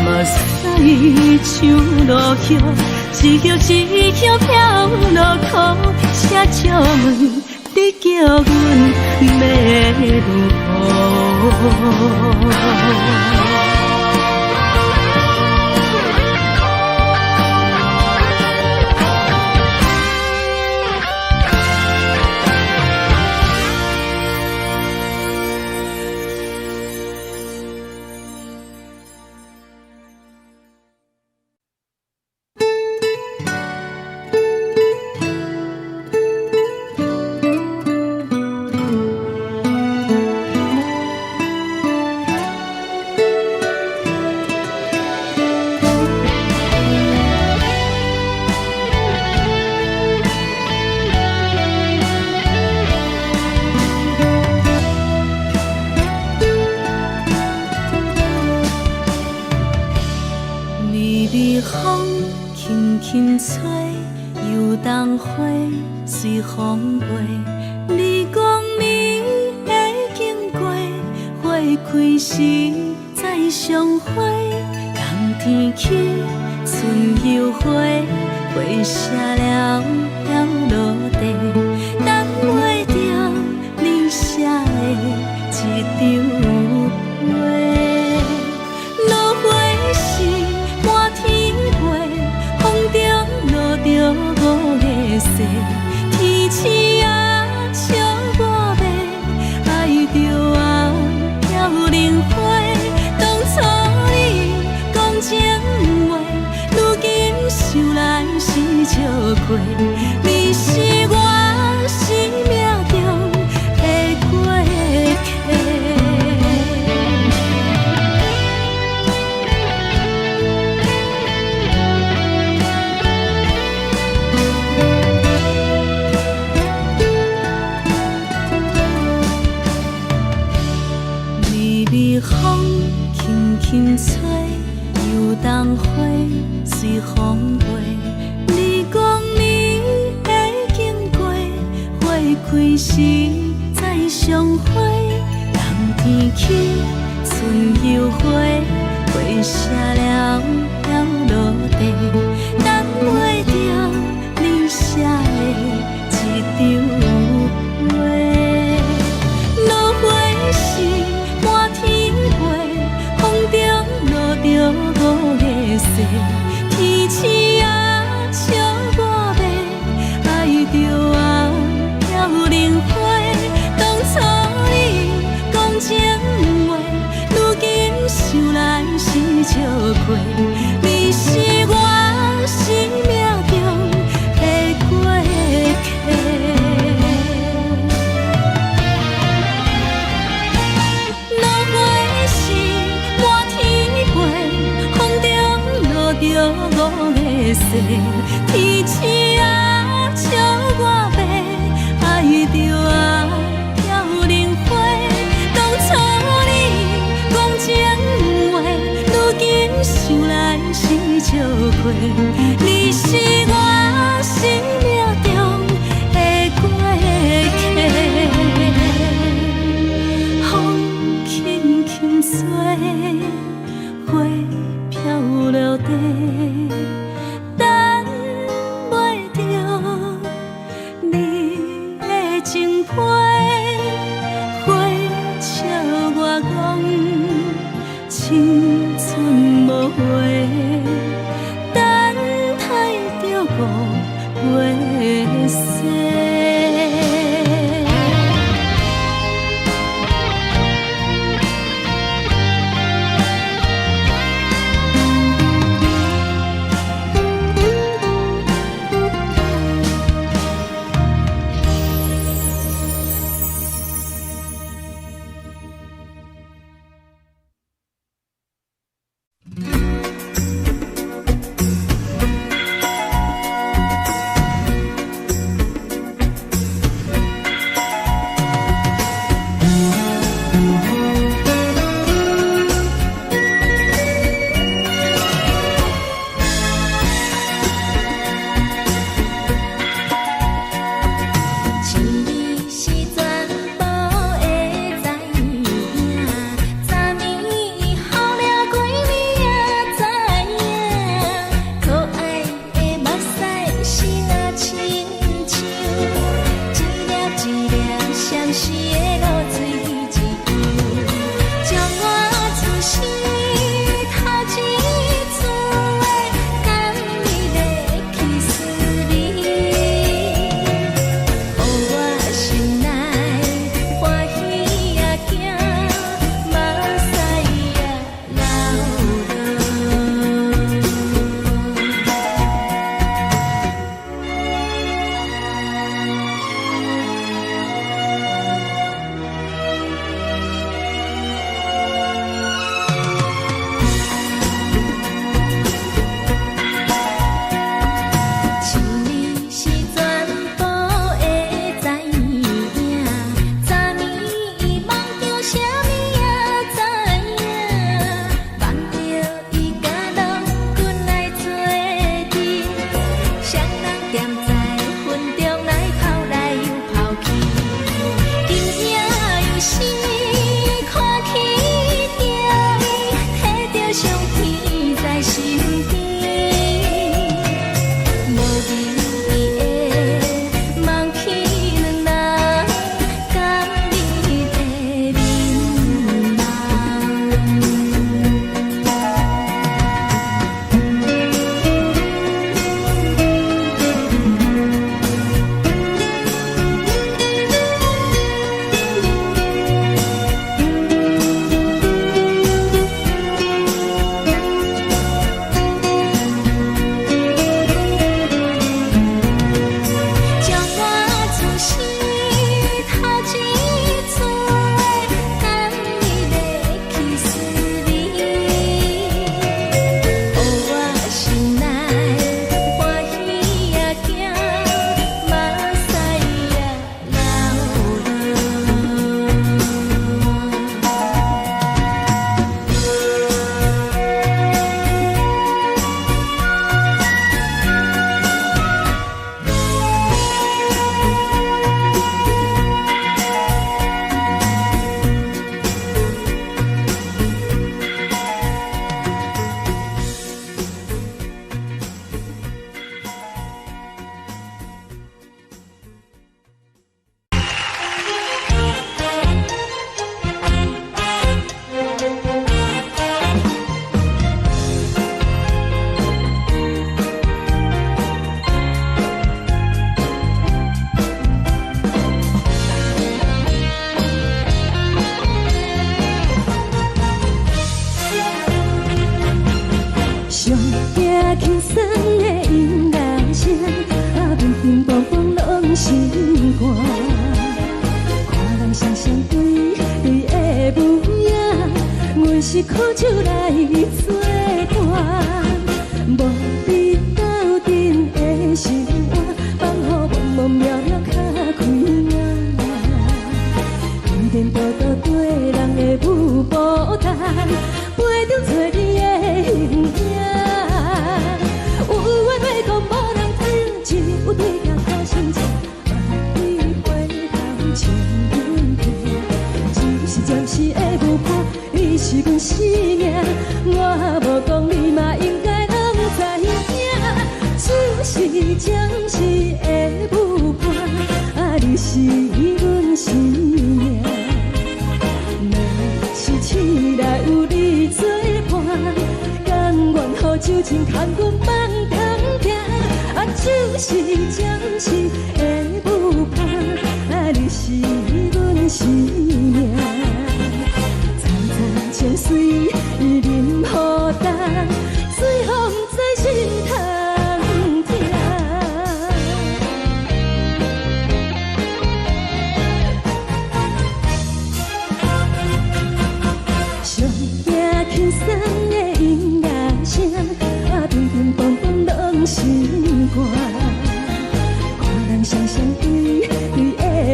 目屎像落雨，一曲一曲飘落雨，请借问你叫阮要如何？随风飞，你讲你会经过，花开时再相会。冬天起，春又回，花谢了飘落地，等袂着你写的一张话。落花时满天飞，风中落着五个色。天星啊，笑我袂爱着啊，飘零花。当初你讲情话，如今想来是笑过。你是我生命中的过客。风轻轻吹，又冬花随风飞。你讲你会经过，花开时再相会。冬天起，春又回，花谢了飘落地，等袂着你写的一张话。落花时满天着五个色，天星啊，笑我袂爱着啊，飘零花。当初你讲情话，如今想来是笑过。你是我生命中的过客。着五个色，天星啊，笑我袂爱着啊，飘零花。当初你讲情话，如今想来是笑过。你是我生命中轻松的音乐声，啊，乒乒乓乓拢心肝。看人双双对对的模样，阮是苦酒来作伴。无你斗阵的生活，放乎茫茫渺渺较开眼。颠颠倒倒对人的舞步弹，陪着找你的形影。 有对人好心情，万里回头千人听。一时暂时的舞伴，你是阮生命。我无讲，你嘛应该拢知影。只是暂时的舞伴，啊，你是阮生命。若是醒来有你作伴，甘愿予酒情看阮放空行。啊，酒。是暂时的舞伴，你是阮生命。层层情水任何等，随风在心通听。上惊轻松的音乐声，乒乒乓乓拢心肝。看人双双对对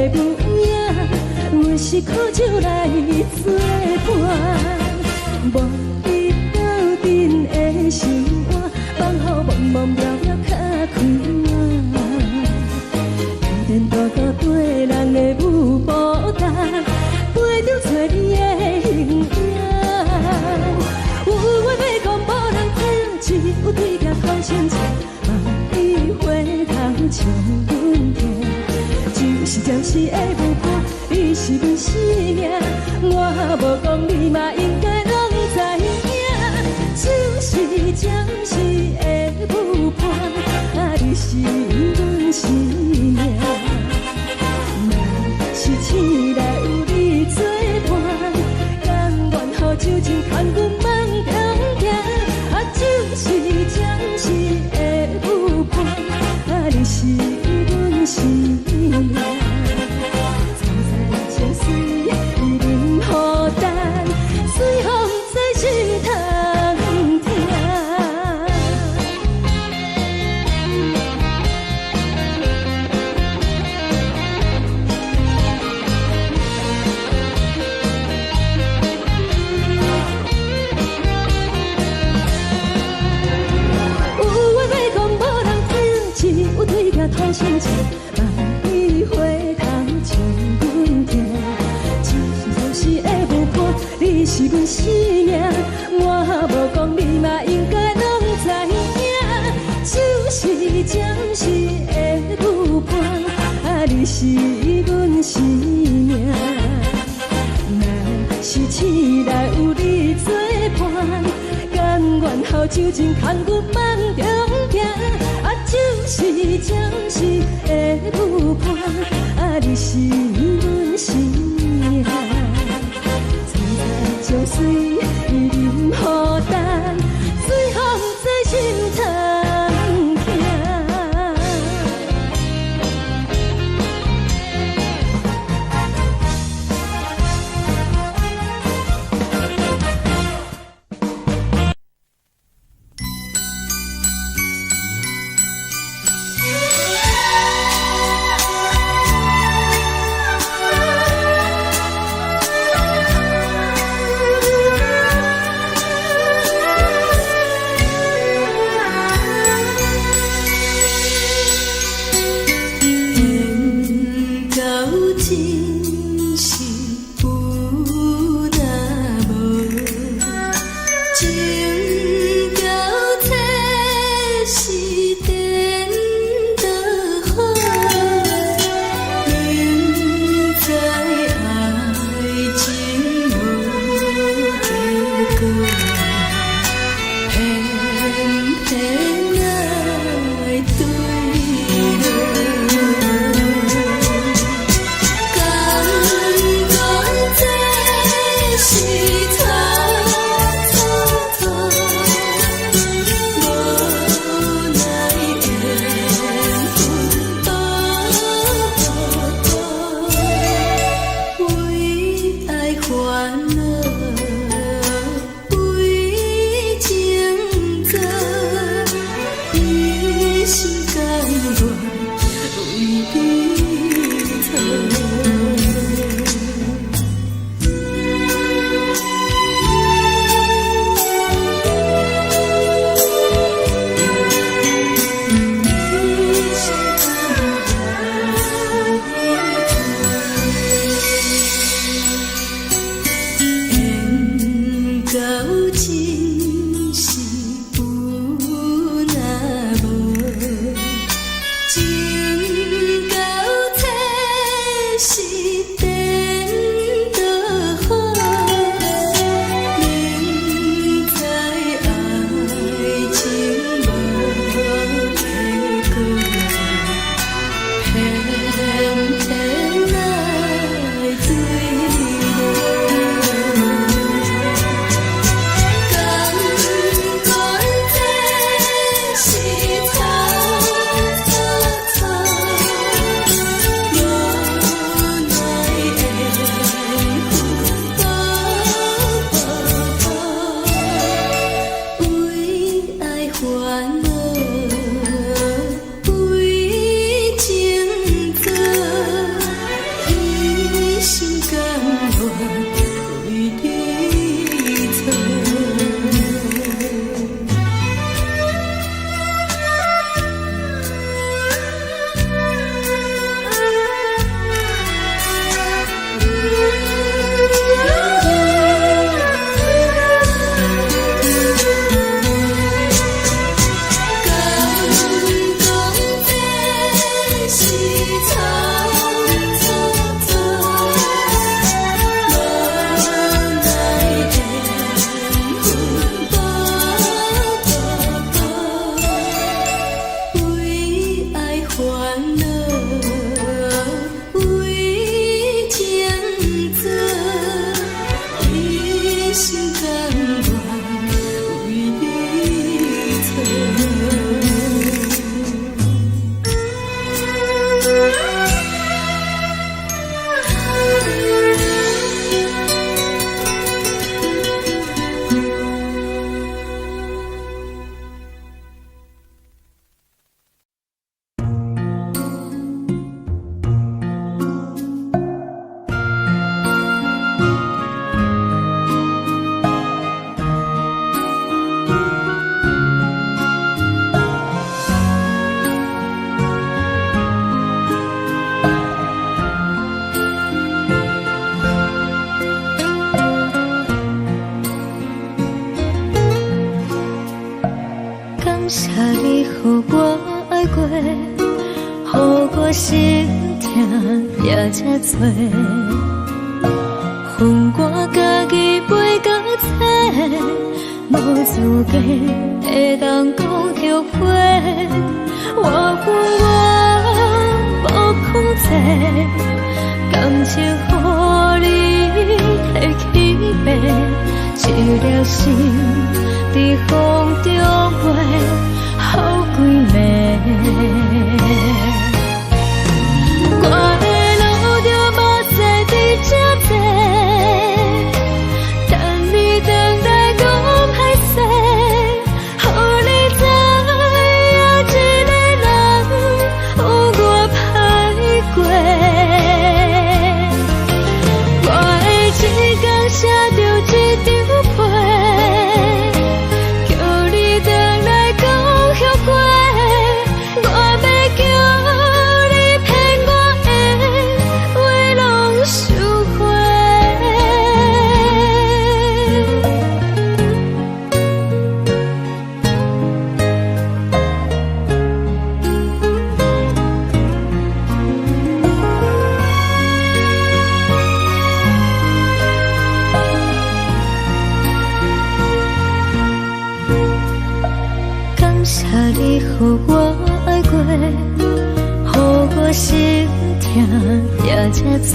的模样，阮是苦酒来作伴。无你斗阵的心肝，放乎茫茫渺渺较开晏。颠颠倒倒对人的舞步动，陪着找你的形影。有话要讲无人听，只有对镜头前唱，梦里回头唱阮听。就是暂时的舞伴，你是阮生命，我无讲你嘛应该拢知影。就是暂时的舞伴，你是阮生命。若是醒来有你作伴，甘愿予酒精牵阮梦中行。就是暂时的舞伴，你是阮生命。层层情水任何等，随风在心通听。有话要讲无人听，只有对镜头前唱，梦里回头唱阮听。就是暂时的舞伴，你是阮生命，我无讲你嘛应该拢知影。就是暂时的舞伴，你是阮生命。若是醒来有你作伴，甘愿予酒精牵阮梦中行。就是暂时的舞伴，你是阮生命。层层情水任何等，随风在心通听。爱过，予我心痛也这多。恨我家己飞到这，无资格会当讲后悔。我恨我无控制，感情予你提起白，一粒心在风中飞，好几暝。我的路就无西伫这多，等你回来讲歹势，予你知影一个人有我歹过。我的一天写着一张被，叫你回来讲后悔。我要叫你骗我的话拢收回。感谢你予我爱过，予我心痛也这多。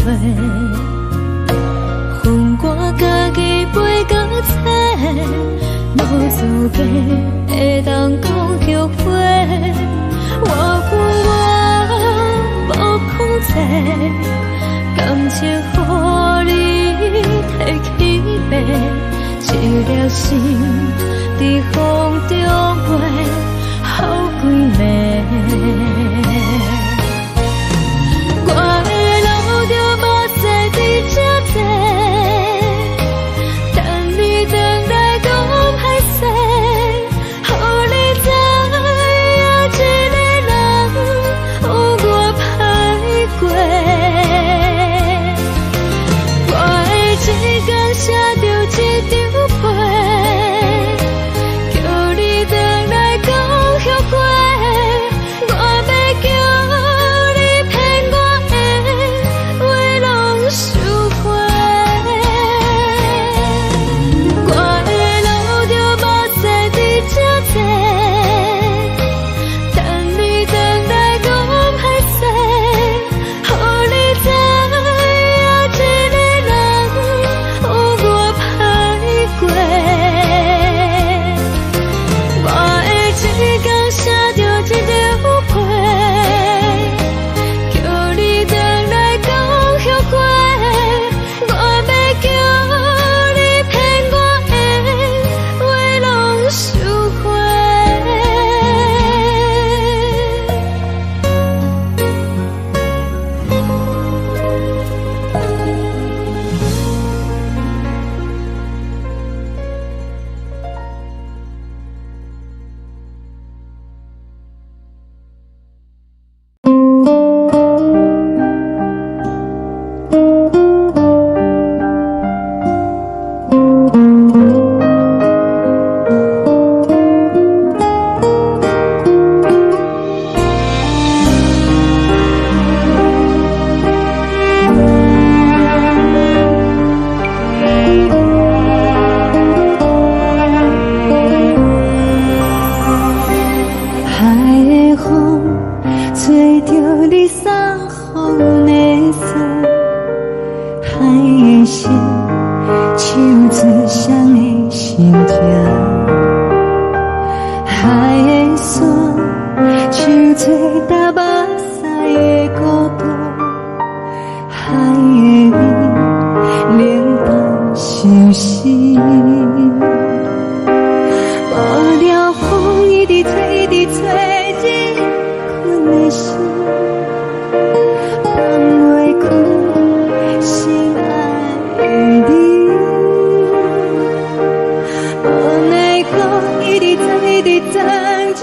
恨我家己飞到这，无资格会当讲后悔。我恨我无控制，感情予你提起白，一粒心在风中飞，好几暝。我的路就无西伫这多，等你回来讲歹势，予你知影一个人有我歹过。我的一天写着一张被，叫你回来讲后悔。我要叫你骗我的话拢收回。我的路就无西伫这多，等你回来讲歹势，予你知影一个人有我歹过。我的一天写着一张被，叫你回来讲后悔。我要叫你骗我的话拢收回。海的风吹着你送予的伞，海的心唱出双的心痛，海的山唱出打目屎的孤独，海的你冷淡伤心。无聊风一直吹，一直吹，日困的心放袂开，心爱的你。无奈讲一直等，一直等，日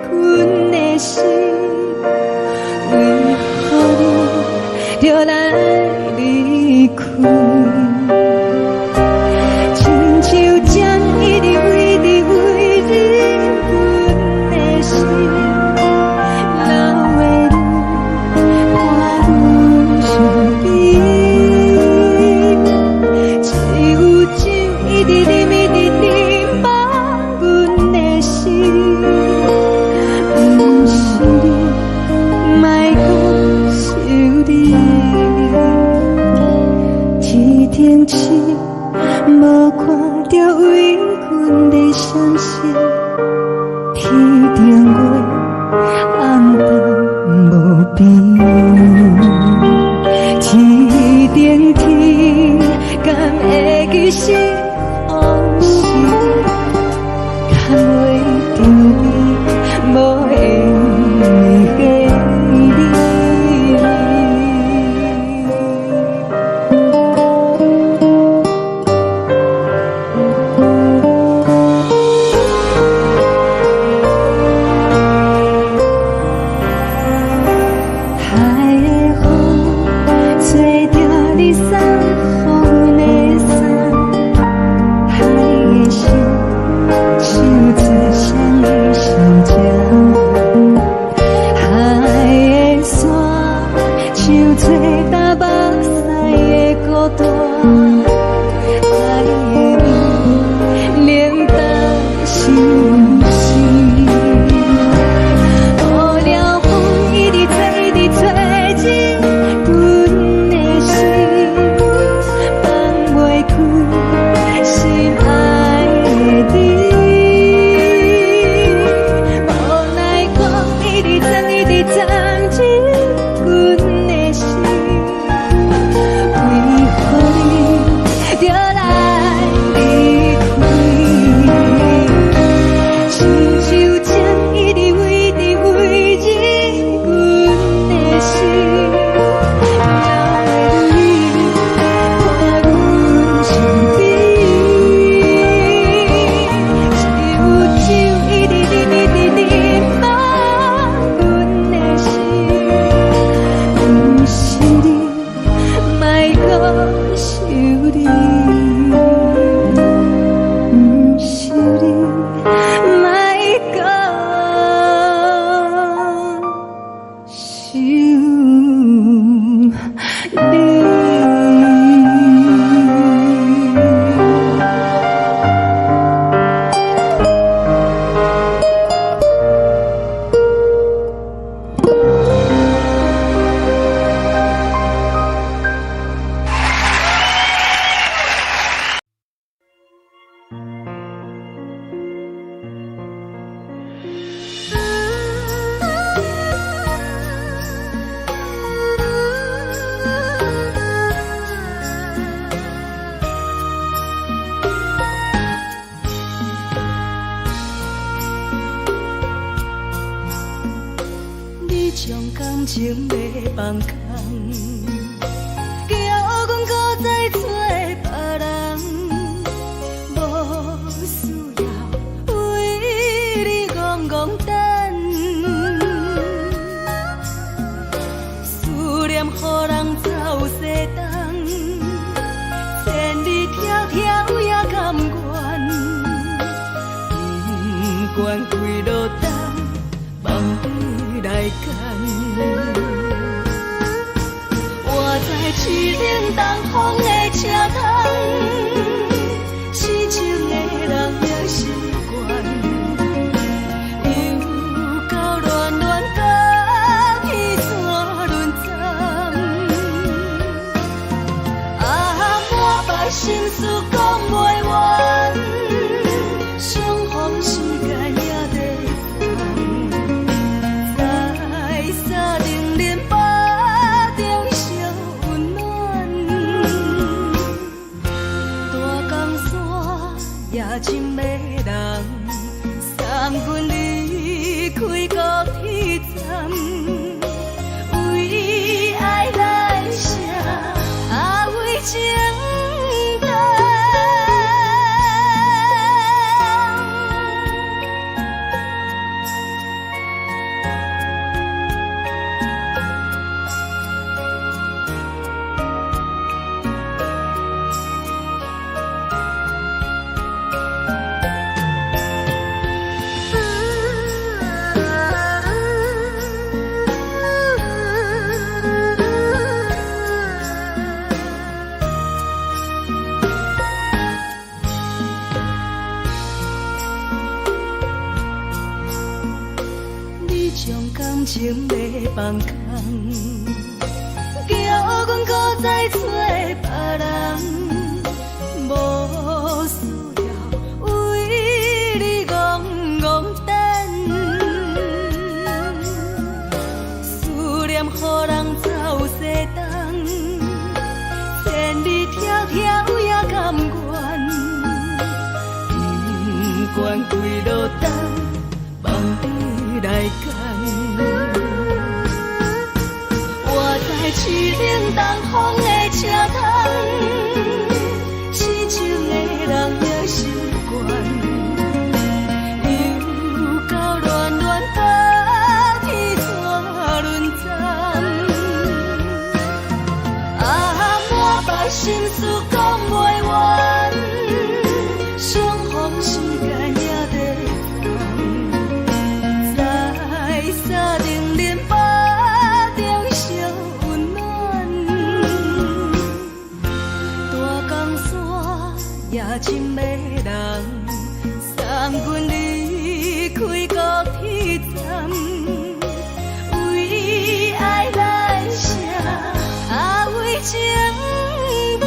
困的心，为何你就来离开？亲像针一直为日困的心。将感情要放空，叫阮搁再找别人，无需要为你戆戆等。思念予人走西东，千里迢迢也甘愿，不管几落冬。梦对来干，我在市顶东风的车窗，痴情的人也习惯，又到乱乱甲彼山论战，啊，满腹心事讲袂完，相逢时间也在。真要人送阮离开高铁站，为爱来写啊为情长。情要放空，叫阮搁再找别人，无需要为你戆戆等。思念予人走西东，千里迢迢也甘愿，不管几落冬，梦对来干。市顶东风的车窗，痴情的人也习惯，又到乱乱甲彼山论战，啊，满腹心事讲袂完，相逢时间也在等，在沙顶林巴。也真要人送阮离开高铁站，为爱来写啊为情长。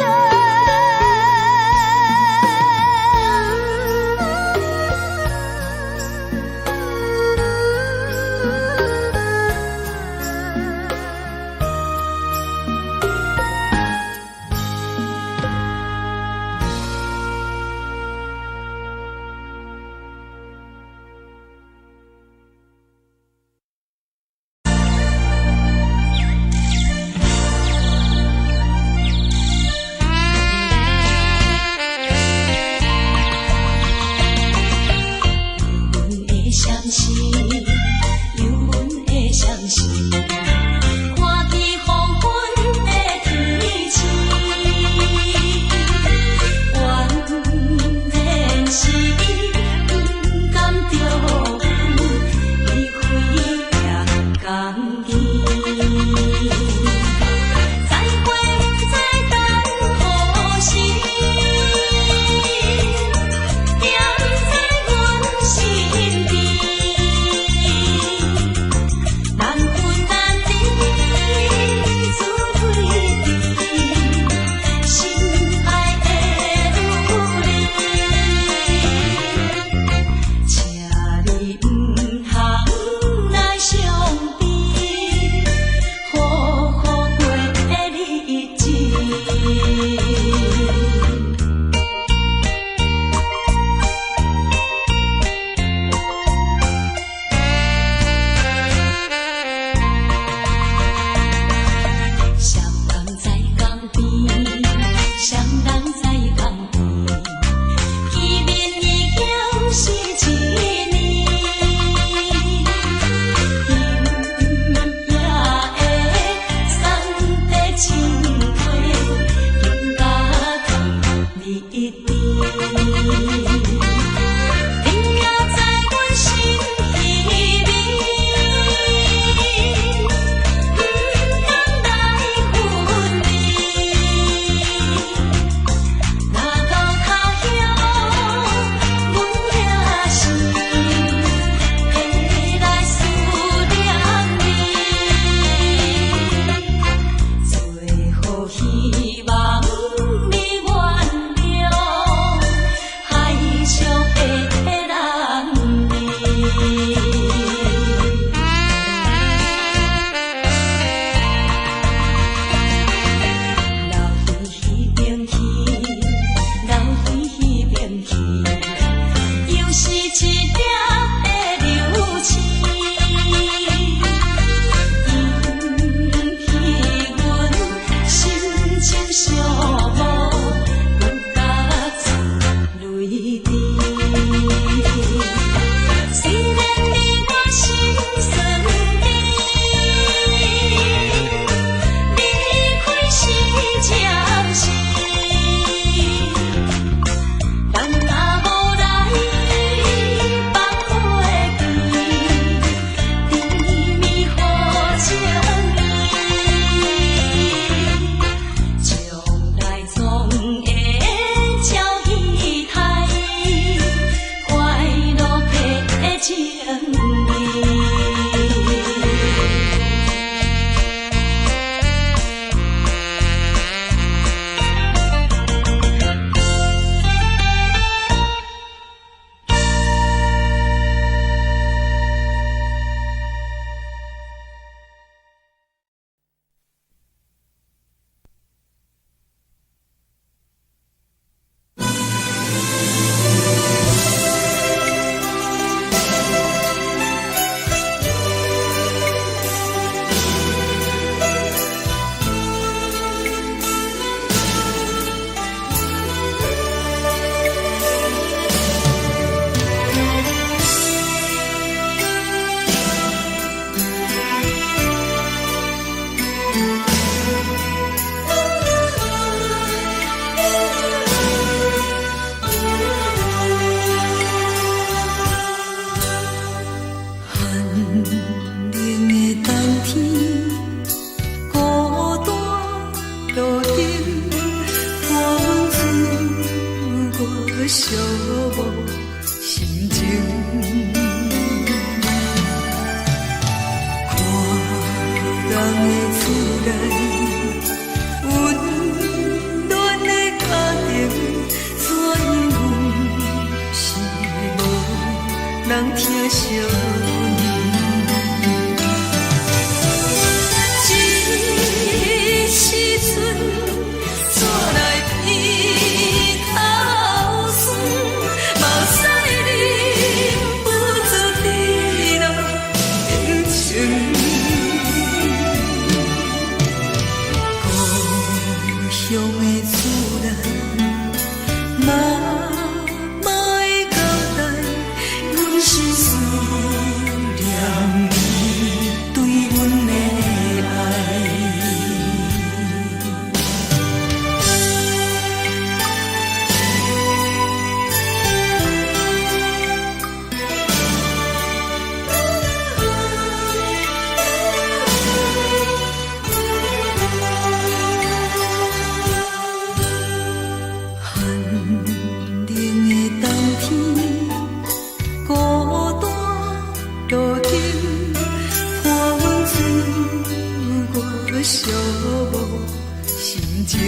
情。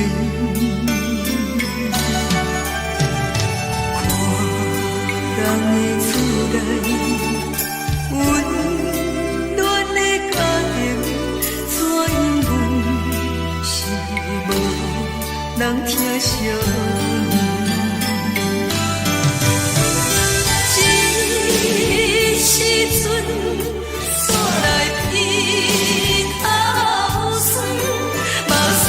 看人的厝内，温暖的家庭，怎因为是无人疼惜？这时阵煞来鼻口酸，目屎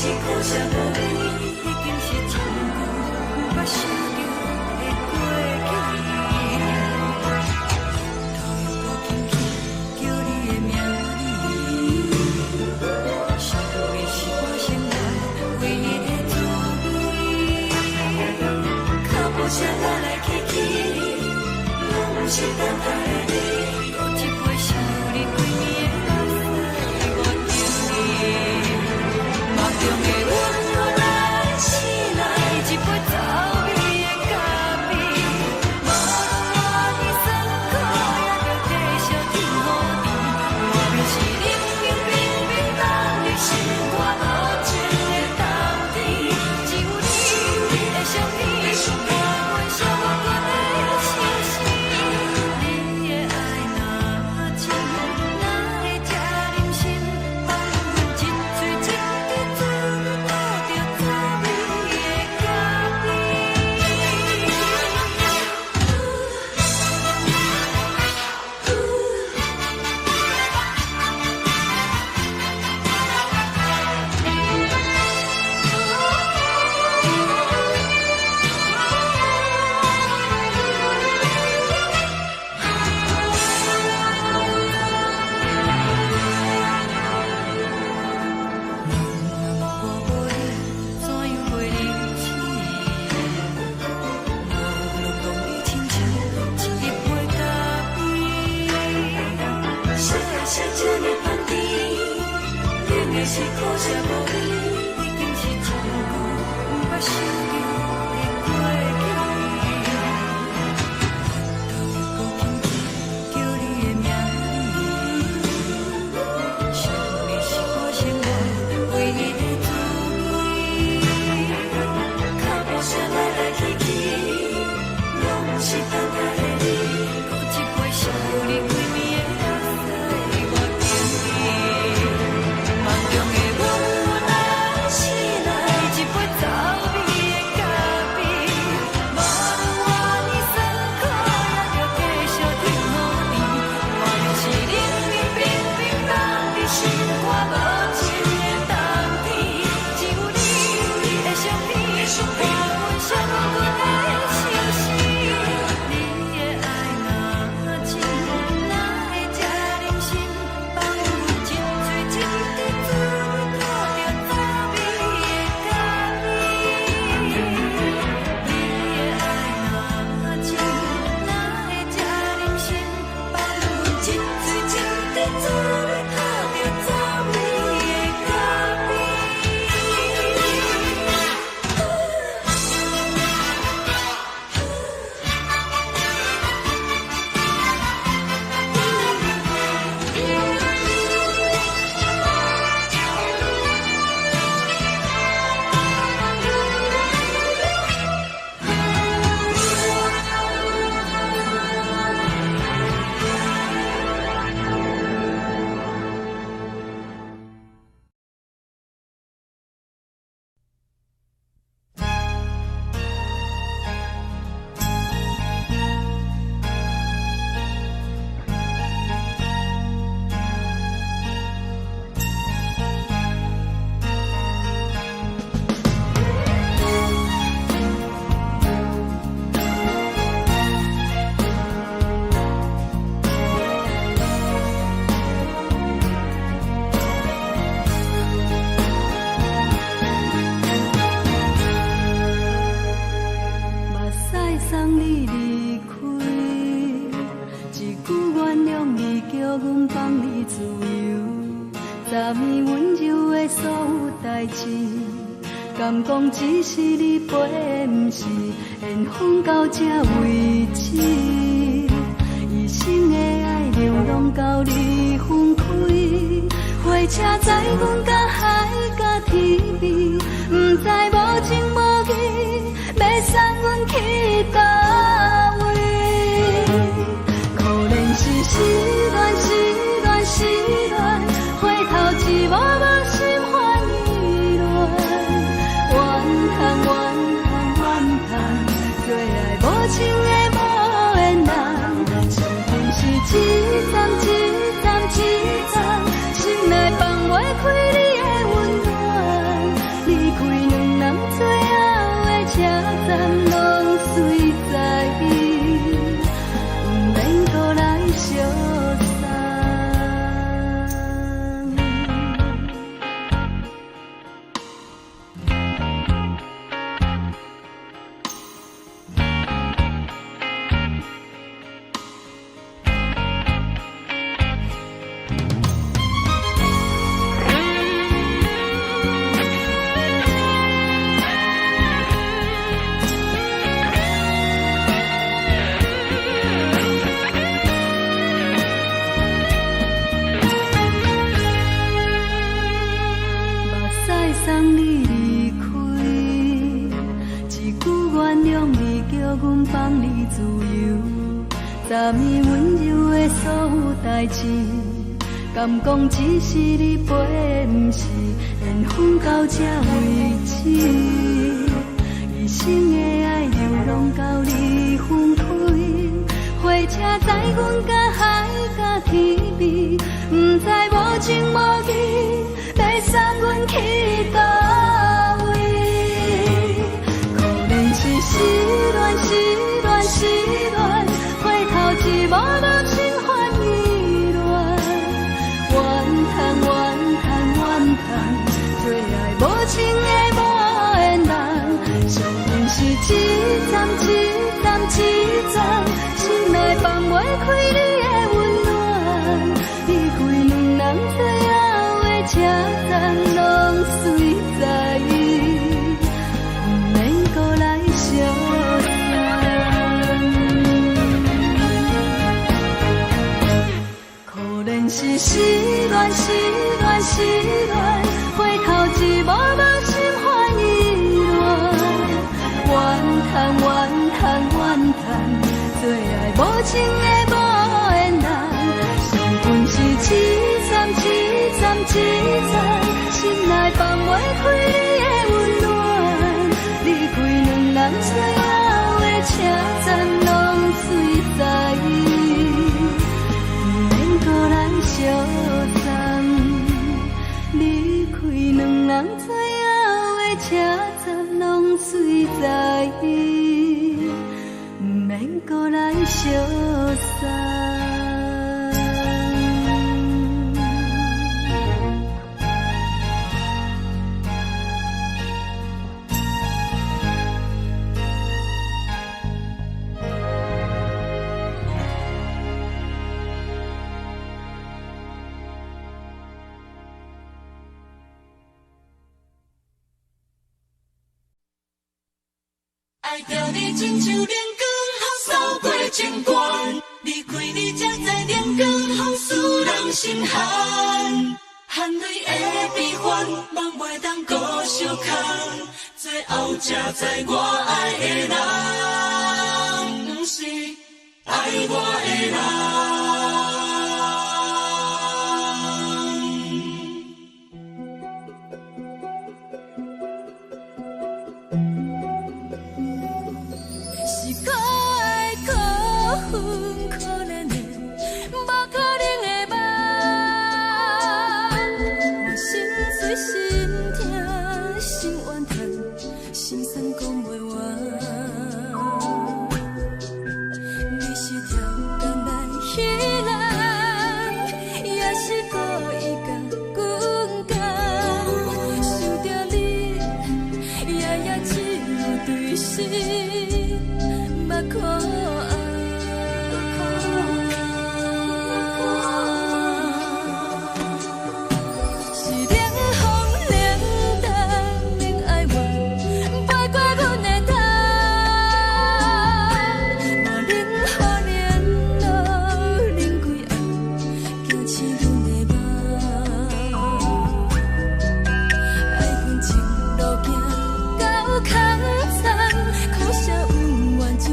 是苦涩无味，已经是千古不捌想着的过去。头又无轻轻叫你的名字，想你是我生活唯一的滋味。脚步声来来去去，拢是等待的你，搁一杯想你几年的目屎，我着你。梦中的阮愈来醒来，一杯走味的咖啡，无论我的酸苦，也着继续甜予你。我就是冷冷冰冰放你心肝无情的冬天，只有你的相片，我阮寂寞过的心事。你的爱若真，哪会这忍心放阮一嘴一滴滋味，倒着滋味的咖啡。我无你，怎样袂离去？无论讲你亲像一杯咖啡，小的是这呢放甜，冷的是苦涩无味，已经是千古不捌想着的过去。头又无轻轻叫你的名字，想你是我生活唯一的滋味。脚步声来来去去，拢是等待的你，搁一杯想你几暝的目屎，我着你。梦中的阮愈来醒来，一杯走味的咖啡，无论我的酸苦，也着继续甜予你。我就是冷冷冰冰放你心肝无情的冬天，只有你的相片，我阮寂寞过的心事。你的爱若真，哪会这忍心放阮一嘴一滴滋味，倒着滋味的咖啡。你的爱若真，哪会这忍心放阮一嘴一滴滋味，倒着滋味的咖啡。目屎送你离开，一句原谅你，叫阮放你自由。昨暝温柔的所有代志，敢讲只是你陪，不是缘分到这为止。一生的爱流浪到你分开，火车载阮甲海甲天边，不知无情无义，要送阮去倒位？可能是失恋，失恋，失恋，回头一幕幕心烦意乱，怨叹，怨叹，怨叹，最爱无情的无缘人，心情是一站一站一站，心内放袂开你的温暖。站拢随在伊，不免搁来相送。送你离开，一句原谅你，叫阮放你自由。昨暝温柔的所有代志，敢讲只是你陪，不是缘分到这为止。一生的爱流浪到你分开，火车载阮甲海甲天边，不知无情无义。要送阮去倒位？可能是失恋，失恋，失恋，回头一幕幕心烦意乱，怨叹，怨叹，怨叹，最爱无情的无缘人，上阮是一站，一站，一站，心内放袂开你的温暖，离开两人最后的车站拢随在伊，不免搁来相送。可能是失恋，失恋，失恋，回头一幕幕心烦意乱，怨叹，怨叹，怨叹，最爱无情的无缘人，上阮是一站，一站，一站。心内放袂开你的温暖，离开两人最后的车站拢随在伊，不免搁来相送。离开两人最后的车站拢随在伊，不免搁来相送。爱着你亲像连光风扫过情关，离开你才知连光风使人心寒。含泪的悲欢，望袂当搁相牵，最后才知我爱的人，不是爱我的人。空残，苦涩温婉就。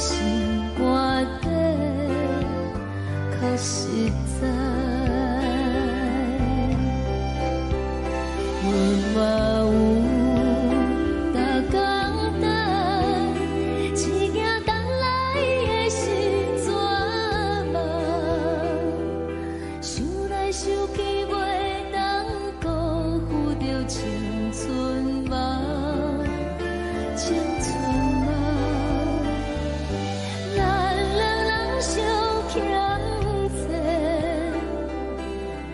心肝底较实在，阮嘛有逐工等，只惊等来的是绝望，想来想去袂当辜负着青春梦。青春梦，咱两人相欠债，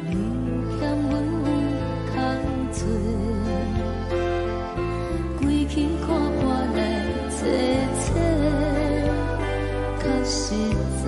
你欠阮空做，归去看破来切切，较实在。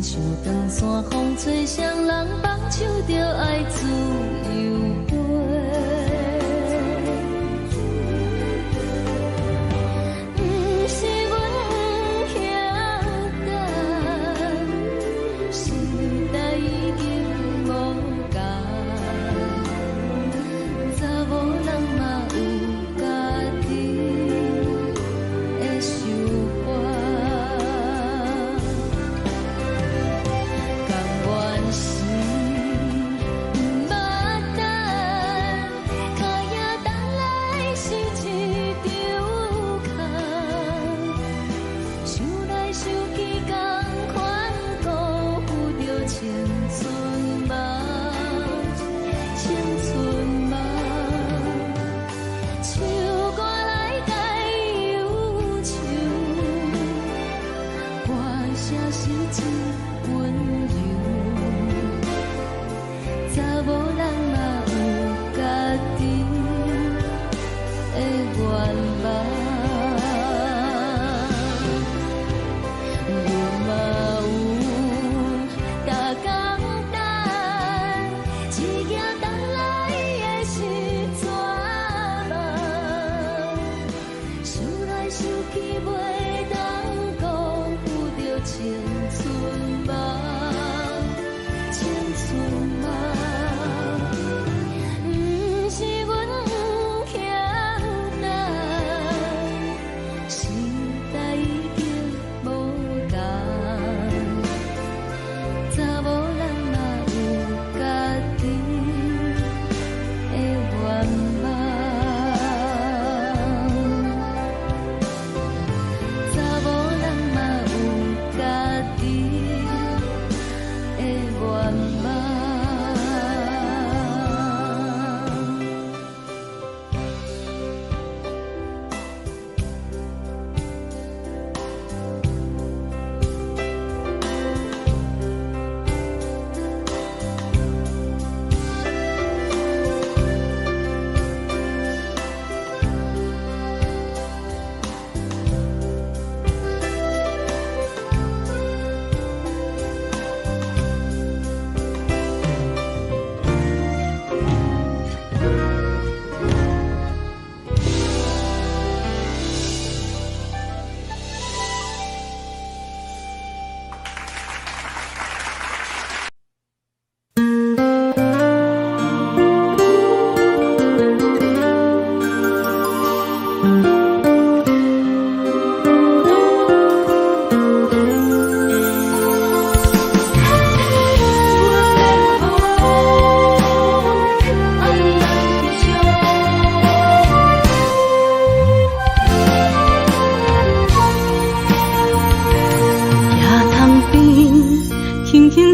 长山风吹双人放手着爱自由飞，不是阮不晓等，时代已经无同，查某人嘛有家己的想法。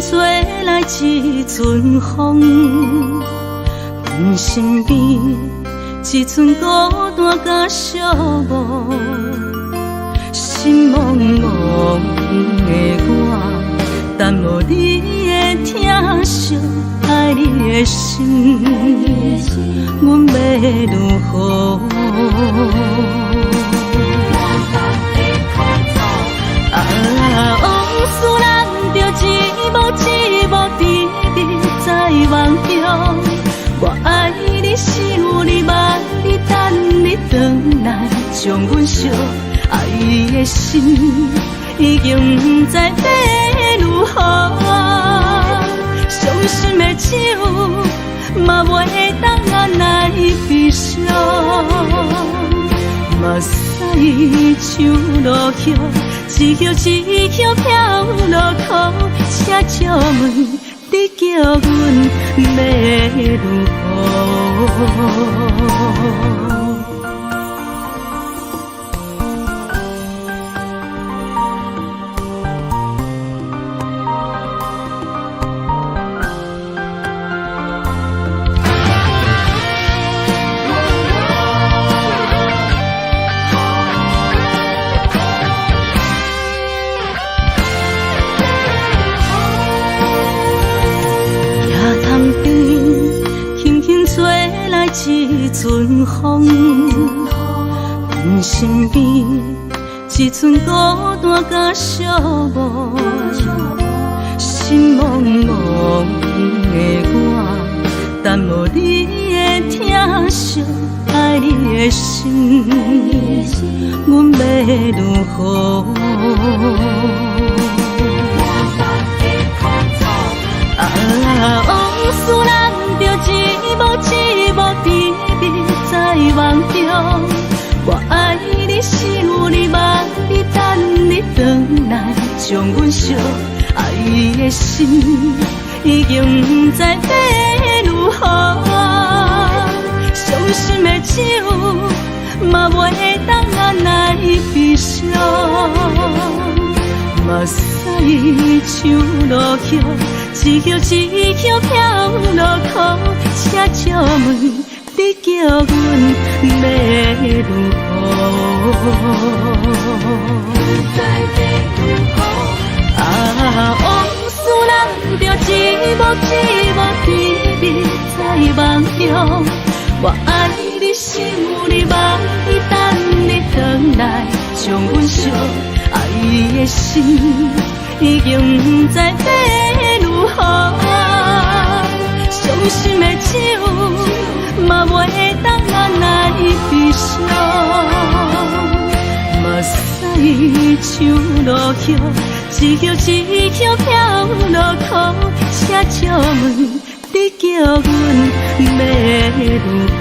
吹来一阵风，阮身边一阵孤单甲寂寞。心茫茫的我，耽误你的疼惜，爱你的心，阮要如何？往事人着一幕一幕甜蜜在梦中。我爱你是有你望你等你回来，将阮惜爱的心已经不知要如何。伤心的手嘛袂当按来悲伤，目屎像落叶，一叶一叶飘落雨。请借问你叫阮要如何？一阵风，阮身边一阵孤单甲寂寞，心茫茫的我，耽误你的疼惜，爱你的心，阮要如何？往事人着一幕一幕甜蜜在梦中。我爱你是有你望你等你回来，将阮惜爱的心已经不知要如何。伤心的手嘛袂当按来悲伤，目屎像落叶，一叶一叶飘落雨。请借问你叫阮要如何？往事人着一幕一幕甜蜜在梦中。我爱你是有你望你等你回来，将阮惜爱的心已经不知要如何。伤心的手嘛袂当按来悲伤，目屎像落叶，一叶一叶飘落雨。请借问你叫阮要如何？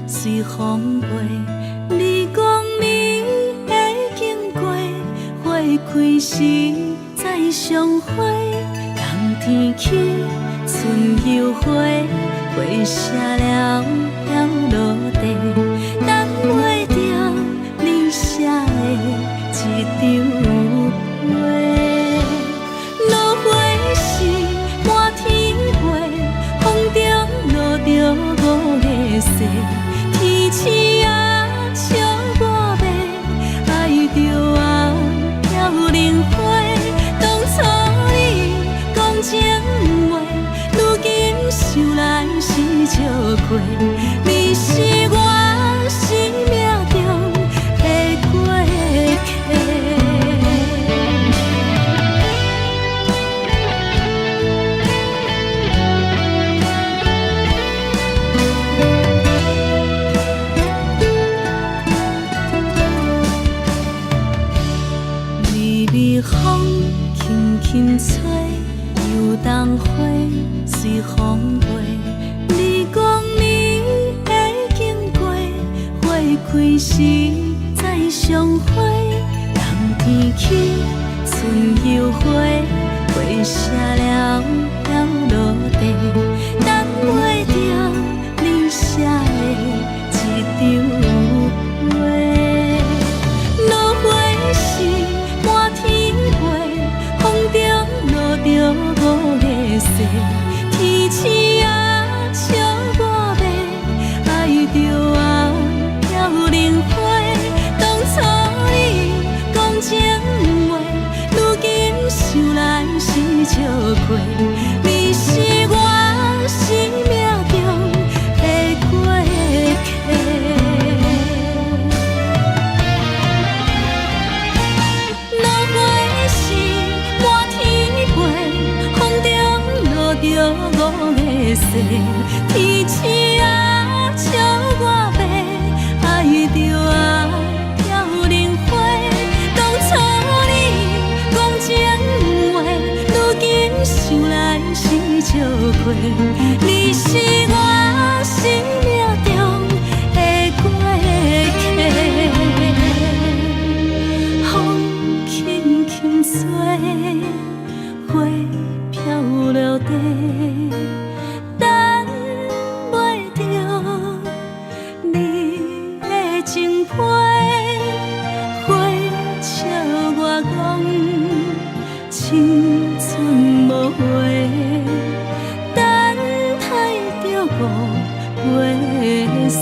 随风飞，你讲你会经过，花开时再相会。冬天起，春又回，花谢了飘落地，等袂着你写的一张画。落花是满天花，风中落着五个色。天星啊，笑我迷，爱着啊，飘零花。当初你讲情话，如今想来是笑过。你是我生命中的过客。人花随风飞，你讲你会经过，花开时再相会。人天起，春又花，花谢了了落地，等袂着你写的一张话。落花时满天飞，风中落着五个色，天星啊笑我迷，爱着啊飘零花。当初你讲情话，如今想来是笑过，你是我生命中的过客。落花时满天飞，风中落着五个色，天星啊笑我迷，爱着啊飘零花。当初你讲情话，如今想来是笑过，你是我生命中的过客。风轻轻吹，花飘落地，等袂着你的情批。花笑我讲青春无悔，等待着五月雪。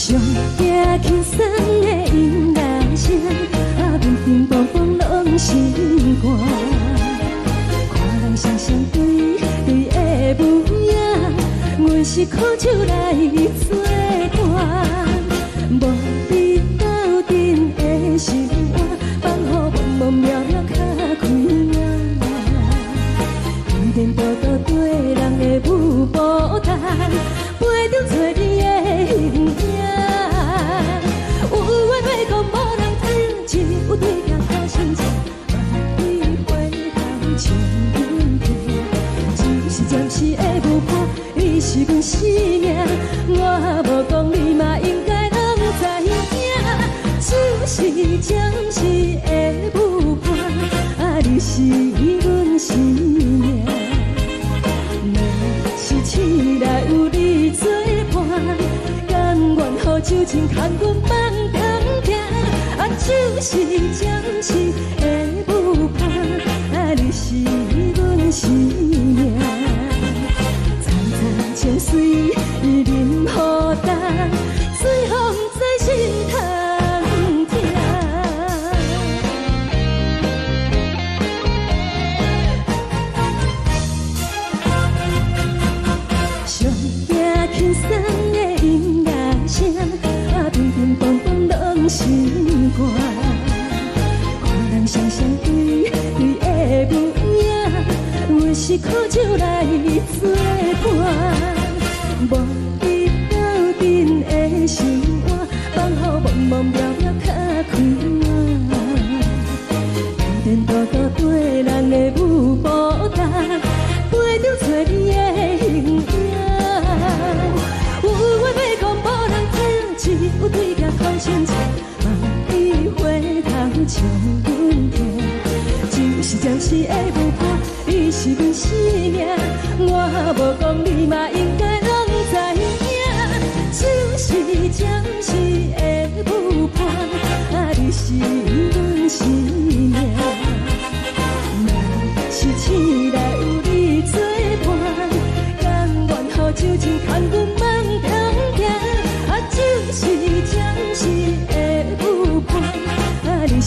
上惊轻松的音乐声，面面风风拢心肝。看人双双对对的模样，阮是苦酒来作伴。无你斗阵的心肝，放予茫茫渺渺较开眼。一点多多对人的舞步弹，陪着做你的形影。有话要讲无人听，只有对镜头心情，万里回头唱阮听。只是暂时的舞伴，你是阮生命，我无讲你嘛应该拢知影。就是暂时的舞伴，你是阮生命。是醒来有你作伴，甘愿予酒精牵阮放空行。就是暂时的舞伴，你是阮生命。层层情水任何等，随风在心头。轻松的音乐声，乒乒乓乓拢心肝。看人双双对对的模样，阮是苦酒来作伴。无你斗阵的心肝，放予茫茫渺渺较开眼。点点多多对人的舞步弹，陪着做你的形影。有话要讲无人听，只有对镜头心情，望你回头唱阮听。就是暂时的舞伴，你是阮生命，我无讲你嘛应该拢知影。就是暂时的舞伴，你是阮生命。若是醒来有你作伴，甘愿予酒精牵阮放空行。就是暂时的舞伴，你是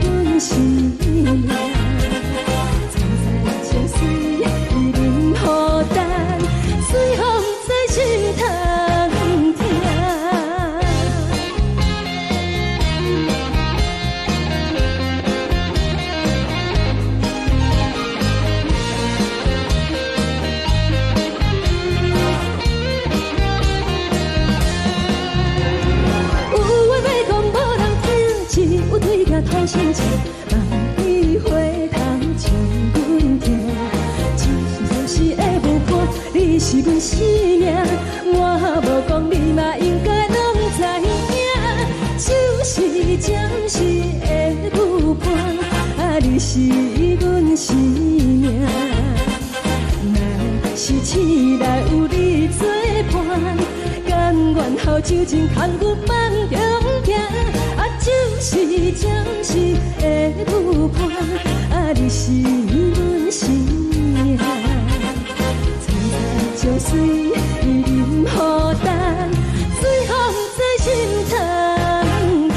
阮生命。层层情水任何等，随风在心头听。头心情，望你回头唱阮听。暂时的舞伴，你是阮生命，我无讲你嘛应该拢知影。就是暂时的舞伴，你是阮生命。若是醒来有你作伴，甘愿予酒精牵阮放中行。就是暂时的舞伴，你是阮生命。层层情水任何等，随风在心头听。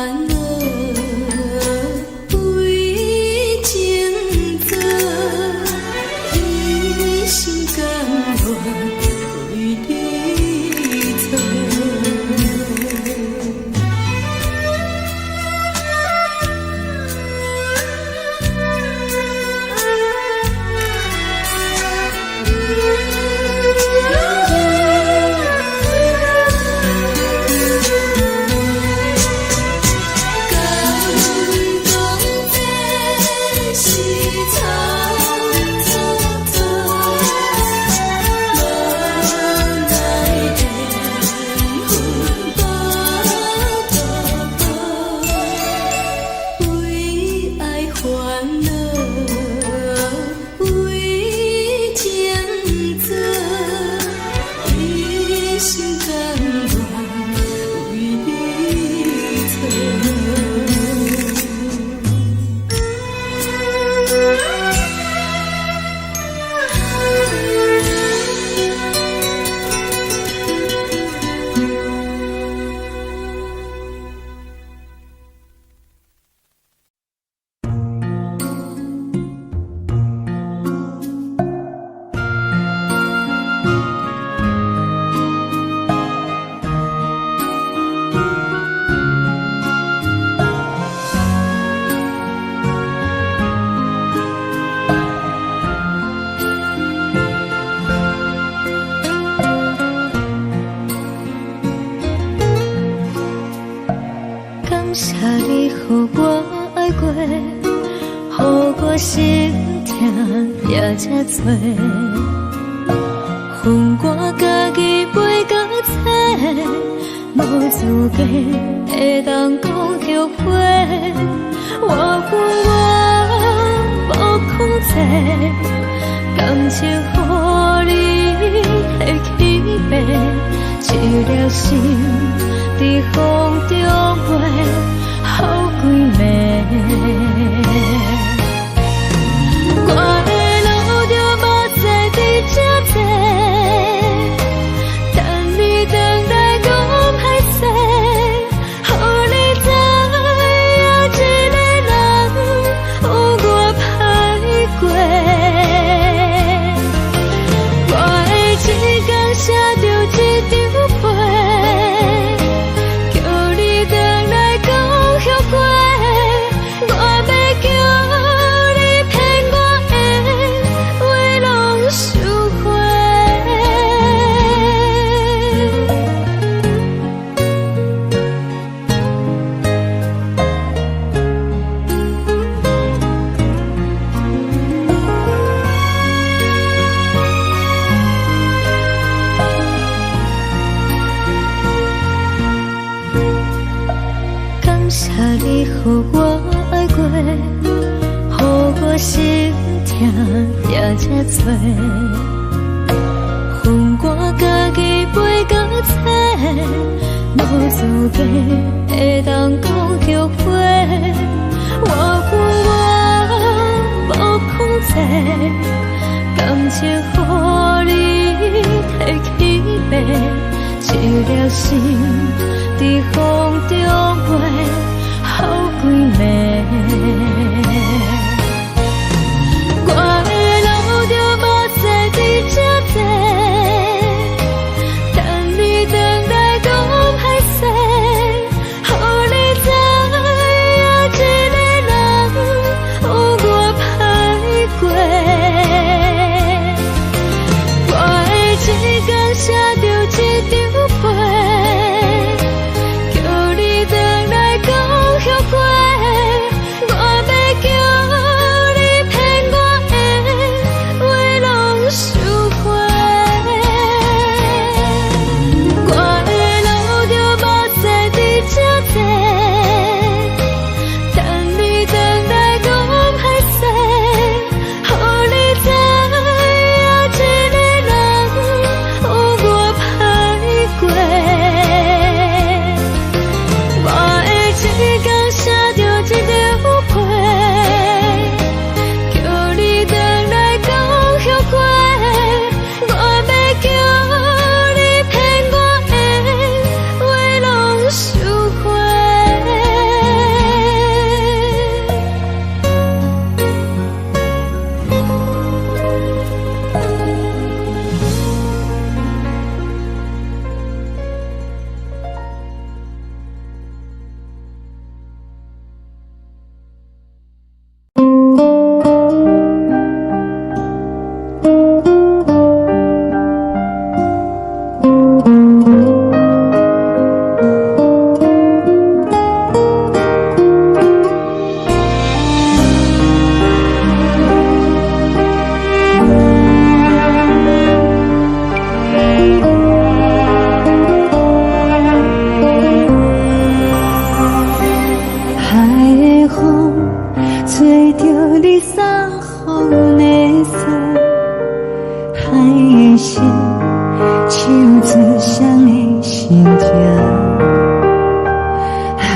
恼为情做，一心甘愿为你做。谢你，予我爱过，予我心痛也这多，恨我家己背到切，无资格会当讲后悔。我恨我无控制，感情予你会起飞，一粒心在风中飞。好几暝，我的路就无再伫这多，等你等待讲歹势，予你知影一个人有我歹过，我的一天写着一张被，叫你等来讲。后悔，我要叫你骗我的话拢收回。感谢你，予我爱过，予我心痛也这多，恨我家己背到切，无资格会当讲后悔。我恨我无控制，感情予你摕起飞，一粒心在风中飞。好几暝，我的路就无再伫这多，等你等待讲歹势，予你知影一个人有我歹过，我的一天写着一张被，叫你等来。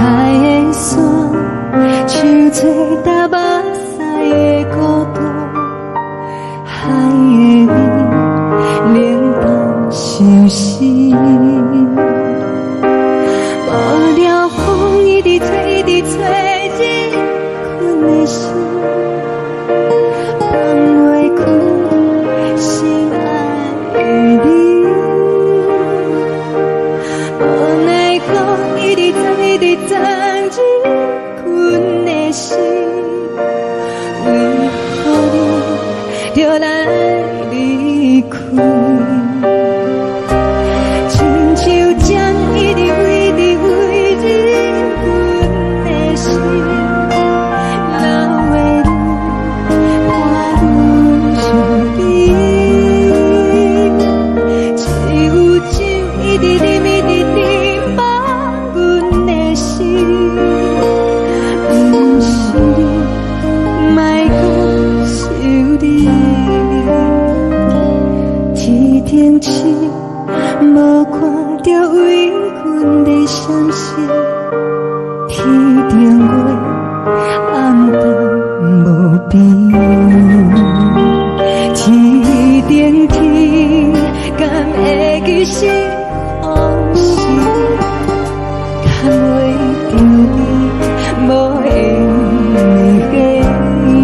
海的山，像做搭目屎的孤独，海的你，冷淡伤心。无聊风一直吹，一直吹，日困的心，放袂开心爱的你。无奈讲一直藏，一直藏，日困的心，为何你就来离开？亲像针一直为，一直为日阮的心，流的泪看阮伤悲，只有酒一直啉，一直啉饱阮的心，不是你，莫讲想你。天顶星，无看到为阮的闪烁，天顶月，暗淡无边，天顶天，敢会记是往事，敢袂着你，无缘的你。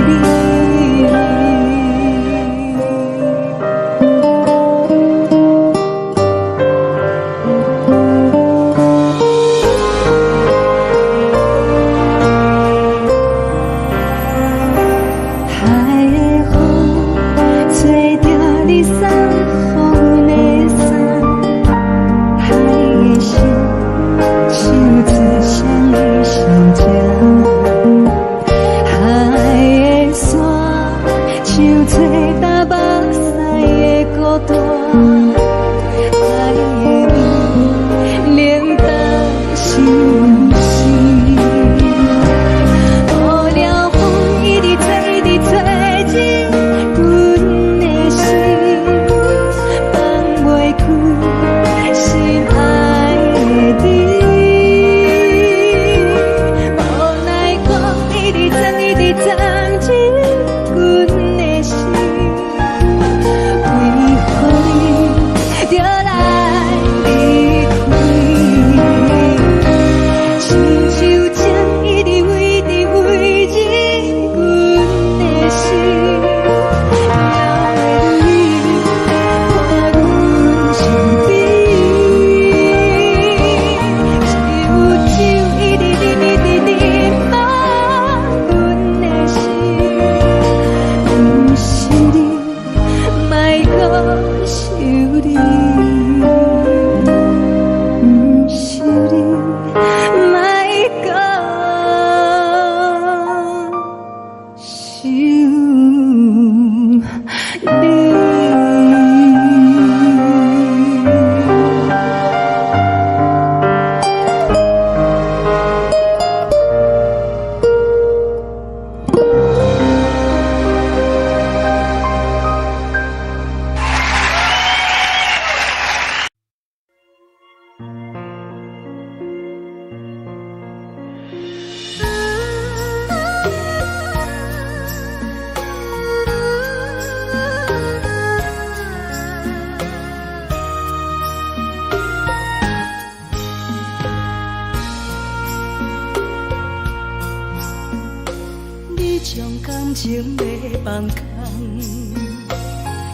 情要放空，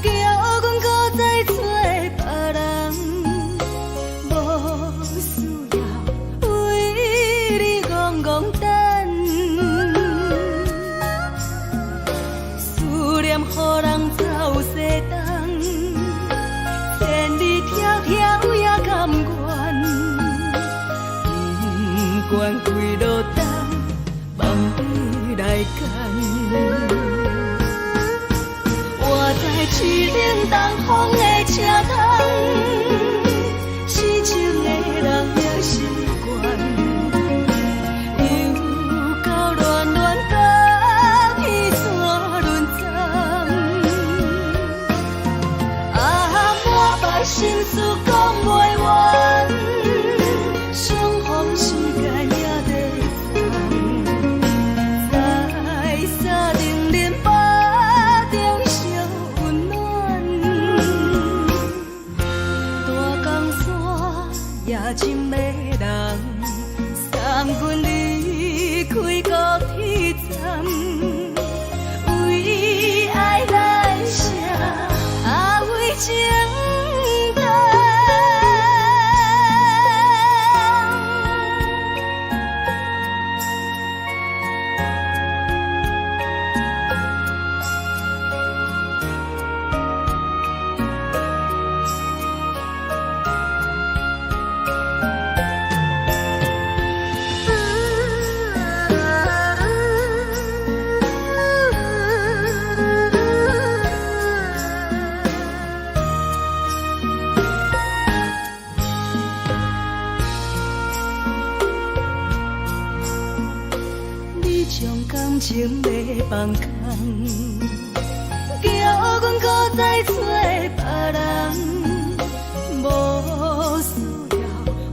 叫阮搁再找别人，无需要为你戆戆等。思念予人走西东，千里迢迢也甘愿，不管几路东，梦伊来干。我在痴冷东风的车窗，痴情的人也习惯，又到乱乱甲彼山论战。啊，满腹心事讲袂完，相逢时间也在。开高铁站，为爱来舍，为情重。感情要放空，叫阮搁再找别人，无需要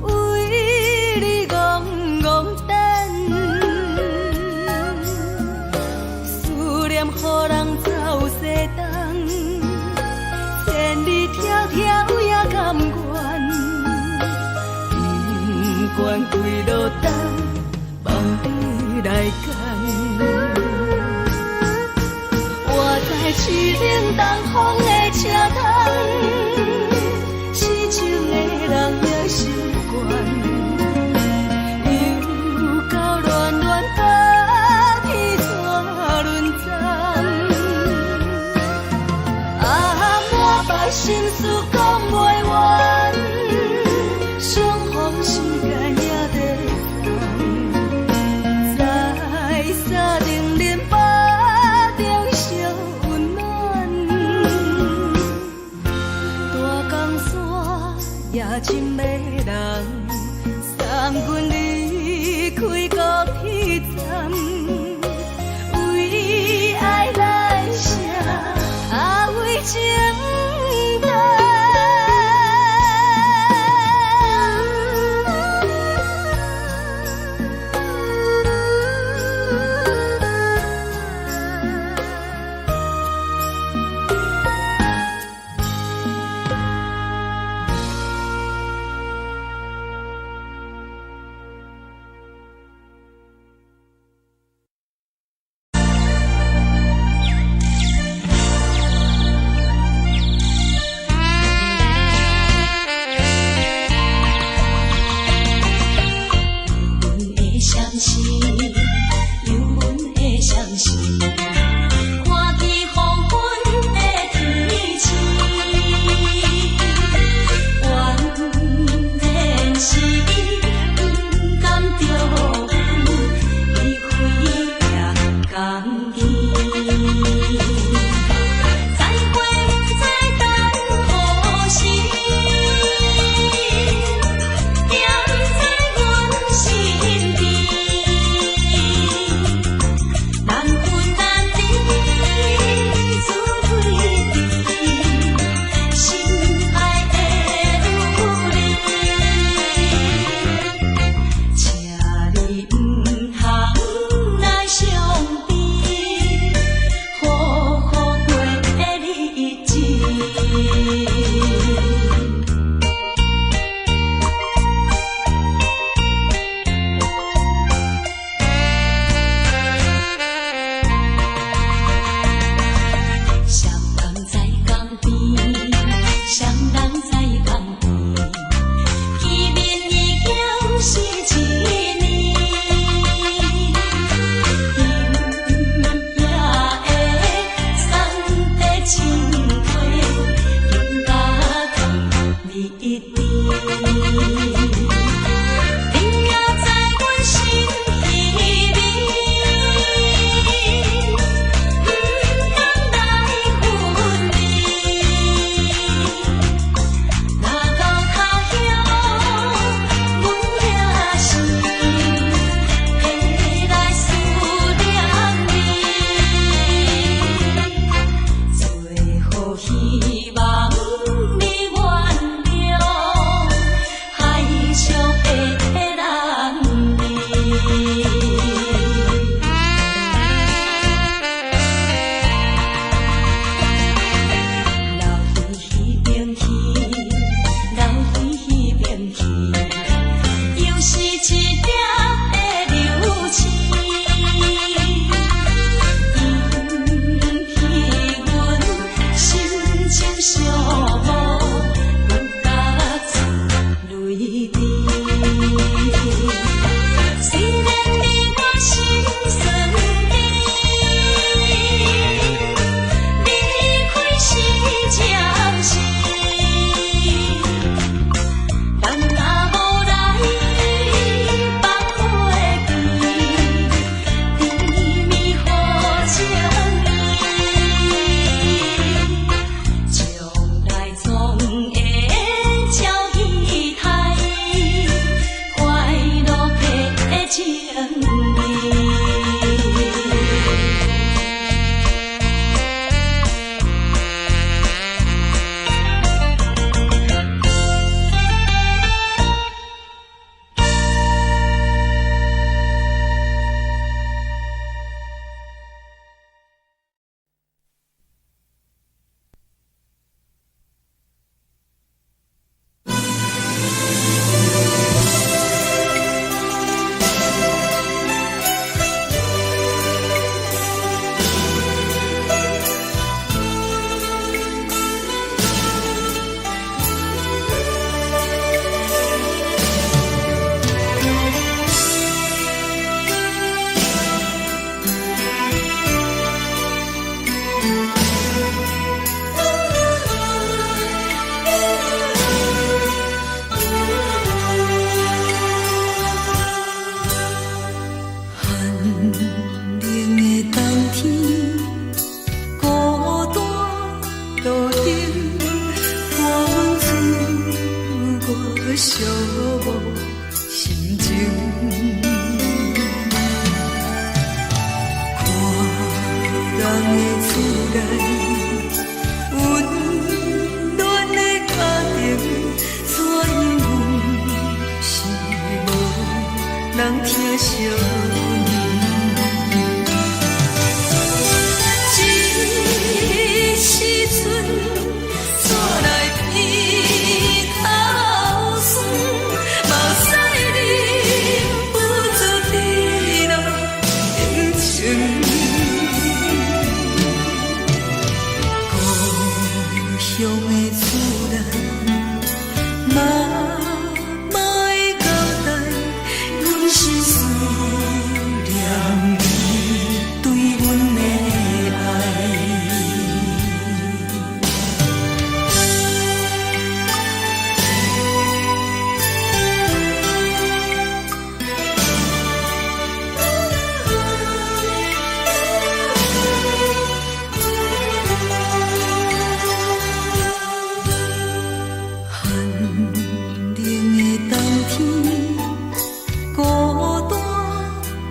为你戆戆等。思念予人走西东，千里迢迢也甘愿，不管几落冬，梦你来干。市冷东风的车窗，痴情的人也心倦，又到恋恋把天带轮转。满腹心事讲袂完，相逢时间也在等，在沙定连巴。夜深的人，送阮离开高铁站，为爱来舍，为情重。难分担。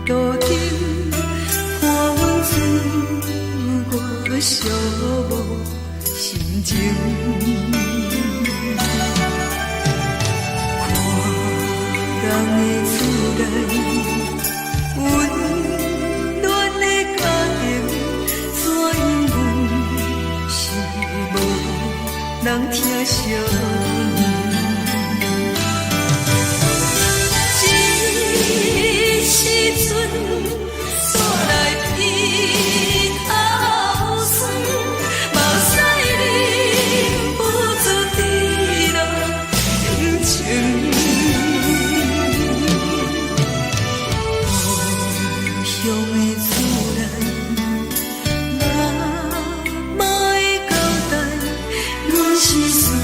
路顶看阮自我寂寞心情，看人的厝内温暖的家庭，怎因阮是无人疼惜阮？时阵，煞来鼻头酸，目屎忍不住滴落眼睛。故乡的厝内，妈妈的交代，阮是思念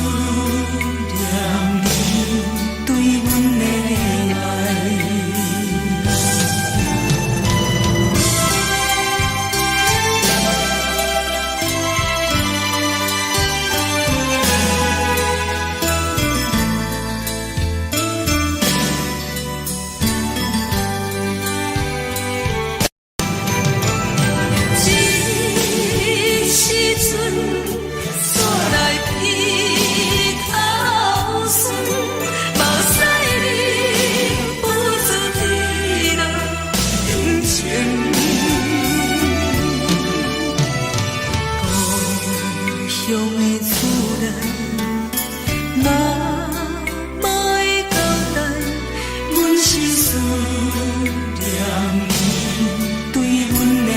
你对阮的爱。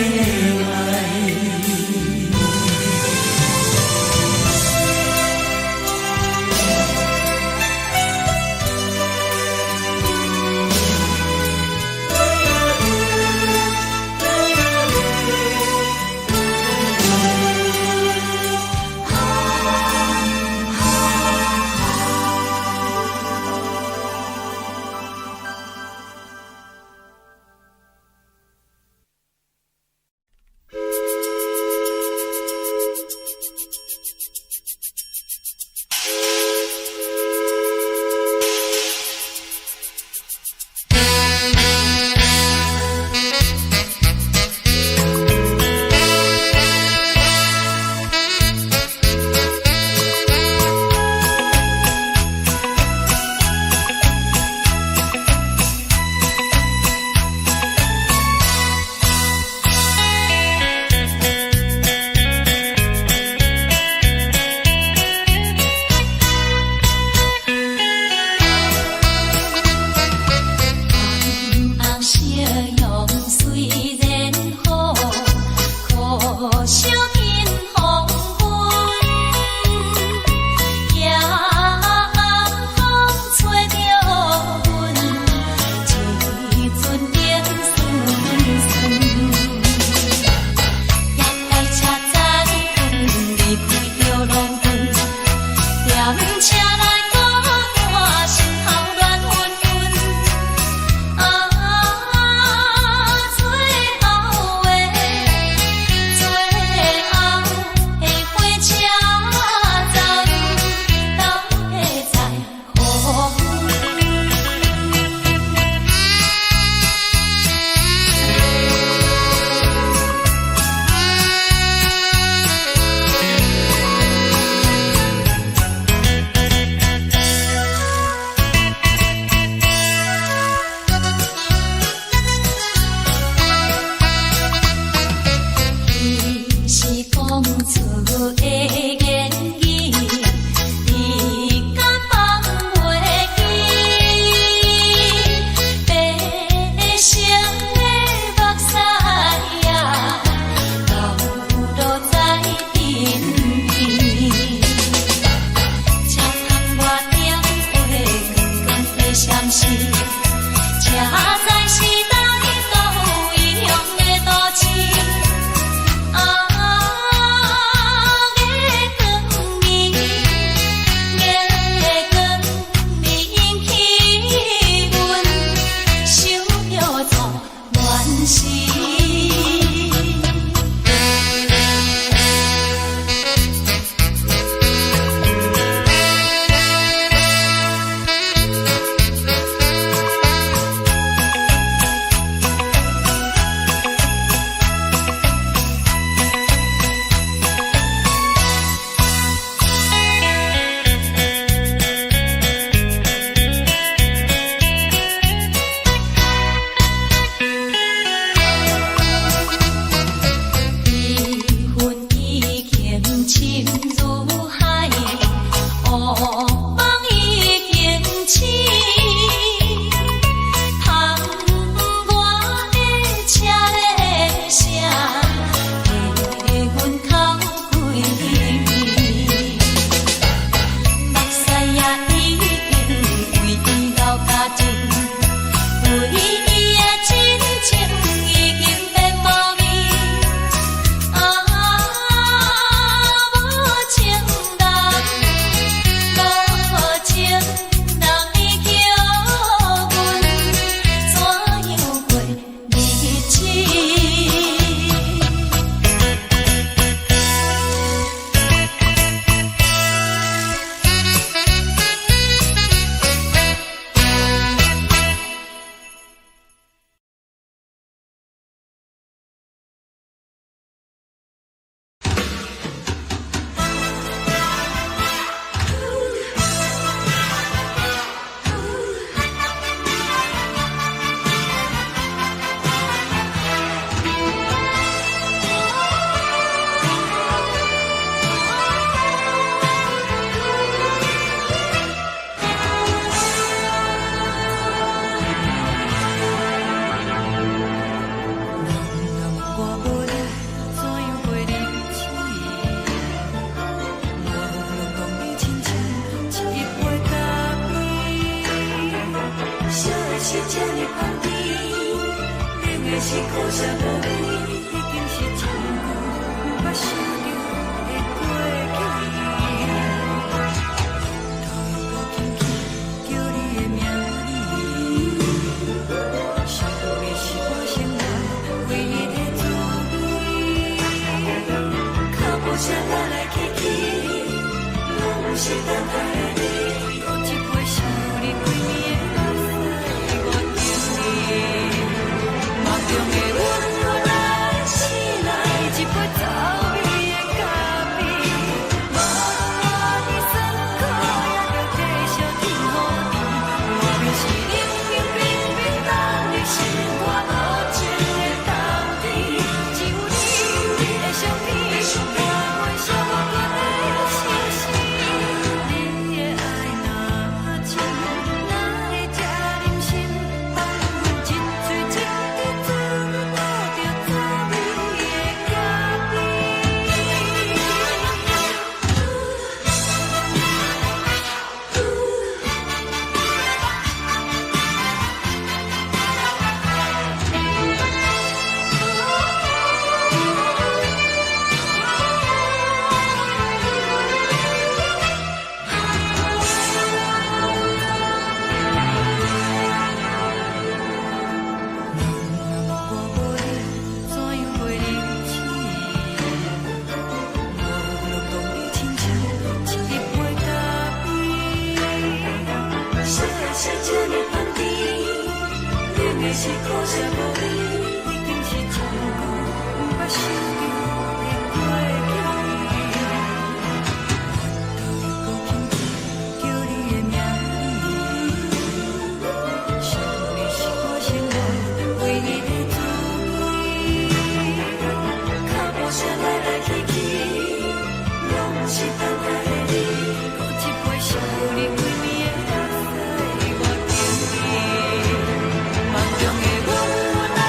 梦中的阮，我来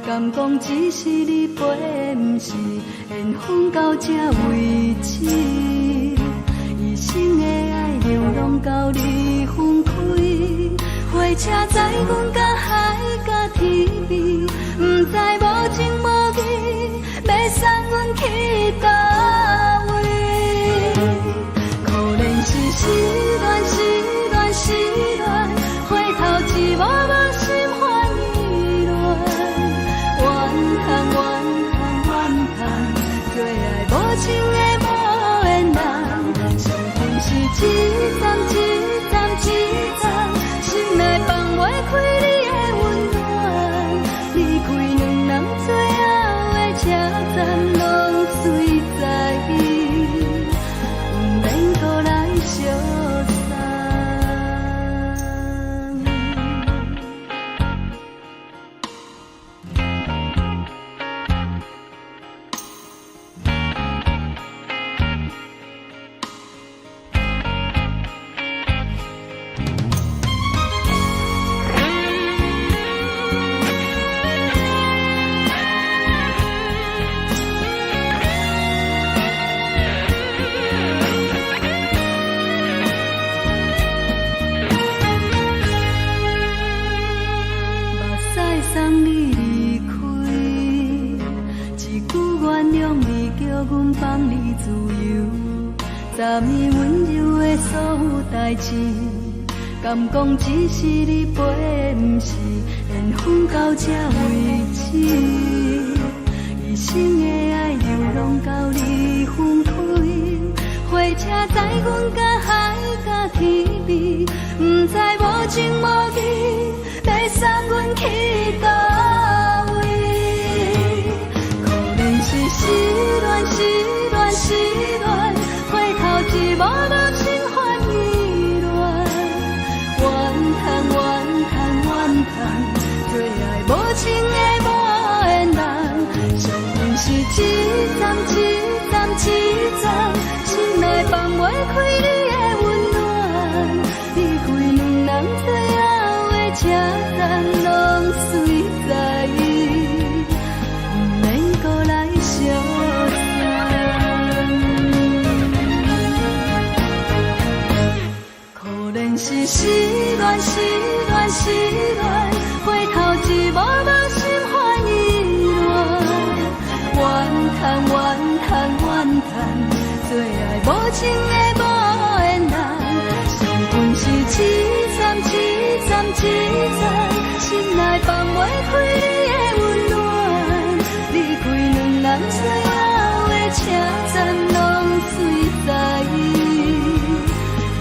敢讲只是你陪，不是缘分到这为止。一生的爱流浪到你分开，火车载阮甲海甲天边，不知无情无义，要送阮去倒位？可怜是失恋，失恋，失恋，回头只无无心烦意乱，怨叹，怨叹，怨叹，最爱无情的无缘人，上恨是一站一站一站，心内放袂开你的温暖，离开两人最后的车站，拢随在伊，不免搁来相送。送你离开，一句原谅你，叫阮放你自由。昨暝温柔的所有代志，敢讲只是你陪，不是缘分到这为止。一生的爱流浪到你分开，火车载阮甲海甲天边，不知无情无义，要送阮去倒位？可怜是失恋，失恋，失恋，回头只无无心烦意乱，怨叹，怨叹，怨叹，最爱无情的无缘人，上恨是一站一站一站，心内放袂开你的温暖，离开两人最后的车站，拢随在伊，不免搁来相送。可怜是失恋，失恋，失恋，回头只无无心烦意乱，怨叹，怨叹，怨叹，最爱无情的无缘人，上恨是一站一站一站，心内放袂开你的温暖，离开两人最后的车站，拢随在伊，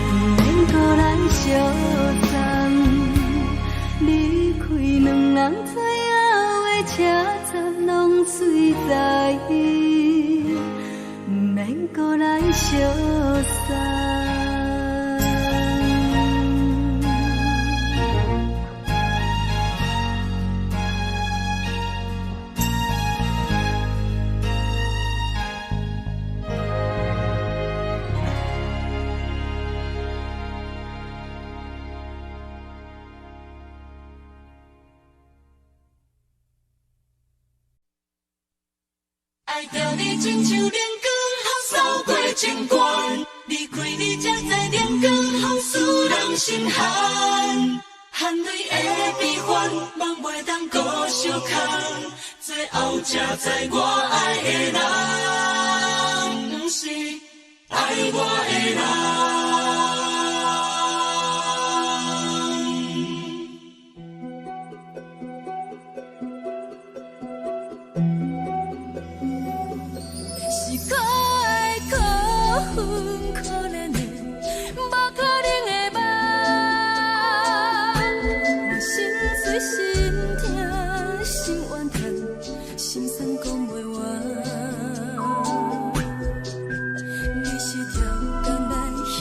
不免搁来相送。离开两人最后的车站，拢随在伊，不免搁来相送。爱着你亲像亮光，雨扫过情关，离开你才知亮光，风使人心寒。含泪的悲欢，望袂当搁相牵，最后才知我爱的人，不是爱我的人。是可爱可恨可怜的，无可能的梦。我心碎心痛心怨叹，心酸讲袂完。你是条工来彼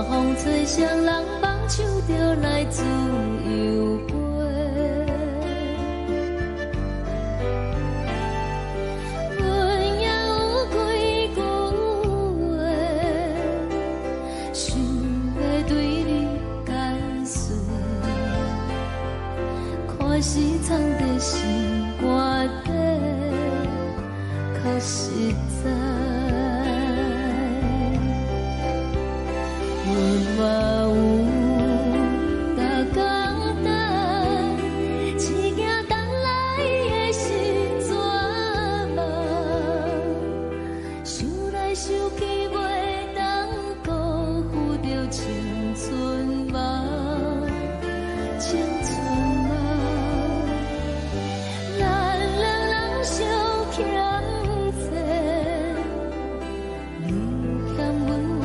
风吹双人放手就来自由飞。阮也有几句话，想要对你解说，可是藏在心肝底，较实在。阮嘛有逐工等，一件等来的时阵嘛，想来想去袂当辜负着青春嘛，青春嘛，咱两人相欠债，你欠阮有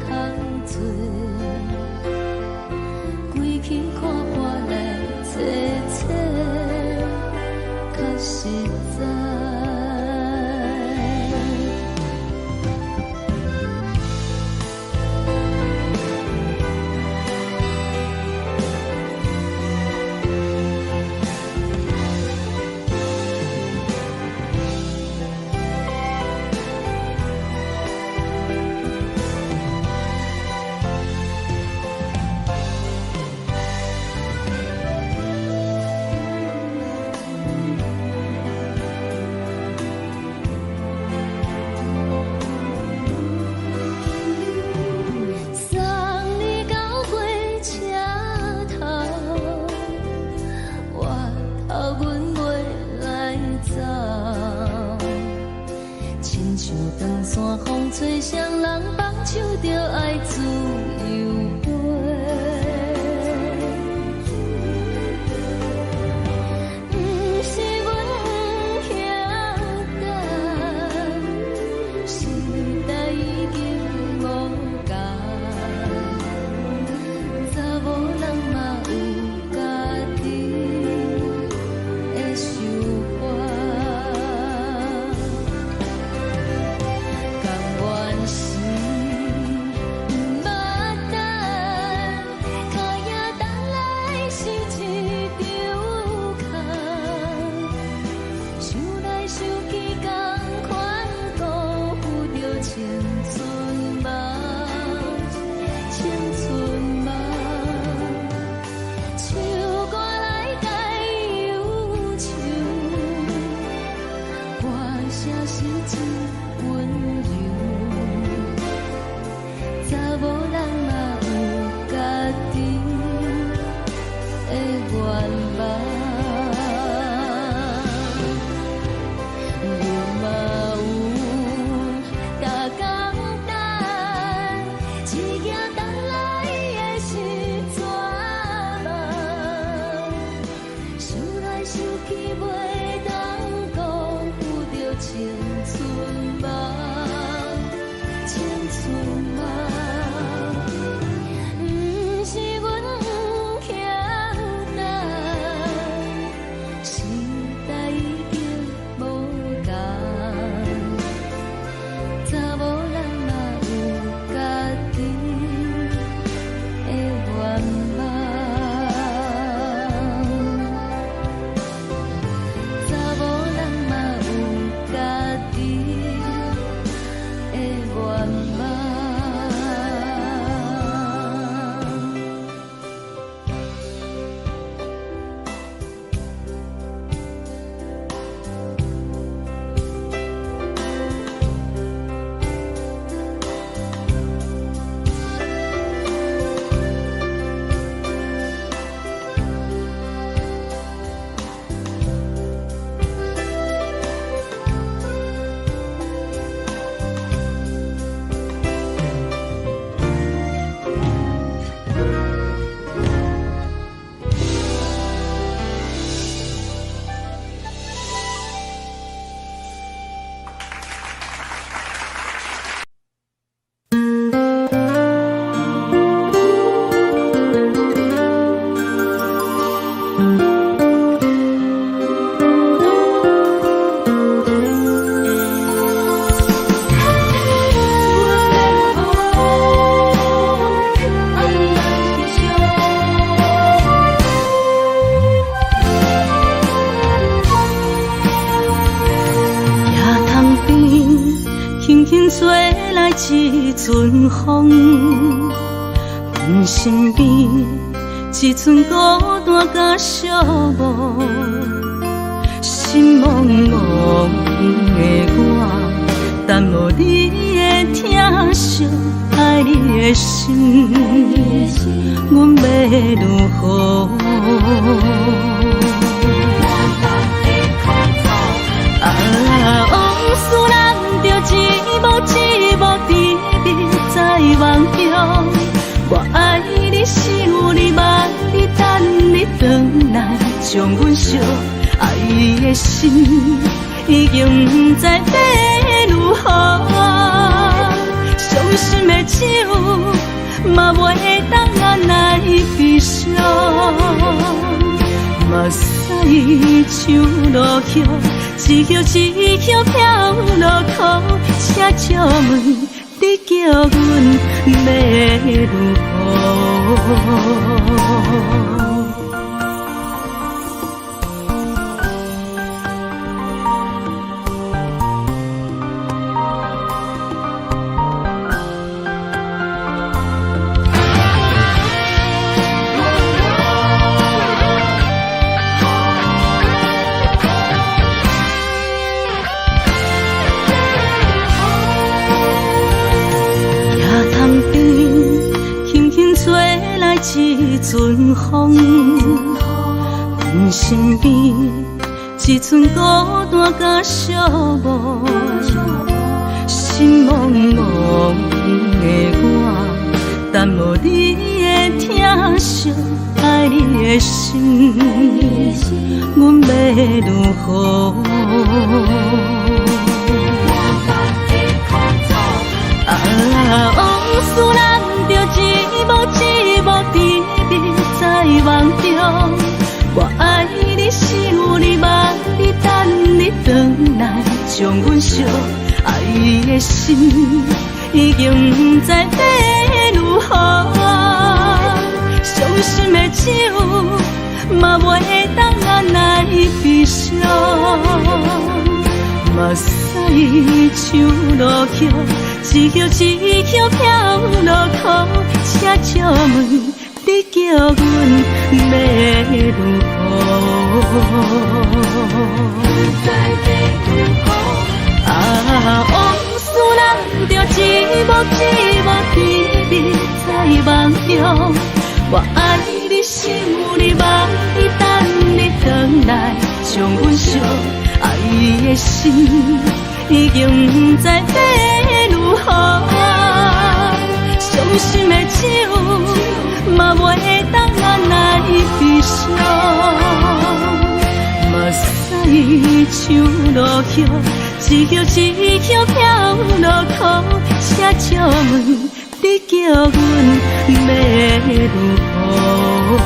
空做。归去看破来切切，较实在。长山风吹双人放手就爱自由飞。不是阮不晓得，时代已经无同，查某人嘛有家己的想法。青春嘛，青春嘛，唱歌来解忧愁，歌声是真温柔，查某人嘛有家己的愿望。青春嘛，青春嘛，不是阮不晓得，吹来一阵风，阮身边一寸孤单甲寂寞，心茫茫的我，等无你的疼惜，爱你的心，阮要如何？往事人着一幕一幕甜蜜在梦中。我爱你是有你望你等你回来，将阮惜爱的心已经不知要如何。伤心的手嘛袂当按来悲伤。目屎像落雨，一叶一叶飘落雨，请借问你叫阮要如何？一阵风，阮身边一寸孤单甲寂寞，心茫茫的我，等无你的疼惜，爱你的心，阮要如何？往事人着一幕一幕甜蜜在梦中。我爱你是有你望你等你回来，将阮惜爱的心已经不知要如何。伤心的手嘛袂当按来悲伤。目屎像落雨，一叶一叶飘落雨，请借问你叫阮要如何？往事人着一幕一幕甜蜜在梦中。我爱你是有你望你等你回来，将阮惜爱的心已经不知要如何。伤心的手嘛袂当按来悲伤。目屎像落雨，一叶一叶飘落雨，请借问你叫阮要如何？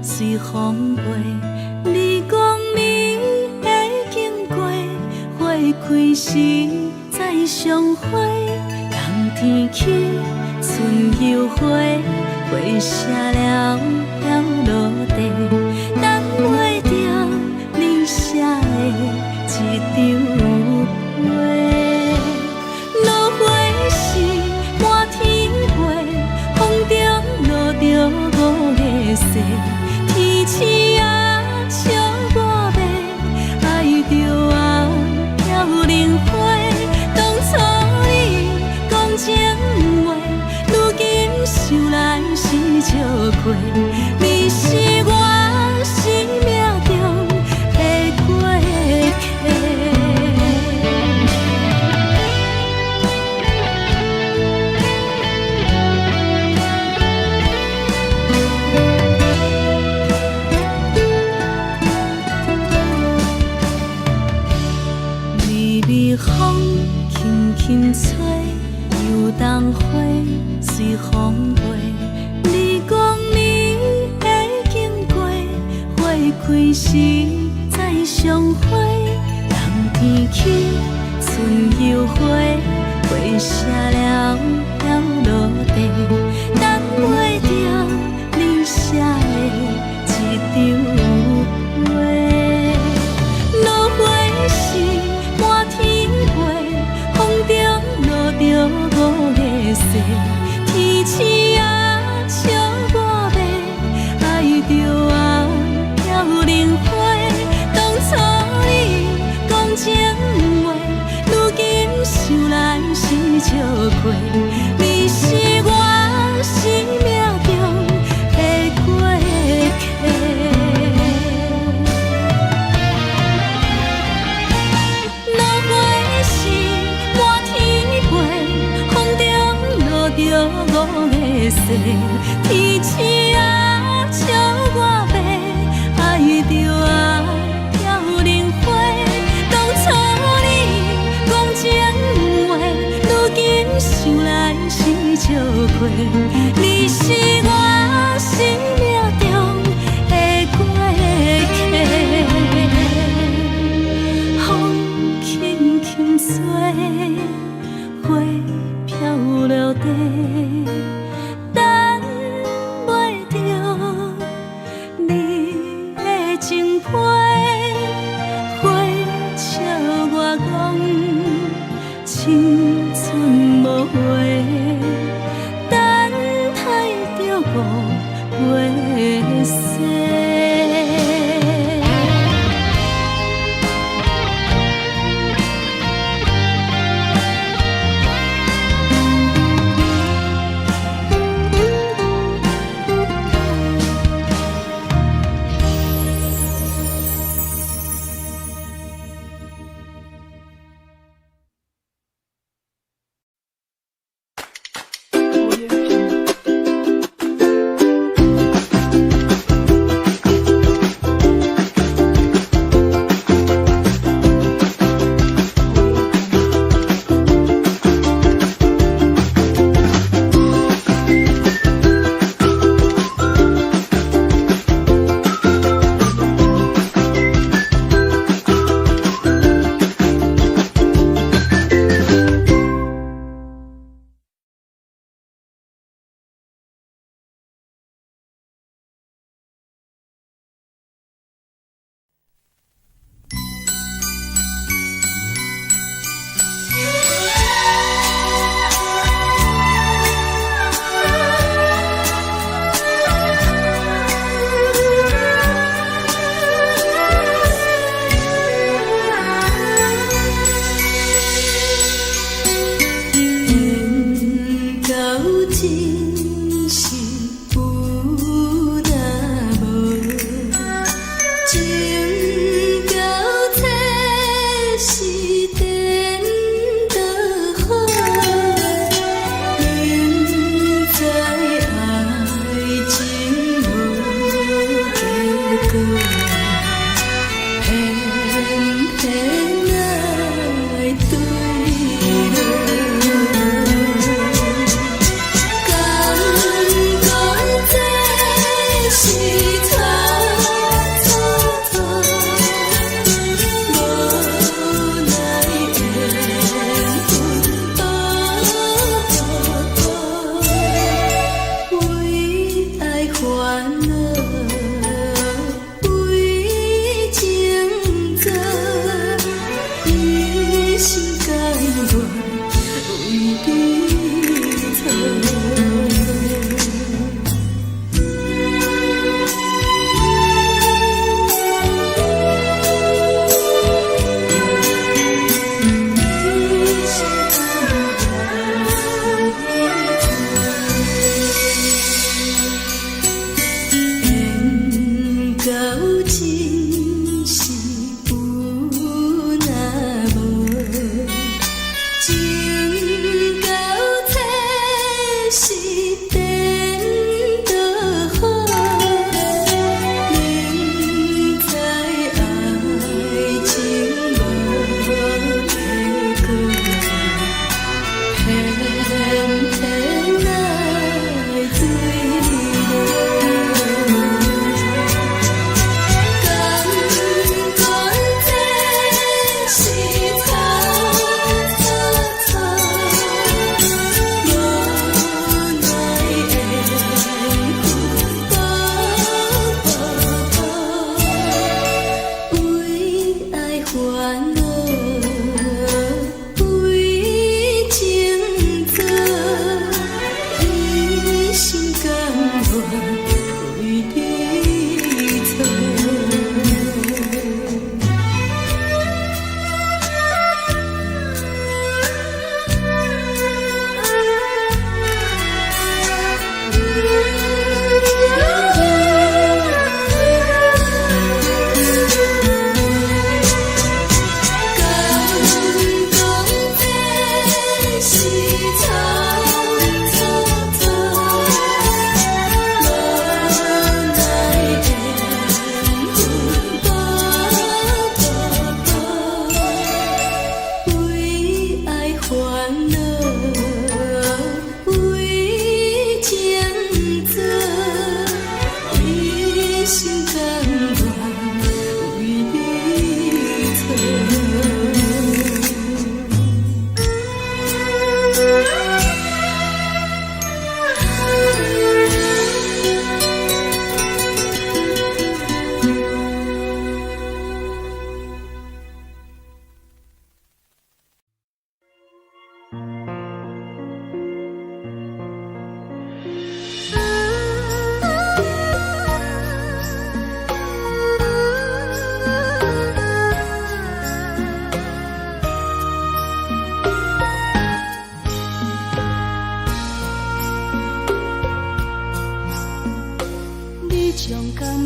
随风飞，你讲你会经过，花开时再相会。冬天起，春又花，花谢了飘落地，等袂着你写的一张画。落花是满天花，风中落着五个色。天星啊，笑我迷，爱着啊，飘零花。当初你讲情话，如今想来是笑过。你轻吹，游东花随风飞。你讲你会经过，花开时再相会。人天起，春又花，花谢了飘落地，等袂着你写的一张话。落花时满天飞，风中落着五个色，天星啊笑我迷，爱着啊飘零花。当初你讲情话，如今想来是笑过，你是我生命中的过客。落花时满天飞，风中落着五个色，天星啊笑我迷，爱着啊飘零花。当初你讲情话，如今想来是笑过，你是我生命中的过客。风轻轻吹，花飘落地，等袂着你的情批。花笑我讲青春无悔，等待着五月雪。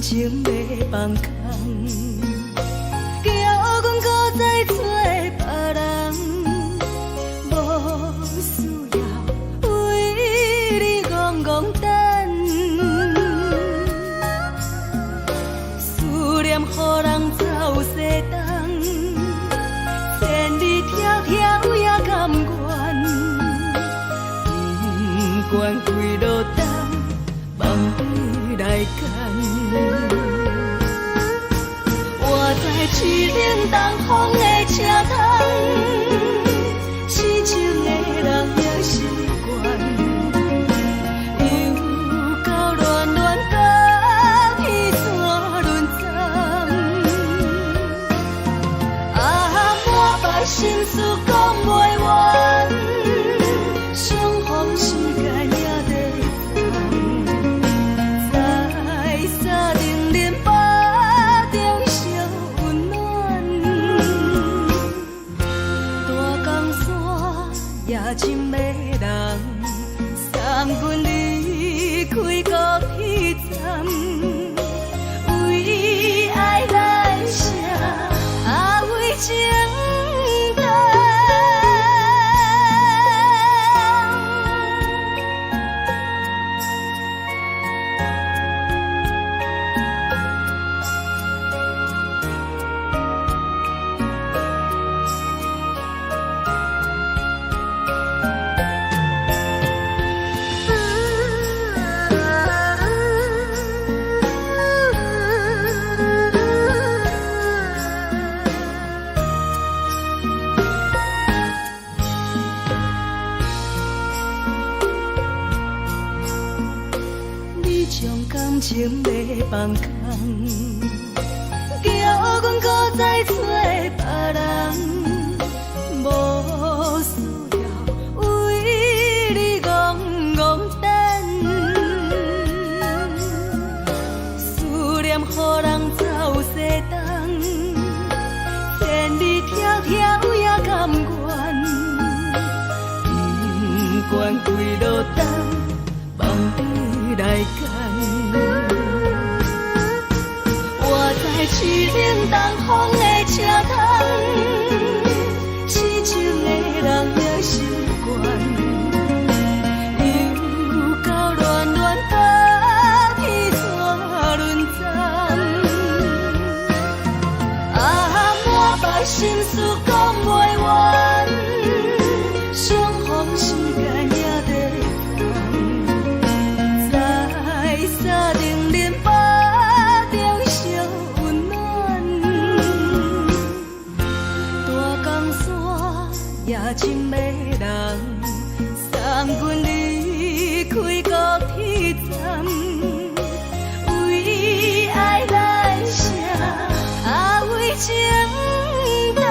情要放空，叫阮搁再找别人，无需要为你戆戆等，思念予人走西东，千里迢迢也甘愿，不管几落冬，梦里来干。我在痴冷东风的车窗，痴情的人也习惯，又到乱乱甲彼山论斩。啊，满腹心事讲袂完，相逢时间也在等，在沙定林巴中烧温暖，大江山夜深的人，送阮离开高铁站，为爱来写，为情等。你将感情要放空，叫阮搁再找别人，无需要为你戆戆等，思念予人走西东，千里迢迢也甘愿，不管几落冬，梦里来干。我在痴冷东风的车窗，痴情的人也习惯，又到乱乱甲彼山论斩。啊，满腹心事讲袂完，相逢时间也在等，在沙定林巴中烧温暖，大江山夜深的人，送阮离开高铁站，为爱来写，为情等。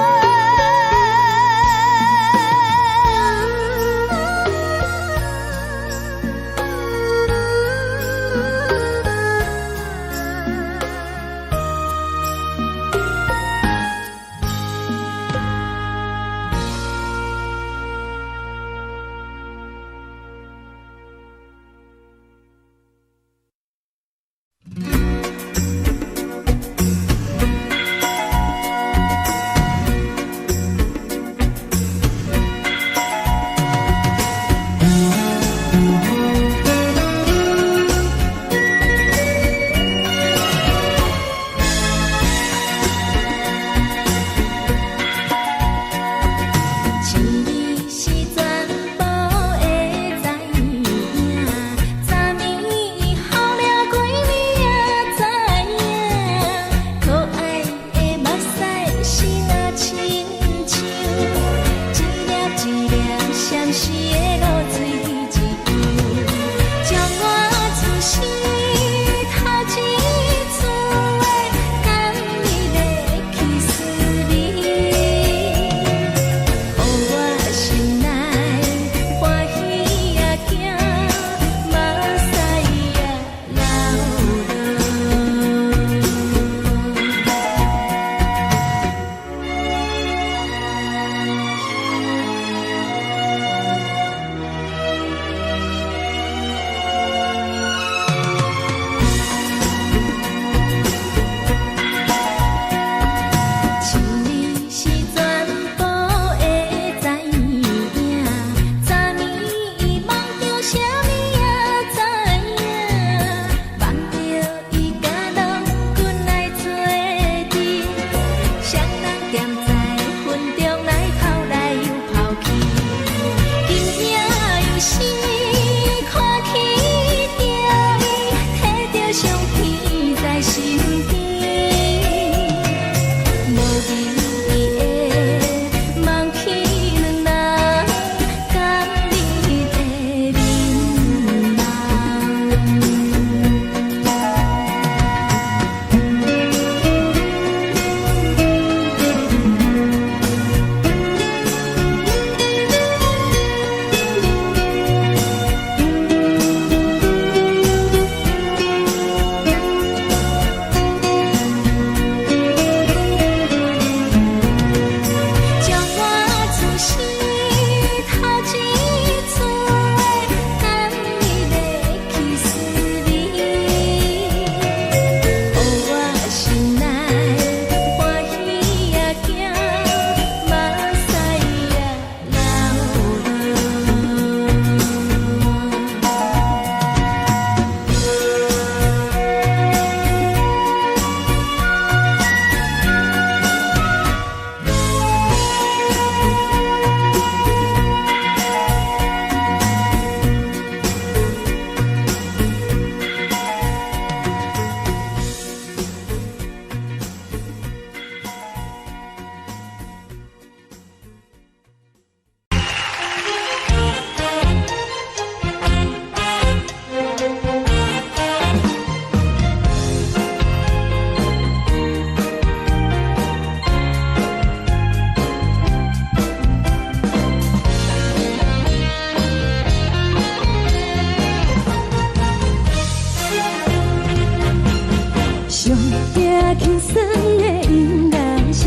轻松的音乐声，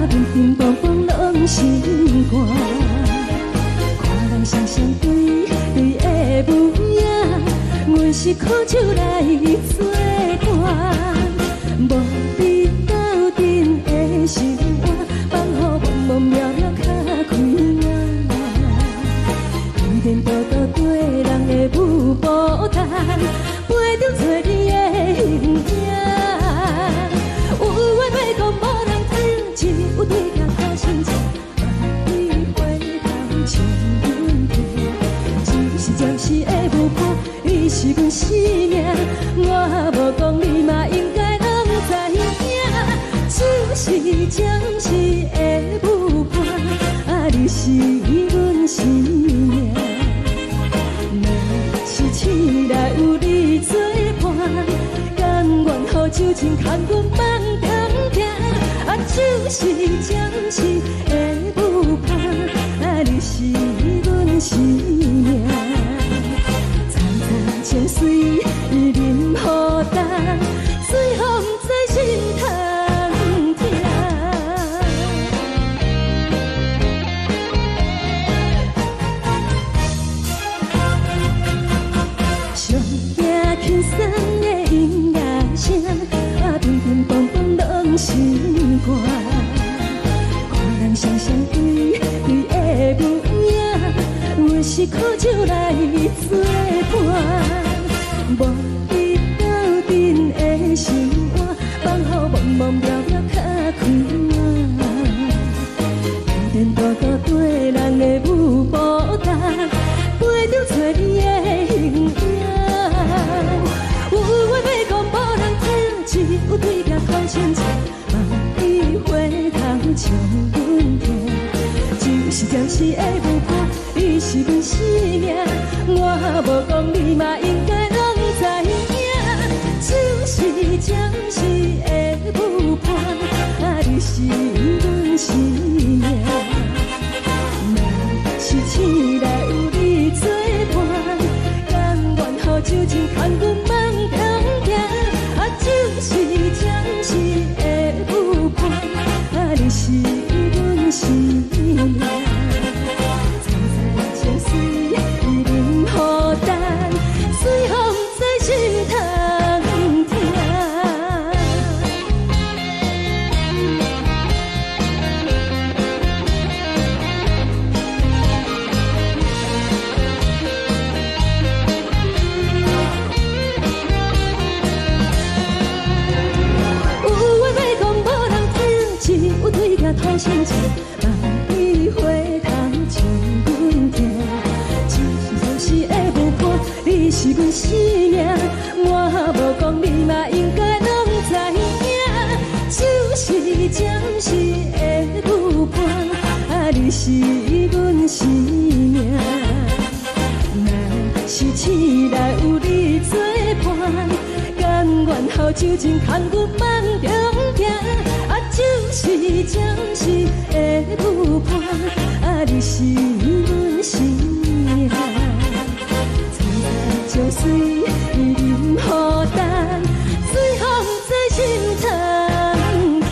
乒乒乓乓拢心肝。看人双双对的舞影，阮是苦酒来作伴。无你斗阵的生活，放予茫茫渺渺较开眼。颠颠倒倒对人的舞步弹，陪着做你的形影。有话要讲无人听，只有对镜头心情，万里回头将阮听。一时暂时的舞伴，你是阮生命，我无讲你嘛应该拢知影。就是暂时的舞伴，你是阮生命。若是醒来有你作伴，甘愿予酒精牵阮梦中行。就是暂时的舞伴，你是阮生命。层层情水任何等，随风在心头。轻松的音乐声，乒乒乓乓拢心肝。看人双双对的舞影，阮是苦酒来作伴。无你斗阵的生活，放予茫茫渺渺较开眼。颠颠倒倒对人的舞步弹，陪着做你的形影。有话要讲无人听，只有对镜头深情，万里回头将阮听。就是暂时的舞伴，你是阮生命，我无讲你嘛应该拢知影。就是暂时的舞伴，你是阮生命。若是醒来有你作伴，甘愿予酒精牵阮梦中行。就是暂时的舞伴，你是阮生命。层层情水任何等，随风在心头听。头心情，万里回头将阮听。就是的舞伴，你是阮生命，我无讲你嘛应该拢知影。就是暂时的舞伴，你是阮生命。若是醒来有你作伴，甘愿予酒精牵阮梦中行。就是暂时的舞伴，你是阮生命。层层情水任何等，随风在心头听。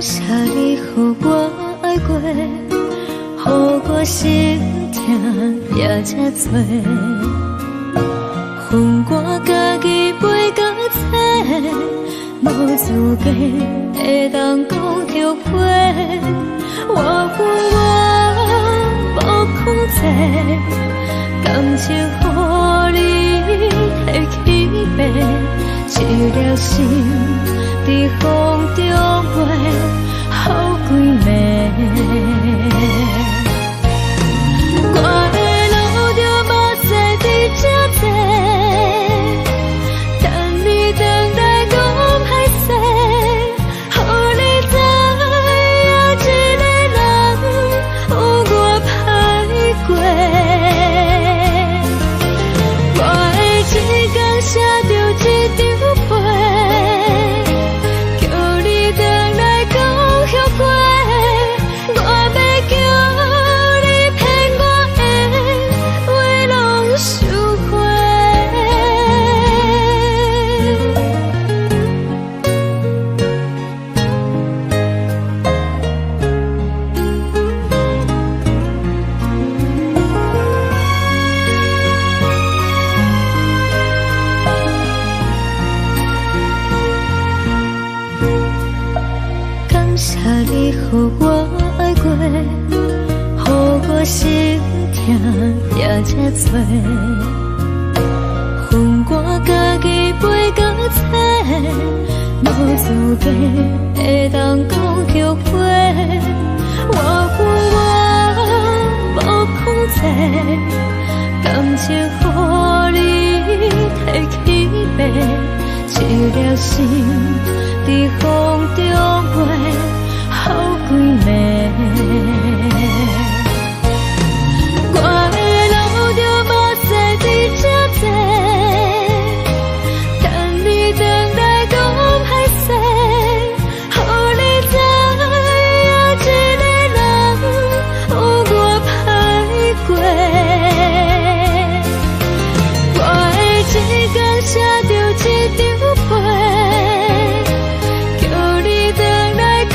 谢你予我爱过，予我心痛也这多，恨我家己袂到切，无资格会当讲着话。我无控制，感情予你提起飞，一粒心在风中飞。好几暝，予我爱过，予我心痛也这多。恨我家己袂到切，无资格会当讲后悔。我无风采，感情予你摕去卖，一粒心伫风中飞，好几暝。我的路着无细伫这多，等你回来讲歹势，予你知影一个人有我歹过。我的一天写着一张被，叫你回来讲。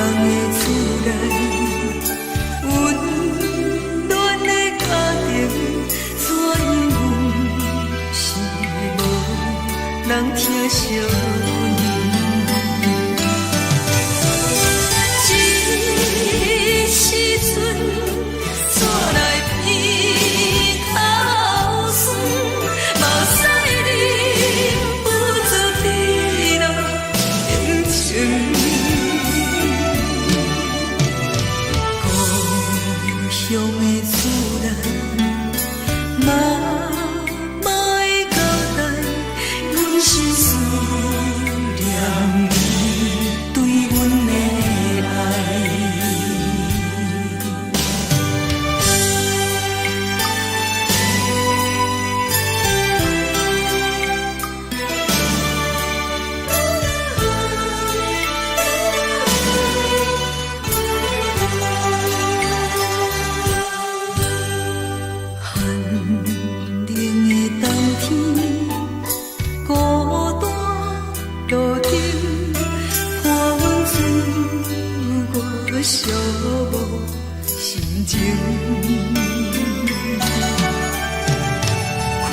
的厝内，温暖的家庭，怎因阮是无人疼惜你？这时阵，怎来鼻头酸？目屎忍不住滴落眼睛。故乡的厝内，妈妈的交代，阮是思念你对阮的爱。寒冷的冬天，孤单路顶，看阮自我寂寞心情。看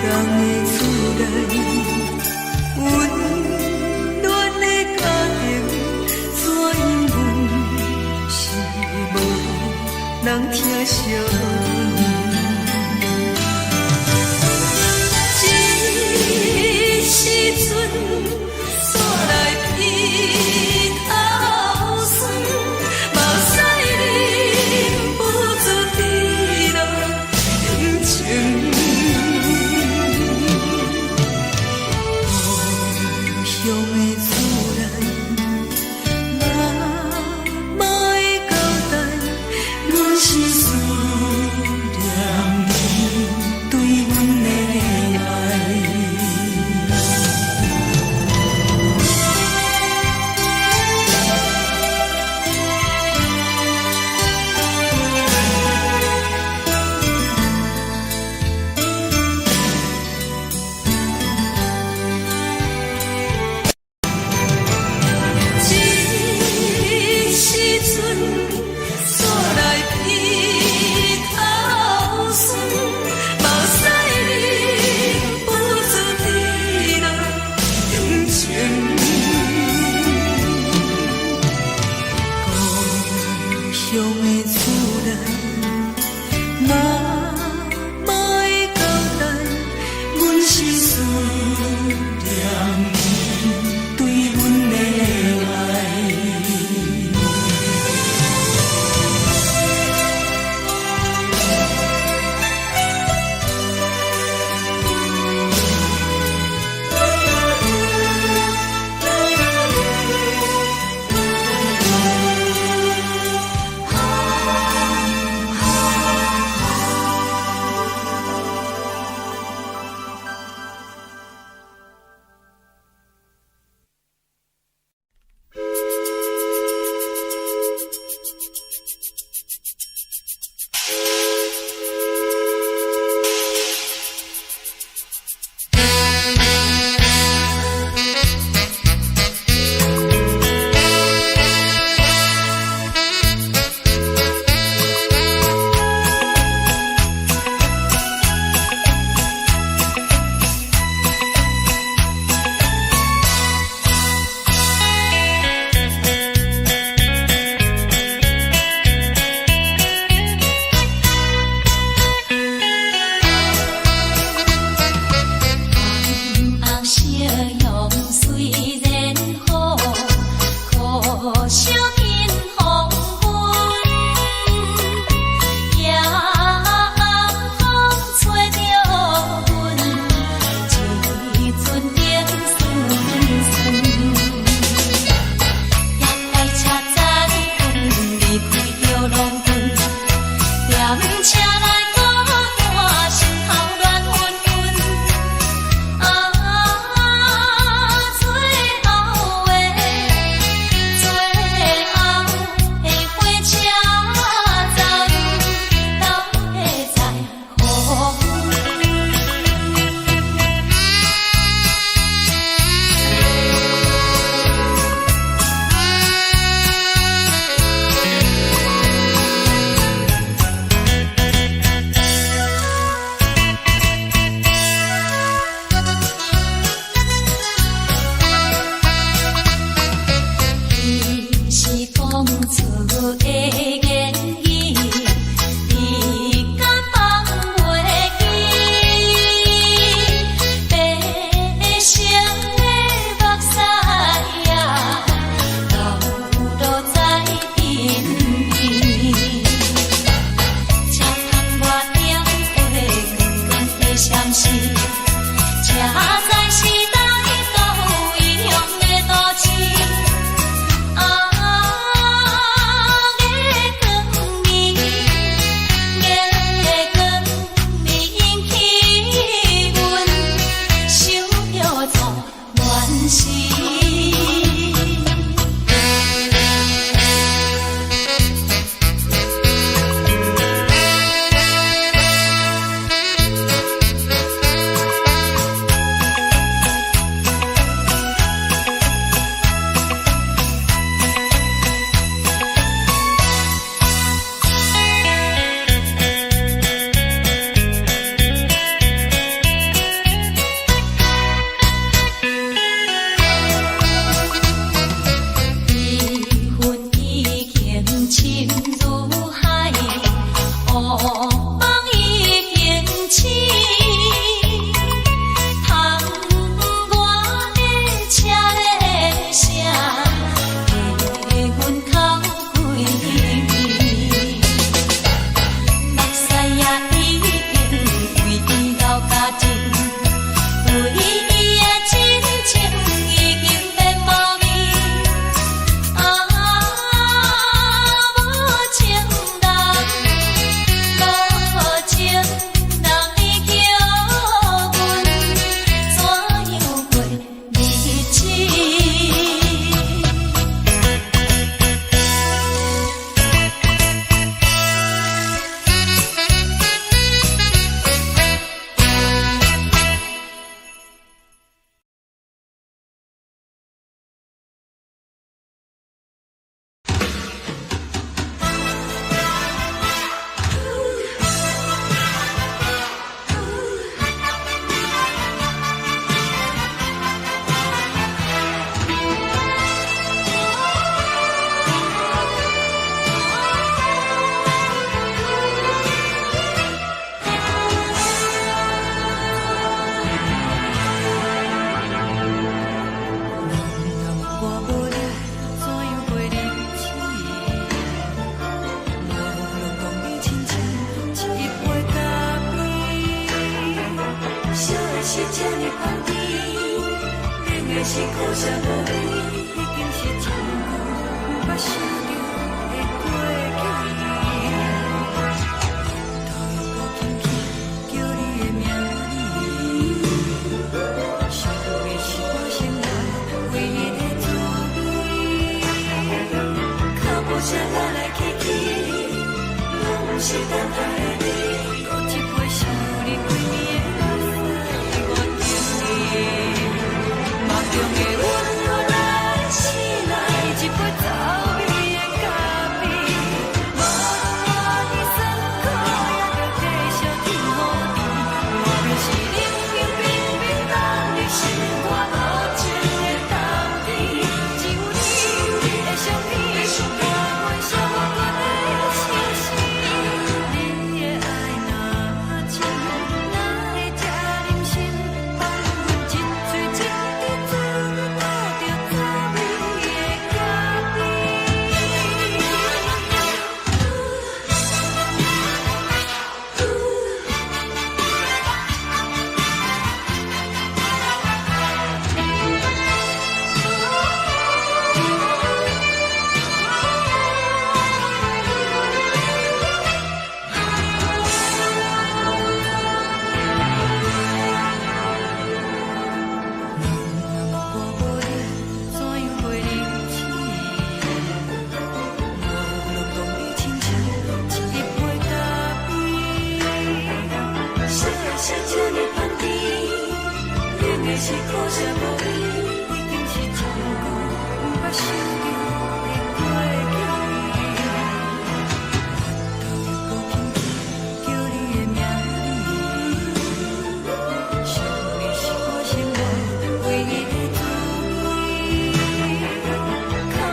人的厝内，温暖的家庭，怎因阮是无人疼惜你？这时阵，怎来鼻头酸？目屎忍不住滴落眼睛。是讲出的言语，你敢放袂记？白色的目屎啊，流落在身边。车窗外点火，光光的闪烁，车载时代都异乡的都市。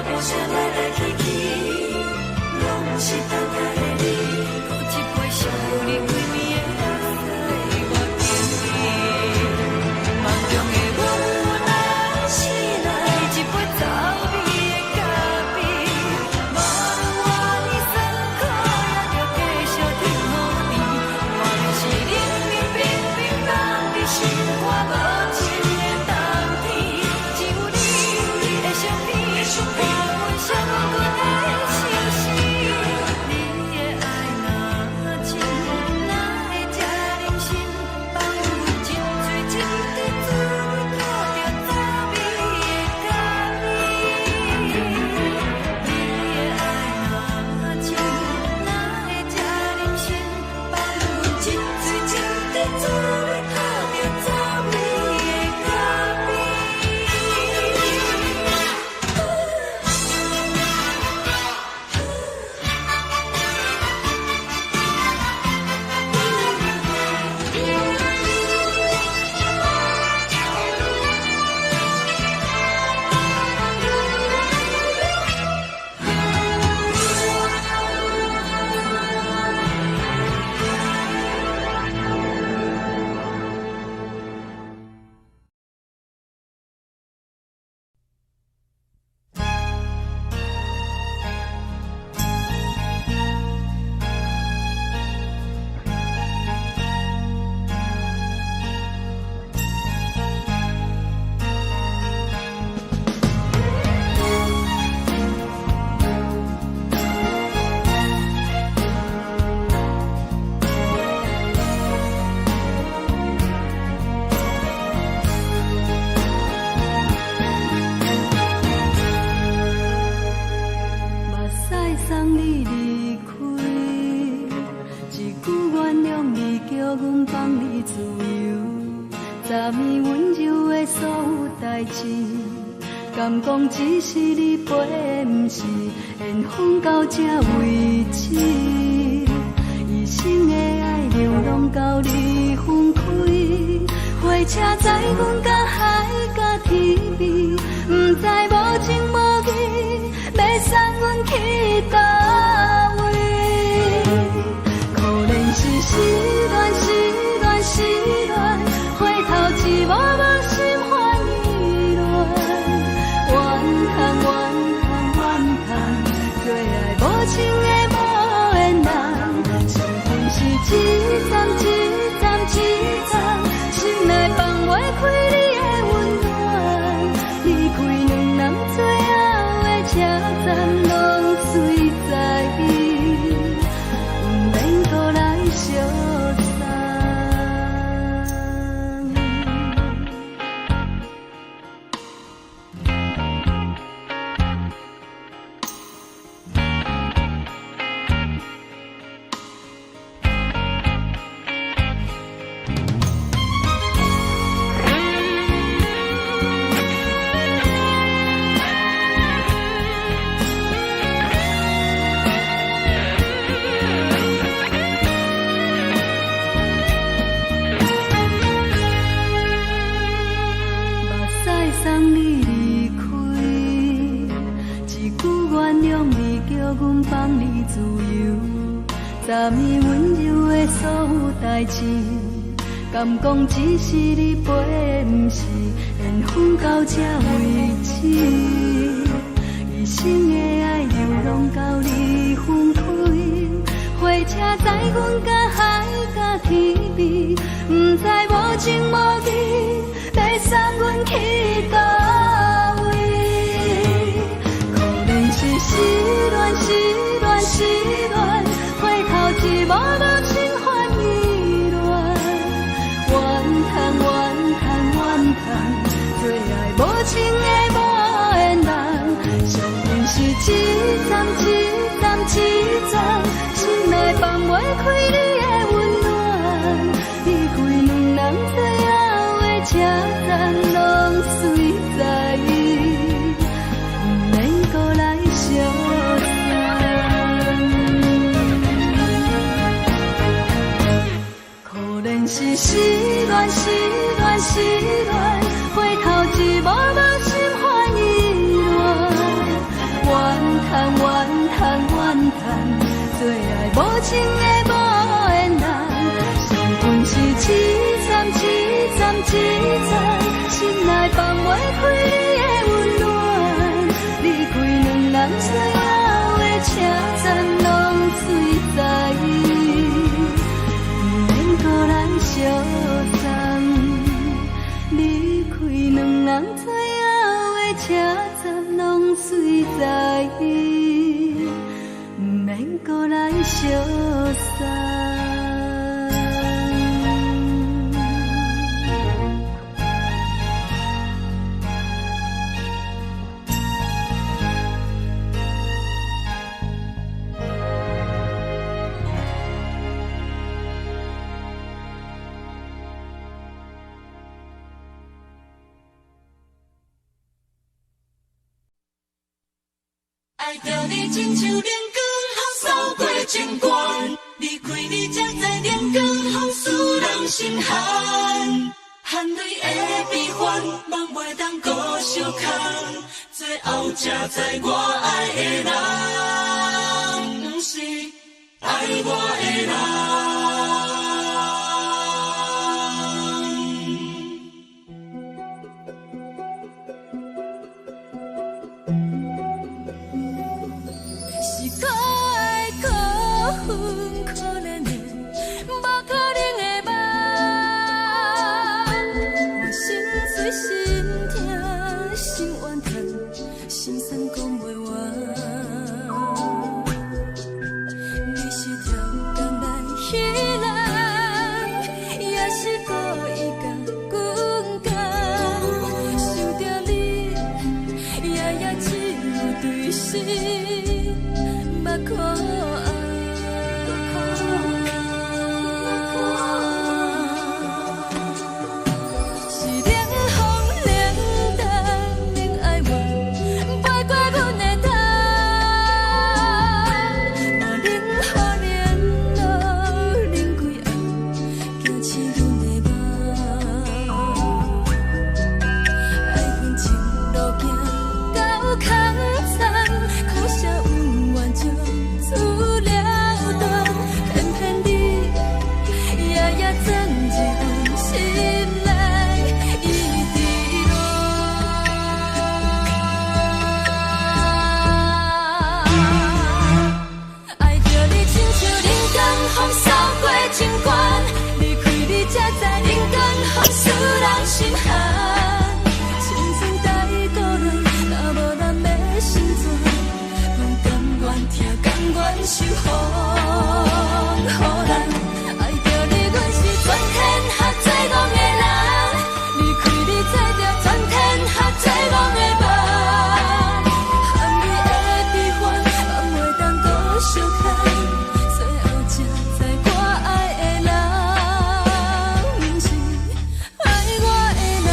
留下来的。送你离开，一句原谅你叫阮放你自由，昨暝温柔的所有代志，敢讲只是你陪，不是缘分到这为止。一生的爱流浪到你分开，火车载阮甲海甲天边，不知无情无义，要送阮去倒位？可能是失恋，失恋，失恋，回头一幕幕心烦意乱，怨叹，怨叹，怨叹，最爱无情的无缘人，情份是一站一站一站，心内放袂开你的温暖，离开两人最后的车站，拢随在意，不免搁来相送。送你离开，一句原谅你叫阮放你自由，昨暝温柔的所有代志，敢讲只是你陪，不是缘分到这为止。一生的爱流浪到你分开，火车载阮甲海甲天边，不知无情无义，要送阮去倒位？可能是失恋，失恋，失恋，回头一幕幕心烦意乱，怨叹，怨叹，怨叹，最爱无情的无缘人，相份是一站一站一站，心内放袂开你的温暖，离开两人最后的车站，拢随在意，不免搁来相送。可能是失恋，失恋，失恋，回头一幕幕心烦意乱，怨叹，怨叹，怨叹，最爱无情的无缘人，相份是一站一站一站，心内放袂开你的温暖，离开两人最后的车站，拢随在意，不免搁来相送。离开两人最后的车站，拢随在意，不免搁来相送。爱着你亲像阳光扫过情关，离开你才知阳光风使人心寒。含泪的悲欢，望袂当搁相牵，最后才知我爱的人，不是爱我的人。心酸讲袂完。可爱。是冷风冷淡冷爱我，飞过阮的头，无冷雨冷落冷几暗，惊醒阮的梦。爱恨情路行到空残，可惜恩怨就此了断。偏偏你夜夜钻入阮心内，一直乱。爱着你亲像人间风扫过情关，离开你才知人间风使人心寒。青春在倒落，若无咱要成全，阮甘愿听，甘愿受风雨咱。爱着你，阮是全天下最戆的人，离开你才着全天下最戆的梦。含你的悲欢，梦袂当搁相牵，最后才知我爱的人，不是爱我的人。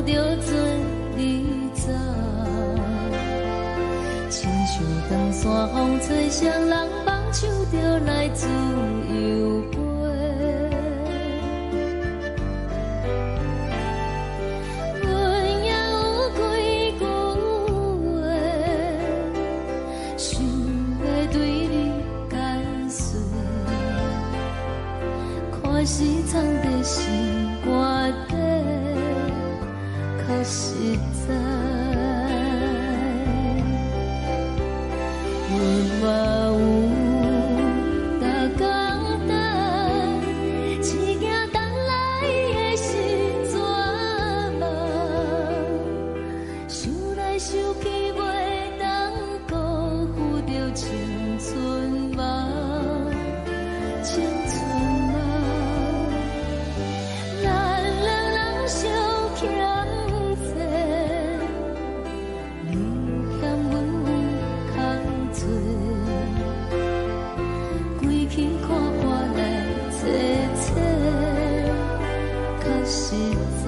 着做你走，亲像长山风吹双人放手着来自由飞。阮也有几句话，想要对你解说，可是藏在心肝底，较实在。阮嘛有逐工等，一件等来的是怎梦？想来想去袂当辜负着青春梦，青春梦。咱两人相欠债，你欠阮空做，归去看破来切切，较实在。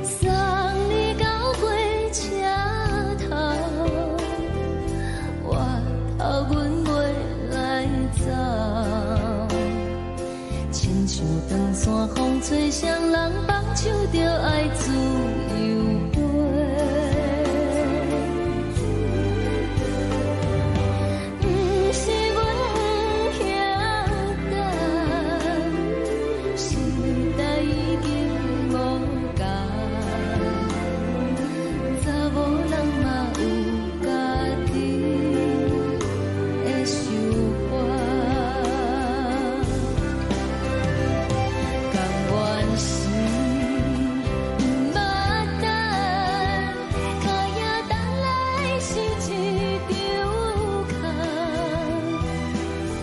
送你到火车头，我头阮袂来走，亲像长山风吹双人放手着爱自由飞。不是阮不晓得，时代已经无共，查某人嘛有家己的想法，甘愿是不捌等，脚也等来是一场空。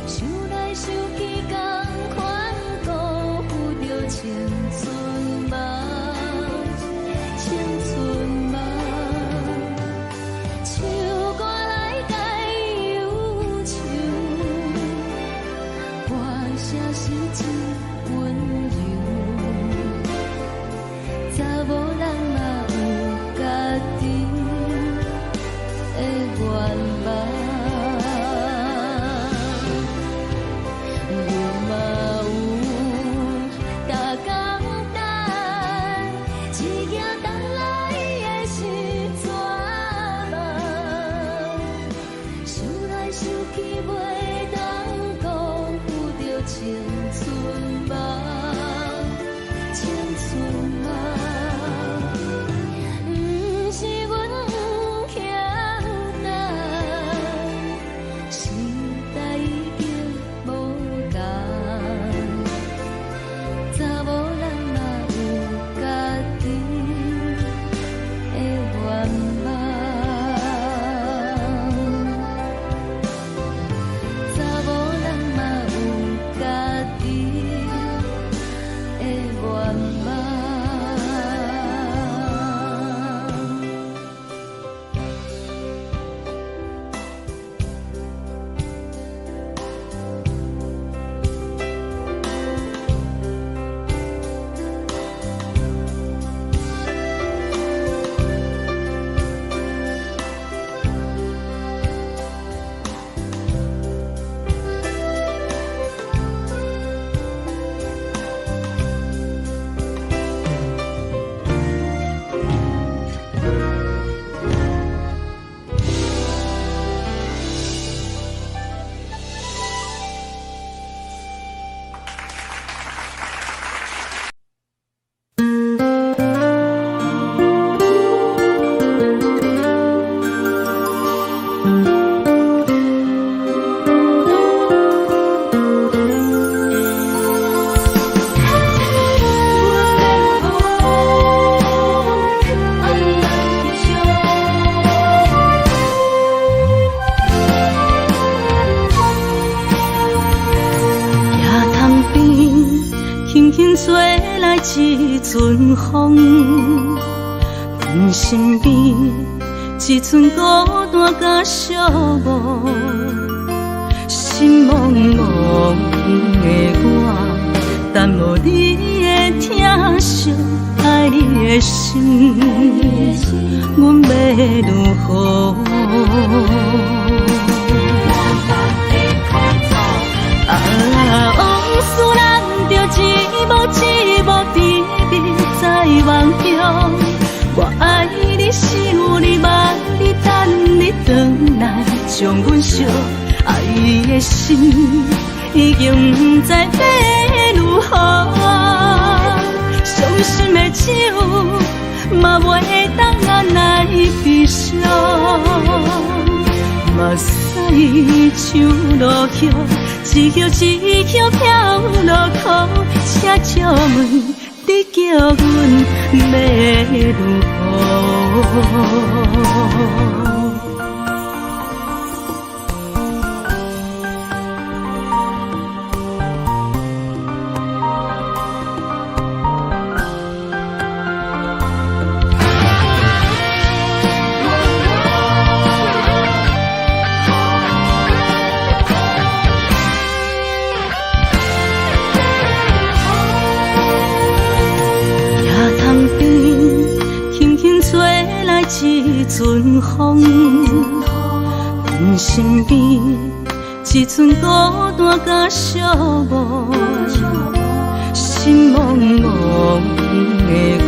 想来想去，同款辜负着青春梦，青春梦。唱歌来解忧愁，歌声是一温柔，查某人嘛有家己的愿望。阮嘛有逐工等，一件等来的是怎梦？想来想去袂当辜负着青春梦。轻吹来一阵风，阮身边一寸孤单甲寂寞，心茫茫的我，等无你的疼惜，爱你的心，阮要如何？往事人着一幕一幕甜蜜在梦中。我爱你是有你望你等你回来，将阮惜爱的心已经不知要如何。伤心的手嘛袂当按来悲伤。目屎像落雨，一曲一曲飘落雨，请借问你叫阮要如何？一阵风，阮身边一寸孤单甲寂寞，心茫茫的我，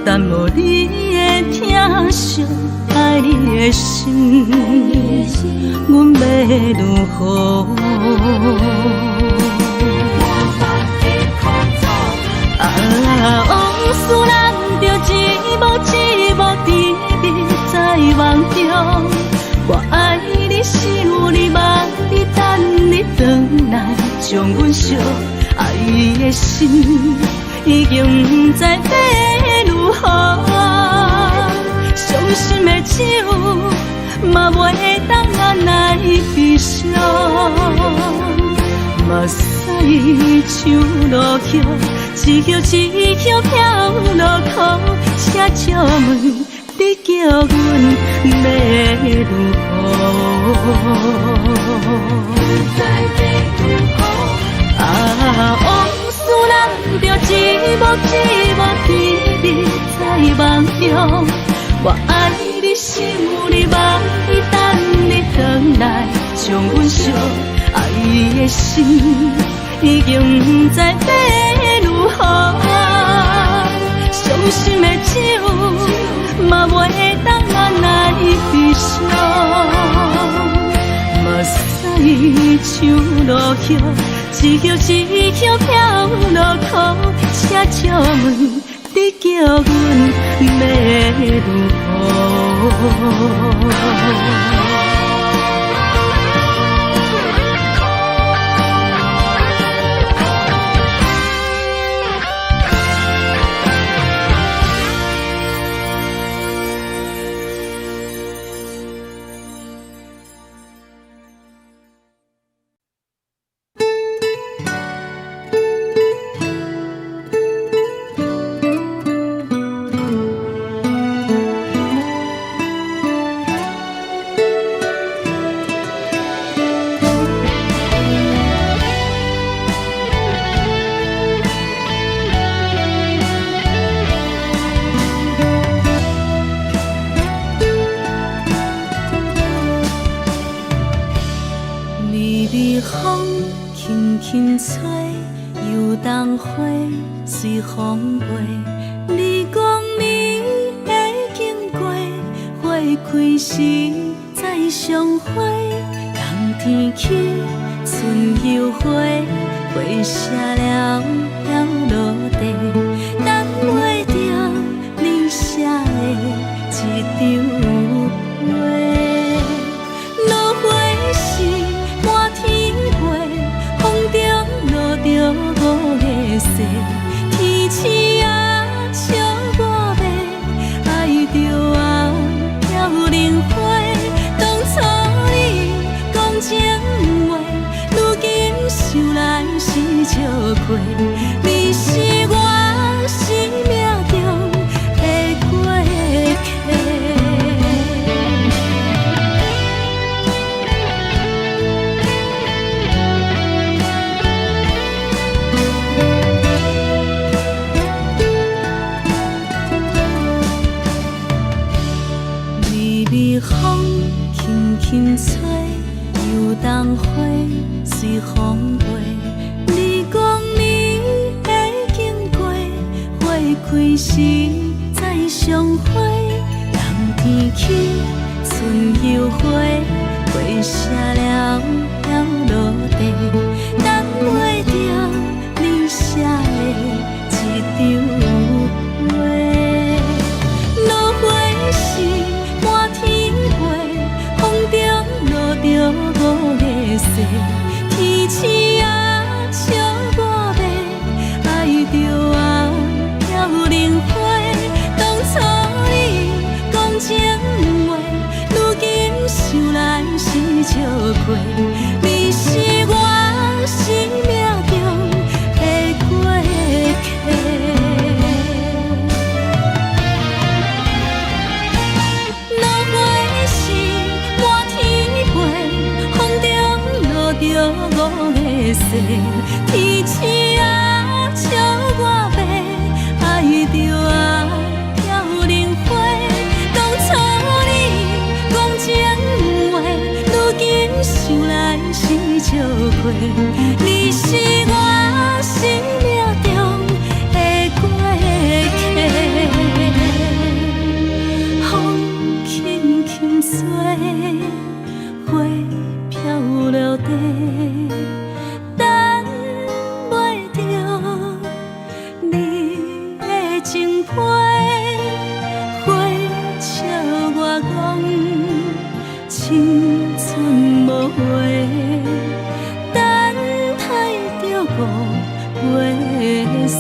等无你的疼惜，爱你的心，阮要如何？往事人着一幕一幕甜蜜在梦中。我爱你是有你望你等你回来，将阮惜爱的心已经不知要如何。伤心的手嘛袂当按来悲伤。目屎像落雨，一曲一曲飘落雨，请借问你叫阮要如何？往事人着一幕一幕甜蜜在梦中。我爱你是有你望你等你回来，将阮惜爱的心已经不知要如何。伤心的手嘛袂当按来悲伤。目屎像落雨，一曲一曲飘落雨，请借问你叫阮要如何？轻吹，游动花随风飞。你讲你会经过，花开时再相会。冬天起，春又回，花谢了飘落地，等袂着你写的一张画。落花时满天飞，风中落着五个色，天星啊笑我迷，爱着啊飘零花。当初你讲情话，如今想来是笑过。几时再相会？人天起，春又花，花谢了飘落地，等袂着你写的一张话。落花是满天飞，风中落着五个色，天星啊笑我迷，爱着啊飘零花。当初你讲情话，如今想来是笑过。你是我生命中的过客。落花是满天飞，风中落着五个色，天星啊笑我迷，爱着啊飘零花。当初你讲情话，如今想来是笑过。你是我生命中的过客。风轻轻吹，花飘落地，等袂着你的情批。花笑我讲青春无话，等待着五月雪。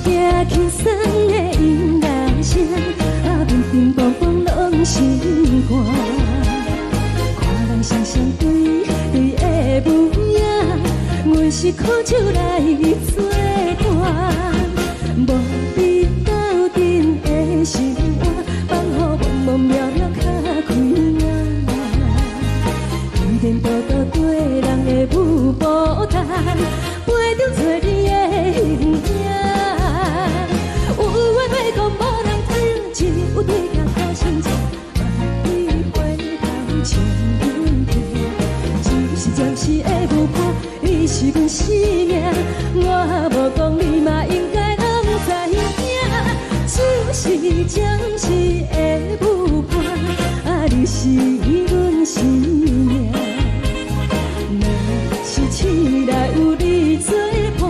听轻松的音乐声，乒乒乓乓拢心肝。看人双双对对的舞影，阮是苦酒来作伴。无你斗阵的心肝，放予茫茫渺渺较开眼。颠颠倒倒对人的舞步弹，陪着做你的形影。有话要讲无人听，只有对镜头心情，万里回头唱阮听。只是暂时的舞伴，你是阮生命，我无讲你嘛应该拢知影。就是暂时的舞伴，你是阮生命。若是醒来有你作伴，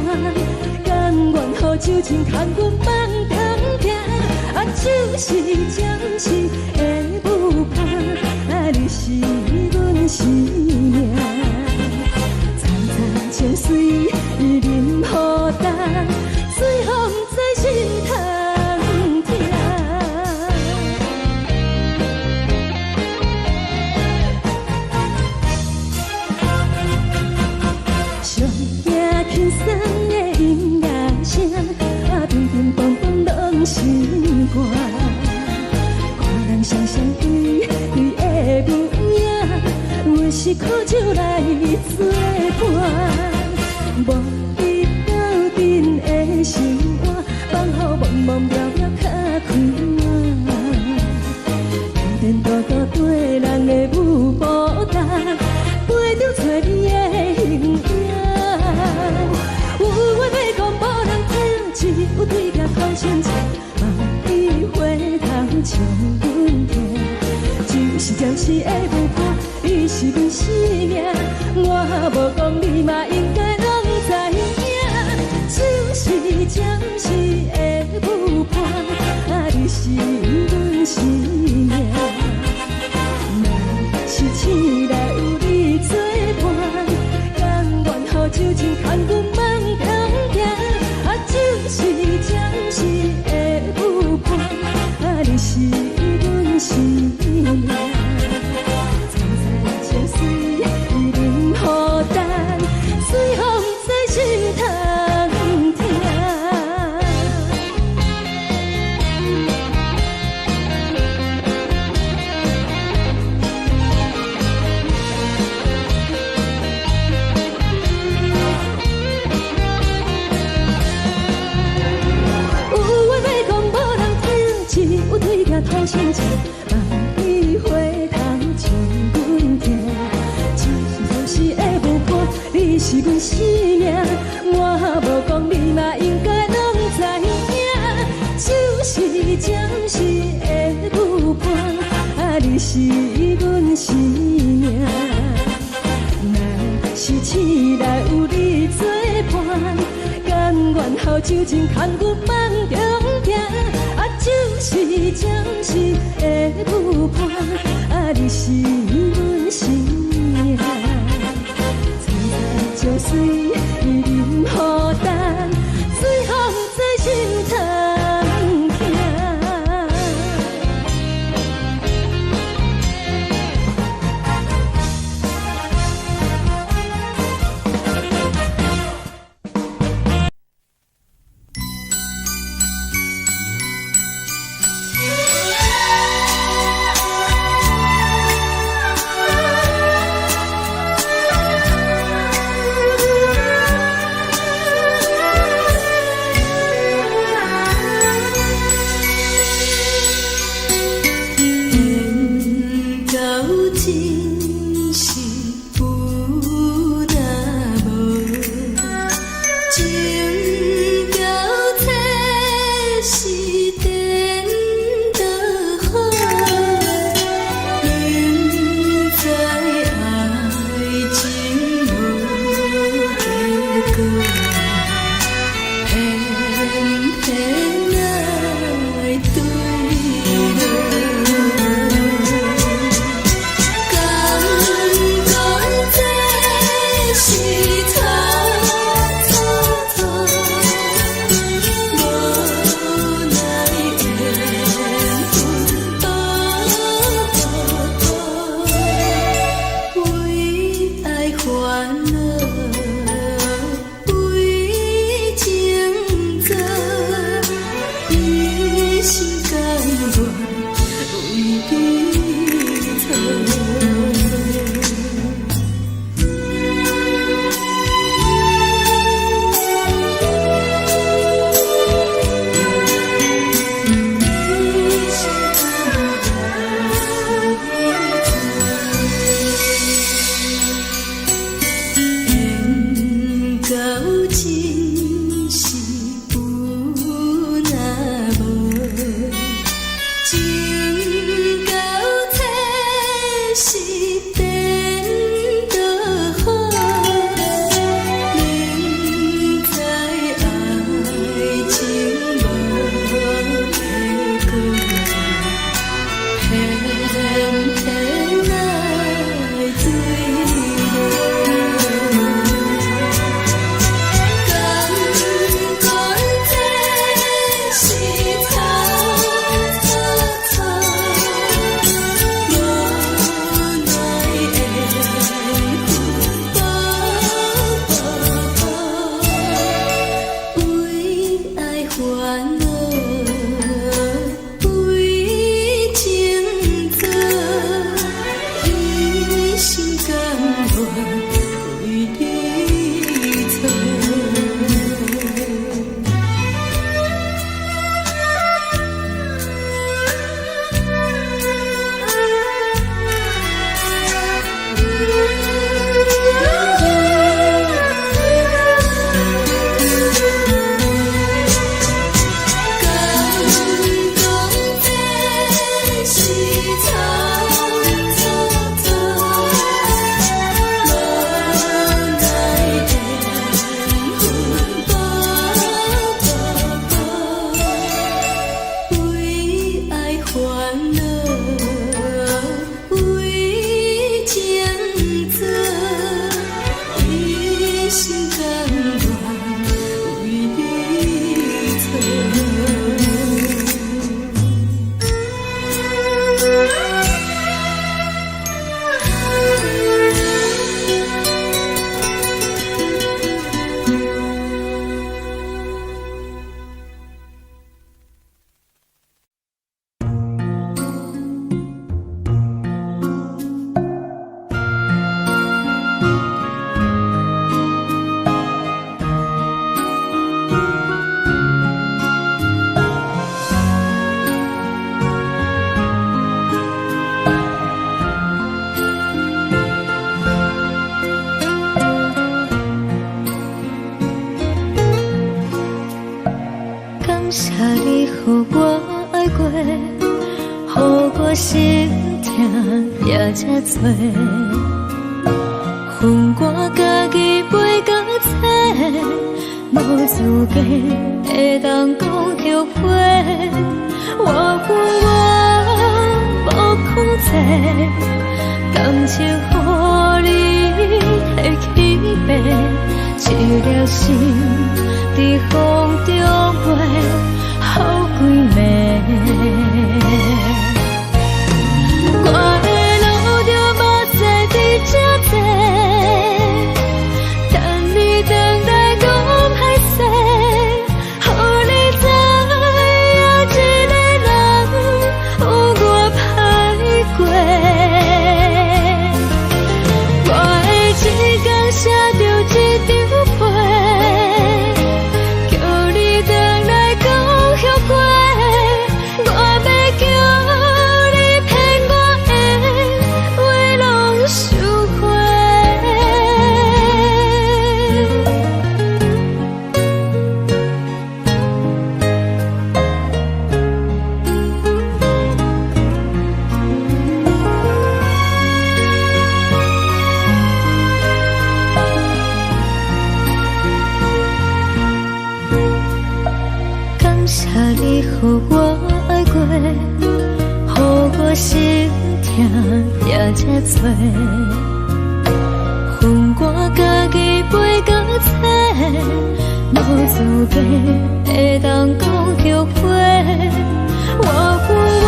甘愿予酒精牵阮放通行。就是暂时的舞伴，你是阮生命。层层情水任何等，随风在心头。轻松的音乐声，乒乒乓乓拢心肝。看人双双对对的舞影，阮是苦酒来作伴。无你斗阵的心肝，放予茫茫渺渺较开眼。颠颠倒倒对人的舞步弹，陪着做你的形影。有话要讲无人听，只有对镜头心情，望你回头唱阮听。就是暂时的舞伴，你是阮生命，我无讲你嘛应该拢知影。就是暂时的舞伴，你是阮生命。若是醒来有你作伴，甘愿予酒精牵阮放通行。就是暂时的舞伴，你是阮生命。层层情水任何等，随风在心头听。头心情，望你回头唱阮听。暂时的舞伴，你是阮生命，我无讲你嘛应该拢知影。就是暂时的舞伴，你是阮生命。若是醒来有你作伴，甘愿予酒精牵阮放中行。就是暂时的舞伴，你是阮生命。层层情水任何等，随风在心头听。你予我爱过，予我心痛也这多，恨我家己袂到切，无资格会当讲后悔。我恨我无控制，感情予你提起白，一粒心在风中飞，好几暝。我的路着目屎在这多，等你等待讲歹势，予你知影一个人有我歹过。我的一天写着一张被，叫你等来讲后悔。我要叫你骗我的话拢收回。感谢你予我爱过，予我心痛也这多，恨我家己袂到切，无资格会当讲后悔。我恨我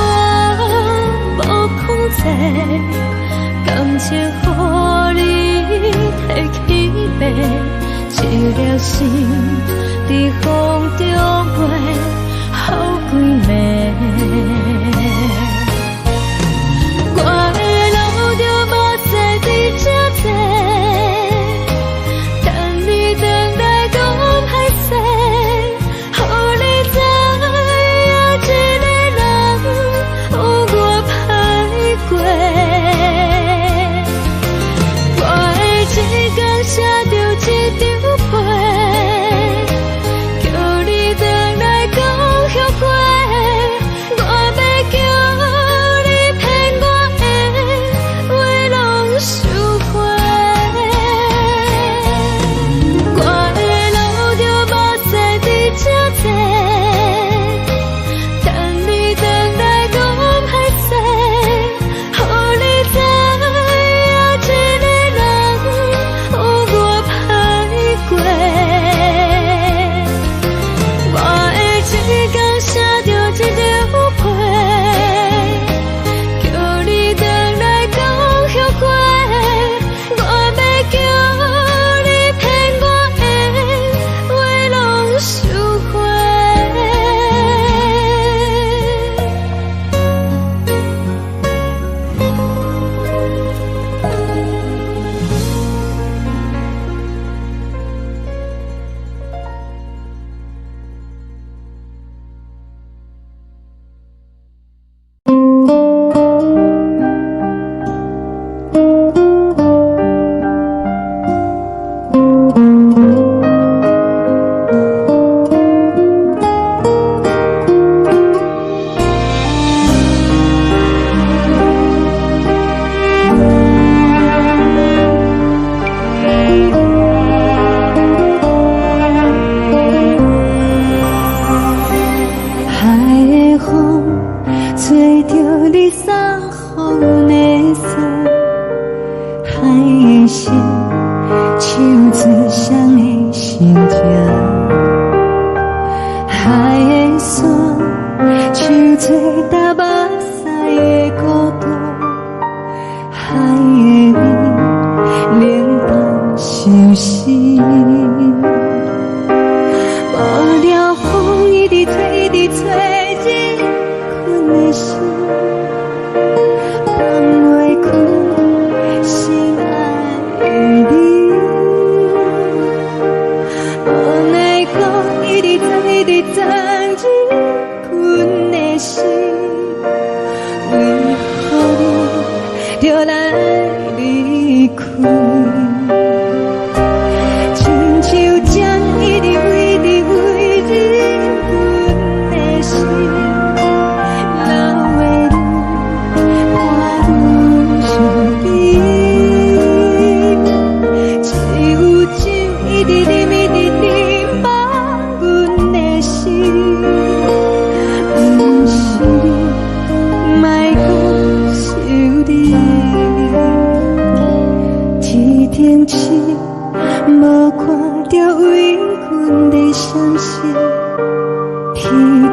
无控制，感情予你提起白，一粒心在风中飞，好几暝。我的路着目屎在这多，等你等待讲歹势，予你知影一个人有我歹过。我的一天写着一张被，叫你等来讲后悔。我要叫你骗我的话拢收回。我的路着目屎在这多，等你等待讲歹势，予你知影一个人有我歹过。我的一天写着一张被，叫你等来讲后悔。我要叫你骗我的话拢收回。海的风吹着你送风的伞，海的心唱出双的心情，海的山唱出打目屎的孤独，海的你冷淡伤心。无聊风一直吹，一直吹，日困的心，放袂开心爱的你。无奈讲一直等，一直等，日困的心，为何你就来离开？亲像针一直为日困的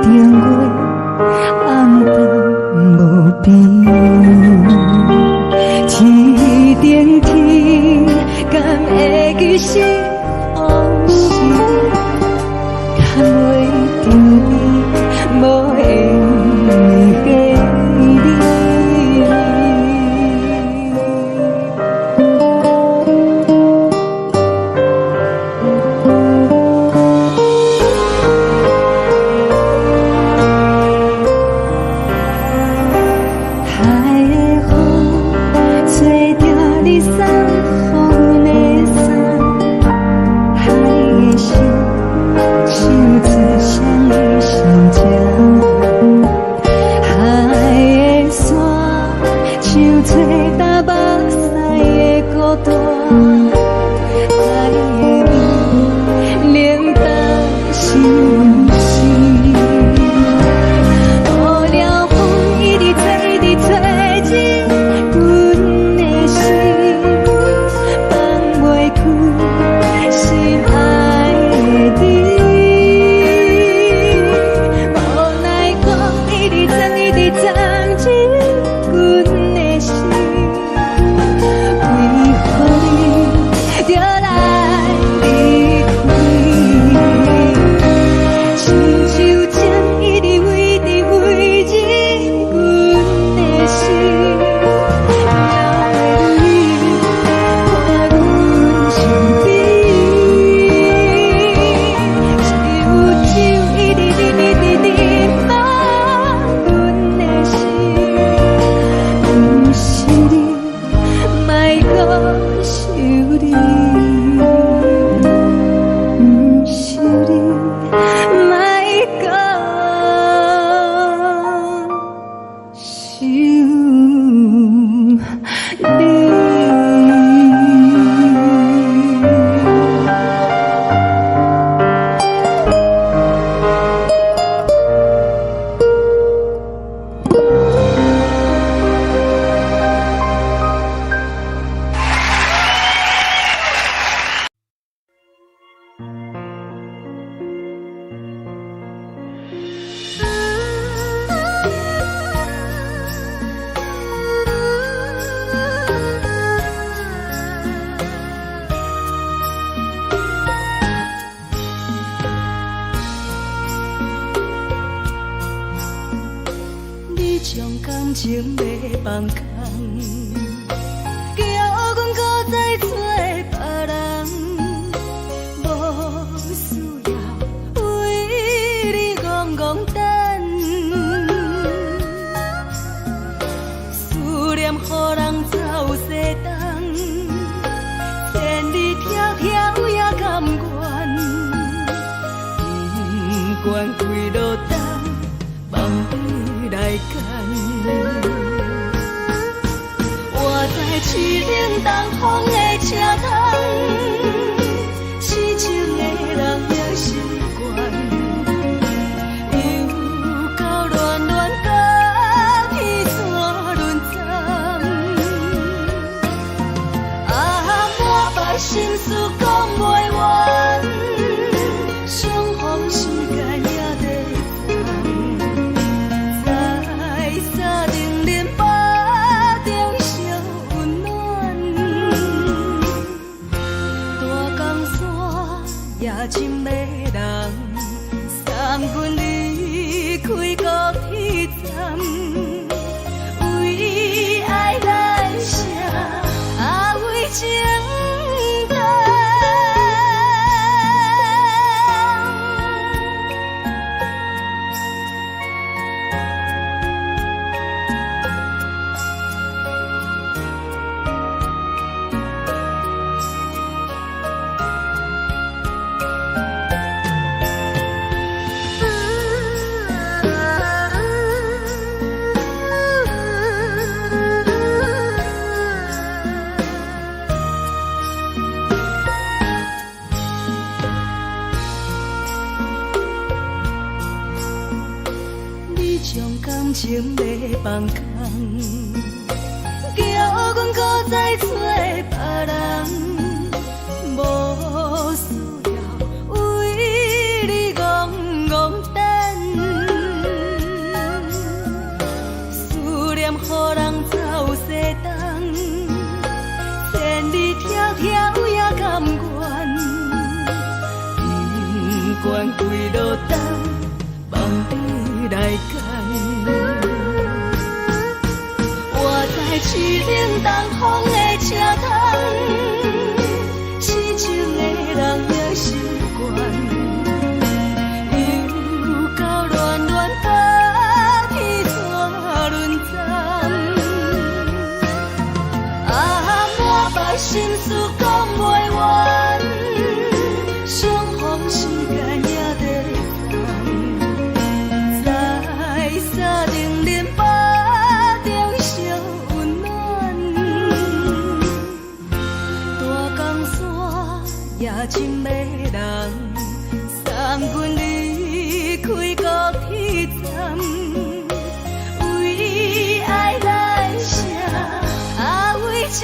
定月暗淡无边，天顶天，敢会记是往事？敢袂着你无缘的你。情袂放空，叫阮搁再做别人，无需要为你戆戆等。思念予人走西东，千里迢迢也甘愿，不管开路灯，梦里来干。我在痴冷东风的车窗，痴情的人也习惯，又到乱乱甲彼山论战。啊，满腹心事讲袂完，相逢时间也在等，在山顶连巴中烧温暖，大江山也深的人，送阮离开高铁站，为爱来写为情长。将感情袂放空，叫阮搁再做别人，无需要为你戆戆等。来干。我在市顶东风的车窗，痴情的人也习惯，又到乱乱甲天带轮转。满腹心事讲袂完，相逢时间也在等，在沙丁林巴中相温暖。大江山夜深的人，送阮离开高铁站，为爱来写，为情。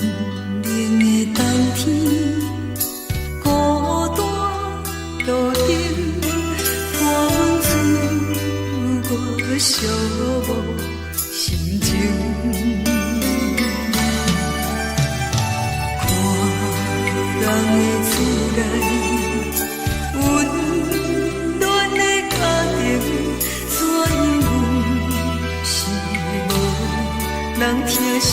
冷的冬天，孤单路顶，寒风吹我寂寞心情。看人的厝内，温暖的家庭，怎样是无人疼惜？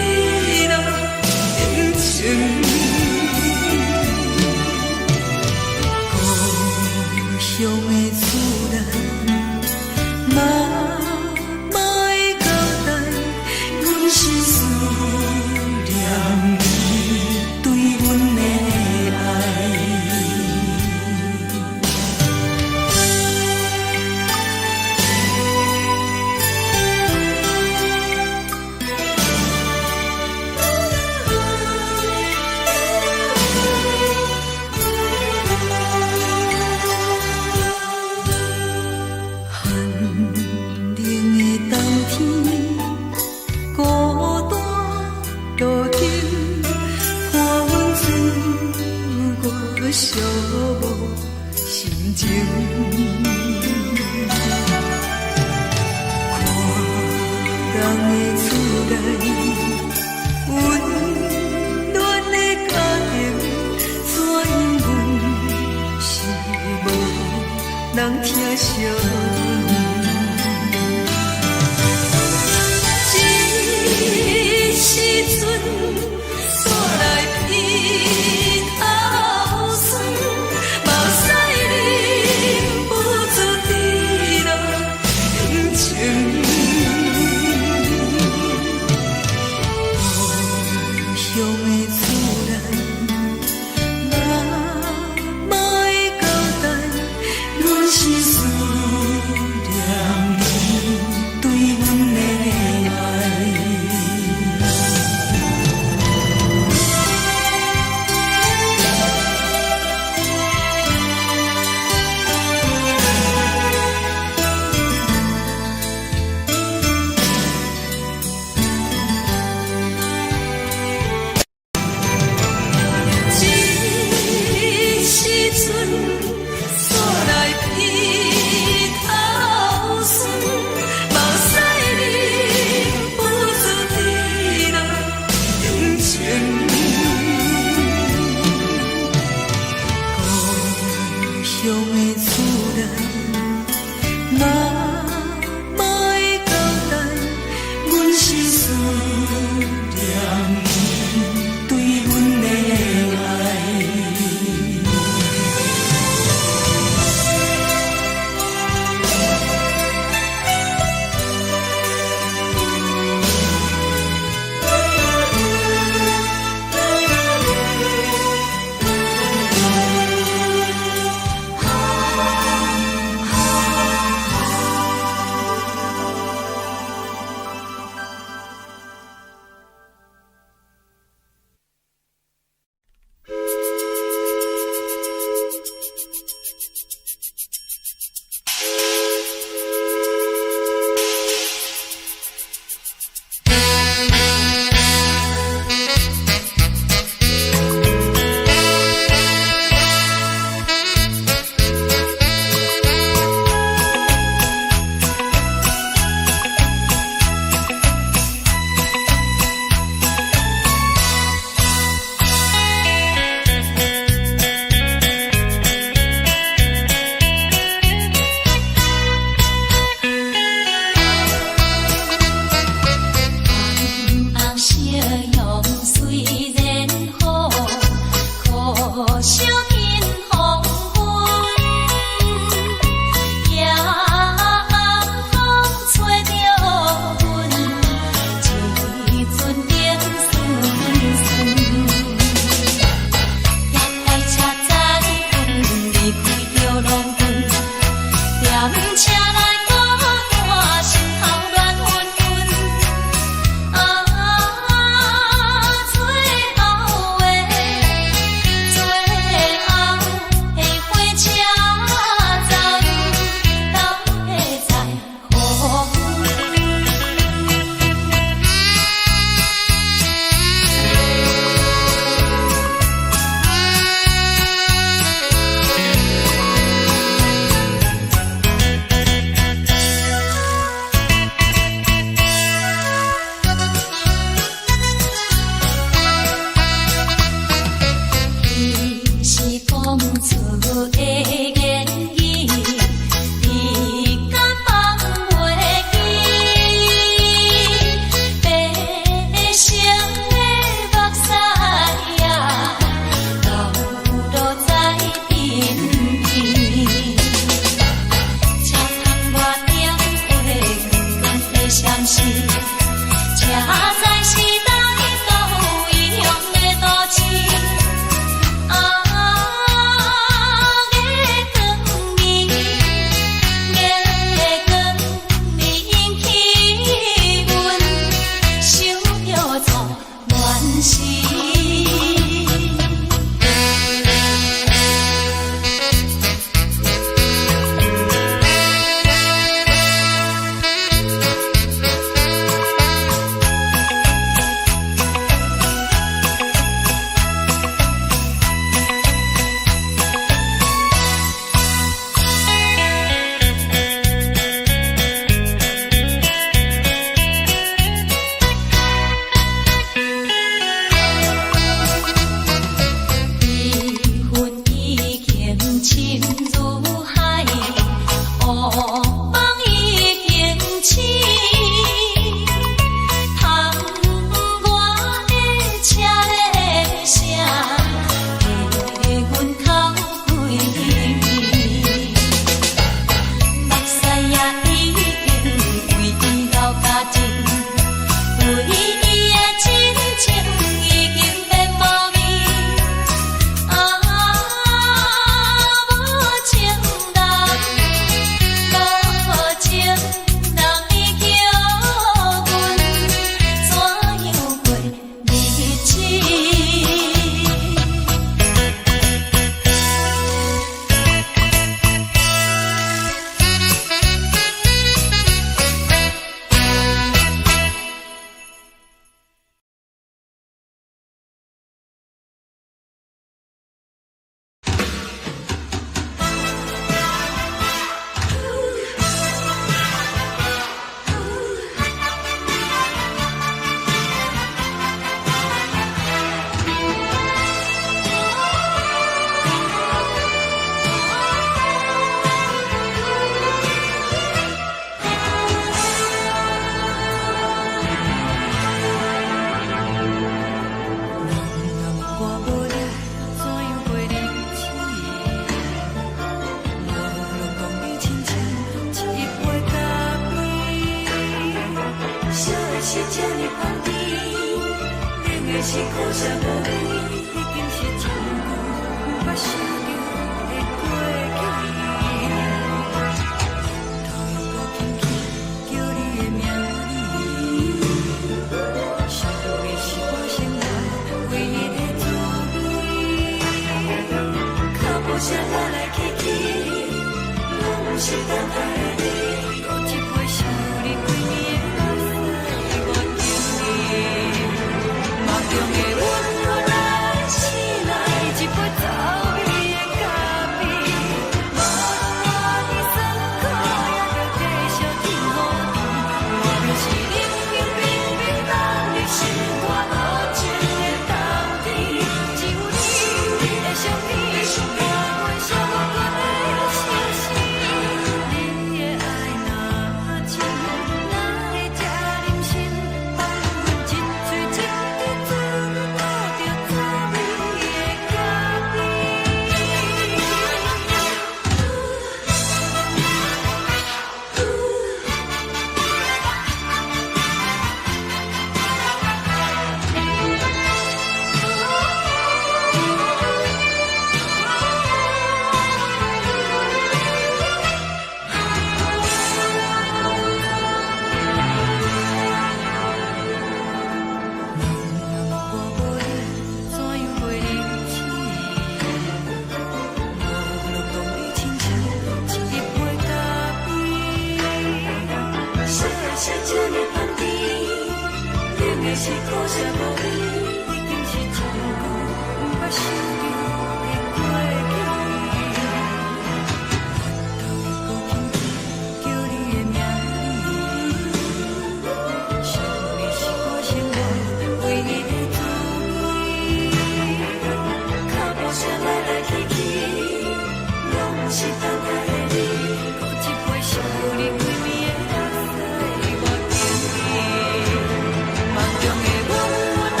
梦中的阮，我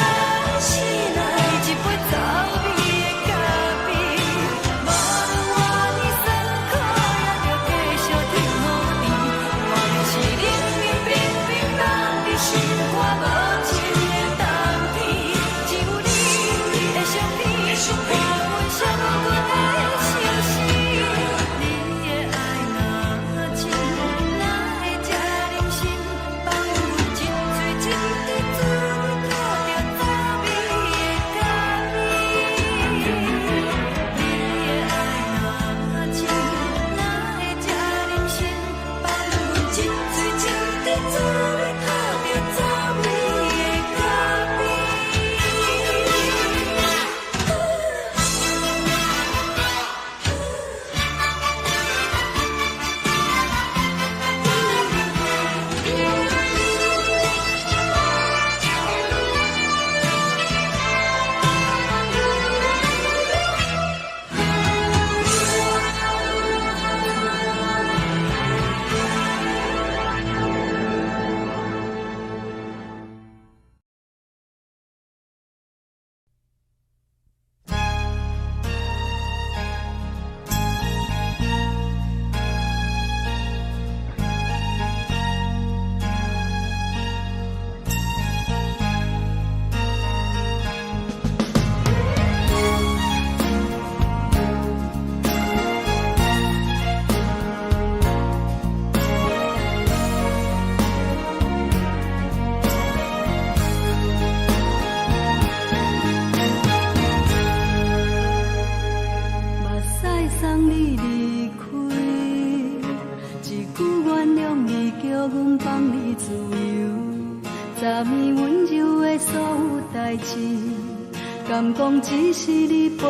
敢讲只是你陪，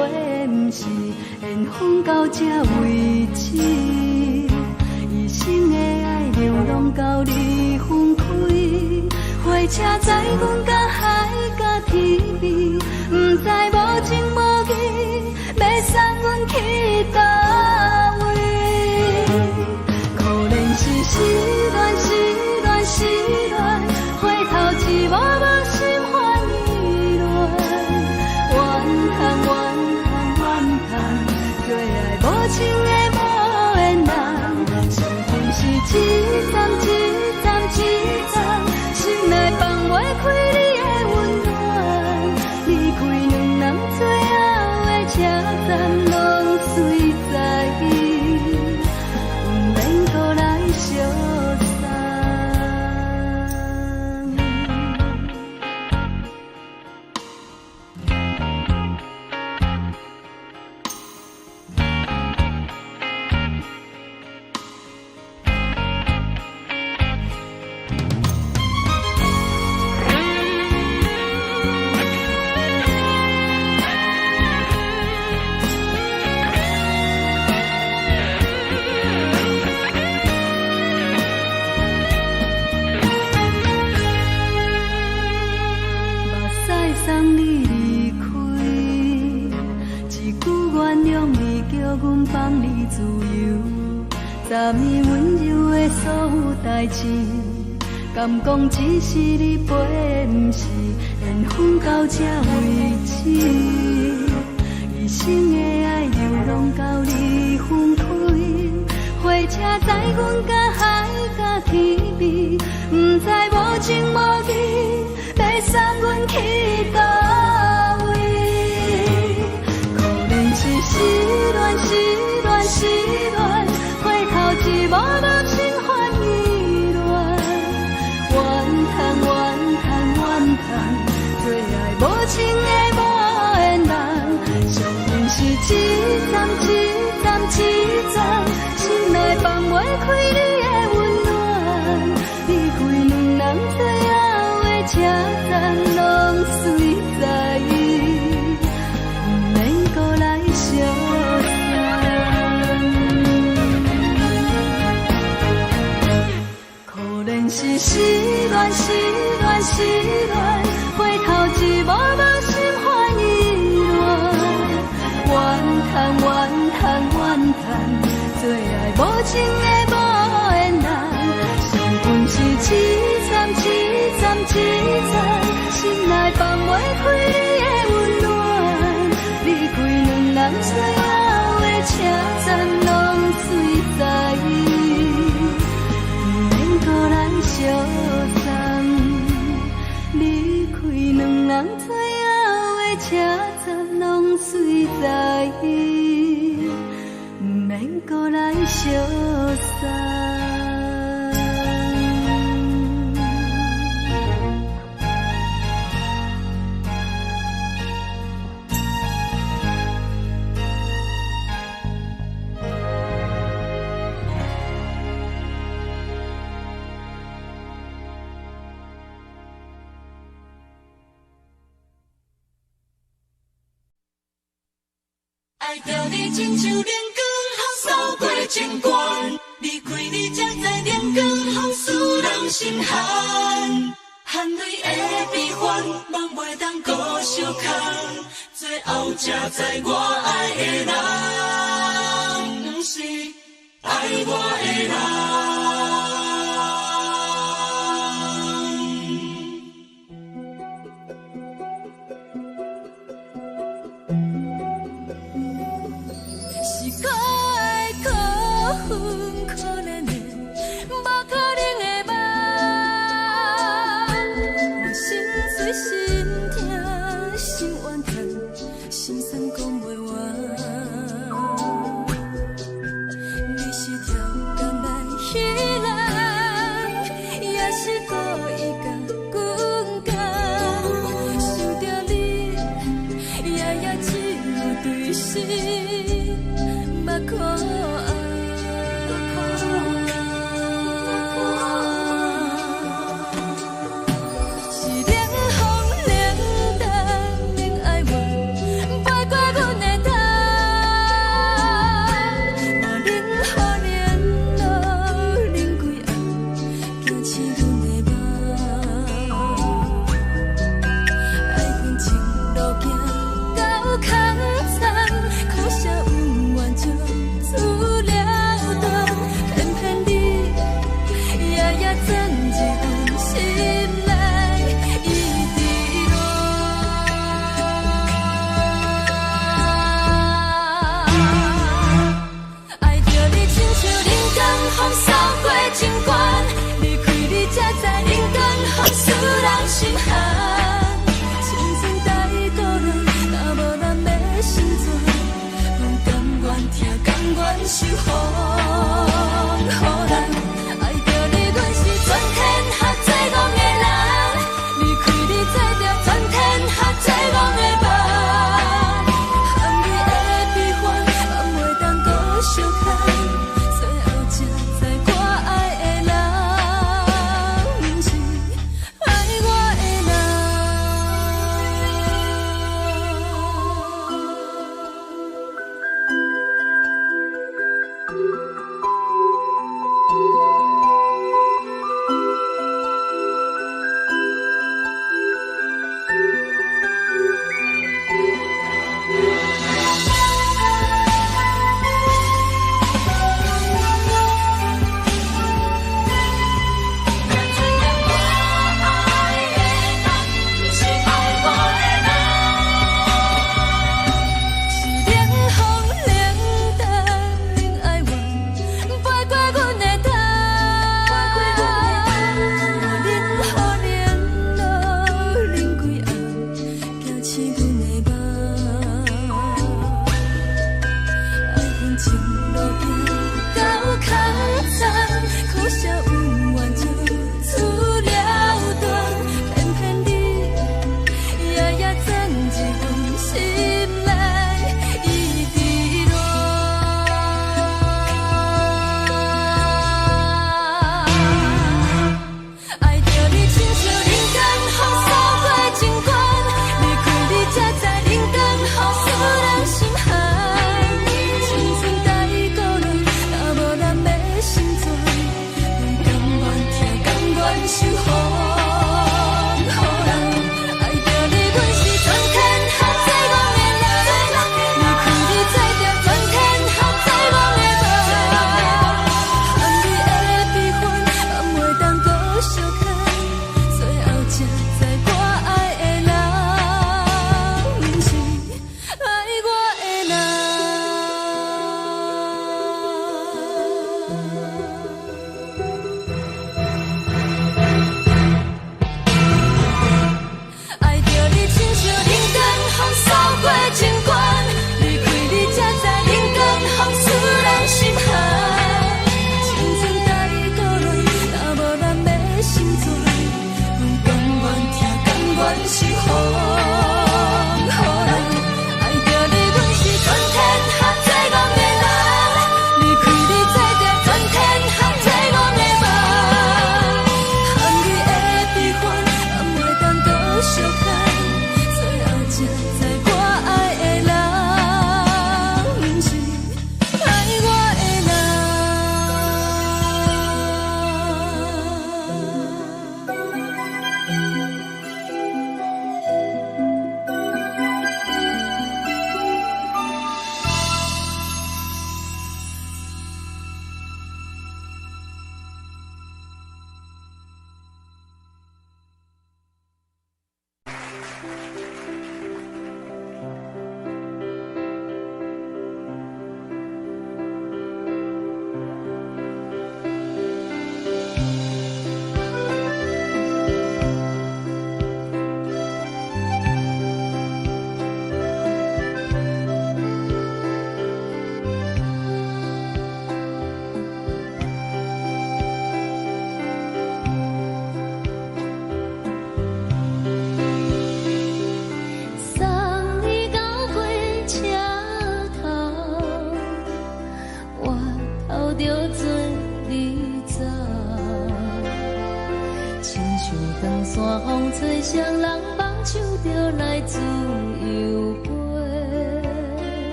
不是缘分到这为止。一生的爱流浪到你分开，火车载阮到海甲天边，不知无情无义，要送阮去倒位？可怜是失恋，失恋，失恋，回头只无无心换意乱，怨叹，怨叹，怨叹，最爱无情的无缘人，上恨是一站一站一站，心内放袂开你的温暖，离开两人最后的车站，拢随在意，不免搁来相送。送你离开，一句原谅你，叫阮放你自由。昨暝温柔的所有代志，敢讲只是你陪，不是缘分到这为止。一生的爱流浪到你分开，火车载阮到海甲天边，不知无情无义，要送阮去倒位？可怜是失恋，失恋，失恋，回头只无无心换意乱，怨叹，怨叹，怨叹，最爱无情的无缘人，上恨是一站一站一站，心内放袂开你的温暖，离开两人最后的车站，拢随在意，不免搁来相送。可怜是失恋，失恋，失恋，回头只无无心换意乱，怨叹，怨叹，怨叹，最爱无情的无缘人，上恨是一站一站一站，心内放袂开你的温暖，离开两人最后的车站，拢随在意，不免搁来相送。离开两人最后的车站，拢随在意，不免搁来相送。爱着你亲像阳光扫过情关，离开你才知阳光风使人心寒。含泪的悲欢，望袂当搁相牵，最后才知我爱的人，不是爱我的人。是可爱可恨可怜的，无可能的梦。我心碎心痛心怨叹，心酸讲袂完。你是条工来彼人，也是故意甲阮讲，想着你夜夜只有对视。目眶是冷风冷淡，冷爱我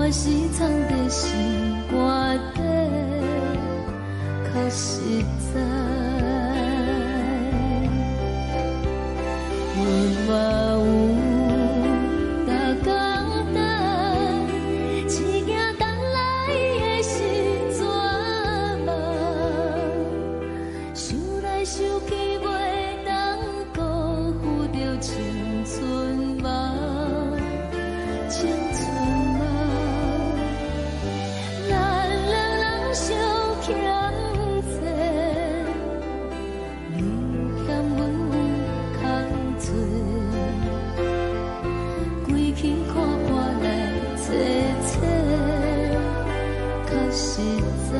我是藏在心肝底，较实在。阮嘛有逐工等，一件等来的时阵嘛，想来想去袂当辜负着青春嘛。青春嘛，咱两人相欠债，你欠阮空做，归去看破来切切，较实在。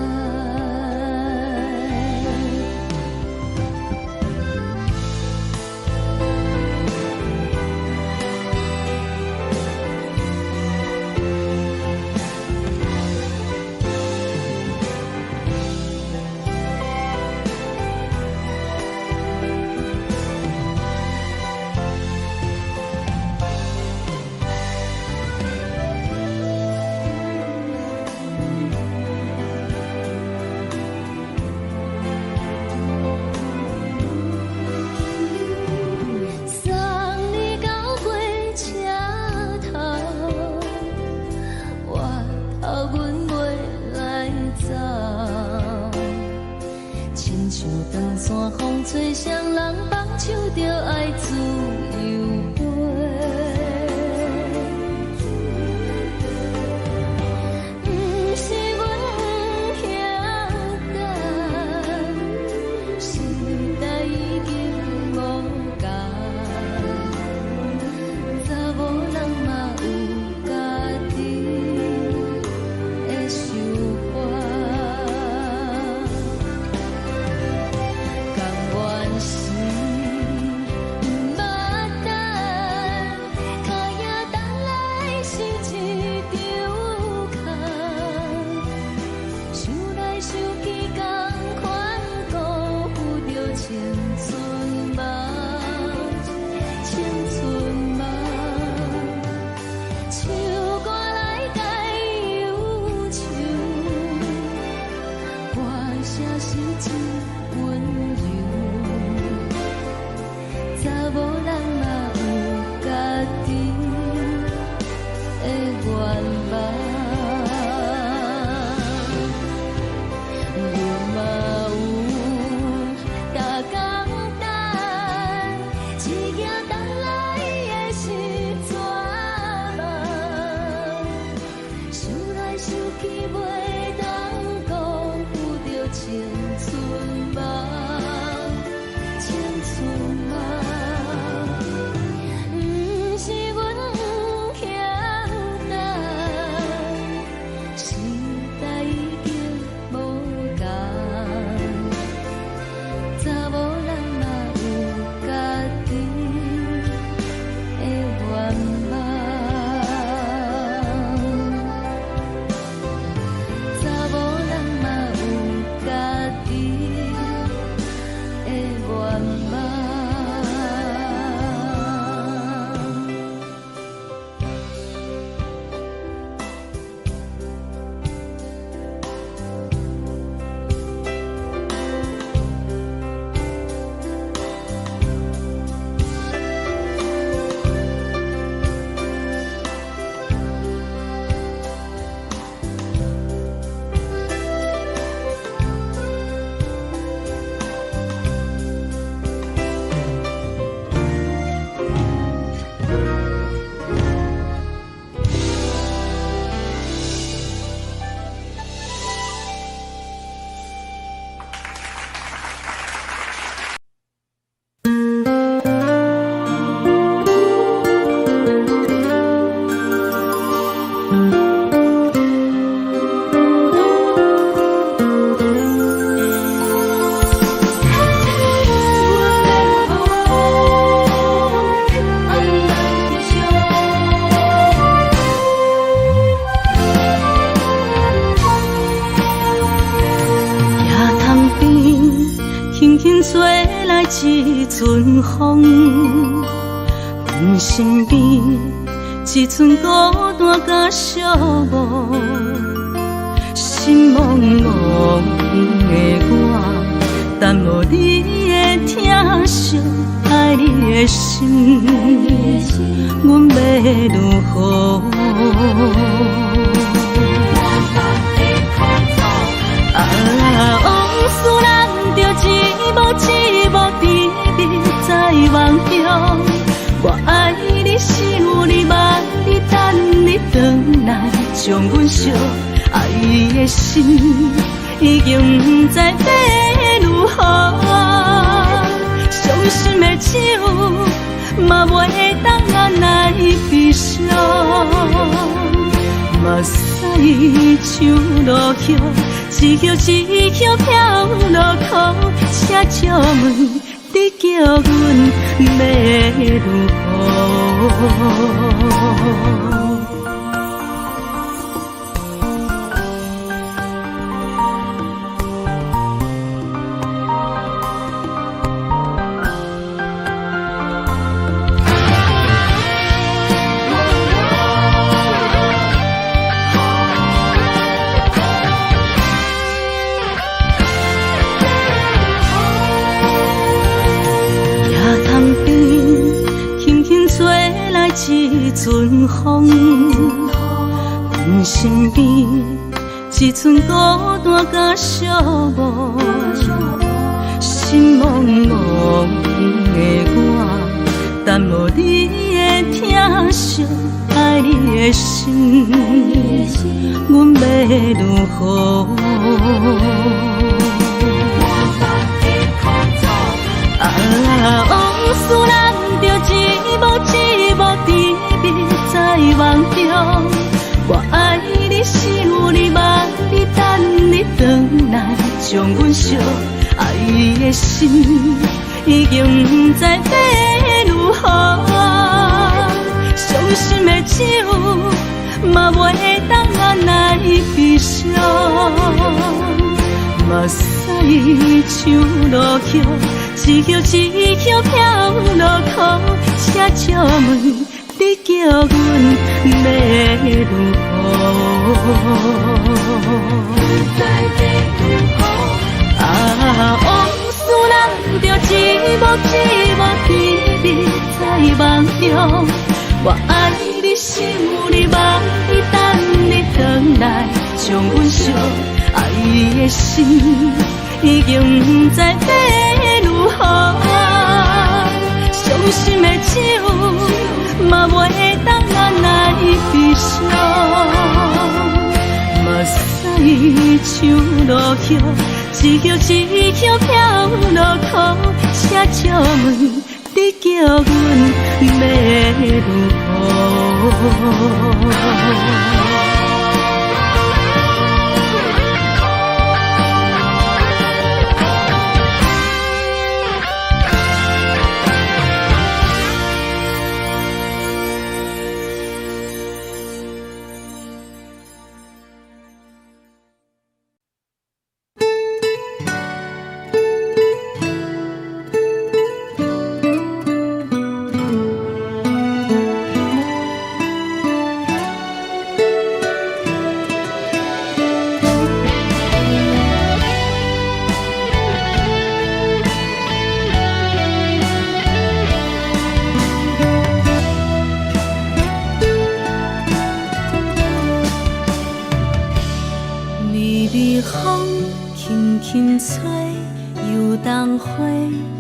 山风吹双人放手着爱自由飞，不是阮不晓得，时代已经无共，查某人嘛有家己的想法。吹来一阵风，阮身边一寸孤单甲寂寞，心茫茫的我，等无你的疼惜，爱你的心，阮要如何？往事人着一幕一幕甜蜜在梦中。我爱你是有你望你等你回来，将阮惜爱的心已经不知要如何。伤心的手嘛袂当按来悲伤，目屎像落雨，一曲一曲飘落雨，请借问你叫阮要如何？一阵风，阮身边一寸孤单甲寂寞，心茫茫的我，等无你的疼惜，爱你的心，阮要如何？往事人着一幕一幕甜蜜在梦中。我爱你是有你望你等你回来，将阮惜爱的心已经不知要如何。伤心的手嘛袂当按来悲伤，目屎像落雨，一曲一曲飘落雨，请借问你叫阮要如何？往事人着一幕一幕甜蜜在梦中。我爱你是有你望你等你回来，将阮惜爱的心已经不知要如何。伤心的手嘛袂当按来悲伤，目屎像落雨，一曲一曲飘落雨，请借问你叫阮要如何？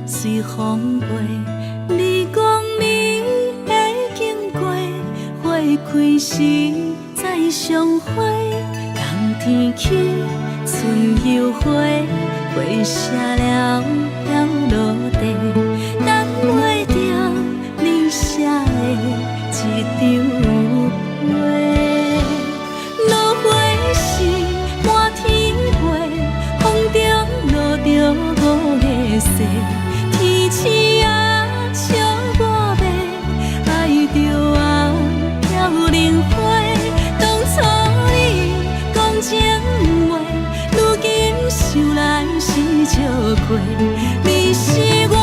随风飞，你讲你会经过，花开时再相会。冬天起，春又花，花谢了飘落地，等袂着你写的一张画。落花时满天飞，风中落着五个色。天星啊，笑我迷，爱着啊，飘零花。当初你讲情话，如今想来是笑过。你是我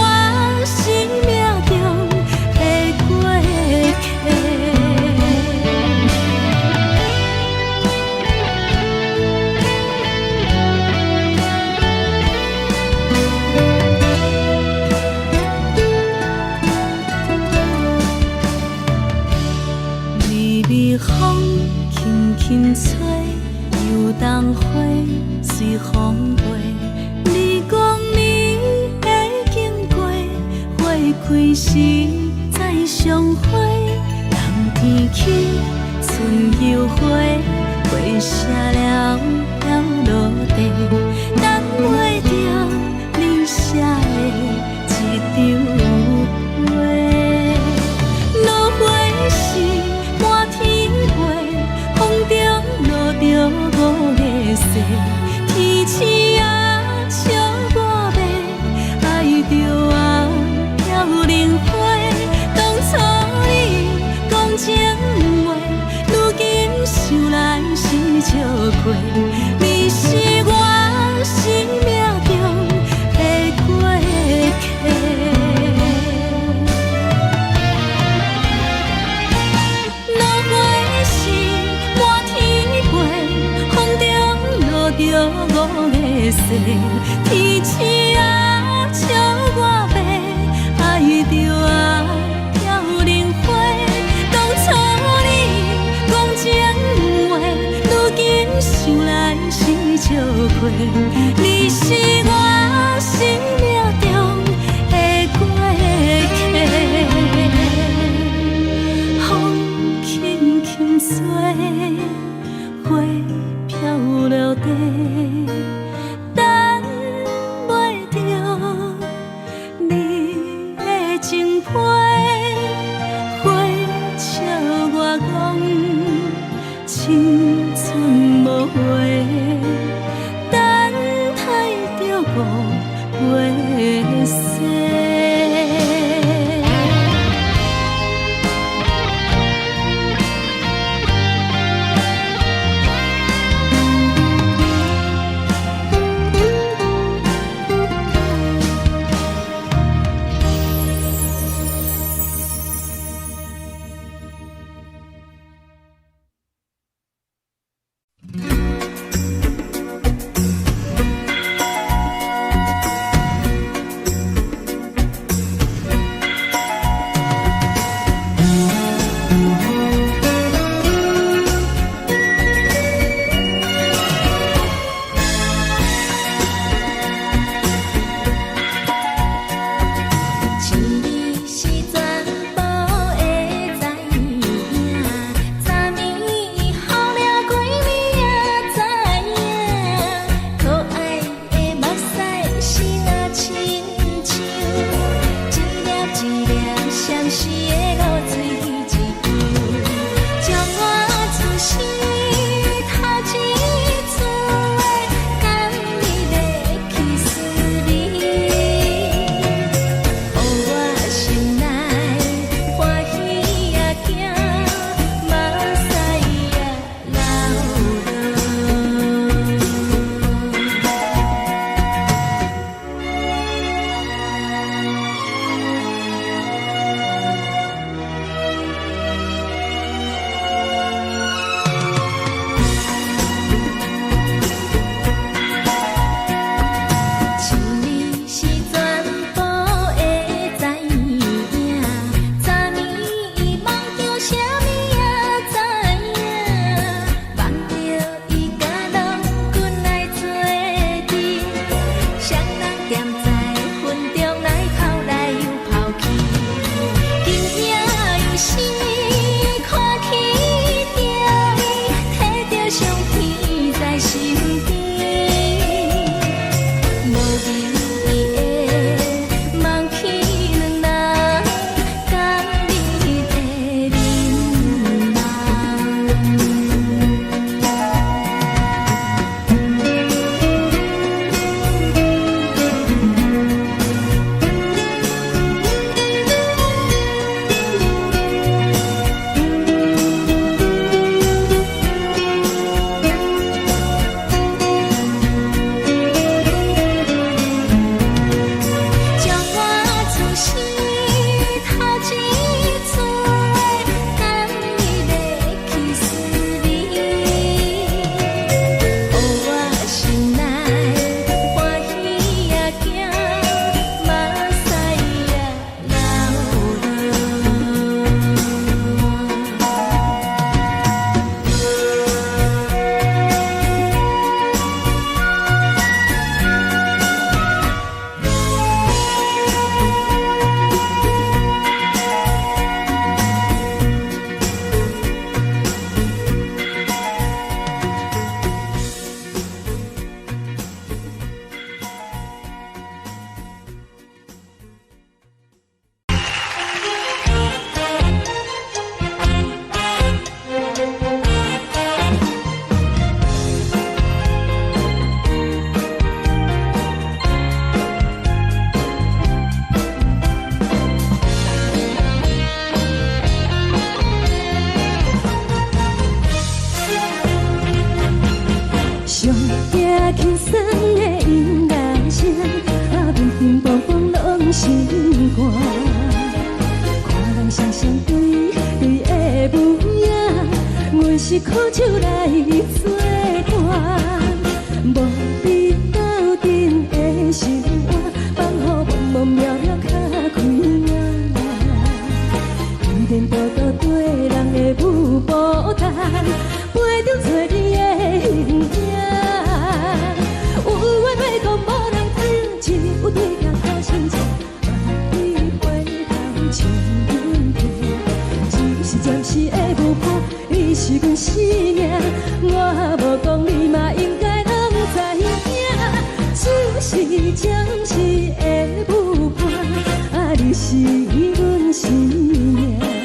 轻吹，游东花随风飞。你讲你会经过，花开时再相会。人天起，春又花，花谢了飘落地，等袂着你写的一张话。落花时满天飞，风中落着五个色，天星啊笑我迷，爱着啊飘零花。当初你讲情话，如今想来是笑过。你是我生命中的过客。落花时满天飞，风中落着五个色，天星啊笑我迷，爱着啊飘零花。当初你讲情话，如今想来是笑过。你是我生命中的过客。风轻轻吹，花飘落地，等袂着你的情批。花笑我讲青春无悔，等待着五月雪。上惊轻松的音乐声，阮阵风风拢心肝。看人双双对的模样，阮是苦手来做伴。无你斗阵的生活，放予梦梦渺渺较开眼。颠颠倒倒对人的舞步弹，陪着找你的形影。有缘会讲无人知，有对镜好心情，万里回头像阮片，只是暂时的舞伴，你是阮生命。我无讲你嘛应该拢知影，就是暂时的舞伴，啊你是阮生命。